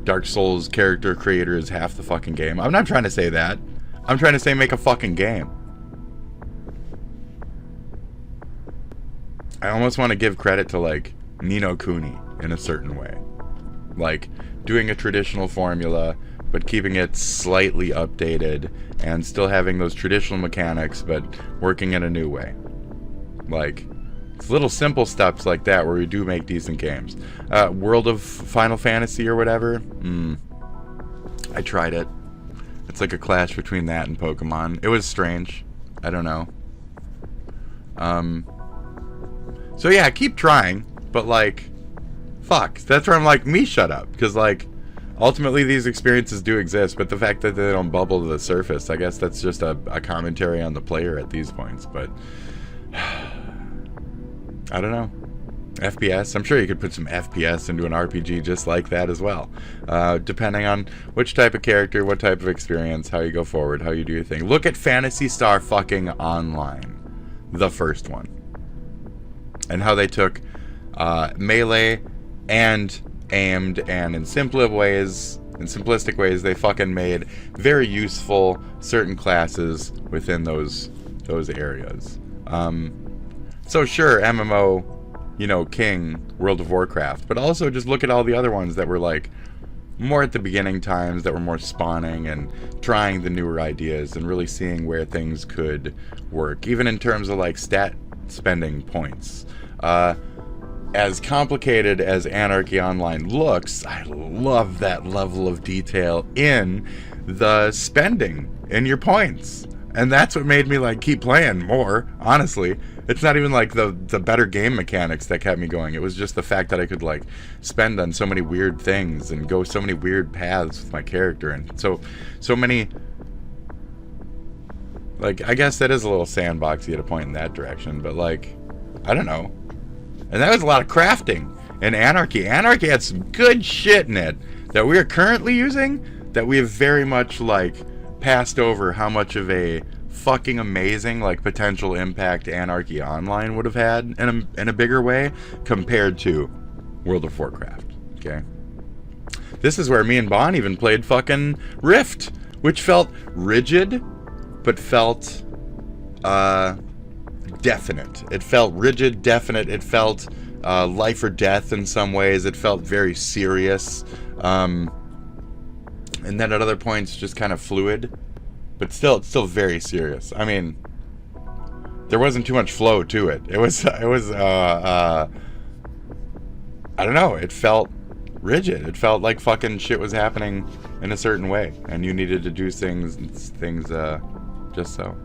Dark Souls character creator is half the fucking game. I'm not trying to say that. I'm trying to say make a fucking game. I almost want to give credit to like Ni no Kuni in a certain way. Like doing a traditional formula but keeping it slightly updated and still having those traditional mechanics but working in a new way. Like It's little simple steps like that where we do make decent games. World of Final Fantasy or whatever. I tried it. It's like a clash between that and Pokemon. It was strange. I don't know. So yeah, keep trying, but like, fuck. That's where I'm like, me shut up, because like, ultimately these experiences do exist, but the fact that they don't bubble to the surface, I guess that's just a commentary on the player at these points. But I don't know. FPS, I'm sure you could put some FPS into an RPG just like that as well, depending on which type of character, what type of experience, how you go forward, how you do your thing. Look at Phantasy Star fucking Online, the first one, and how they took melee and aimed, and in simplistic ways they fucking made very useful certain classes within those areas. So sure, MMO, you know, king, World of Warcraft, but also just look at all the other ones that were like more at the beginning times, that were more spawning and trying the newer ideas and really seeing where things could work, even in terms of like stat spending points. As complicated as Anarchy Online looks, I love that level of detail in the spending in your points. And that's what made me like keep playing more, honestly. It's not even like the better game mechanics that kept me going. It was just the fact that I could like spend on so many weird things and go so many weird paths with my character, and so many, like, I guess that is a little sandboxy at a point in that direction, but like, I don't know. And that was a lot of crafting. And Anarchy had some good shit in it that we are currently using, that we have very much like passed over how much of a fucking amazing like potential impact Anarchy Online would have had in a bigger way compared to World of Warcraft. Okay, this is where me and Bon even played fucking Rift, which felt rigid but felt definite. It felt rigid, definite. It felt life or death in some ways. It felt very serious, and then at other points just kind of fluid. But still, it's still very serious. I mean, there wasn't too much flow to it. It was I don't know, it felt rigid. It felt like fucking shit was happening in a certain way, and you needed to do things just so.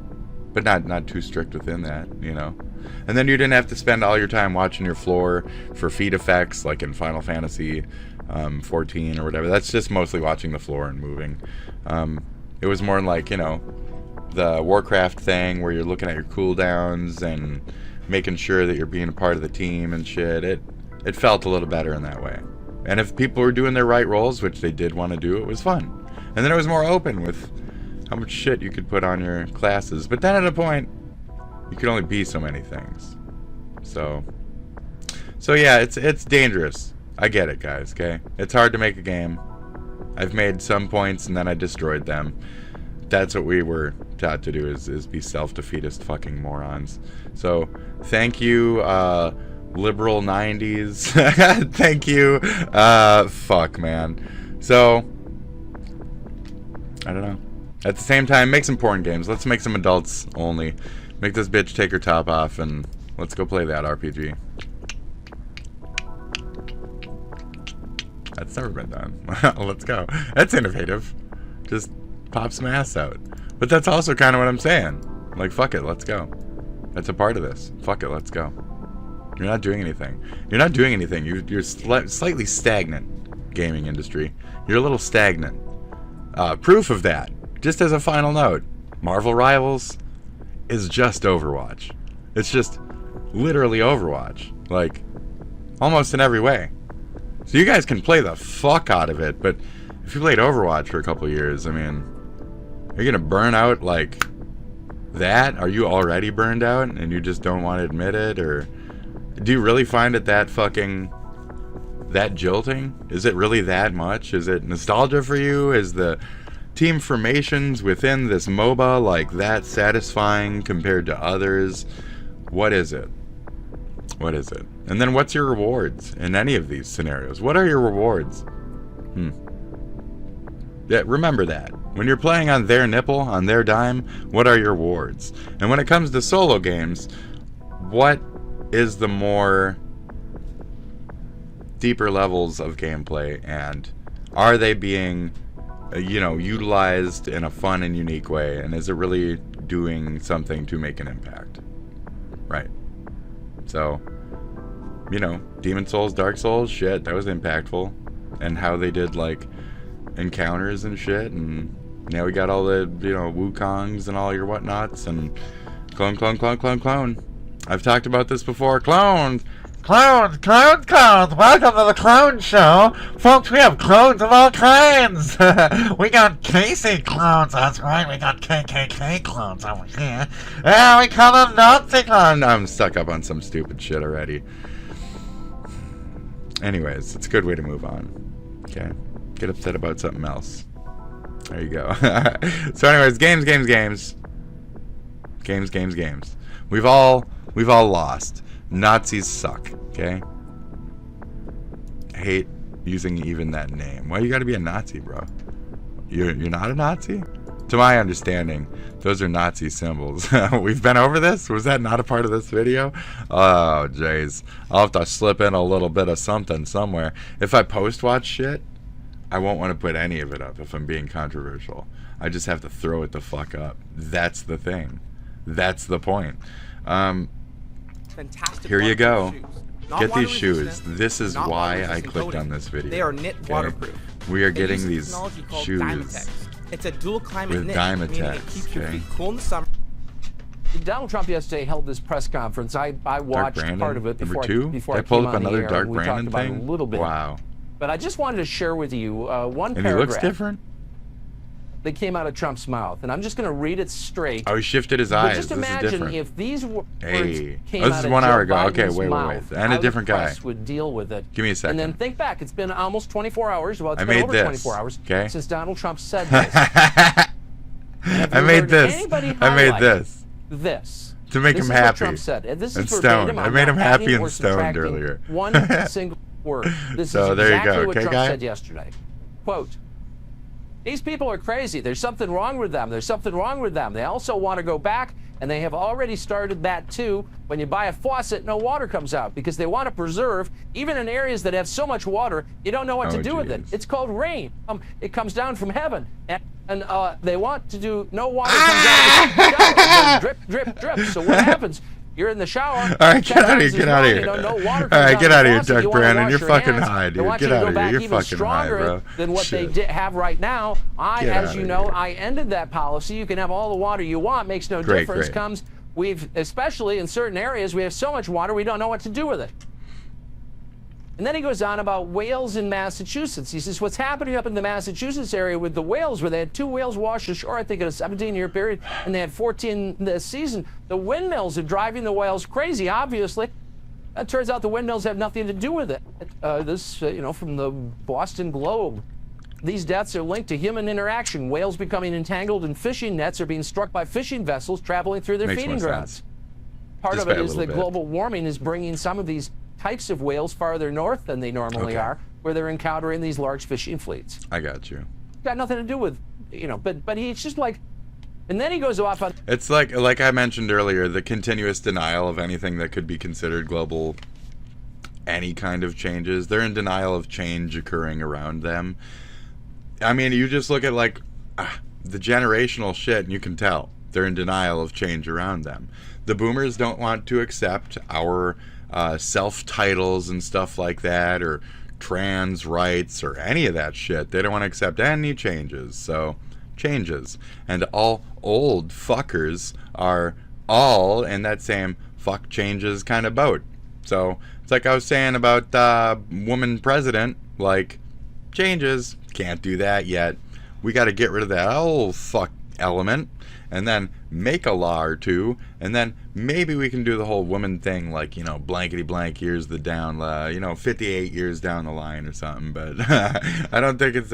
But not too strict within that, you know. And then you didn't have to spend all your time watching your floor for feed effects like in Final Fantasy 14 or whatever. That's just mostly watching the floor and moving. It was more like, you know, the Warcraft thing where you're looking at your cooldowns and making sure that you're being a part of the team and shit. It felt a little better in that way. And if people were doing their right roles, which they did want to do, it was fun. And then it was more open with how much shit you could put on your classes. But then at a point, you could only be so many things. So yeah, it's dangerous. I get it, guys, okay? It's hard to make a game. I've made some points and then I destroyed them. That's what we were taught to do, is be self-defeatist fucking morons. So thank you, liberal 90s. Thank you. Fuck, man. So I don't know. At the same time, make some porn games. Let's make some adults only. Make this bitch take her top off and let's go play that RPG. That's never been done. Let's go. That's innovative. Just pop some ass out. But that's also kind of what I'm saying. Like, fuck it, let's go. That's a part of this. Fuck it, let's go. You're not doing anything. You're not doing anything. You're slightly stagnant, gaming industry. You're a little stagnant. Proof of that, just as a final note, Marvel Rivals is just Overwatch. It's just literally Overwatch. Like, almost in every way. So you guys can play the fuck out of it, but if you played Overwatch for a couple of years, I mean, are you gonna burn out like that? Are you already burned out and you just don't want to admit it? Or do you really find it that jolting? Is it really that much? Is it nostalgia for you? Is the team formations within this MOBA like that satisfying compared to others? What is it? What is it? And then what's your rewards in any of these scenarios? What are your rewards? Yeah, remember that. When you're playing on their nipple, on their dime, what are your rewards? And when it comes to solo games, what is the more deeper levels of gameplay, and are they being utilized in a fun and unique way, and is it really doing something to make an impact? Right. So, Demon Souls, Dark Souls, shit, that was impactful. And how they did, like, encounters and shit, and now we got all the, Wukongs and all your whatnots, and clone. I've talked about this before. Clones! Welcome to the Clone Show. Folks, we have clones of all kinds. We got Casey clones. That's right. We got KKK clones over here. Yeah, we call them Nazi clones. I'm stuck up on some stupid shit already. Anyways, it's a good way to move on. Okay? Get upset about something else. There you go. So anyways, games. We've all lost. Nazis suck, okay? I hate using even that name. Why you gotta be a Nazi, bro? You're not a Nazi? To my understanding, those are Nazi symbols. We've been over this? Was that not a part of this video? Oh, jeez. I'll have to slip in a little bit of something somewhere. If I post-watch shit, I won't want to put any of it up if I'm being controversial. I just have to throw it the fuck up. That's the thing. That's the point. Fantastic. Here you go. Get these shoes. resistant, This is not why I water-resistant clicked coating. on this video. They are knit okay? waterproof. We are They getting use a these technology called shoes Dymatex. It's a dual climate with knit, meaning it Dymatex. keeps your Okay? feet cool in the summer. Donald Trump yesterday held this press conference. I watched Brandon, part of it number before two? before Did I I pull came up on the another air, Dark and we Brandon talked about thing? it a little bit. Wow. But I just wanted to share with you one And paragraph. he looks different? That came out of Trump's mouth, and I'm just going to read it straight. Oh, he shifted his But eyes. just This is imagine different. if these words Hey. came Oh, this out is of 1 Joe hour ago. Okay, Biden's wait. mouth, And a how different the guy. press would deal with it. Give me a second. And then think back. It's been almost 24 hours. Well, it's I been made over this, 24 hours okay? since Donald Trump said this. I made this. I made this. This. To make This him is what happy. Trump said. And this is And verbatim. stoned. I I'm made not him happy adding and or stoned subtracting earlier. one single word. This So is there you exactly go, what okay, Trump guy? said yesterday. Quote, "These people are crazy. There's something wrong with them. There's something wrong with them. They also want to go back, and they have already started that too. When you buy a faucet, no water comes out because they want to preserve, even in areas that have so much water, you don't know what to do with it. It's called rain. It comes down from heaven, and they want to do no water comes out of the shower. It goes drip, drip, drip. So what happens? You're in the shower. All right, get out of here. 10 Get times out of as here. long, you don't know water All comes right, out get of out the of here, faucet. Doug You wanna Brandon. wash You're your fucking hands. high, They dude. want Get you to out go of here. back You're even fucking high, stronger bro. than what Shit. they have right now. Get As out you of know, here. I ended that policy. You can have all the water you want. Makes no Great, difference. great. Comes especially in certain areas, we have so much water we don't know what to do with it." And then he goes on about whales in Massachusetts. He says, what's happening up in the Massachusetts area with the whales, where they had 2 whales wash ashore, I think in a 17-year period, and they had 14 this season. The windmills are driving the whales crazy, obviously. It turns out the windmills have nothing to do with it. From the Boston Globe. These deaths are linked to human interaction. Whales becoming entangled in fishing nets or being struck by fishing vessels traveling through their Makes feeding more grounds. sense. Part Just of it by a is that little bit. global warming is bringing some of these types of whales farther north than they normally are, where they're encountering these large fishing fleets. I got you. Got nothing to do with, but he's just like, and then he goes off on. It's like I mentioned earlier, the continuous denial of anything that could be considered global, any kind of changes. They're in denial of change occurring around them. I mean, you just look at the generational shit and you can tell they're in denial of change around them. The boomers don't want to accept our self-titles and stuff like that, or trans rights or any of that shit. They don't want to accept any changes. So, changes. And all old fuckers are all in that same fuck changes kind of boat. So, it's like I was saying about woman president, changes, can't do that yet. We got to get rid of that old fuck element, and then make a law or two, and then maybe we can do the whole woman thing, blankety blank years 58 years down the line or something. But I don't think it's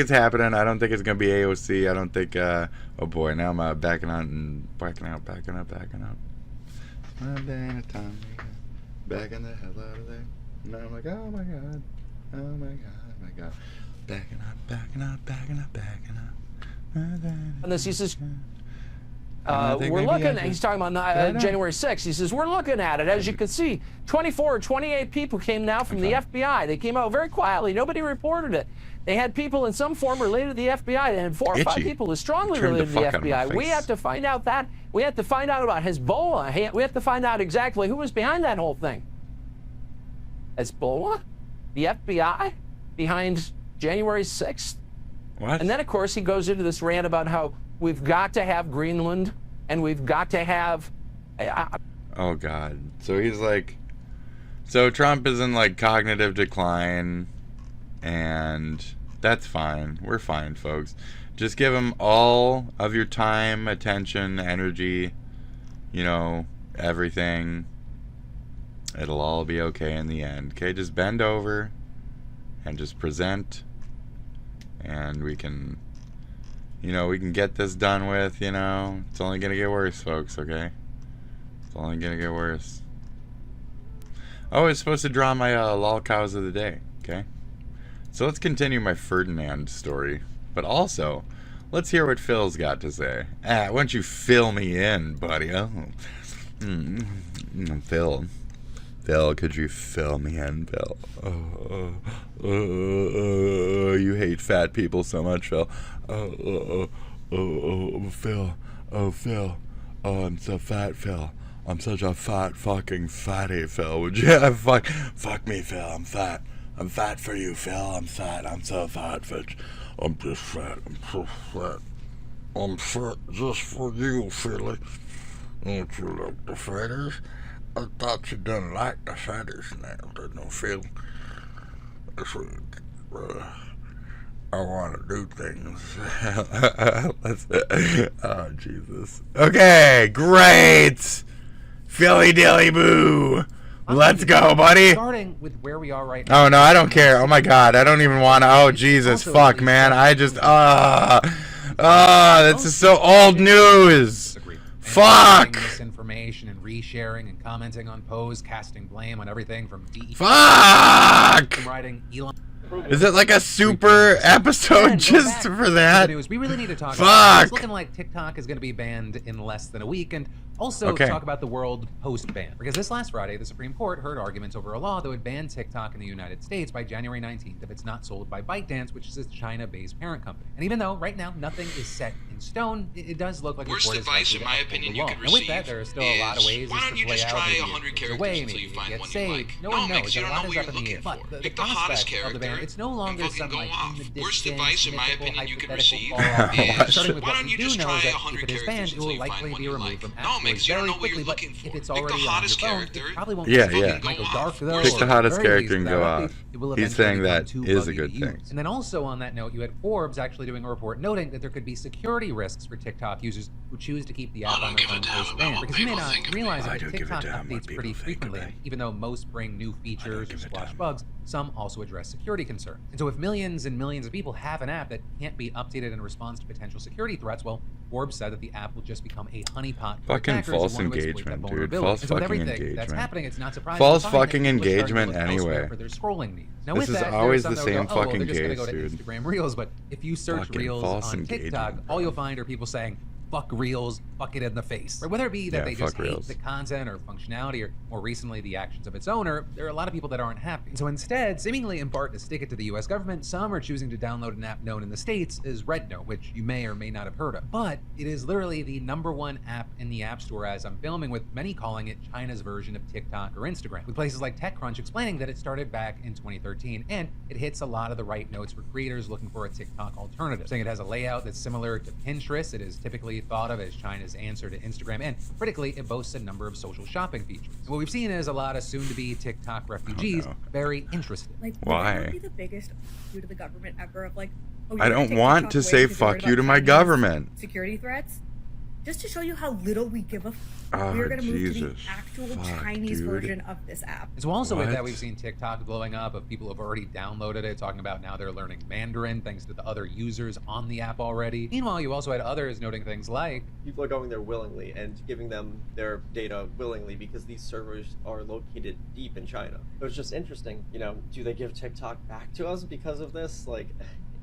happening. I don't think it's gonna be AOC. I don't think. Oh boy, now I'm backing out. Backing the hell out of there. And I'm like, oh my god, backing up. And this, he says, we're looking at, he's talking about January 6th. He says, we're looking at it. As you can see, 24 or 28 people came now from the FBI. They came out very quietly. Nobody reported it. They had people in some form related to the FBI. They had 4 or 5 people who are strongly related to the FBI. We have to find out that. We have to find out about Hezbollah. We have to find out exactly who was behind that whole thing. Hezbollah? The FBI? Behind January 6th? What? And then, of course, he goes into this rant about how we've got to have Greenland and we've got to have... Oh, God. So he's like... So Trump is in, like, cognitive decline, and that's fine. We're fine, folks. Just give him all of your time, attention, energy, you know, everything. It'll all be okay in the end. Okay, just bend over and just present, and we can, you know, we can get this done with, you know. It's only gonna get worse, folks, okay? It's only gonna get worse. Oh, it's supposed to draw my lol cows of the day, okay? So let's continue my Ferdinand story, but also, let's hear what Phil's got to say. Why don't you fill me in, buddy? Oh. Phil, could you fill me in, Phil? You hate fat people so much, Phil. Phil. Oh, I'm so fat, Phil. I'm such a fat fucking fatty, Phil. Would you fuck me, Phil? I'm fat. I'm fat for you, Phil. I'm fat. I'm so fat, bitch. I'm just fat. I'm so fat. I'm fat just for you, Philly. Don't you like the fatties? I thought you didn't like the fatties now, didn't you, Phil? I want to do things. Oh, Jesus. Okay, great! Philly dilly boo! Let's go, buddy! Starting with where we are right now. Oh, no, I don't care. Oh, my God. I don't even want to. Oh, Jesus. Fuck, man. I just... this is so old news! Fuck! Misinformation and resharing and commenting on posts, casting blame on everything from DE. Fuck! Writing Elon. Is it like a super episode just for that? We really need to talk Fuck! about it. It's looking like TikTok is going to be banned in less than a week, and also talk about the world post-ban. Because this last Friday, the Supreme Court heard arguments over a law that would ban TikTok in the United States by January 19th if it's not sold by ByteDance, which is its China-based parent company. And even though right now nothing is set in stone, it does look like worst advice, in my opinion, you could receive. And with that, there are still a lot of ways why don't you just try 100 characters until you find one you like? No, Mix, you don't know what you're looking for. Pick the hottest character. It's no longer and fucking go off. Worst advice, in my opinion, you could receive is why don't you just try 100 characters until you find one you like? No, Mix, you don't know what you're looking for. Pick the hottest character. Yeah. Pick the hottest character and go off. He's saying that is a good thing. And then also on that note, you had Forbes actually doing a report noting that there could be security risks for TikTok users who choose to keep the app on their phone post-ban. Because you may not realize that TikTok updates pretty frequently. Even though most bring new features or squash bugs, some also address security concerns. And so if millions and millions of people have an app that can't be updated in response to potential security threats, well, Forbes said that the app will just become a honeypot for fucking false engagement, dude. False fucking engagement. That's happening. It's not surprising. False fucking engagement anyway. For their scrolling needs. Now, this is always the same fucking case, dude. Instagram Reels, but if you search Reels on TikTok, all you'll find are people saying, fuck Reels, fuck it in the face. Or whether it be that they just hate the content or functionality, or more recently the actions of its owner, there are a lot of people that aren't happy. So instead, seemingly in part to stick it to the US government, some are choosing to download an app known in the States as RedNote, which you may or may not have heard of. But it is literally the #1 app in the App Store as I'm filming, with many calling it China's version of TikTok or Instagram, with places like TechCrunch explaining that it started back in 2013, and it hits a lot of the right notes for creators looking for a TikTok alternative, saying it has a layout that's similar to Pinterest. It is typically thought of as China's answer to Instagram, and critically, it boasts a number of social shopping features. So what we've seen is a lot of soon-to-be TikTok refugees very interested. Like, why? Would that be the biggest you to the government ever of like, oh, I don't want to say fuck you to my government. Security threats? Just to show you how little we give a Oh, we're going to move to the Jesus. actual Fuck, Chinese dude. version of this app. So also with What? that, we've seen TikTok blowing up of people who have already downloaded it, talking about now they're learning Mandarin thanks to the other users on the app already. Meanwhile, you also had others noting things like, people are going there willingly and giving them their data willingly because these servers are located deep in China. So it's just interesting, you know, do they give TikTok back to us because of this? Like,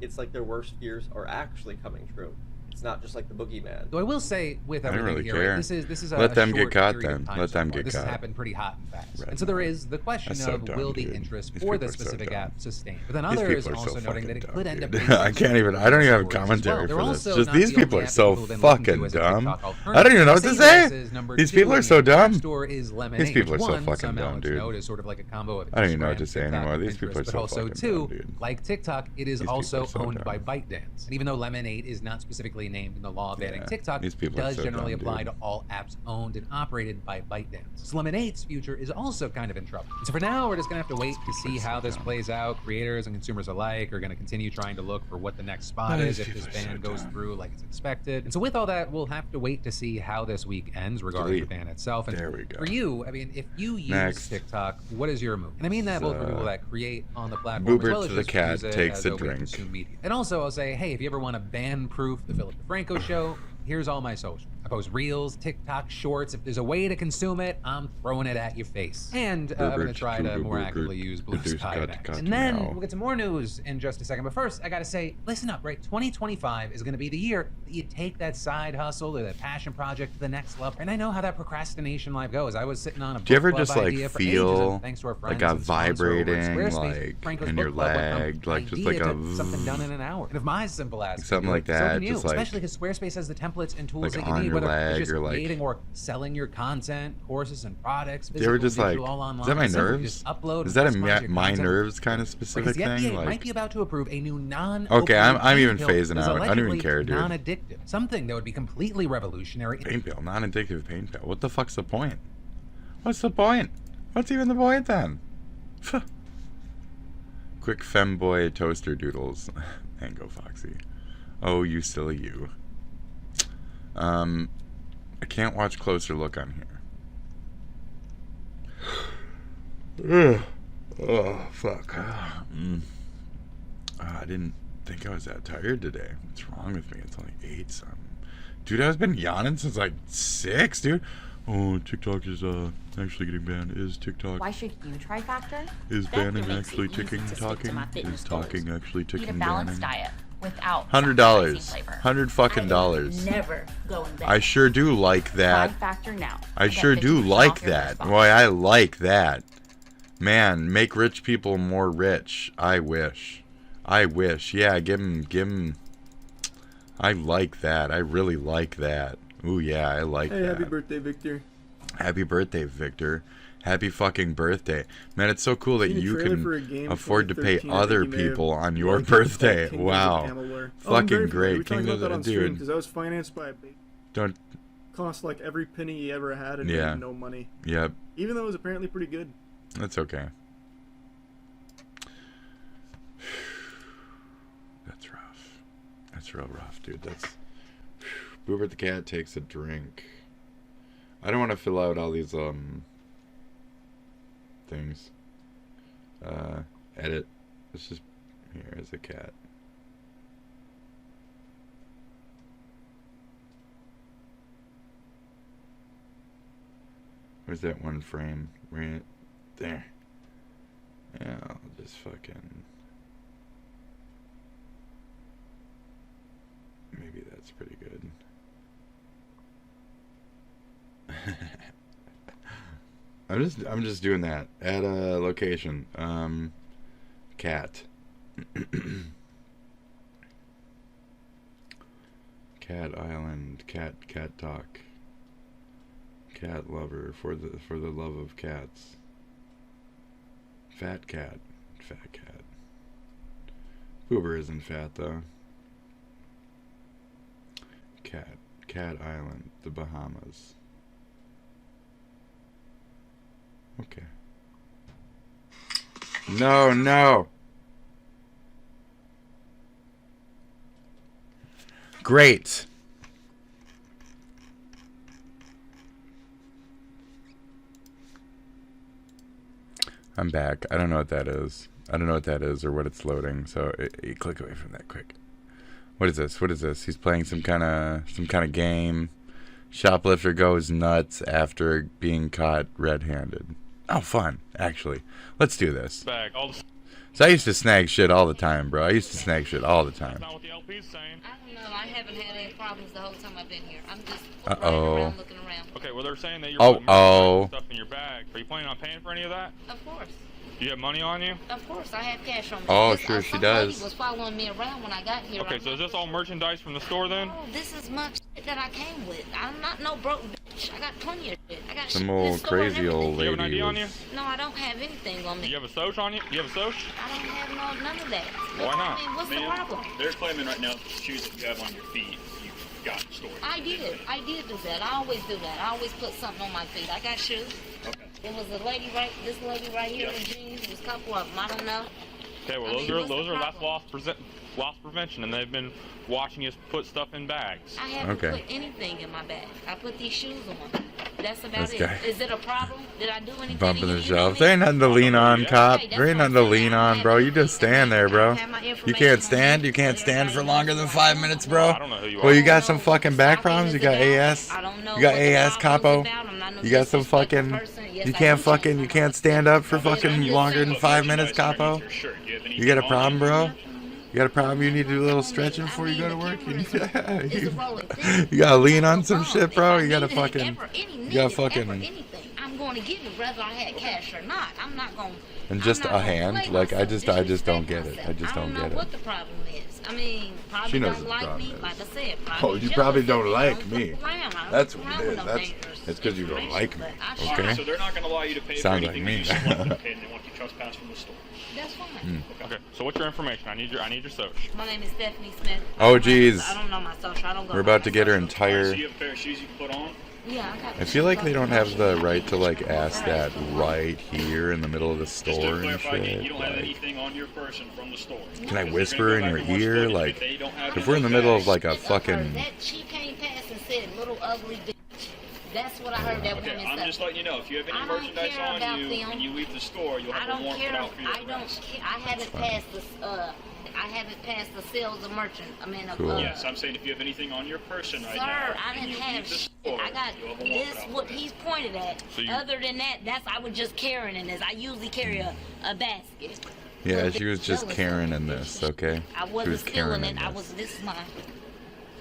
it's like their worst fears are actually coming true. It's not just like the boogeyman. So I will say, with I don't everything really here, care. right, this is a Let them get short caught period of then. time Let so them far. get This caught. has happened pretty hot and fast. Right. And so there is the question That's so of dumb, will the dude. interest These for people this are so specific dumb. app sustain? But then These others people are also so noting that fucking it could end up dumb, being dude. I can't even. I don't even have stories as commentary well. They're for this. also Just not these the people only are app so people have been looking to fucking as a dumb. TikTok I don't even know what to Same say. as is number These two people are in so the App dumb. Store is Lemonade, These people are which so one, fucking some dumb, outlets dude. note is sort of like a combo of I don't even know what Instagram, to say TikTok, anymore. and These people are Pinterest, but so also fucking too, dumb, dude. like TikTok, it is These people also are so owned by dumb. ByteDance. And even though Lemonade is not specifically named in the law banning Yeah, TikTok, these it people are does so generally dumb, apply dude. to all apps owned and operated by ByteDance. So Lemonade's future is also kind of in trouble. So for now, we're just gonna have to wait to see how this plays out. Creators and consumers alike are gonna continue trying to look for what the next spot is if this ban goes through like it's expected. And so with all that, we'll have to wait to see how this week ends regarding the ban itself. And There we go. for you, I mean, if you use Next. TikTok, what is your move? And I mean that both for people that create on the platform as Boober well to as the just cat use it takes as a way to drink. consume media. And also, I'll say, hey, if you ever want to ban-proof the Philip DeFranco show, here's all my socials. I post reels, TikTok, shorts. If there's a way to consume it, I'm throwing it at your face. And I'm going to try to more actively use Blue Sky next. And then we'll get some more news in just a second. But first, I got to say, listen up, right? 2025 is going to be the year that you take that side hustle or that passion project to the next level. And I know how that procrastination life goes. I was sitting on a Do you ever book club just like idea for ages, feel and thanks to our friends like a and sponsor over at vibrating Squarespace, like Franco's in book your club went from leg, like just idea like a to something done in an hour. And if my simple ass can something do like it, so that, can you, just like especially because Squarespace has the templates and tools like that you on need, your whether it's leg just or like. creating or selling your content, courses and products, Do you ever physical, just like? digital, all online. Is that my Simple, nerves? just upload Is that a and customize your my content. nerves kind of Because specific the FDA thing? might Like, be about to approve a new okay, I'm even pill phasing that's out. I don't even allegedly care, dude. non-addictive, something that would be completely revolutionary. Pain pill, non-addictive pain pill. What the fuck's the point? What's the point? What's even the point then? Quick femboy toaster doodles. Mango Foxy. Oh, you silly you. I can't watch Closer Look on here. Oh, fuck. I didn't think I was that tired today. What's wrong with me? It's only 8 something. Dude, I've been yawning since like 6, dude. Oh, TikTok is actually getting banned. Is TikTok... Why should you try Factor? Is Factor banning makes actually it easy ticking, to stick to talking? my fitness Is talking goals. actually Eat ticking, a balanced banning? diet without $100. flavor. $100 Never going back. I sure do like that. Try Factor now. I Get sure do 50% like off your that. first box. Boy, I like that. Man, make rich people more rich. I wish. Yeah, give 'em. I like that. I really like that. Ooh, yeah, I like that. Hey, happy birthday, Victor. Happy birthday, Victor. Happy fucking birthday. Man, it's so cool that Seen a you trailer for a can game afford to from pay 2013, I think other you may have people on your liked it. It's called birthday. Kingdoms of Wow. Amalur. Fucking I'm very familiar. great. We were talking about that on stream Dude. because I was financed by a big... Don't. Cost like every penny he ever had and Yeah. made no money. Yep. Even though it was apparently pretty good. That's okay. That's rough. That's real rough, dude. That's... Boober the cat takes a drink. I don't want to fill out all these, things. Edit. Let's just... Here is a cat. Where's that one frame? Right there. Yeah, I'll just fucking... Maybe that's pretty good. I'm just doing that. Add a location. Cat. Cat Island. Cat talk. Cat lover for the love of cats. Fat cat. Boober isn't fat though. Cat Island, the Bahamas. Okay. No. Great. I'm back. I don't know what that is. I don't know what that is or what it's loading. So you click away from that quick. What is this? He's playing some kind of game. Shoplifter goes nuts after being caught red-handed. Oh, fun, actually. Let's do this. Back. So I used to snag shit all the time, bro. I used to snag shit all the time. That's not what the LP's saying. I don't know. I haven't had any problems the whole time I've been here. I'm just Uh-oh. around looking around. Okay, well, they're saying that you're Oh, putting oh. stuff in your bag. Are you planning on paying for any of that? Of course. Do you have money on you? Of course, I have cash on me. Oh, This- sure she some does. lady was following me around when I got here. Okay, so is this all merchandise from the store then? Oh, this is much shit that I came with. I'm not no broke bitch. I got plenty of shit. I got Some shit in old this store and crazy old Do you have an lady ID on you? was. No, I don't have anything on Do me. you have a Soch on you? Do you have a Soch? I don't have none of that. Why not? I mean, what's the Ma'am, problem? They're claiming right now that the shoes that you have on your feet, you got stored. I did do that. I always do that. I always put something on my feet. I got shoes. Okay. There was a lady this lady right here in jeans. There was a couple of them. I don't know. Okay, well, that's loss prevention, and they've been watching you put stuff in bags. I haven't put anything in my bag. I put these shoes on. That's about This it. guy. Is it a problem? Did I do anything? Bumping to the you? You know shelves. me? There ain't nothing to lean on, cop. There ain't nothing to lean on, bro. You just stand there, bro. You can't stand? You can't stand for longer than 5 minutes, bro? Well, you got some fucking back problems? You got AS? You got AS, capo? You got some fucking... You can't stand up for fucking longer than 5 minutes, capo? You got a problem, bro? You got a problem? You need to do a little stretching before you go to work? You gotta lean on some shit, bro? You gotta fucking... I'm going to give you whether I had cash or not. I'm not going to... And just a hand? Like, I just don't get it. I just don't get I don't know what it. the problem is. I mean, probably She knows don't what the like problem me. is. Like I said, Oh, probably you probably jealous don't of like me. me. I don't fuck around. I don't That's fuck what around it with is. no That's dangerous it's because you don't like me. Okay? So they're not going to allow you to pay Sounds for like anything me. that you select, okay, and they want you to trespass from the store. That's fine. Okay, so what's your information? I need your Soch. My name is Stephanie Smith. Oh, geez. I don't know my social. I don't go We're by about to my get her social. entire... So you have a pair of shoes you can put on? Yeah, I got I feel like they don't have the right to, like, ask that right here in the middle of the Just to store and clarify again, shit. you don't have Like, anything on your person from the store. can I Because whisper they're in gonna your go back and ear? watch footage. Like, If they don't have if we're in the middle of, bags- like, a fucking... That she came past and said, "Little ugly bitch." That's what I heard that Okay, woman I'm say. just letting you know, if you have any I don't merchandise care on about you them. and you leave the store, you'll I have a don't warrant care. put out for your I don't arrest. care. I haven't passed the. I haven't passed the sales of merchant. I mean, Cool. Yes, I'm saying if you have anything on your person right Sir, now, I and didn't you have leave the shit. store, I got you'll have a warrant this. put out What for he's pointed at. So you- Other than that, I was just carrying in this. I usually carry a basket. Yeah, she was just Karen in this, okay? I She wasn't was Karen stealing in it. I this. was. This is mine.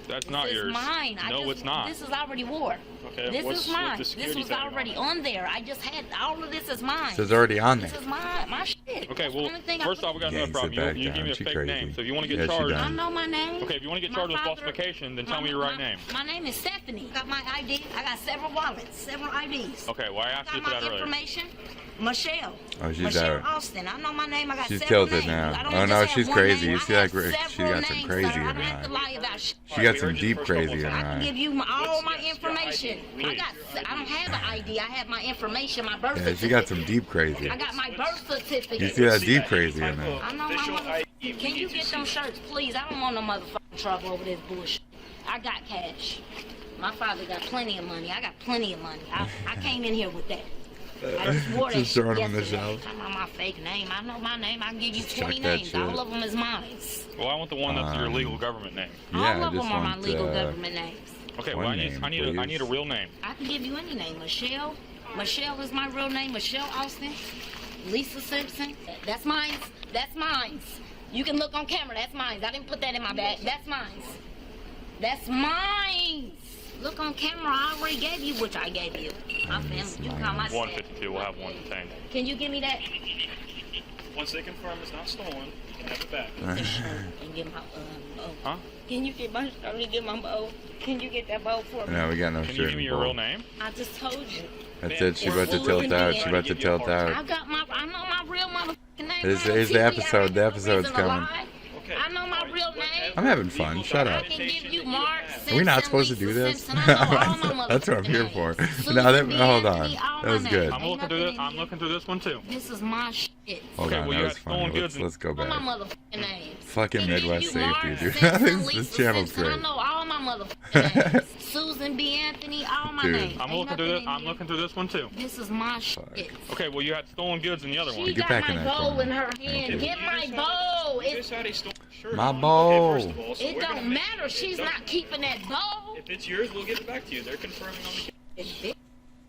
That's not This yours. is mine. No, it's not. This is already wore. Okay, This what's is with mine. the This security was tag already on on there. I just had all of this is mine. So it's already on there. This is my shit. Okay, That's the well, only thing first off, we got Yeah, another he problem. said back You give me down. a She fake crazy. name. So if you want to get Yeah, she charged, I done. know my name. okay, if you want to get My charged with father- falsification, then tell me your right name. My name is Stephanie. Got my ID. I got several wallets, several IDs. Okay, well, I asked you Got for my that earlier. information. Michelle. Oh, she's Michelle out. Austin. I know my name. I got She's several tilted names. I now. don't Oh just no, have she's one crazy. name. You I see have that? She several got some names, crazy sir. in I her don't have to eye. lie about shit. She got some deep crazy in her I can eye. give you all my Yes, information. your ID. I don't have an ID. I have my information, my birth Yeah, certificate. she got some deep crazy. I got my birth certificate. You see that deep crazy in there? I know my mother. Can you get them shirts, please? I don't want no motherfucking trouble over this bullshit. I got cash. My father got plenty of money. I got plenty of money. I came in here with that. I just wore that Just shit throwing them in the yesterday. shelf. I know my fake name. I know my name. I can give you Check 20 that names. shit. All of them is mine. Well, I want the one that's your legal government name. Yeah, All I of them just are my want legal government names. Okay, one well, I name, need a please. real name. I can give you any name. Michelle. Michelle is my real name. Michelle Austin. Lisa Simpson. That's mine. That's mine. You can look on camera. That's mine. I didn't put that in my bag. That's mine. That's mine. Look on camera. I already gave you, which I gave you. My family. You call my dad. 152. We'll have one detained. Can you give me that? Once they confirm it's not stolen, you can have it back. And get my bow. Huh? Can you get my shirt and get my bow? Can you get that bow for me? No, we got no Can you shirt give me and your real bowl. name? I just told you. That's it. She about to tilt out. She about to tilt I out. got my. I know my real motherfucking name. Here's on the TV. episode. The I episode's ain't no reason to coming. lie. I know my real name. I'm having fun. Shut up. I can give you Mark Are we not supposed to do this? That's what I'm here for. No, hold on. That was good. I'm looking through this. I'm looking through this one too. This is my shit. Hold Okay, on, well, that you was got stolen funny. goods Let's go All my back. motherfucking names. Fucking Midwest safety, dude. Simpson, This Lisa channel's Simpson. great. I know all my motherfucking names. Susan B. Anthony, all my Dude. names. I'm Ain't looking through nothing this. in I'm here. looking through this one too. This is my shit. Okay, well, you had stolen goods in the other one. She Get got back my in that bow corner. in her hand. Get my bow. You just had a stolen shirt My on. bow. Okay, first of all, so It we're gonna don't make- matter. She's not keeping that bow. If it's yours, we'll give it back to you. They're confirming on the.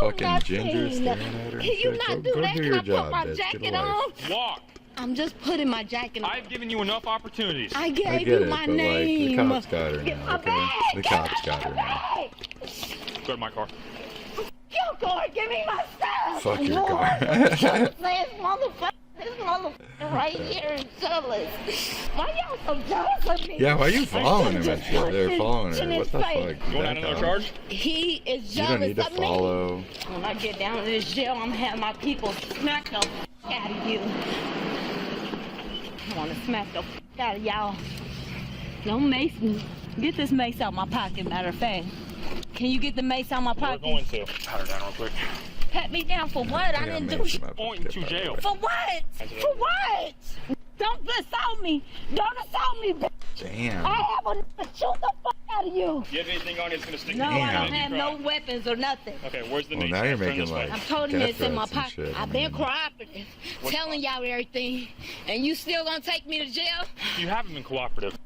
fucking ginger staring at her. Can you not do Go that? do Can your I put job, my bitch. Get jacket a on? life. Walk. I'm just putting my jacket on. I've given you enough opportunities. I gave I get you it, my but name. like the cops got her Get now. my Okay, bag. the cops got her now. Go to my car. Your car, give me my stuff. Fuck your Lord, car. this motherfucker right here is jealous. Why y'all so jealous of me? Yeah, why are you following him and shit? They're following her. In What his the face. fuck? You want another charge? He is You jealous don't need to of follow. me. When I get down to this jail, I'm gonna have my people smack the out of you. I wanna smack the out of y'all. Don't mace me. Get this mace out my pocket, matter of fact. Can you get the mace out my pocket? We're going to. Pat her down real quick. Pat me down for what? I didn't do shit. Pointing to jail. For what? For what? Don't assault me. Don't assault me, bitch. Damn. I have a shoot the fuck out of you. You have anything on you that's gonna stick? No, to you? I don't have no weapons or nothing. Okay, where's the Well, mace? now you're Turn making this way. like I'm told him death it's in my threats and pocket. shit. I've been cooperative, telling y'all everything, and you still gonna take me to jail? You haven't been cooperative.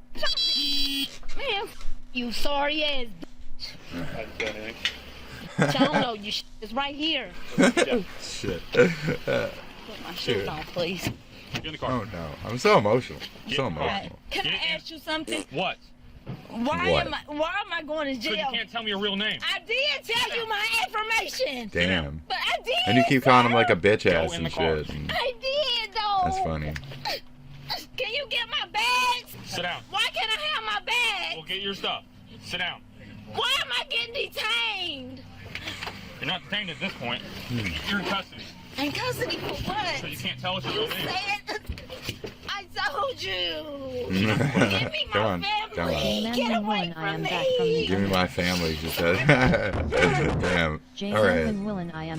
Man, you sorry ass I haven't done anything. bitch. I don't know you is right here. Shit. Put my shoes on, please. Get in the car. Oh no, I'm so emotional. Get So in the car. emotional. Can I ask you something? What? Why What? am I going to So jail? you can't tell me your real name. I did tell you my information. Damn. But I did. And you keep calling him like a bitch ass Go in and the car. shit. And I did though. that's funny. Can you get my bags? Sit down. Why can't I have my bag? We'll get your stuff. Sit down. Why am I getting detained? You're not detained at this point. You're in custody. In custody for what? So you can't tell us your real name. I told you. Come Give me my on. Come family. on. Get away from me. Give me my family, she said. Damn. All right.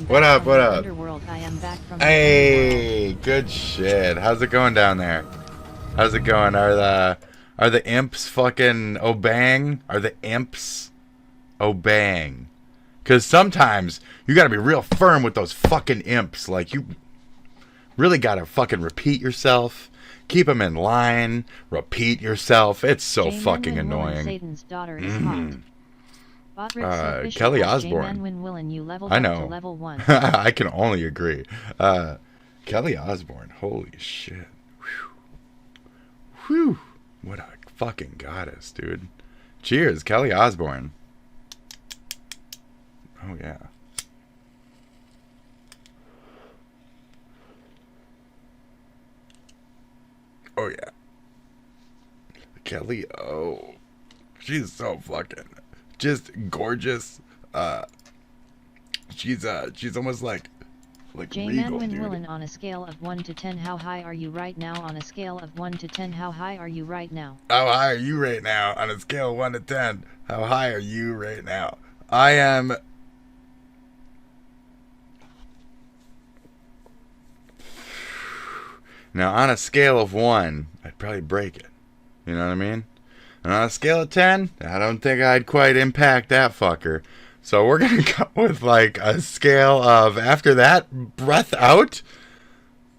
What up? What up? Underworld. I am back from Hey, good shit. How's it going down there? How's it going? Are the imps fucking obeying? Are the imps obeying? Because sometimes you gotta be real firm with those fucking imps. Like, you really gotta fucking repeat yourself. Keep them in line. Repeat yourself. It's so fucking annoying. Satan's daughter is hot. Kelly Osbourne. I know. Level 1. I can only agree. Kelly Osbourne. Holy shit. Whew. What a fucking goddess, dude. Cheers, Kelly Osbourne. Oh, yeah. Oh, yeah. Kelly, oh. She's so fucking just gorgeous. She's almost like J-Man regal, Win dude. Willen on a scale of 1 to 10, how high are you right now? On a scale of 1 to 10, how high are you right now? How high are you right now? On a scale of 1 to 10, how high are you right now? I am... Now, on a scale of 1, I'd probably break it. You know what I mean? And on a scale of 10, I don't think I'd quite impact that fucker. So we're going to go with like a scale of, after that, breath out.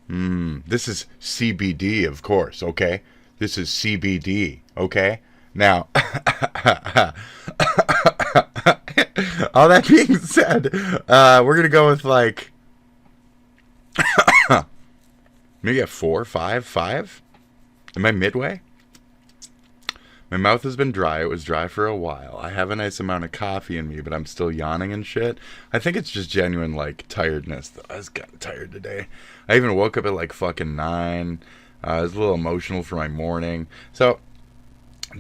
This is CBD, of course, okay? This is CBD, okay? Now, all that being said, we're going to go with like, maybe a 4, 5. Am I midway? My mouth has been dry. It was dry for a while. I have a nice amount of coffee in me, but I'm still yawning and shit. I think it's just genuine, like, tiredness. I was getting tired today. I even woke up at, like, fucking 9. I was a little emotional for my morning. So,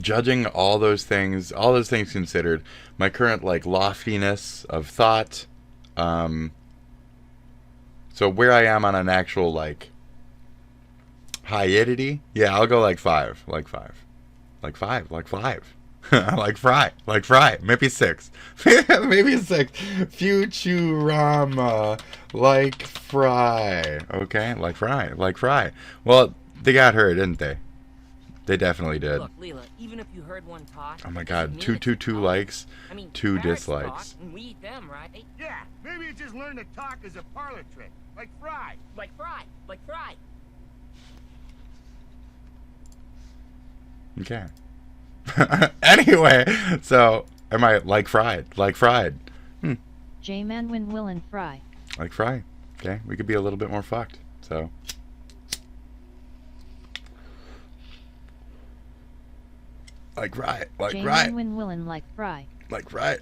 judging all those things considered, my current, like, loftiness of thought, so where I am on an actual, like, hiatus, yeah, I'll go, like, 5. Like 5. Like 5. Like fry. Maybe 6. Maybe 6. Futurama. Like fry. Okay? Like fry. Well, they got her, didn't they? They definitely did. Look, Leela, even if you heard one talk, Oh my god. 2 likes. I mean, 2 parrots dislikes. talk, and we eat them, right? Yeah, maybe you just learned to talk as a parlor trick. Like fry. Like fry. Okay. Anyway, so am I like fried? J-Man Win Willen Fry. Like fry. Okay, we could be a little bit more fucked. So Like right. Like Jane right. Win Willin like fry. Like right.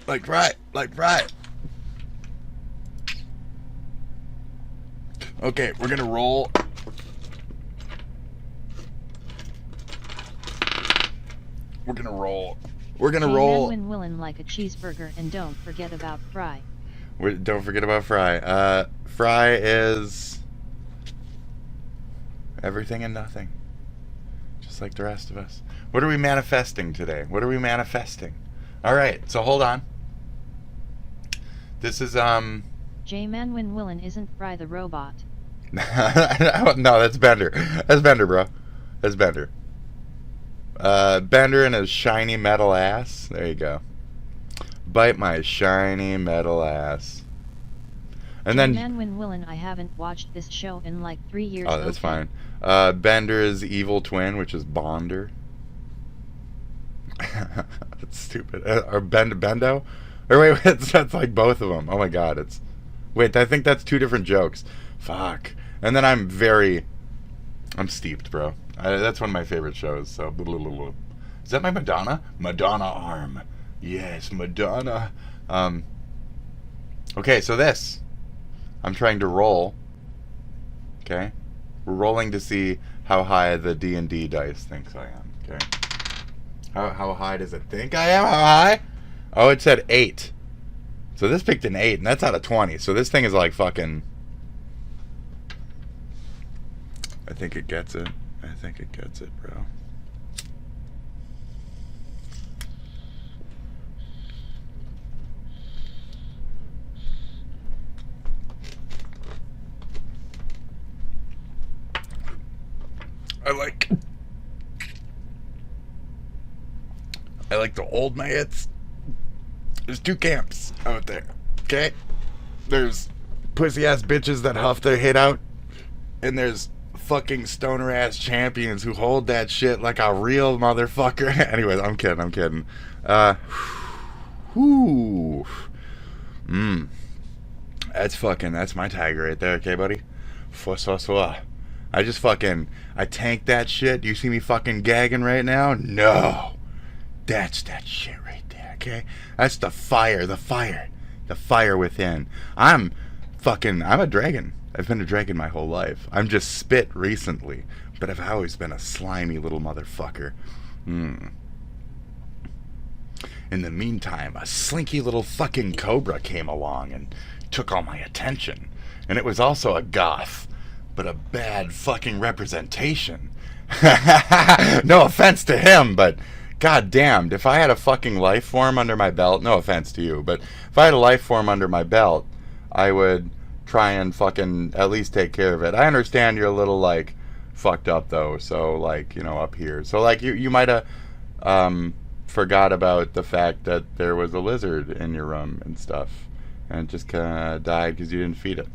Like right. Like right. Okay, we're gonna roll. We're gonna roll. We're gonna roll. Win Willin like a cheeseburger, and don't forget about fry. Don't forget about fry. Fry is everything and nothing, just like the rest of us. What are we manifesting today? What are we manifesting? All right, so hold on. This is J-Man Win Willin isn't Fry the robot. No, that's Bender. That's Bender, bro. That's Bender. Bender and his shiny metal ass. There you go. Bite my shiny metal ass. And then J-Man Win Willin, I haven't watched this show in like 3 years. Oh, that's okay. fine. Bender's evil twin, which is Bonder. That's stupid. Or Bendo? Or wait, that's like both of them. Oh my god, it's... Wait, I think that's two different jokes. Fuck. And then I'm steeped, bro. That's one of my favorite shows, so... Is that my Madonna? Madonna arm. Yes, Madonna. Okay, so this. I'm trying to roll. Okay? We're rolling to see how high the D&D dice thinks I am. Okay? How high does it think I am? How high? Oh, it said 8. So this picked an 8, and that's out of 20. So this thing is like fucking... I think it gets it. I think it gets it, bro. I like to hold my hits. There's two camps out there, okay? There's pussy-ass bitches that huff their hit out, and there's fucking stoner-ass champions who hold that shit like a real motherfucker. Anyways, I'm kidding. Whoo. That's my tiger right there, okay, buddy? I tanked that shit. Do you see me fucking gagging right now? No. That's that shit right there, okay? That's the fire within. I'm a dragon. I've been a dragon my whole life. I'm just spit recently, but I've always been a slimy little motherfucker. In the meantime, a slinky little fucking cobra came along and took all my attention. And it was also a goth, but a bad fucking representation. No offense to him, but god damned, if I had a fucking life form under my belt, no offense to you, but if I had a life form under my belt, I would try and fucking at least take care of it. I understand you're a little, like, fucked up, though, so, like, you know, up here. So, like, you might have forgot about the fact that there was a lizard in your room and stuff, and it just kind of died because you didn't feed it.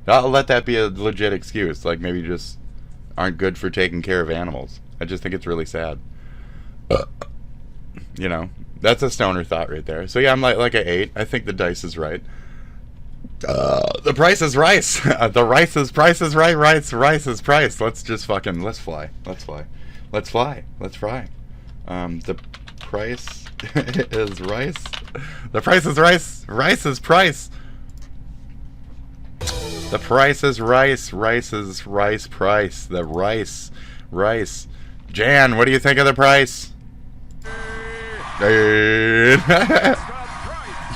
I'll let that be a legit excuse. Like, maybe you just aren't good for taking care of animals. I just think it's really sad. You know, that's a stoner thought right there. So yeah, I'm like an 8. I think the dice is right. The price is rice. The price is right. Rice is price. Let's just fucking let's fly. The price is rice. The price is rice. Rice is price. The price is rice. Rice is rice price. The rice. Jan, what do you think of the price?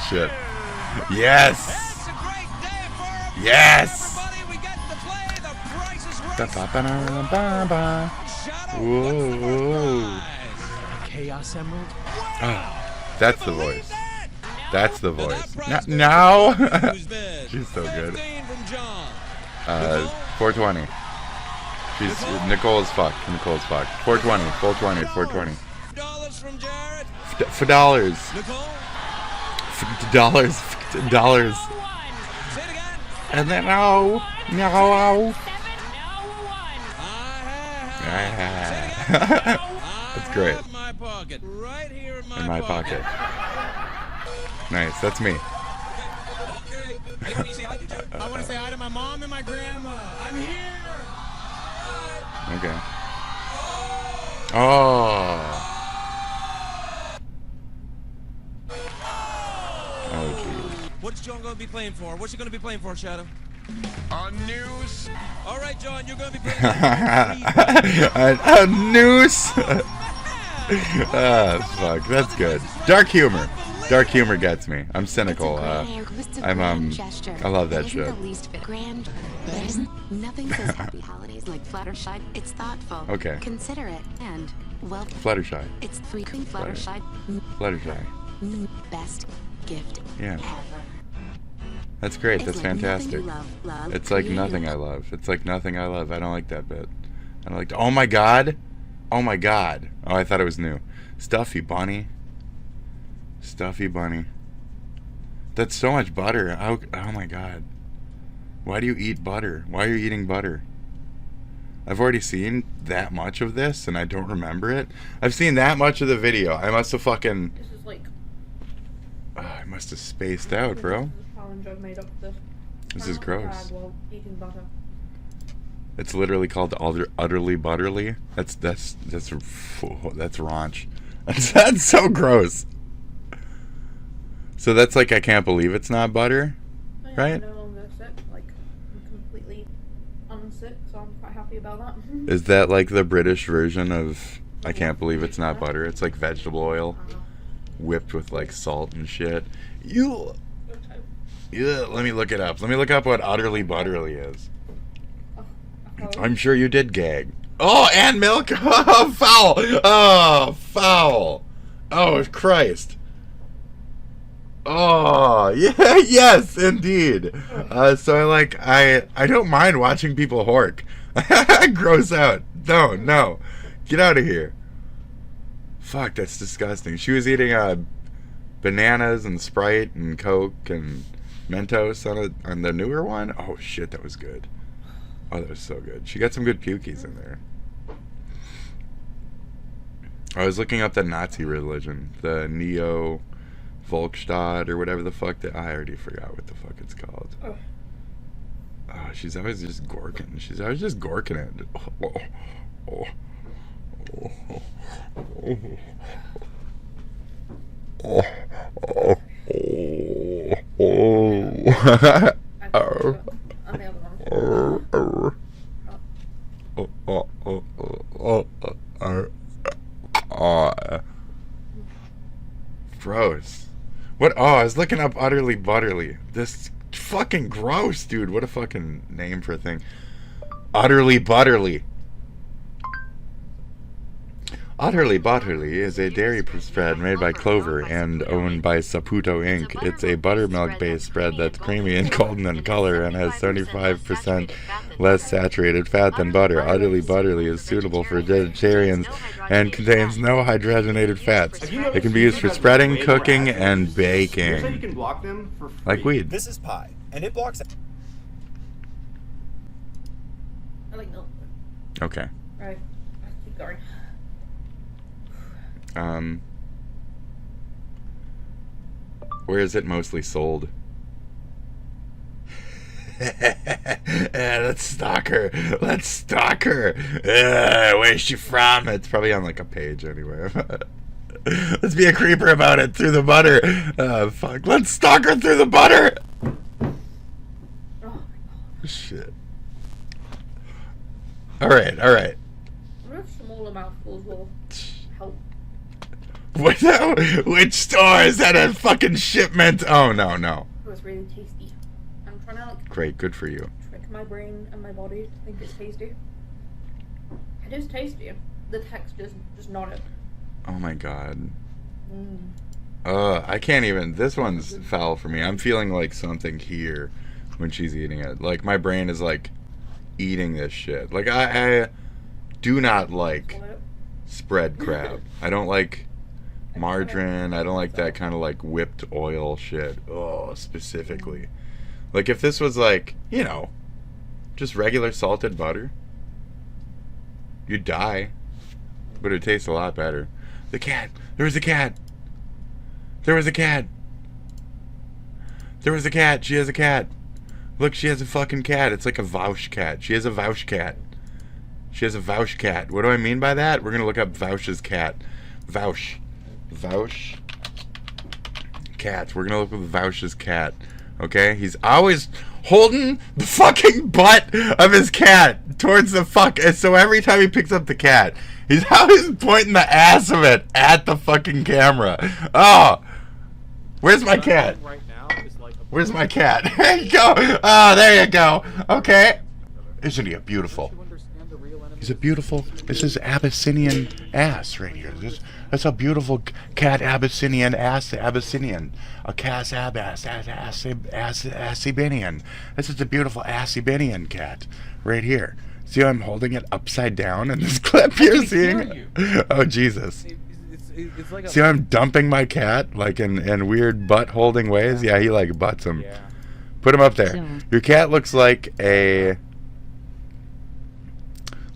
Shit. Yes. Whoa. Chaos Emerald. Oh, that's the voice. That's the voice. No. She's so good. 420. Nicole's fucked. 420. For dollars. Dollars. And then no. That's great. In my pocket. Nice. That's me. I want to say hi to my mom and my grandma. I'm here. Okay. Oh. John going to be playing for? What's he going to be playing for, Shadow? A noose. All right, John, you're going to be playing a noose. Ah, fuck, that's good. Dark humor. Dark humor gets me. I'm cynical. I love that shit. Nothing says happy holidays like Fluttershy. It's thoughtful. Okay. Considerate and well. Fluttershy. It's freaking Fluttershy. Fluttershy. Best gift Yeah. ever. That's great. It's That's like fantastic. Love, It's like nothing I love. It's like nothing I love. I don't like that bit. I don't like. Oh my god. Oh my god. Oh, I thought it was new. Stuffy bunny. Stuffy bunny. That's so much butter. Oh my god. Why do you eat butter? Why are you eating butter? I've already seen that much of this and I don't remember it. I've seen that much of the video. I must have fucking... This is like... I must have spaced out, bro. Challenge I've made up this. This is gross. While eating butter. It's literally called utterly butterly. That's raunch. That's so gross. So that's like I can't believe it's not butter, right? I'm no longer sick. Like I'm completely unsick, so I'm quite happy about that. Is that like the British version of I can't believe it's not butter? It's like vegetable oil whipped with like salt and shit. Yeah, let me look it up. Let me look up what utterly butterly is. I'm sure you did gag. Oh, and milk. Oh, foul. Oh, foul. Oh, Christ. Oh, yeah, yes, indeed. So I don't mind watching people hork. Gross out. No. Get out of here. Fuck, that's disgusting. She was eating bananas and Sprite and Coke and Mentos on the newer one. Oh, shit, that was good. Oh, that was so good. She got some good pukies in there. I was looking up the Nazi religion, the Neo-Volkstaat or whatever the fuck that I already forgot what the fuck it's called. Oh, she's always just gorking. She's always just gorking it. Gross. What? Oh, I was looking up utterly butterly. This fucking gross, dude. What a fucking name for a thing. Utterly butterly. Utterly Butterly is a dairy spread made by Clover and owned by Saputo Inc. It's a buttermilk-based spread that's creamy and golden in color and has 75% less saturated fat than butter. Utterly Butterly is suitable for vegetarians and contains no hydrogenated fats. It can be used for spreading, cooking, and baking. You can block them for free. Like weed. This is pie, and it blocks. I like milk. Okay. Right. Let's keep going. Where is it mostly sold? Let's stalk her. Let's stalk her. Where's she from? It's probably on like a page anyway. Let's be a creeper about it through the butter. Fuck. Let's stalk her through the butter. Oh. Shit. All right. What if smaller mouthfuls will help? Which store is that a fucking shipment? Oh, no. It was really tasty. I'm trying to Great, good for you. trick my brain and my body to think it's tasty. It is tasty. The texture's just not it. Oh my god. I can't even. This one's foul for me. I'm feeling like something here when she's eating it. Like my brain is like eating this shit. Like I do not like spread crab. I don't like margarine. I don't like that kind of like whipped oil shit. Oh, specifically. Like if this was like, you know, just regular salted butter, you'd die. But it tastes a lot better. The cat. There was a cat. There was a cat. There was a cat. She has a cat. Look, she has a fucking cat. It's like a Vaush cat. She has a Vaush cat. She has a Vaush cat. What do I mean by that? We're going to look up Vaush's cat. Vaush. Vaush. Cat. We're going to look up Vaush's cat. Okay? He's always holding the fucking butt of his cat towards the fuck. And so every time he picks up the cat, he's always pointing the ass of it at the fucking camera. Oh! Where's my cat? Where's my cat? There you go. Oh, there you go. Okay. Isn't he a beautiful? He's a beautiful. This is Abyssinian ass right here. That's a beautiful cat Abyssinian ass. Abyssinian. A Cass Abass. Assibinian. This is a beautiful Assibinian cat right here. See how I'm holding it upside down in this clip you're seeing? Oh, Jesus. It's like see how I'm dumping my cat like in weird butt holding ways? Yeah, he like butts him. Yeah. Put him up there. Your cat looks like a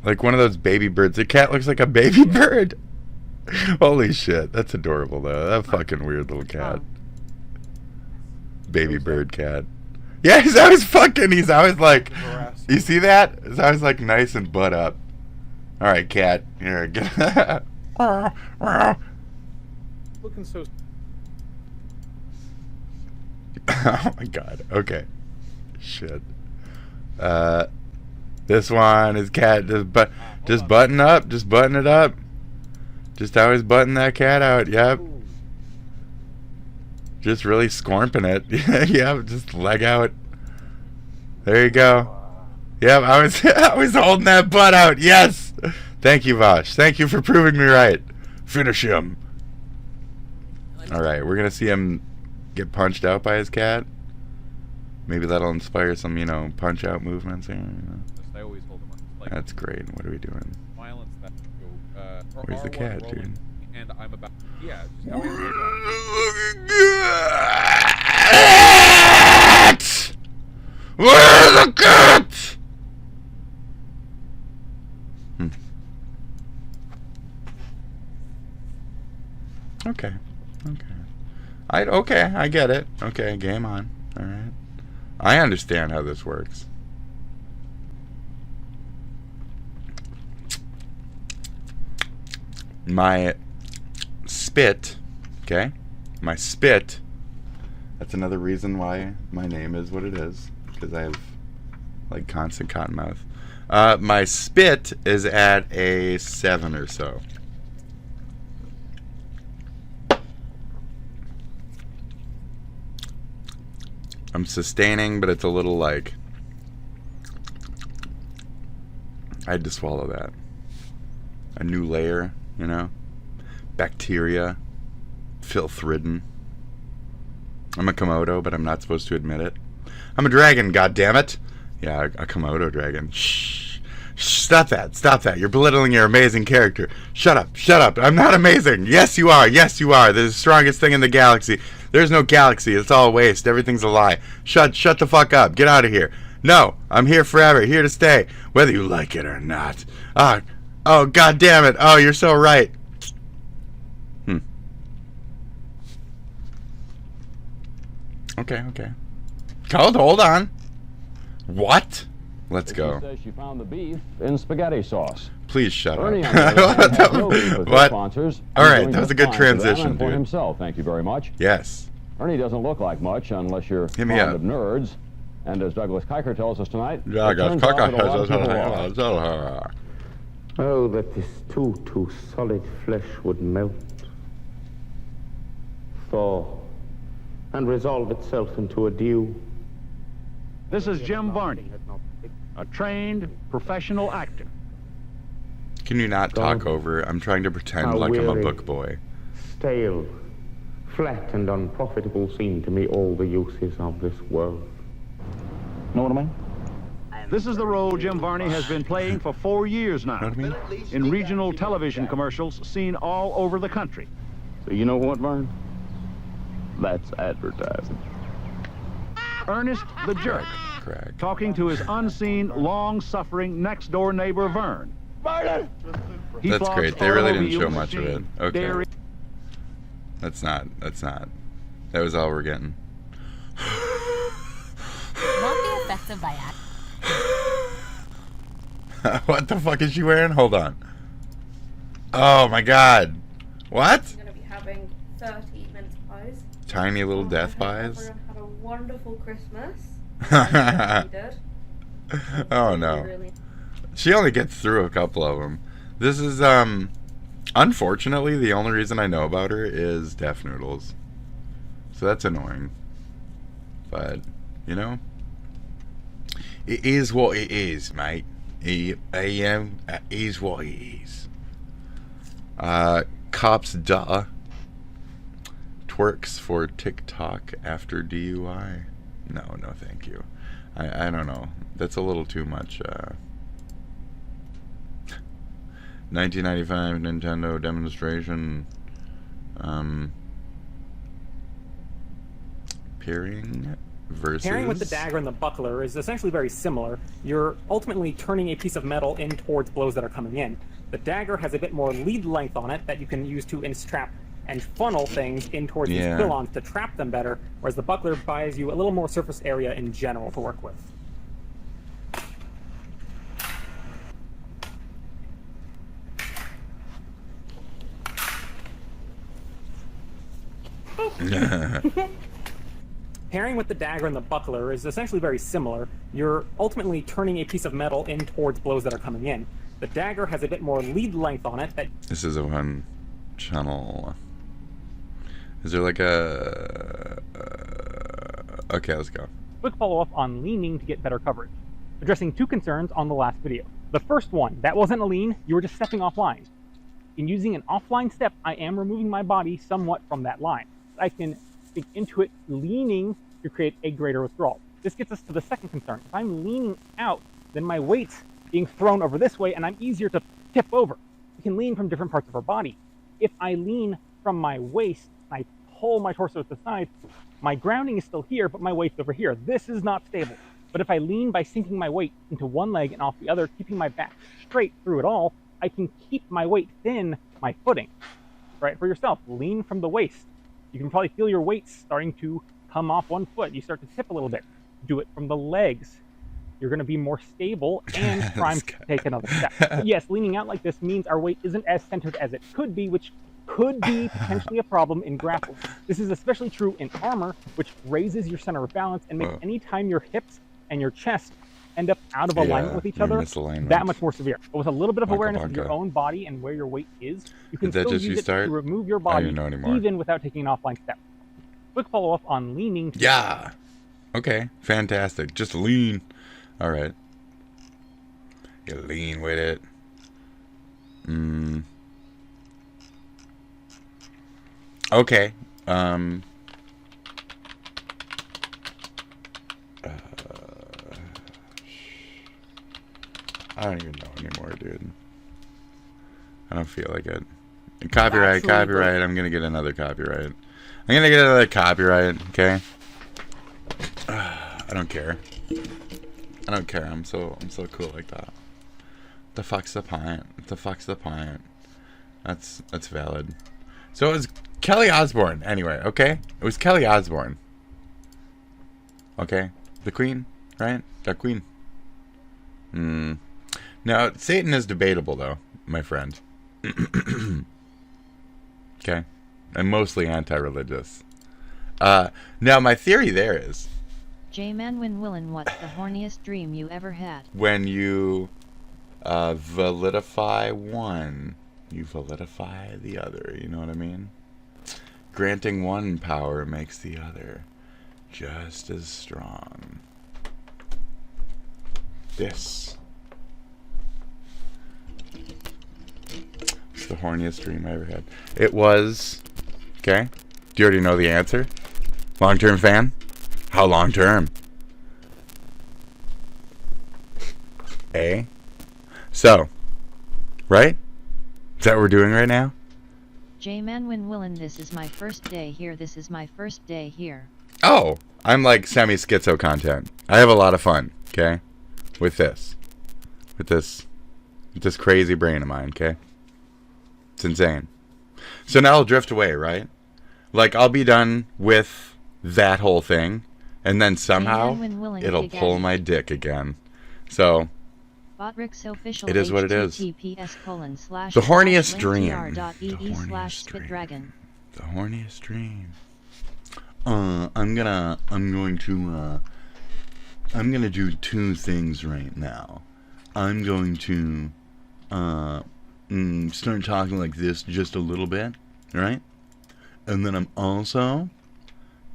one of those baby birds. Your cat looks like a baby bird. Holy shit, that's adorable though. That fucking weird little cat. Baby bird cat. Yeah, he's always fucking. He's always like. You see that? He's always like nice and butt up. All right, cat. Here, get. Looking so. Oh my god. Okay. Shit. This one is cat just button up, just button it up. Just always button that cat out. Yep. Just really scorping it. Yep, just leg out. There you go. Yep, I was holding that butt out. Yes. Thank you, Vosh. Thank you for proving me right. Finish him. All right, we're gonna see him get punched out by his cat. Maybe that'll inspire some, punch out movements here. I always hold him up. That's great. What are we doing? Violence that go. Where's the cat, dude? And I'm about. Yeah. Where's the cat? Okay. Okay. I get it. Okay, game on. All right. I understand how this works. My spit, okay? My spit. That's another reason why my name is what it is, because I have like constant cotton mouth. My spit is at a 7 or so. I'm sustaining, but it's a little like I had to swallow that. A new layer, bacteria, filth-ridden. I'm a Komodo, but I'm not supposed to admit it. I'm a dragon, goddammit. Yeah, a Komodo dragon. Shh. Stop that. You're belittling your amazing character. Shut up. I'm not amazing. Yes, you are. They're the strongest thing in the galaxy. There's no galaxy. It's all waste. Everything's a lie. Shut the fuck up. Get out of here. No, I'm here forever. Here to stay. Whether you like it or not. Oh, god damn it. Oh, you're so right. Okay. Hold on. What? Let's go. She says she found the beef in spaghetti sauce. Please shut up. What? All right, that was a good transition, for dude. himself, thank you very much. Yes. Ernie doesn't look like much unless you're fond of nerds. And as Douglas Kiker tells us tonight, oh, that this too solid flesh would melt, thaw, and resolve itself into a dew. This is Jim Varney, a trained professional actor. Can you not talk over? I'm trying to pretend like I'm a book boy. Stale, flat, and unprofitable seem to me all the uses of this world. Know what I mean? This is the role Jim Varney has been playing for 4 years now, in regional television commercials seen all over the country. So you know what, Vern? That's advertising. Ernest the Jerk, talking to his unseen, long-suffering next-door neighbor Vern. That's great. They really didn't show much of it. Okay. That's not. That was all we're getting. Won't be effective by What the fuck is she wearing? Hold on. Oh my god. What? I'm going to be having 30 mince pies. Tiny little death pies? Everyone had a wonderful Christmas. He did. Oh no. She only gets through a couple of them. This is, unfortunately, the only reason I know about her is Deaf Noodles. So that's annoying. But, you know, it is what it is, mate. It is what it is. Cops duh. Twerks for TikTok after DUI. No, thank you. I don't know. That's a little too much, 1995 Nintendo demonstration. Pairing versus... Pairing with the dagger and the buckler is essentially very similar. You're ultimately turning a piece of metal in towards blows that are coming in. The dagger has a bit more lead length on it that you can use to entrap and funnel things in towards these pylons to trap them better, whereas the buckler buys you a little more surface area in general to work with. Pairing with the dagger and the buckler is essentially very similar. You're ultimately turning a piece of metal in towards blows that are coming in. The dagger has a bit more lead length on it that... This is a one channel. Is there like a... Okay, let's go. Quick follow-up on leaning to get better coverage. Addressing two concerns on the last video. The first one, that wasn't a lean, you were just stepping offline. In using an offline step, I am removing my body somewhat from that line. I can sink into it leaning to create a greater withdrawal. This gets us to the second concern. If I'm leaning out, then my weight's being thrown over this way and I'm easier to tip over. We can lean from different parts of our body. If I lean from my waist, I pull my torso to the side, my grounding is still here, but my weight's over here. This is not stable. But if I lean by sinking my weight into one leg and off the other, keeping my back straight through it all, I can keep my weight within my footing. Right, for yourself, lean from the waist. You can probably feel your weight starting to come off one foot. You start to tip a little bit. Do it from the legs. You're going to be more stable and primed to take another step. But yes, leaning out like this means our weight isn't as centered as it could be, which could be potentially a problem in grappling. This is especially true in armor, which raises your center of balance and makes any time your hips and your chest end up out of alignment with each other, that much more severe. But with a little bit of awareness of your own body and where your weight is, you can still use it to remove your body even without taking an offline step. Quick follow-up on leaning. Yeah. Okay. Fantastic. Just lean. All right. You lean with it. Okay. I don't even know anymore, dude. I don't feel like it. Copyright. I'm gonna get another copyright. Okay. I don't care. I'm so cool like that. The fuck's the point? That's valid. So it was Kelly Osbourne. Anyway, okay. It was Kelly Osbourne. Okay, the Queen, right? The Queen. Now, Satan is debatable, though, my friend. Okay? I'm mostly anti-religious. Now, my theory there is... J-Man Willin, what's the horniest dream you ever had? When you validify one, you validify the other. You know what I mean? Granting one power makes the other just as strong. This. It's the horniest dream I ever had. It was... Okay? Do you already know the answer? Long-term fan? How long-term? So, right? Is that what we're doing right now? J-Man Willin, this is my first day here. This is my first day here. Oh, I'm like semi-schizo content. I have a lot of fun, okay? With this crazy brain of mine, okay? It's insane. So now I'll drift away, right? Like, I'll be done with that whole thing, and then somehow it'll pull my dick again. So, it is what it is. The horniest dream. The horniest dream. I'm going to do two things right now. I'm going to start talking like this just a little bit, right? And then I'm also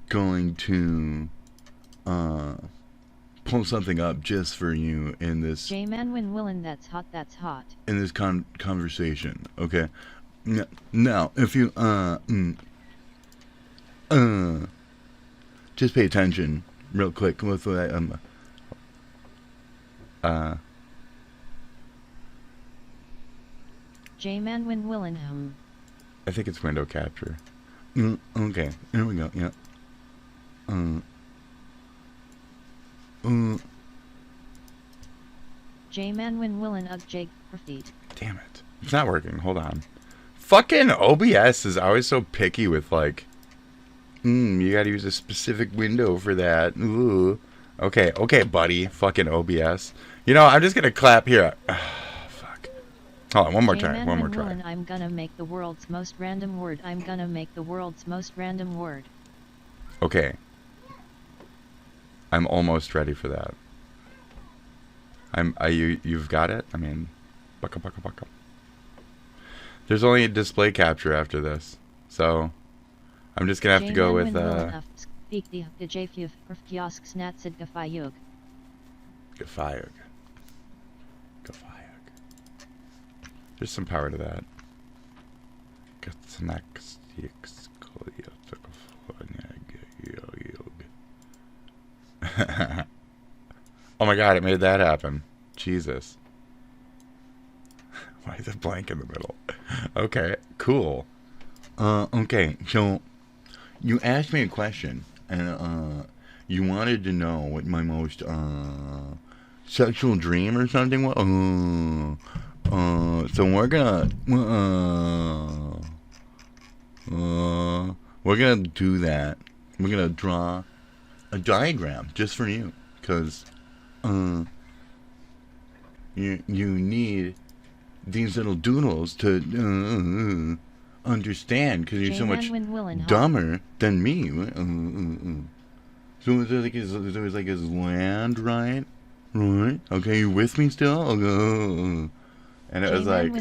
going to pull something up just for you in this J-Man Willin, that's hot, that's hot. In this conversation, okay? Now, if you just pay attention real quick with what J-Man Willin. I think it's window capture. Okay, here we go. Yeah. J-Man Willin of Jake Feet. Damn it. It's not working. Hold on. Fucking OBS is always so picky with like, you gotta use a specific window for that. Ooh. Okay, buddy. Fucking OBS. You know, I'm just gonna clap here. Fuck. Hold on, one more try. One more try. I'm gonna make the world's most random word. I'm gonna make the world's most random word. Okay. I'm almost ready for that. You've got it? I mean, bucka. There's only a display capture after this, so I'm just gonna have to go with Gafayug. There's some power to that. Oh my god, it made that happen. Jesus. Why is it blank in the middle? Okay, cool. Okay, so you asked me a question, and you wanted to know what my most sexual dream or something was. So we're gonna do that. We're gonna draw a diagram just for you, because you need these little doodles to understand, because you're so much dumber than me. So there was like his land, right? Right? Okay, you with me still? And it was like,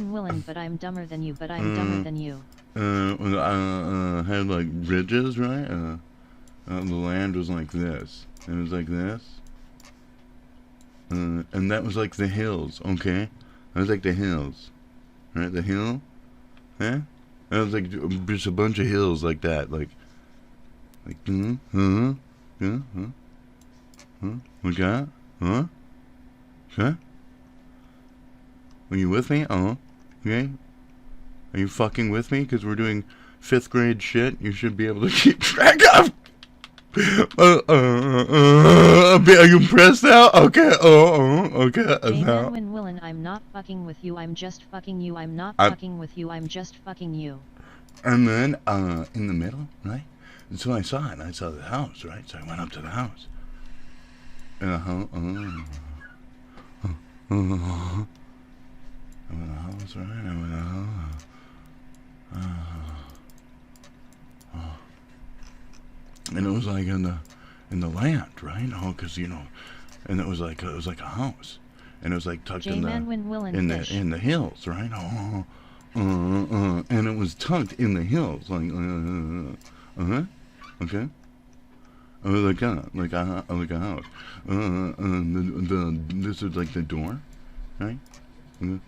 but I'm dumber than you. But I'm dumber than you. Had like ridges, right? The land was like this. It was like this. And that was like the hills, okay? That was like the hills. Right? The hill? Yeah? That was like just a bunch of hills like that. Like, yeah, like that? Huh? Okay? Are you with me? Okay? Are you fucking with me? Because we're doing 5th grade shit. You should be able to keep track of. Are you impressed now? Okay. Okay. Willin, I'm not fucking with you. I'm just fucking you. I'm not fucking with you. I'm just fucking you. And then, in the middle, right? And so I saw it. I saw the house, right? So I went up to the house. And I'm in the house, right? I'm in the house. And it was like in the land, right? Oh, because and it was like a house, and it was like tucked in the hills, right? And it was tucked in the hills, like okay. Like a house. This is like the door, right? Okay.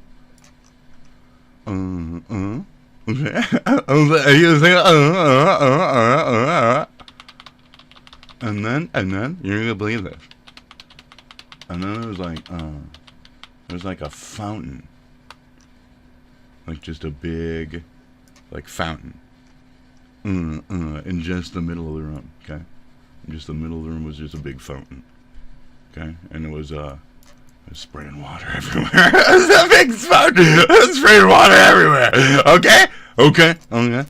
And then you're gonna believe this. And then it was like a fountain, like just a big, like fountain, in just the middle of the room. Okay, just the middle of the room was just a big fountain. Okay, and it was spraying water everywhere. It was a big fountain. It was spraying water everywhere. Okay. That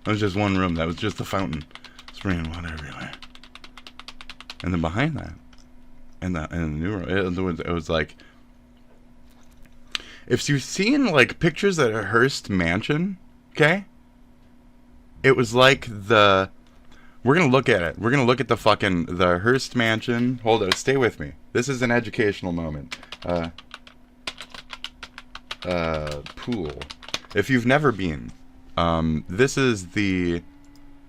was just one room. That was just the fountain, spraying water everywhere. And then behind that, in the new room, it was like, if you've seen like pictures at a Hearst mansion, okay, it was like where We're gonna look at it. We're gonna look at the Hearst Mansion. Hold on, stay with me. This is an educational moment. Pool. If you've never been, this is the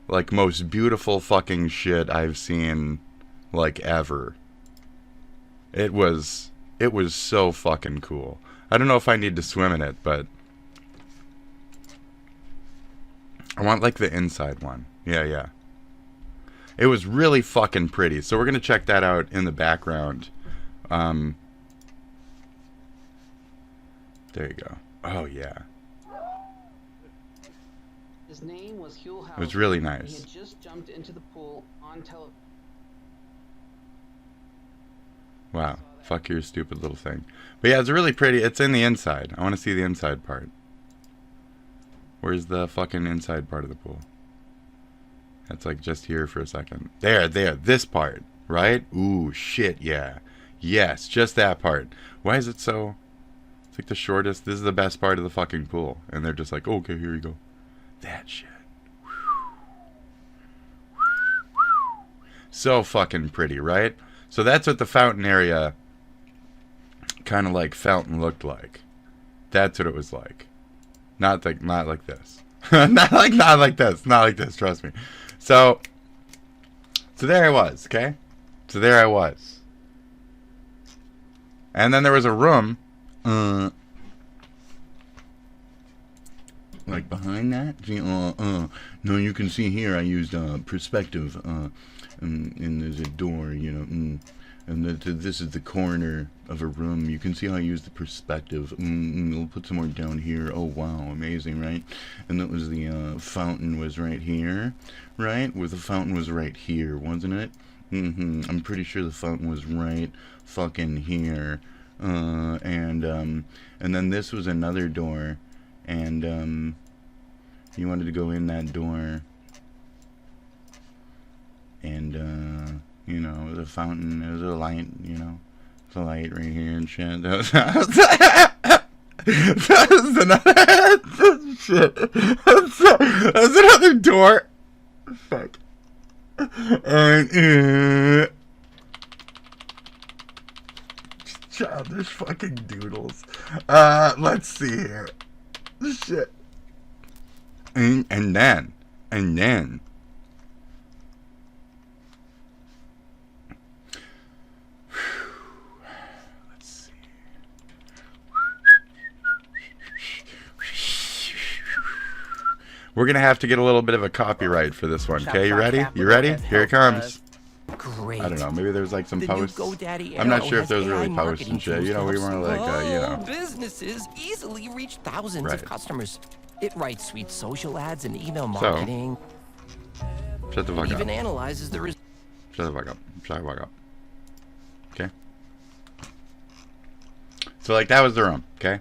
like most beautiful fucking shit I've seen like ever. It was so fucking cool. I don't know if I need to swim in it, but I want like the inside one. Yeah. It was really fucking pretty. So we're gonna check that out in the background. There you go. Oh yeah. His name was Hugh Howard. It was really He nice. had just jumped into the pool on television. Wow. Fuck your stupid little thing. But yeah, it's really pretty. It's in the inside. I want to see the inside part. Where's the fucking inside part of the pool? That's like just here for a second. There. This part. Right? Ooh, shit, yeah. Yes, just that part. Why is it so... It's like the shortest... This is the best part of the fucking pool. And they're just like, okay, here you go. That shit. So fucking pretty, right? So that's what the fountain area kind of like fountain looked like. That's what it was like. Not like this. not like this, trust me. So there I was, okay? So there I was. And then there was a room like behind that. See, no, you can see here I used perspective, and there's a door, you know, and this is the corner of a room. You can see how I use the perspective. We'll put some more down here. Oh wow, amazing, right? And that was the fountain was right here, right? Where the fountain was right here, wasn't it? I'm pretty sure the fountain was right fucking here. And then this was another door, and you wanted to go in that door, and you know, the fountain, there's a light, you know, the light right here and shit. That was another shit. That's another door. Fuck. And childish fucking doodles. Let's see here. Shit. And then. Let's see. We're gonna have to get a little bit of a copyright for this one. Okay, you ready? You ready? Here it comes. Great. I don't know. Maybe there's like some The new posts. GoDaddy I'm not Arrow sure if has there's really AI posts and marketing shit. tools You know, to we help weren't like, you know. businesses easily reach thousands Right. of customers. It writes sweet social ads and email So, marketing. Shut the fuck It even up. analyzes the Shut the fuck up. Shut the fuck up. Okay. So like that was the room. Okay.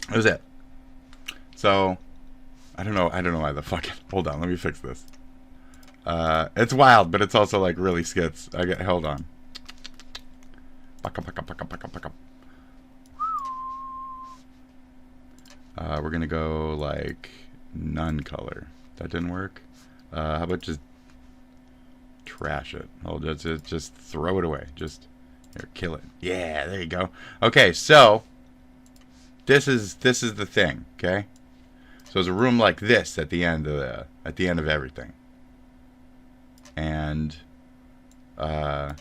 That was it. So I don't know why the fucking. Hold on. Let me fix this. It's wild, but it's also like really skits. Hold on. Back up. We're gonna go like none color. That didn't work. How about just trash it? I'll just throw it away. Just here, kill it. Yeah, there you go. Okay, so this is the thing. Okay, so there's a room like this at the end of everything, and so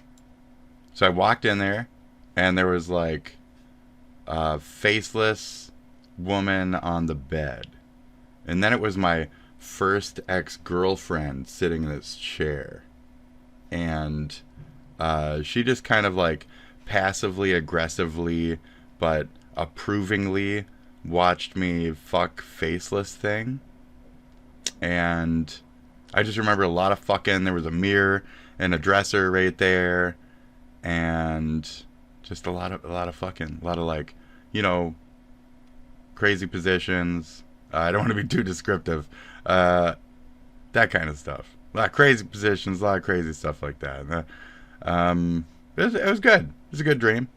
I walked in there, and there was like a faceless woman on the bed, and then it was my first ex-girlfriend sitting in this chair, and she just kind of like passively aggressively but approvingly watched me fuck faceless thing. And I just remember a lot of fucking. There was a mirror and a dresser right there, and just a lot of fucking, a lot of like, you know, crazy positions. I don't want to be too descriptive. That kind of stuff. A lot of crazy positions, a lot of crazy stuff like that. It was good. It was a good dream.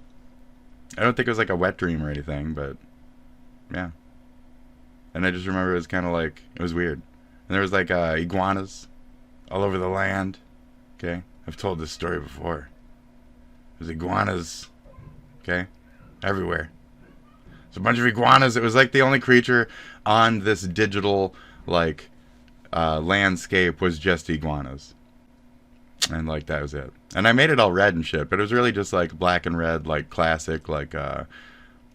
I don't think it was like a wet dream or anything, but yeah. And I just remember it was kind of like, it was weird. And there was like iguanas all over the land. Okay, I've told this story before. There's iguanas, okay, everywhere. There's a bunch of iguanas. It was like the only creature on this digital, like, landscape was just iguanas. And, like, that was it. And I made it all red and shit, but it was really just, like, black and red, like, classic, like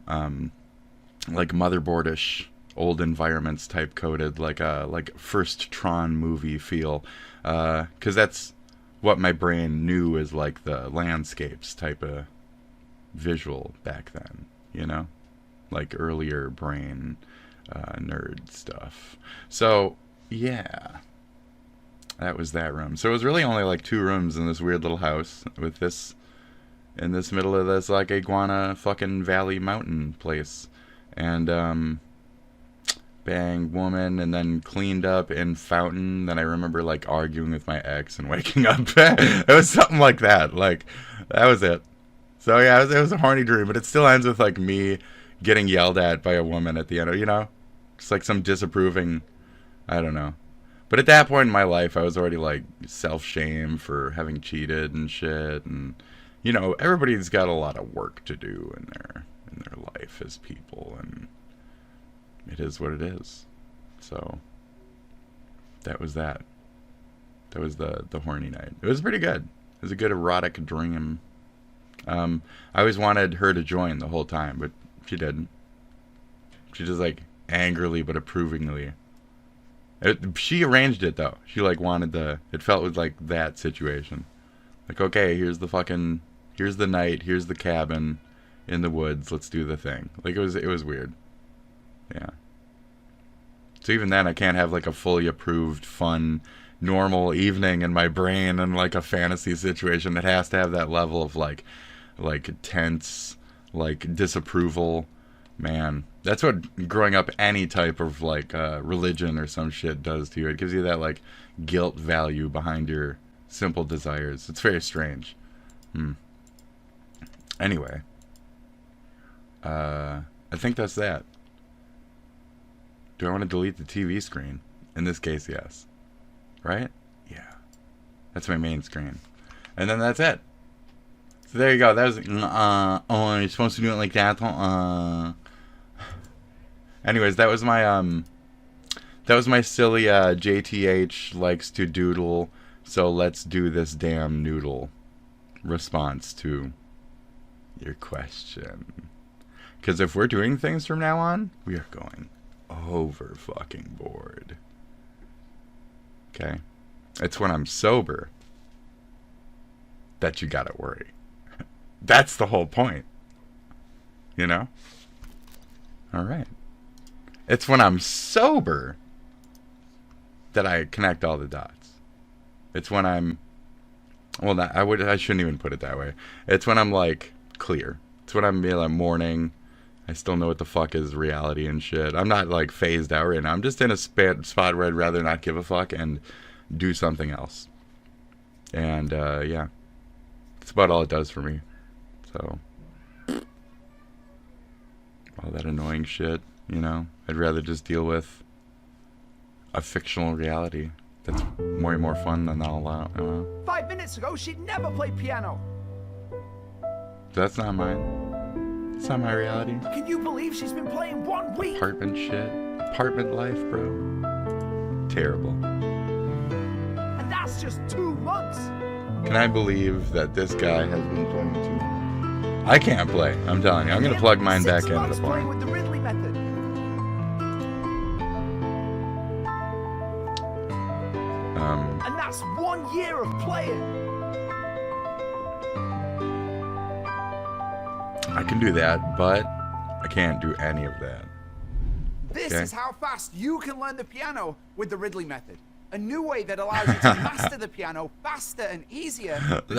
motherboardish, old environments type coded, like first Tron movie feel. 'Cause that's what my brain knew as, like, the landscapes type of visual back then, you know? Like, earlier brain nerd stuff. So, yeah. That was that room. So it was really only, like, 2 rooms in this weird little house with this, in this middle of this, like, iguana fucking valley mountain place. And, bang, woman, and then cleaned up in fountain. Then I remember, like, arguing with my ex and waking up. It was something like that. Like, that was it. So, yeah, it was a horny dream, but it still ends with, like, me getting yelled at by a woman at the end, you know? Just, like, some disapproving, I don't know. But at that point in my life, I was already, like, self-shame for having cheated and shit. And, you know, everybody's got a lot of work to do in their life as people, and it is what it is. So that was that. That was the horny night. It was pretty good. It was a good erotic dream. I always wanted her to join the whole time, but she didn't. She just, like, angrily but approvingly. She arranged it, though. She, like, wanted it felt like that situation. Like, okay, here's the night, here's the cabin in the woods, let's do the thing. Like, it was weird. Yeah. So even then, I can't have, like, a fully approved, fun, normal evening in my brain and, like, a fantasy situation. It has to have that level of, like tense, like, disapproval. Man, that's what growing up any type of, like, religion or some shit does to you. It gives you that, like, guilt value behind your simple desires. It's very strange. Anyway, I think that's that. Do I want to delete the TV screen? In this case, yes. Right? Yeah. That's my main screen. And then that's it. So there you go. That was... oh, you're supposed to do it like that? Anyways, that was my silly JTH likes to doodle, so let's do this damn noodle response to your question. Because if we're doing things from now on, we are going over fucking board. Okay? It's when I'm sober that you gotta worry. That's the whole point. You know? Alright. It's when I'm sober that I connect all the dots. It's when I'm... Well, I shouldn't even put it that way. It's when I'm, like, clear. It's when I'm, like, morning. I still know what the fuck is reality and shit. I'm not, like, phased out right now. I'm just in a spot where I'd rather not give a fuck and do something else. And, yeah. That's about all it does for me. So... all that annoying shit, you know? I'd rather just deal with a fictional reality that's way more fun than all that, you know? 5 minutes ago, she'd never play piano. That's not mine. It's not my reality. Can you believe she's been playing 1 week? Apartment shit. Apartment life, bro. Terrible. And that's just 2 months. Can I believe that this guy has been playing 2 months? I can't play. I'm telling you. I'm gonna plug mine back into the point. With the Ridley method. And that's 1 year of playing. I can do that, but I can't do any of that. This is how fast you can learn the piano with the Ridley method. A new way that allows you to master the piano faster and easier. The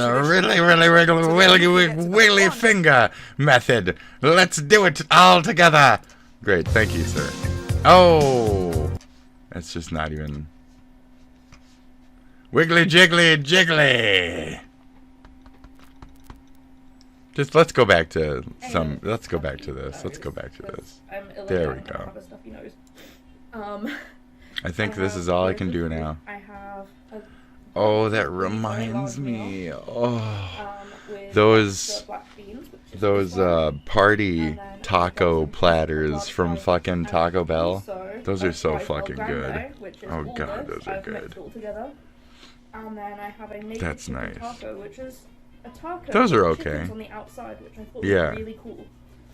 wiggly finger method. Let's do it all together. Great, thank you, sir. Oh, that's just not even... Wiggly jiggly jiggly. Just let's go back to some. Let's go back to this. Let's go back to this. There we go. I I think this is all I can do now. I have a Oh, that reminds me. Oh, with those extra black beans, which is those this one. party And then taco some platters large from fries. fucking And Taco Bell. also Those a are so fries fucking al good. grande, which is Oh all god, this. those are I've mixed good. all together. And then I have a naked That's chicken nice. taco, which is a taco. Those are with okay. chickens on the outside, which I thought Yeah. was really cool.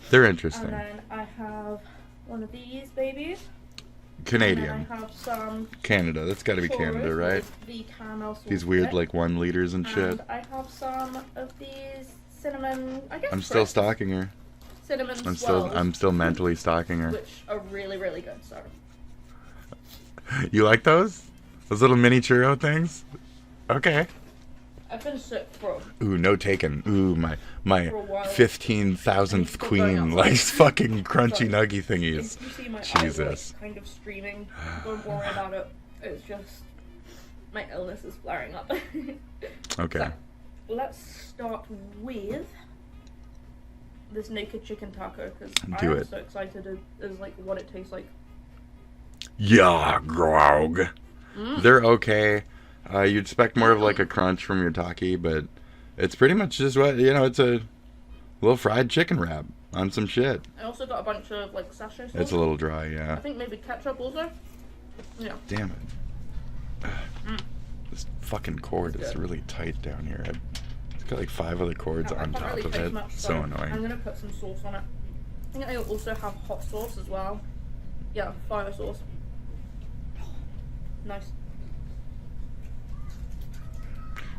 They're interesting. And then I have one of these babies. Canadian. And then I have some Canada. That's got to be Canada, churros right? with the caramel sauce These weird dip. like 1 liters and shit. And I have some of these cinnamon. I guess I'm still crisps. stalking her. Cinnamon I'm swirls, still mentally stalking her. which are really, really good. So You like those? Those little mini churro things? Okay. I've been sick for. Ooh, no taken. Ooh, my For a while. 15,000th Still queen going likes fucking crunchy Sorry. nuggy thingies. If you see my Jesus. eyes like, kind of streaming, don't worry about it. It's just my illness is flaring up. Okay. So, let's start with this naked chicken taco because Do I'm it. so excited as like what it tastes like. Yeah, grog. Mm. They're okay. You'd expect more of like a crunch from your taki, but it's pretty much just what, it's a little fried chicken wrap on some shit. I also got a bunch of like sachet sauce. It's a little dry, I yeah. think maybe ketchup also. Yeah. Damn it. This fucking cord is really tight down here. It's got like 5 other cords I on can't top really of taste it. much, So I'm annoying. gonna put some sauce on it. I think I also have hot sauce as well. Yeah, fire sauce. Nice.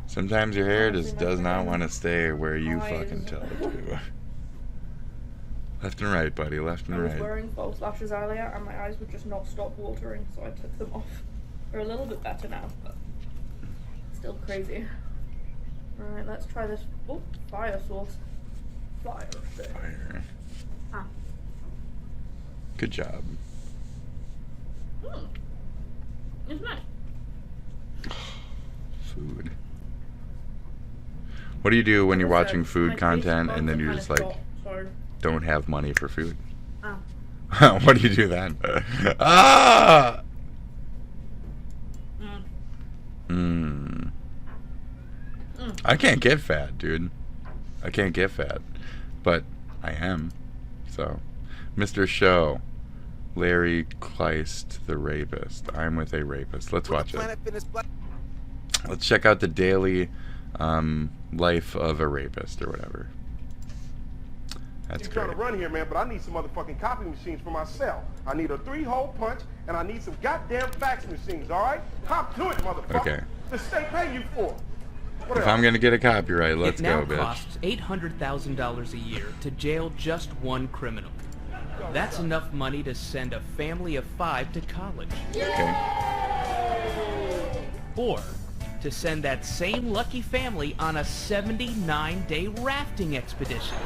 Sometimes your hair just Honestly, does my not want to stay where you eyes. fucking tell it to. Left and right, buddy. Left and I was right. wearing false lashes earlier and my eyes would just not stop watering, so I took them off. They're a little bit better now, but still crazy. Alright, let's try this. Oh, fire sauce. Fire. Fire. Ah. Good job. It's nice. Food. What do you do when you're Like I watching said, food my taste content buds and then are you're kinda just like, short, so- don't have money for food? Ah. What do you do then? Ah! Mm. I can't get fat, dude. I can't get fat. But I am. So, Mr. Show. Larry Kleist, the rapist. I'm with a rapist. Let's watch it. Let's check out the daily life of a rapist or whatever. That's I'm great. trying to run here, man, but I need some motherfucking copy machines for myself. I need a 3-hole punch, and I need some goddamn fax machines, all right? Hop to it, motherfucker. Okay. The state pay you for. What If else? I'm gonna get a copyright, let's it now go, bitch. costs $800,000 a year to jail just one criminal. That's enough money to send a family of 5 to college. Okay. Or to send that same lucky family on a 79-day rafting expedition.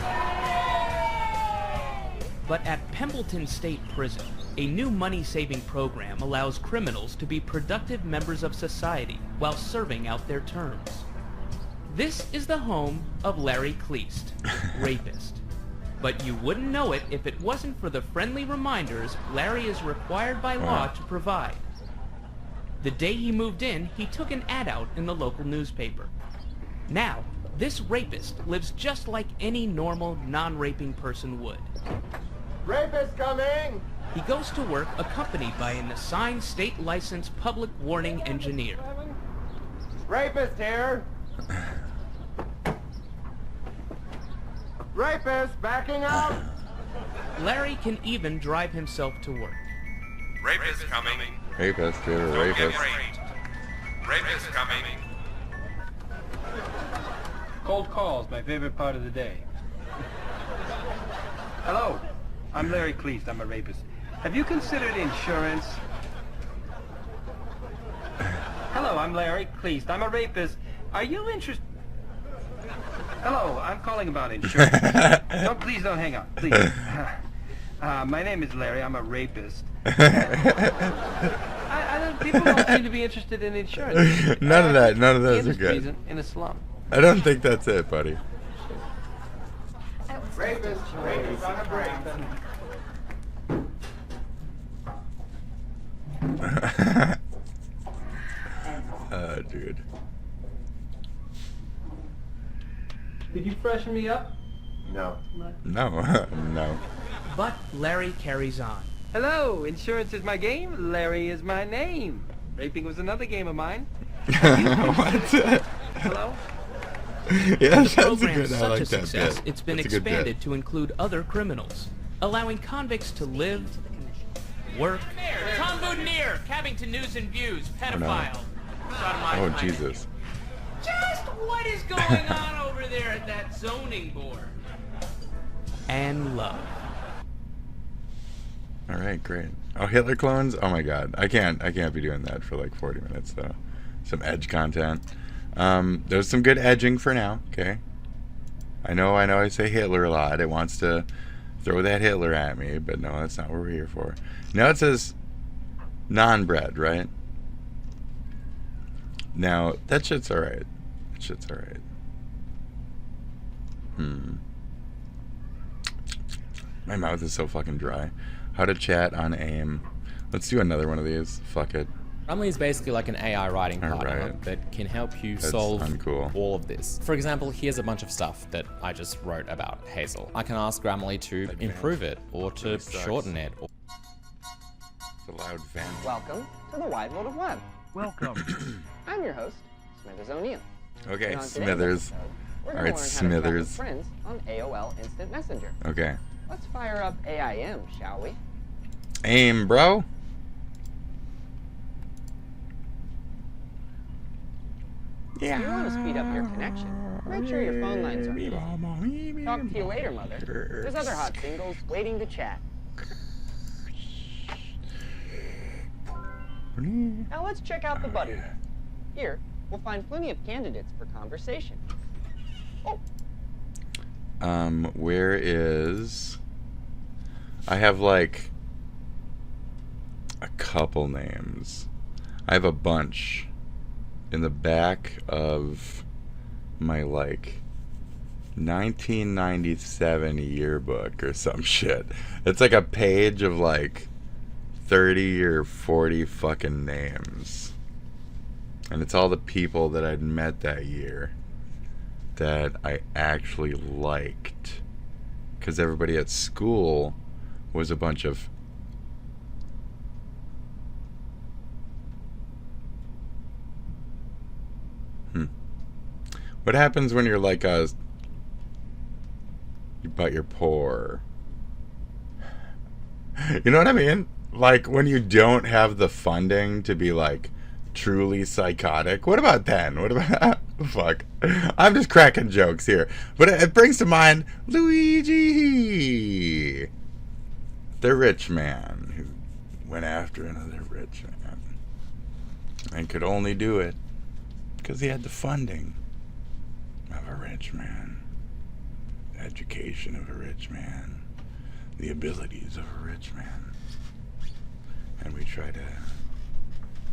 But at Pembleton State Prison, a new money-saving program allows criminals to be productive members of society while serving out their terms. This is the home of Larry Kleist, rapist. But you wouldn't know it if it wasn't for the friendly reminders Larry is required by law to provide. The day he moved in, he took an ad out in the local newspaper. Now, this rapist lives just like any normal, non-raping person would. Rapist coming! He goes to work accompanied by an assigned state-licensed public warning engineer. Rapist here! Rapist backing up! Larry can even drive himself to work. Rapist coming. Rapist, dude, Don't rapist. get raped. Rapist coming. Cold calls, my favorite part of the day. Hello, I'm Larry Kleist. I'm a rapist. Have you considered insurance? Hello, I'm Larry Kleist. I'm a rapist. Are you interested? Hello, I'm calling about insurance. Please don't hang up, please. My name is Larry. I'm a rapist. People don't seem to be interested in insurance. None of those are Industries good. in a slum. I don't think that's it, buddy. Rapist on a break. god, dude. Did you freshen me up? No. No. No. But Larry carries on. Hello, insurance is my game, Larry is my name. Raping was another game of mine. What? Hello? Yeah, The that's a program's good. I such like a that success, bit. it's been That's a good bit. expanded to include other criminals, allowing convicts to live, work. Tom Boudineer, Cabington News and Views, pedophile. Oh, Jesus. Just what is going on over there at that zoning board? And love. All right, great. Oh, Hitler clones? Oh my god. I can't be doing that for like 40 minutes though. Some edge content. There's some good edging for now, okay? I know I say Hitler a lot. It wants to throw that Hitler at me, but no, that's not what we're here for. Now it says non-bread, right? Now, that shit's alright. That shit's alright. My mouth is so fucking dry. How to chat on AIM. Let's do another one of these. Fuck it. Grammarly is basically like an AI writing partner that can help you solve all of this. For example, here's a bunch of stuff that I just wrote about Hazel. I can ask Grammarly to improve it or to shorten it. Or it's a loud fan. Welcome to the wide world of web. Welcome. I'm your host, Smithers O'Neill. Okay, And on today's Smithers. episode, we're All gonna right, learn Smithers. how to chat with friends on AOL Instant Messenger. Okay. Let's fire up AIM, shall we? AIM, bro. If you want to speed up your connection, make sure your phone lines are busy. Talk to you later, mother. There's other hot singles waiting to chat. Now let's check out the buddy. Here, we'll find plenty of candidates for conversation. Oh. Where is... I have like a couple names. I have a bunch in the back of my like 1997 yearbook or some shit. It's like a page of like 30 or 40 fucking names. And it's all the people that I'd met that year that I actually liked. Because everybody at school was a bunch of What happens when you're like but you're poor? You know what I mean? Like when you don't have the funding to be like truly psychotic. What about then? What about fuck? I'm just cracking jokes here. But it brings to mind Luigi, the rich man who went after another rich man and could only do it because he had the funding of a rich man, the education of a rich man, the abilities of a rich man. And we try to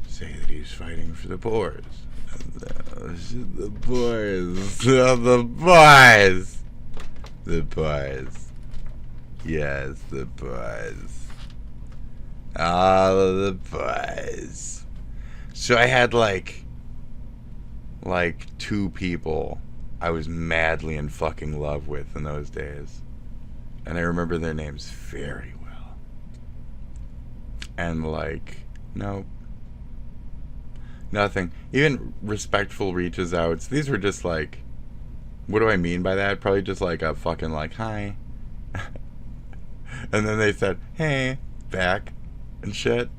say that he's fighting for the boys. The boys. The boys. The boys. Yes, the boys. All of the boys. So I had like two people I was madly in fucking love with in those days. And I remember their names very well. And like, nope. Nothing. Even respectful reaches outs. These were just like, what do I mean by that? Probably just like a fucking like, hi. And then they said, hey, back and shit.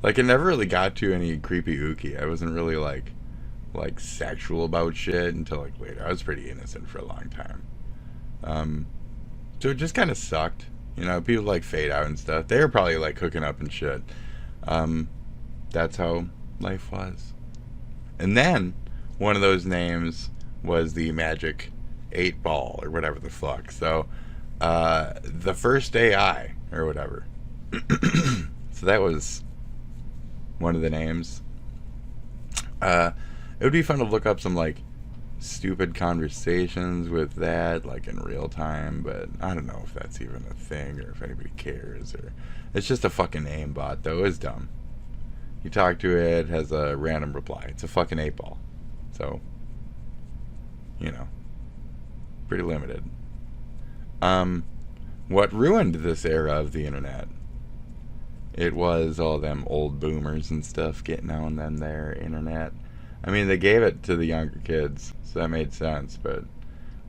Like it never really got to any creepy ooky. I wasn't really like sexual about shit until like later. I was pretty innocent for a long time. So it just kind of sucked. You know, people like fade out and stuff. They were probably like hooking up and shit. That's how life was. And then one of those names was the Magic 8 Ball or whatever the fuck. So the first AI or whatever. So that was one of the names. It would be fun to look up some like stupid conversations with that like in real time, but I don't know if that's even a thing or if anybody cares. Or it's just a fucking aimbot though. It's dumb. You talk to it, has a random reply. It's a fucking 8-ball. So, you know, pretty limited. What ruined this era of the internet? It was all them old boomers and stuff getting on them their internet. I mean, they gave it to the younger kids, so that made sense, but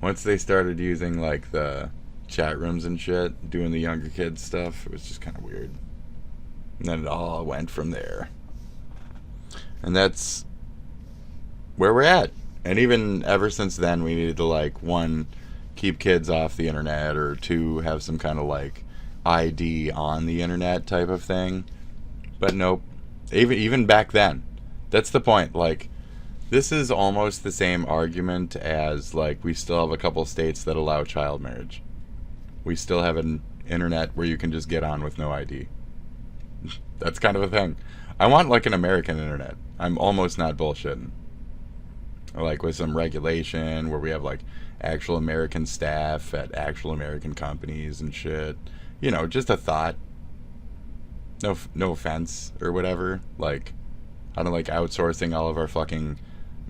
once they started using, like, the chat rooms and shit, doing the younger kids stuff, it was just kind of weird. And then it all went from there. And that's where we're at. And even ever since then, we needed to, like, 1, keep kids off the internet, or 2, have some kind of, like, ID on the internet type of thing. But nope. Even back then. That's the point. Like, this is almost the same argument as, like, we still have a couple states that allow child marriage. We still have an internet where you can just get on with no ID. That's kind of a thing. I want, like, an American internet. I'm almost not bullshitting. Like, with some regulation where we have, like, actual American staff at actual American companies and shit. You know, just a thought. No offense or whatever. Like, I don't like outsourcing all of our fucking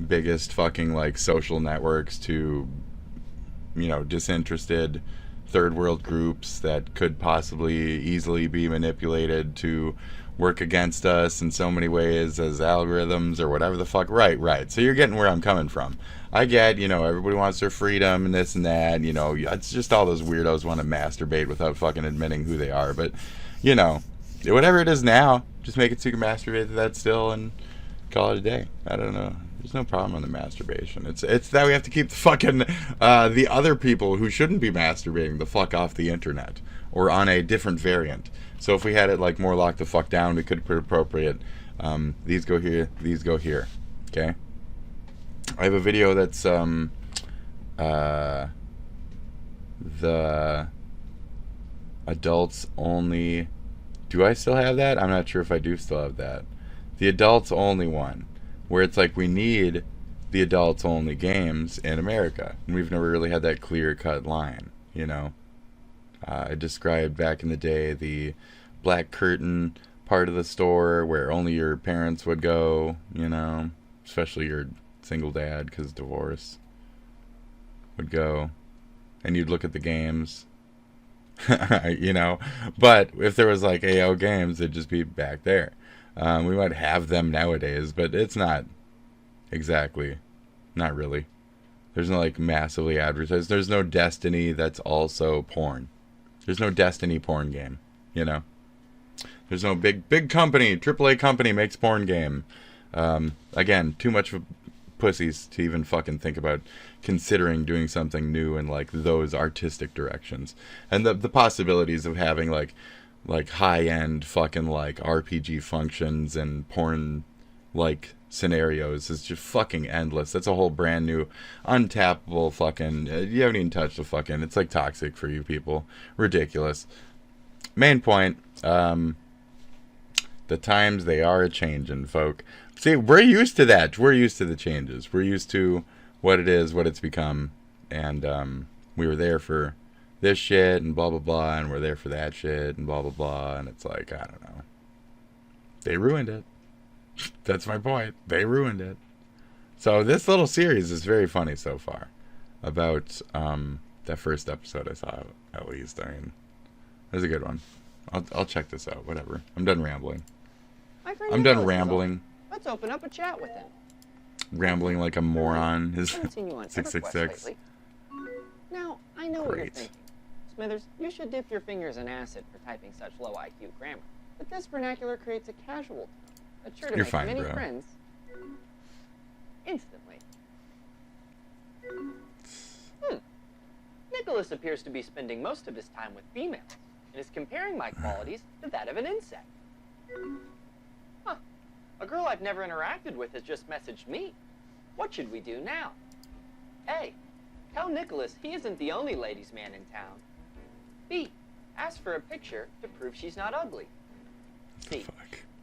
biggest fucking, like, social networks to, you know, disinterested third world groups that could possibly easily be manipulated to work against us in so many ways as algorithms or whatever the fuck. Right. So you're getting where I'm coming from. I get, you know, everybody wants their freedom and this and that, you know, it's just all those weirdos want to masturbate without fucking admitting who they are. But, you know, whatever it is now, just make it so you can masturbate to that still and call it a day. I don't know. There's no problem on the masturbation. It's that we have to keep the fucking the other people who shouldn't be masturbating the fuck off the internet or on a different variant. So if we had it, like, more locked the fuck down, we could put appropriate. These go here. These go here. Okay. I have a video that's the adults only. Do I still have that? I'm not sure if I do still have that. The adults only one, where it's like we need the adults only games in America, and we've never really had that clear cut line, you know. I described back in the day the black curtain part of the store where only your parents would go, you know, especially your single dad because divorce would go, and you'd look at the games, you know. But if there was like AO games, it'd just be back there. We might have them nowadays, but it's not exactly, not really. There's no, like, massively advertised. There's no Destiny that's also porn. There's no Destiny porn game, you know. There's no big company, AAA company makes porn game. Again, too much of pussies to even fucking think about considering doing something new in, like, those artistic directions. And the possibilities of having, like high-end fucking, like, RPG functions and porn, like, scenarios is just fucking endless. That's a whole brand new, untappable fucking, you haven't even touched the fucking, it's like toxic for you people. Ridiculous. Main point, the times they are a-changin', folk. See, we're used to that. We're used to the changes. We're used to what it is, what it's become, and we were there for this shit and blah blah blah, and we're there for that shit and blah blah blah, and it's like, I don't know. They ruined it. That's my point. They ruined it. So this little series is very funny so far. About that first episode I saw, at least. I mean, it was a good one. I'll check this out. Whatever. I'm done rambling. I'm done rambling. Let's open up a chat with him. Rambling like a moron. His I haven't seen you on 666. lately. Now, I know what you're thinking. Smithers, you should dip your fingers in acid for typing such low IQ grammar. But this vernacular creates a casual tone that's sure to make many friends instantly. Nicholas appears to be spending most of his time with females and is comparing my qualities to that of an insect. Huh. A girl I've never interacted with has just messaged me. What should we do now? A. Tell Nicholas he isn't the only ladies' man in town. B. Ask for a picture to prove she's not ugly. C.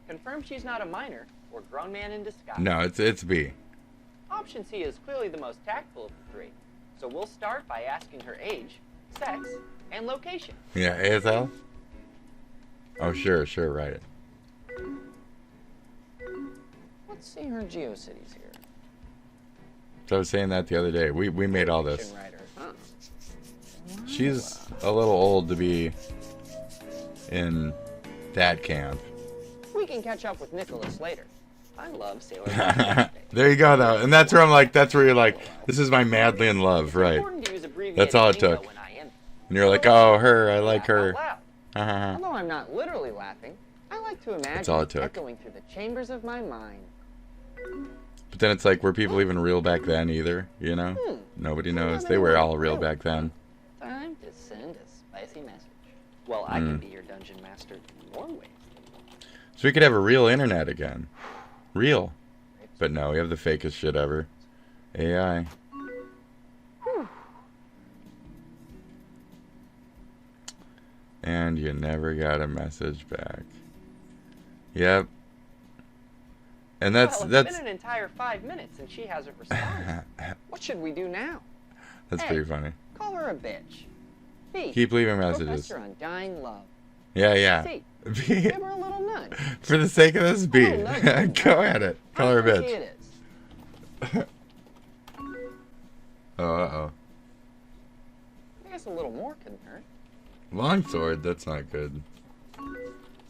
Confirm she's not a minor or grown man in disguise. No, it's B. Option C is clearly the most tactful of the three. So we'll start by asking her age, sex, and location. Yeah, ASL? Oh, sure, right. Let's see her GeoCities here. So I was saying that the other day. We made all this. Writer, huh? She's a little old to be in that camp. We can catch up with Nicholas later. I love Sailor Moon. There you go, though. And that's where I'm like, that's where you're like, this is my madly in love, right? That's all it took. And you're like, oh, her, I like her. Although I'm not literally laughing, I like to imagine all it took. echoing through the chambers of my mind. But then it's like, were people even real back then either? You know? Nobody knows. They were all real back then. Time to send a spicy message. Well, I can be your dungeon master in more ways. So we could have a real internet again. Real. But no, we have the fakest shit ever. AI. And you never got a message back. Yep. And that's Well, it's been an entire 5 minutes and she hasn't responded. What should we do now? That's A, pretty funny. Call her a bitch. B, Keep leaving messages. Professor Undying Love. Yeah, yeah. C, B. give her a little nudge. For the sake of this, B. A little nudge. Go at it. Call her a How funky bitch. it is. Oh, uh-oh. I guess a little more couldn't hurt. Longsword, that's not good.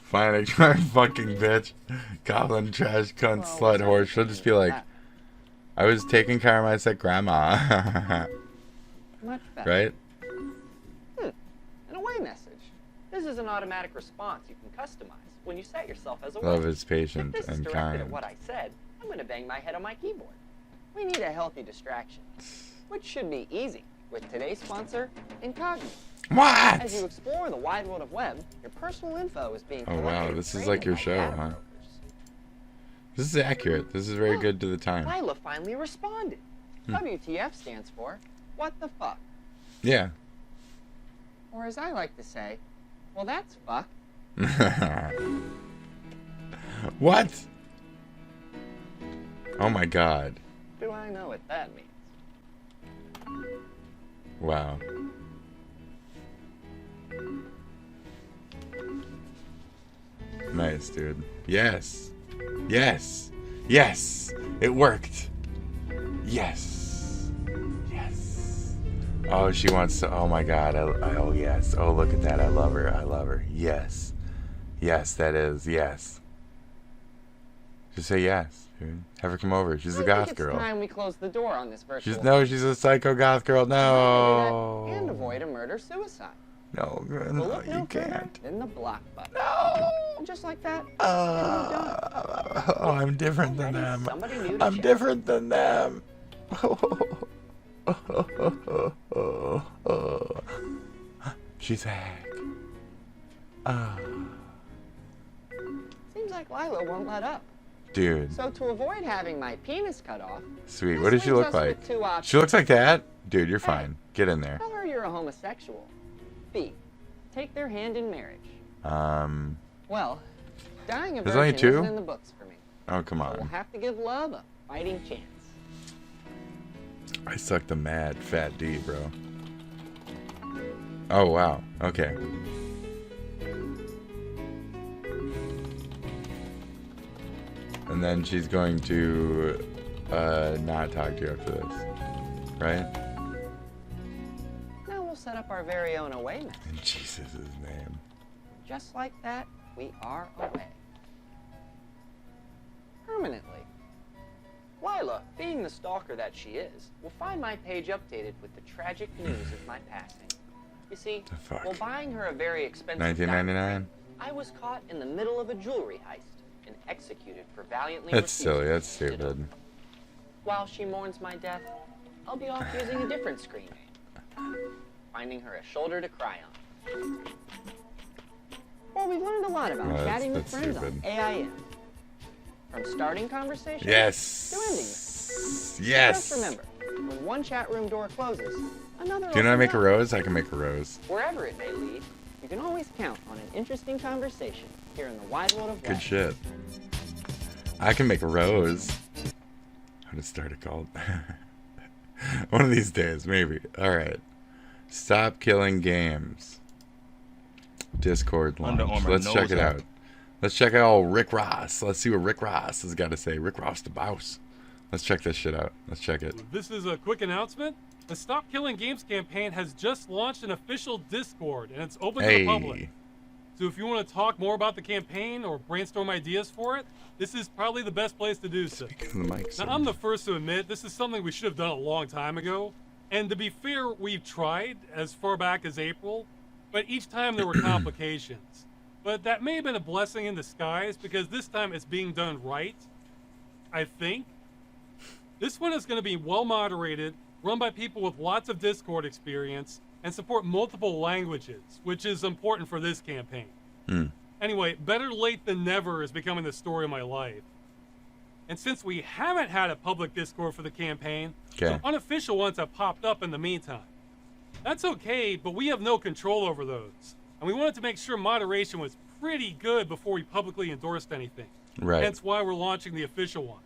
Fine, ignore fucking bitch. Goblin, trash, cunt, slut, whore. She'll just be like, I was taking care of my sick grandma. Much better. Right? An away message. This is an automatic response you can customize when you set yourself as a Love witch. is patient If this is and directed kind. at what I said, I'm going to bang my head on my keyboard. We need a healthy distraction, which should be easy with today's sponsor, Incognito. What? As you explore the wide world of web, your personal info is being Oh collected wow, and this is traded like your by show, data huh? brokers. This is accurate. This is very good to the time. Lila finally responded. WTF stands for, what the fuck? Yeah. Or as I like to say, well, that's fuck. What? Oh my god. Do I know what that means? Wow. Nice, dude. Yes. Yes. Yes. It worked. Yes. Yes. Oh, she wants to. Oh my god. Oh, yes. Oh, look at that. I love her. I love her. Yes. Yes, that is. Yes. Just say yes, dude. Have her come over. She's a goth girl. It's time we close the door on this virtual. She's a psycho goth girl. No. And avoid a murder-suicide. No, no, you can't. Then the block button. No. Just like that. Oh, I'm different than them. I'm different than them. She's a hack. Seems like Lila won't let up. Dude. So to avoid having my penis cut off. Sweet. What does she look like? She looks like that? Dude, you're fine. Get in there. Tell her you're a homosexual. B. Take their hand in marriage. Well, dying of There's only virgin two? isn't in the books for me. Oh, come So we'll on. have to give love a fighting chance. I sucked a mad fat D, bro. Oh, wow. Okay. And then she's going to not talk to you after this. Right? Now we'll set up our very own away message. In Jesus' name. Just like that, we are away. Permanently. Lila, being the stalker that she is, will find my page updated with the tragic news of my passing. You see, while buying her a very expensive $19.99. diamond, I was caught in the middle of a jewelry heist and executed for valiantly That's refusing silly. That's to hand it over. stupid. While she mourns my death, I'll be off using a different screen name, finding her a shoulder to cry on. Well, we've learned a lot about Well, chatting with that's friends stupid. on AIM. From starting conversations Yes. to ending them. Yes. Just remember, when one chat room door closes, another Do you know how to opens make a up. rose? I can make a rose. Wherever it may lead, you can always count on an interesting conversation here in the wide world of Good web. shit. I can make a rose. How to start it called? One of these days, maybe. Alright. Stop killing games. Discord launch. Under Armour Let's check knows it how. out. Let's check out Rick Ross. Let's see what Rick Ross has got to say. Rick Ross the boss. Let's check this shit out. Let's check it. This is a quick announcement. The Stop Killing Games campaign has just launched an official Discord, and it's open to the public. So if you want to talk more about the campaign or brainstorm ideas for it, this is probably the best place to do so. Now, I'm the first to admit this is something we should have done a long time ago. And to be fair, we've tried as far back as April, but each time there were complications. But that may have been a blessing in disguise because this time it's being done right, I think. This one is going to be well moderated, run by people with lots of Discord experience, and support multiple languages, which is important for this campaign. Anyway, better late than never is becoming the story of my life. And since we haven't had a public Discord for the campaign, some unofficial ones have popped up in the meantime. That's okay, but we have no control over those. And we wanted to make sure moderation was pretty good before we publicly endorsed anything. Right. Hence why we're launching the official one.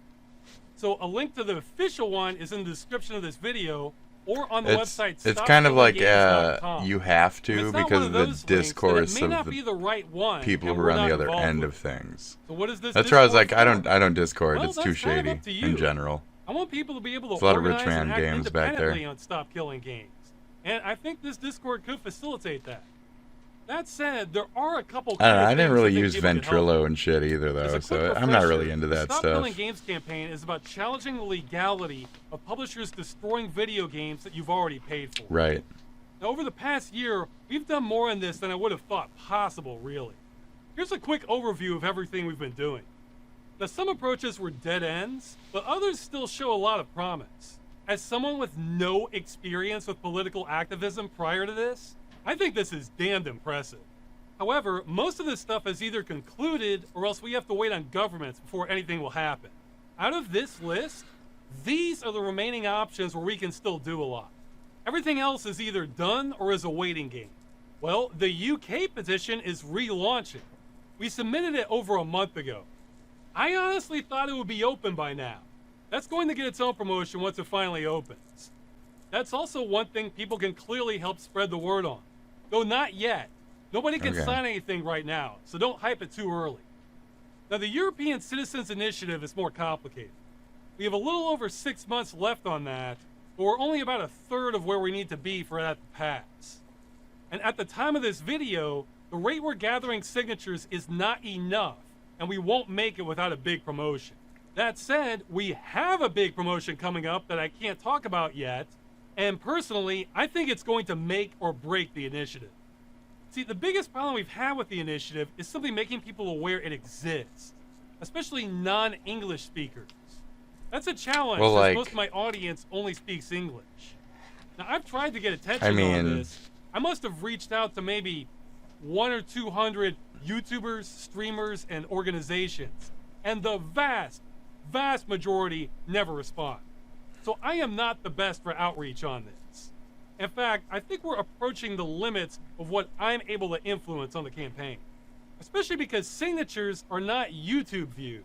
So a link to the official one is in the description of this video or on the website. It's kind of like you have to because of the discourse of the people who are on the other end of things. So what is this? That's where I was like, I don't Discord. Well, it's too shady in general. I want people to be able to There's a lot of organize rich man and act games back there. independently on Stop Killing Games, and I think this Discord could facilitate that. That said, there are a couple. I don't know. I didn't really use Ventrilo and shit either, though, so I'm not really into that the Stop stuff. Killing Games campaign is about challenging the legality of publishers destroying video games that you've already paid for. Right. Now, over the past year, we've done more in this than I would have thought possible, really. Here's a quick overview of everything we've been doing. Now, some approaches were dead ends, but others still show a lot of promise. As someone with no experience with political activism prior to this, I think this is damned impressive. However, most of this stuff is either concluded or else we have to wait on governments before anything will happen. Out of this list, these are the remaining options where we can still do a lot. Everything else is either done or is a waiting game. Well, the UK petition is relaunching. We submitted it over a month ago. I honestly thought it would be open by now. That's going to get its own promotion once it finally opens. That's also one thing people can clearly help spread the word on. Though not yet. Nobody can sign anything right now, so don't hype it too early. Now, the European Citizens Initiative is more complicated. We have a little over 6 months left on that, but we're only about a third of where we need to be for that to pass. And at the time of this video, the rate we're gathering signatures is not enough, and we won't make it without a big promotion. That said, we have a big promotion coming up that I can't talk about yet, and personally, I think it's going to make or break the initiative. See, the biggest problem we've had with the initiative is simply making people aware it exists, especially non-English speakers. That's a challenge since most of my audience only speaks English. Now, I've tried to get attention on this. I must have reached out to maybe 100 or 200 YouTubers, streamers, and organizations, and the vast majority never respond. So I am not the best for outreach on this. In fact, I think we're approaching the limits of what I'm able to influence on the campaign, especially because signatures are not YouTube views.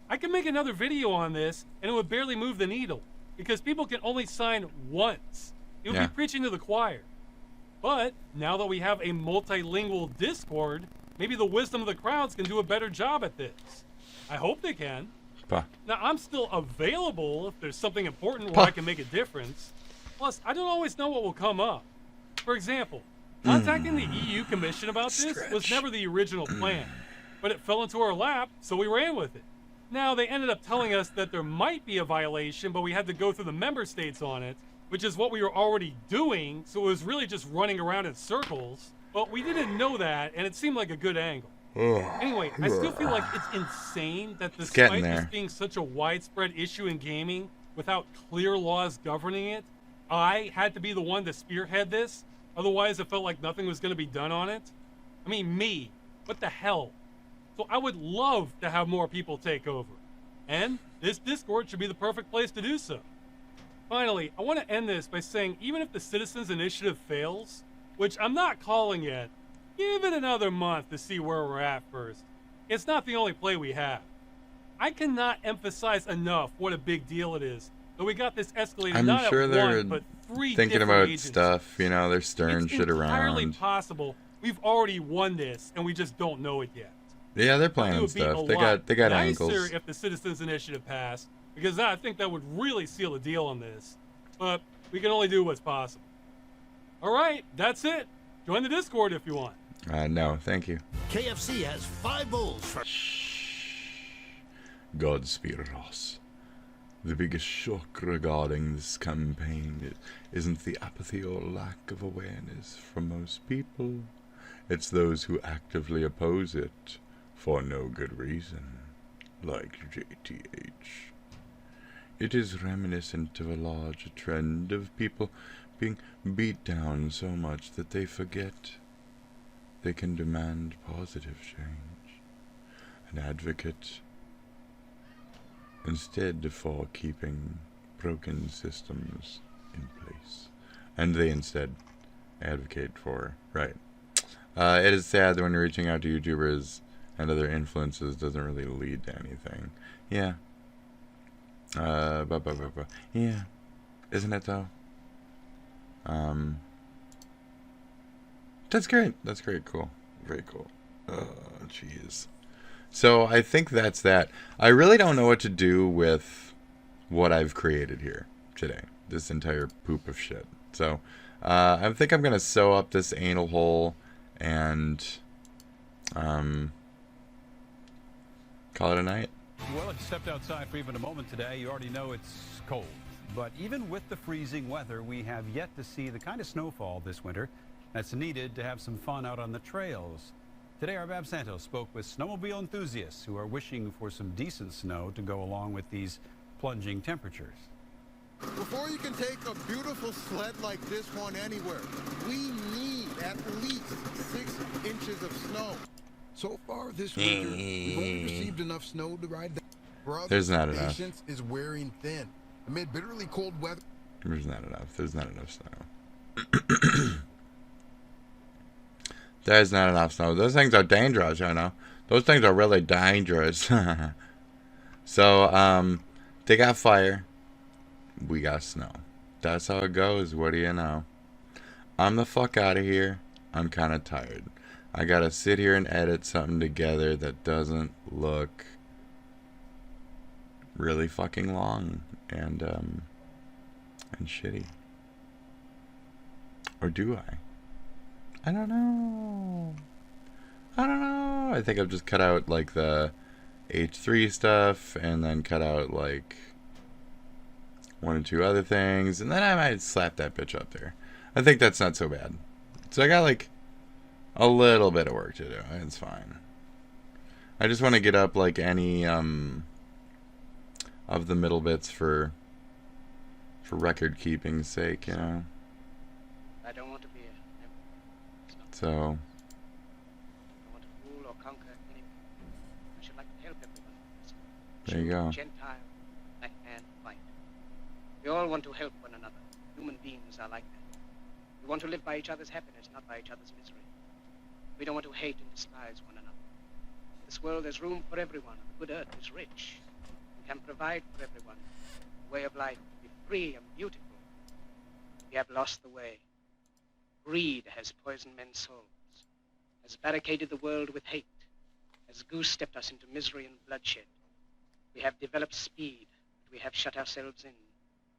I can make another video on this and it would barely move the needle because people can only sign once. It would be preaching to the choir. But now that we have a multilingual Discord, maybe the wisdom of the crowds can do a better job at this. I hope they can. Now, I'm still available if there's something important where I can make a difference. Plus, I don't always know what will come up. For example, contacting the EU Commission about this was never the original plan, but it fell into our lap, so we ran with it. Now, they ended up telling us that there might be a violation, but we had to go through the member states on it, which is what we were already doing, so it was really just running around in circles. But we didn't know that, and it seemed like a good angle. Anyway, I still feel like it's insane that despite this being such a widespread issue in gaming, without clear laws governing it, I had to be the one to spearhead this. Otherwise, it felt like nothing was going to be done on it. I mean, me. What the hell? So I would love to have more people take over. And this Discord should be the perfect place to do so. Finally, I want to end this by saying even if the Citizens Initiative fails, which I'm not calling yet, give it another month to see where we're at first. It's not the only play we have. I cannot emphasize enough what a big deal it is that we got this escalated not at one, but 3 thinking different about agencies. stuff, you know, they're stirring shit around. It's entirely possible we've already won this and we just don't know it yet. Yeah, they're planning stuff. They got angles. Nicer if the Citizens Initiative passed, because I think that would really seal the deal on this. But we can only do what's possible. All right, that's it. Join the Discord if you want. No, thank you. KFC has 5 bowls for... Godspeed, Ross. The biggest shock regarding this campaign isn't the apathy or lack of awareness from most people. It's those who actively oppose it for no good reason, like JTH. It is reminiscent of a larger trend of people being beat down so much that they forget they can demand positive change and advocate instead for keeping broken systems in place. And they instead advocate for, right. It is sad that when reaching out to YouTubers and other influences doesn't really lead to anything. Yeah. Yeah. Isn't it though? That's great. That's great. Cool. Very cool. Oh, jeez. So I think that's that. I really don't know what to do with what I've created here today. This entire poop of shit. So I think I'm going to sew up this anal hole and call it a night. Well, if you stepped outside for even a moment today, you already know it's cold. But even with the freezing weather, we have yet to see the kind of snowfall this winter that's needed to have some fun out on the trails. Today, our Bab Santos spoke with snowmobile enthusiasts who are wishing for some decent snow to go along with these plunging temperatures. Before you can take a beautiful sled like this one anywhere, we need at least 6 inches of snow. So far this winter, we've only received enough snow to ride the brother. There's not enough. Patience is wearing thin. Amid bitterly cold weather. There's not enough. There's not enough snow. There's not enough snow. Those things are dangerous, you know. Those things are really dangerous. So, they got fire. We got snow. That's how it goes. What do you know? I'm the fuck out of here. I'm kind of tired. I gotta sit here and edit something together that doesn't look really fucking long and shitty. Or do I? I don't know. I don't know. I think I've just cut out like the H3 stuff and then cut out like 1 or 2 other things, and then I might slap that bitch up there. I think that's not so bad. So I got like a little bit of work to do. It's fine. I just want to get up like any of the middle bits for record keeping's sake, you know. I don't want to be so. I don't want to rule or conquer anyone. I should like to help everyone. There you go. Gentile, black man, white. We all want to help one another. Human beings are like that. We want to live by each other's happiness, not by each other's misery. We don't want to hate and despise one another. In this world there's room for everyone, and the good earth is rich. We can provide for everyone a way of life to be free and beautiful. We have lost the way. Greed has poisoned men's souls, has barricaded the world with hate, has goose-stepped us into misery and bloodshed. We have developed speed, but we have shut ourselves in.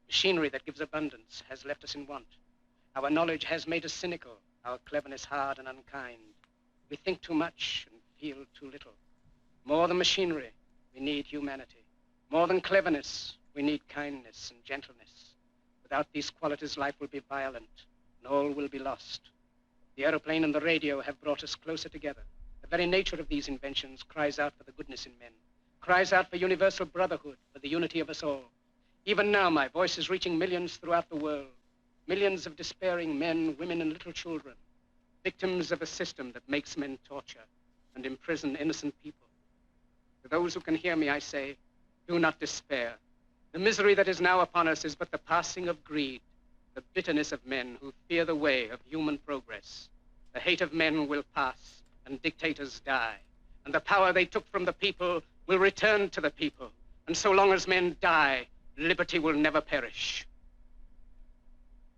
Machinery that gives abundance has left us in want. Our knowledge has made us cynical, our cleverness hard and unkind. We think too much and feel too little. More than machinery, we need humanity. More than cleverness, we need kindness and gentleness. Without these qualities, life will be violent, and all will be lost. The aeroplane and the radio have brought us closer together. The very nature of these inventions cries out for the goodness in men, cries out for universal brotherhood, for the unity of us all. Even now, my voice is reaching millions throughout the world. Millions of despairing men, women, and little children, victims of a system that makes men torture and imprison innocent people. To those who can hear me, I say, do not despair. The misery that is now upon us is but the passing of greed, the bitterness of men who fear the way of human progress. The hate of men will pass, and dictators die, and the power they took from the people will return to the people. And so long as men die, liberty will never perish.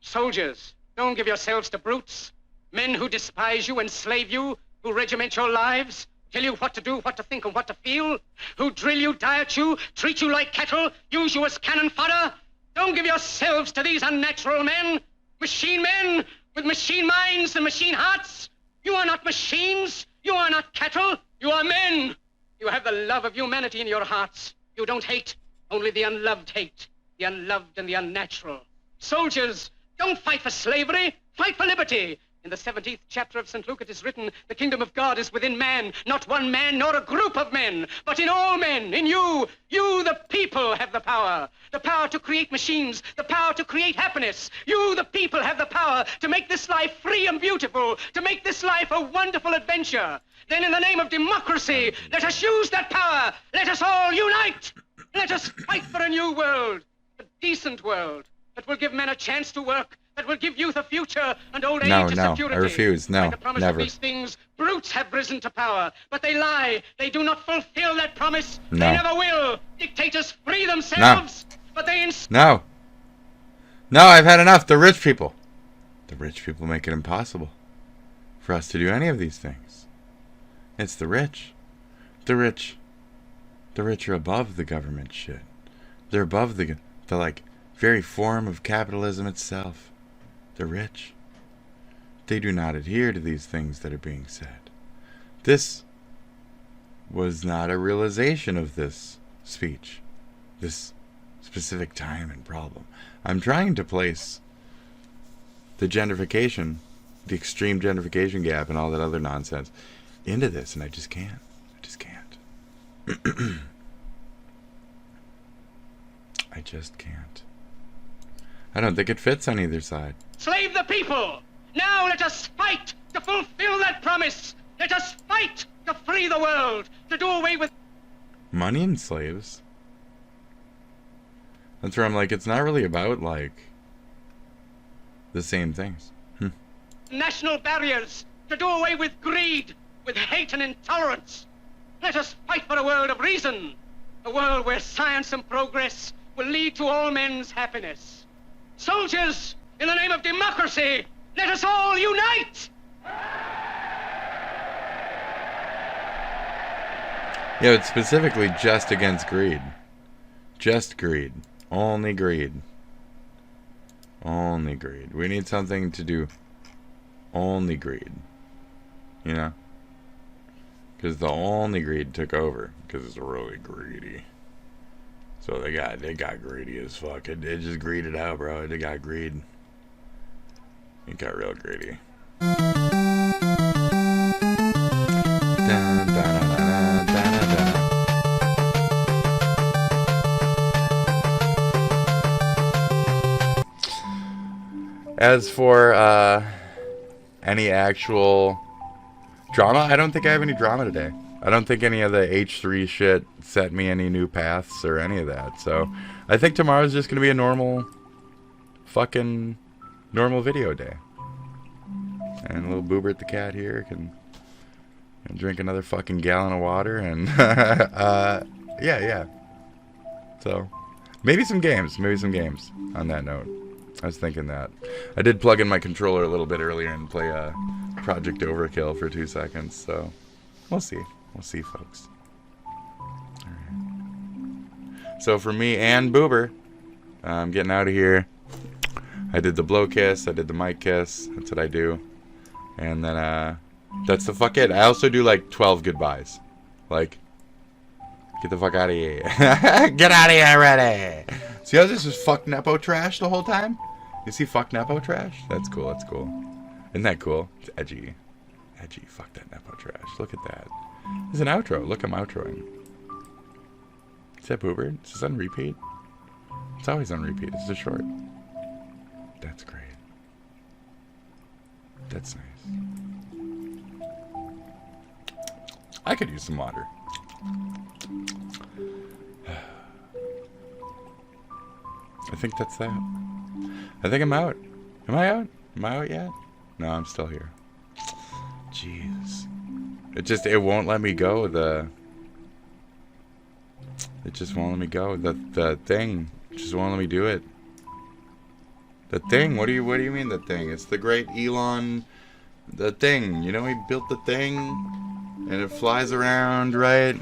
Soldiers, don't give yourselves to brutes. Men who despise you, enslave you, who regiment your lives, tell you what to do, what to think, and what to feel, who drill you, diet you, treat you like cattle, use you as cannon fodder. Don't give yourselves to these unnatural men with machine minds and machine hearts. You are not machines. You are not cattle. You are men. You have the love of humanity in your hearts. You don't hate, only the unloved hate, the unloved and the unnatural. Soldiers, don't fight for slavery, fight for liberty. In the 17th chapter of St. Luke it is written, the kingdom of God is within man, not one man nor a group of men, but in all men, in you. You, the people, have the power to create machines, the power to create happiness. You, the people, have the power to make this life free and beautiful, to make this life a wonderful adventure. Then in the name of democracy, let us use that power. Let us all unite. Let us fight for a new world, a decent world that will give men a chance to work, that will give youth a future and old age a security. I refuse. No, By the promise never. of these things, brutes have risen to power, but they lie. They do not fulfill that promise. No. They never will. Dictators free themselves, but they No. No, I've had enough. The rich people. The rich people make it impossible for us to do any of these things. It's the rich. The rich are above the government shit. They're above the like very form of capitalism itself. The rich. They do not adhere to these things that are being said. This was not a realization of this speech. This specific time and problem. I'm trying to place the gentrification, the extreme gentrification gap and all that other nonsense into this, and I just can't. I just can't. I just can't. I don't think it fits on either side. slave the people. Now let us fight to fulfill that promise. Let us fight to free the world, to do away with Money and slaves. That's where I'm like, it's not really about, like, the same things. national barriers, to do away with greed, with hate and intolerance. Let us fight for a world of reason, a world where science and progress will lead to all men's happiness. Soldiers, in the name of democracy, let us all unite! Yeah, it's specifically just against greed. Just greed. Only greed. Only greed. We need something to do only greed. You know? Because the only greed took over. Because it's really greedy. So they got greedy as fuck. It just greeded out, bro. It got greed. It got real greedy. Dun, dun, dun, dun, dun, dun, dun. As for any actual drama, I don't think I have any drama today. I don't think any of the H3 shit set me any new paths or any of that. So I think tomorrow's just going to be a normal video day. And little Boobert the cat here can drink another fucking gallon of water and yeah. So maybe some games on that note. I was thinking that. I did plug in my controller a little bit earlier and play Project Overkill for 2 seconds, so we'll see. We'll see, folks. Alright. So for me and Boober, I'm getting out of here. I did the blow kiss, I did the mic kiss, that's what I do. And then that's the fuck it. I also do like 12 goodbyes. Like, get the fuck out of here. Get out of here already. See how this is fuck Nepo trash the whole time? You see fuck Nepo trash? That's cool, that's cool. Isn't that cool? It's edgy. Edgy, fuck that Nepo trash. Look at that. There's an outro. Look, I'm outroing. Is that Boober? Is this on repeat? It's always on repeat. It's just short. That's great. That's nice. I could use some water. I think that's that. I think I'm out. Am I out? Am I out yet? No, I'm still here. Jeez. It won't let me go. It just won't let me go. The thing just won't let me do it. The thing? What do you mean the thing? It's the great Elon, the thing. You know, he built the thing. And it flies around, right?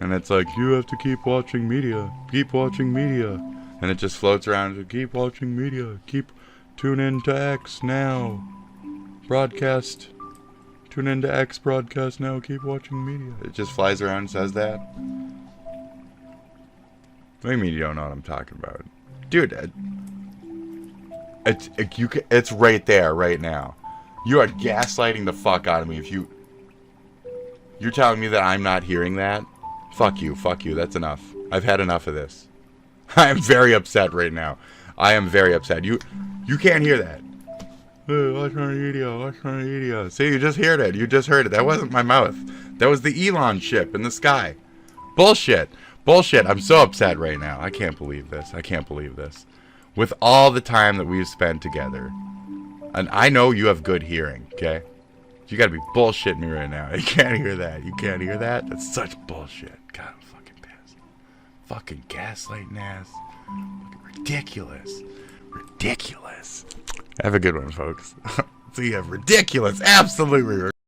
And it's like, you have to keep watching media. Keep watching media. And it just floats around. Keep watching media. Tune in to X now. Broadcast. Tune in to X broadcast now. Keep watching media. It just flies around and says that. What do you mean you don't know what I'm talking about? Dude, it's right there, right now. You are gaslighting the fuck out of me if you're telling me that I'm not hearing that? Fuck you, that's enough. I've had enough of this. I am very upset right now. I am very upset. You can't hear that. Hey, watch my video. See, you just heard it. You just heard it. That wasn't my mouth. That was the Elon ship in the sky. Bullshit. I'm so upset right now. I can't believe this. With all the time that we've spent together. And I know you have good hearing, okay? You gotta be bullshitting me right now. You can't hear that? That's such bullshit. God, I'm fucking pissed. Fucking gaslighting ass. Fucking ridiculous. Have a good one, folks. See ya. Ridiculous. Absolutely ridiculous.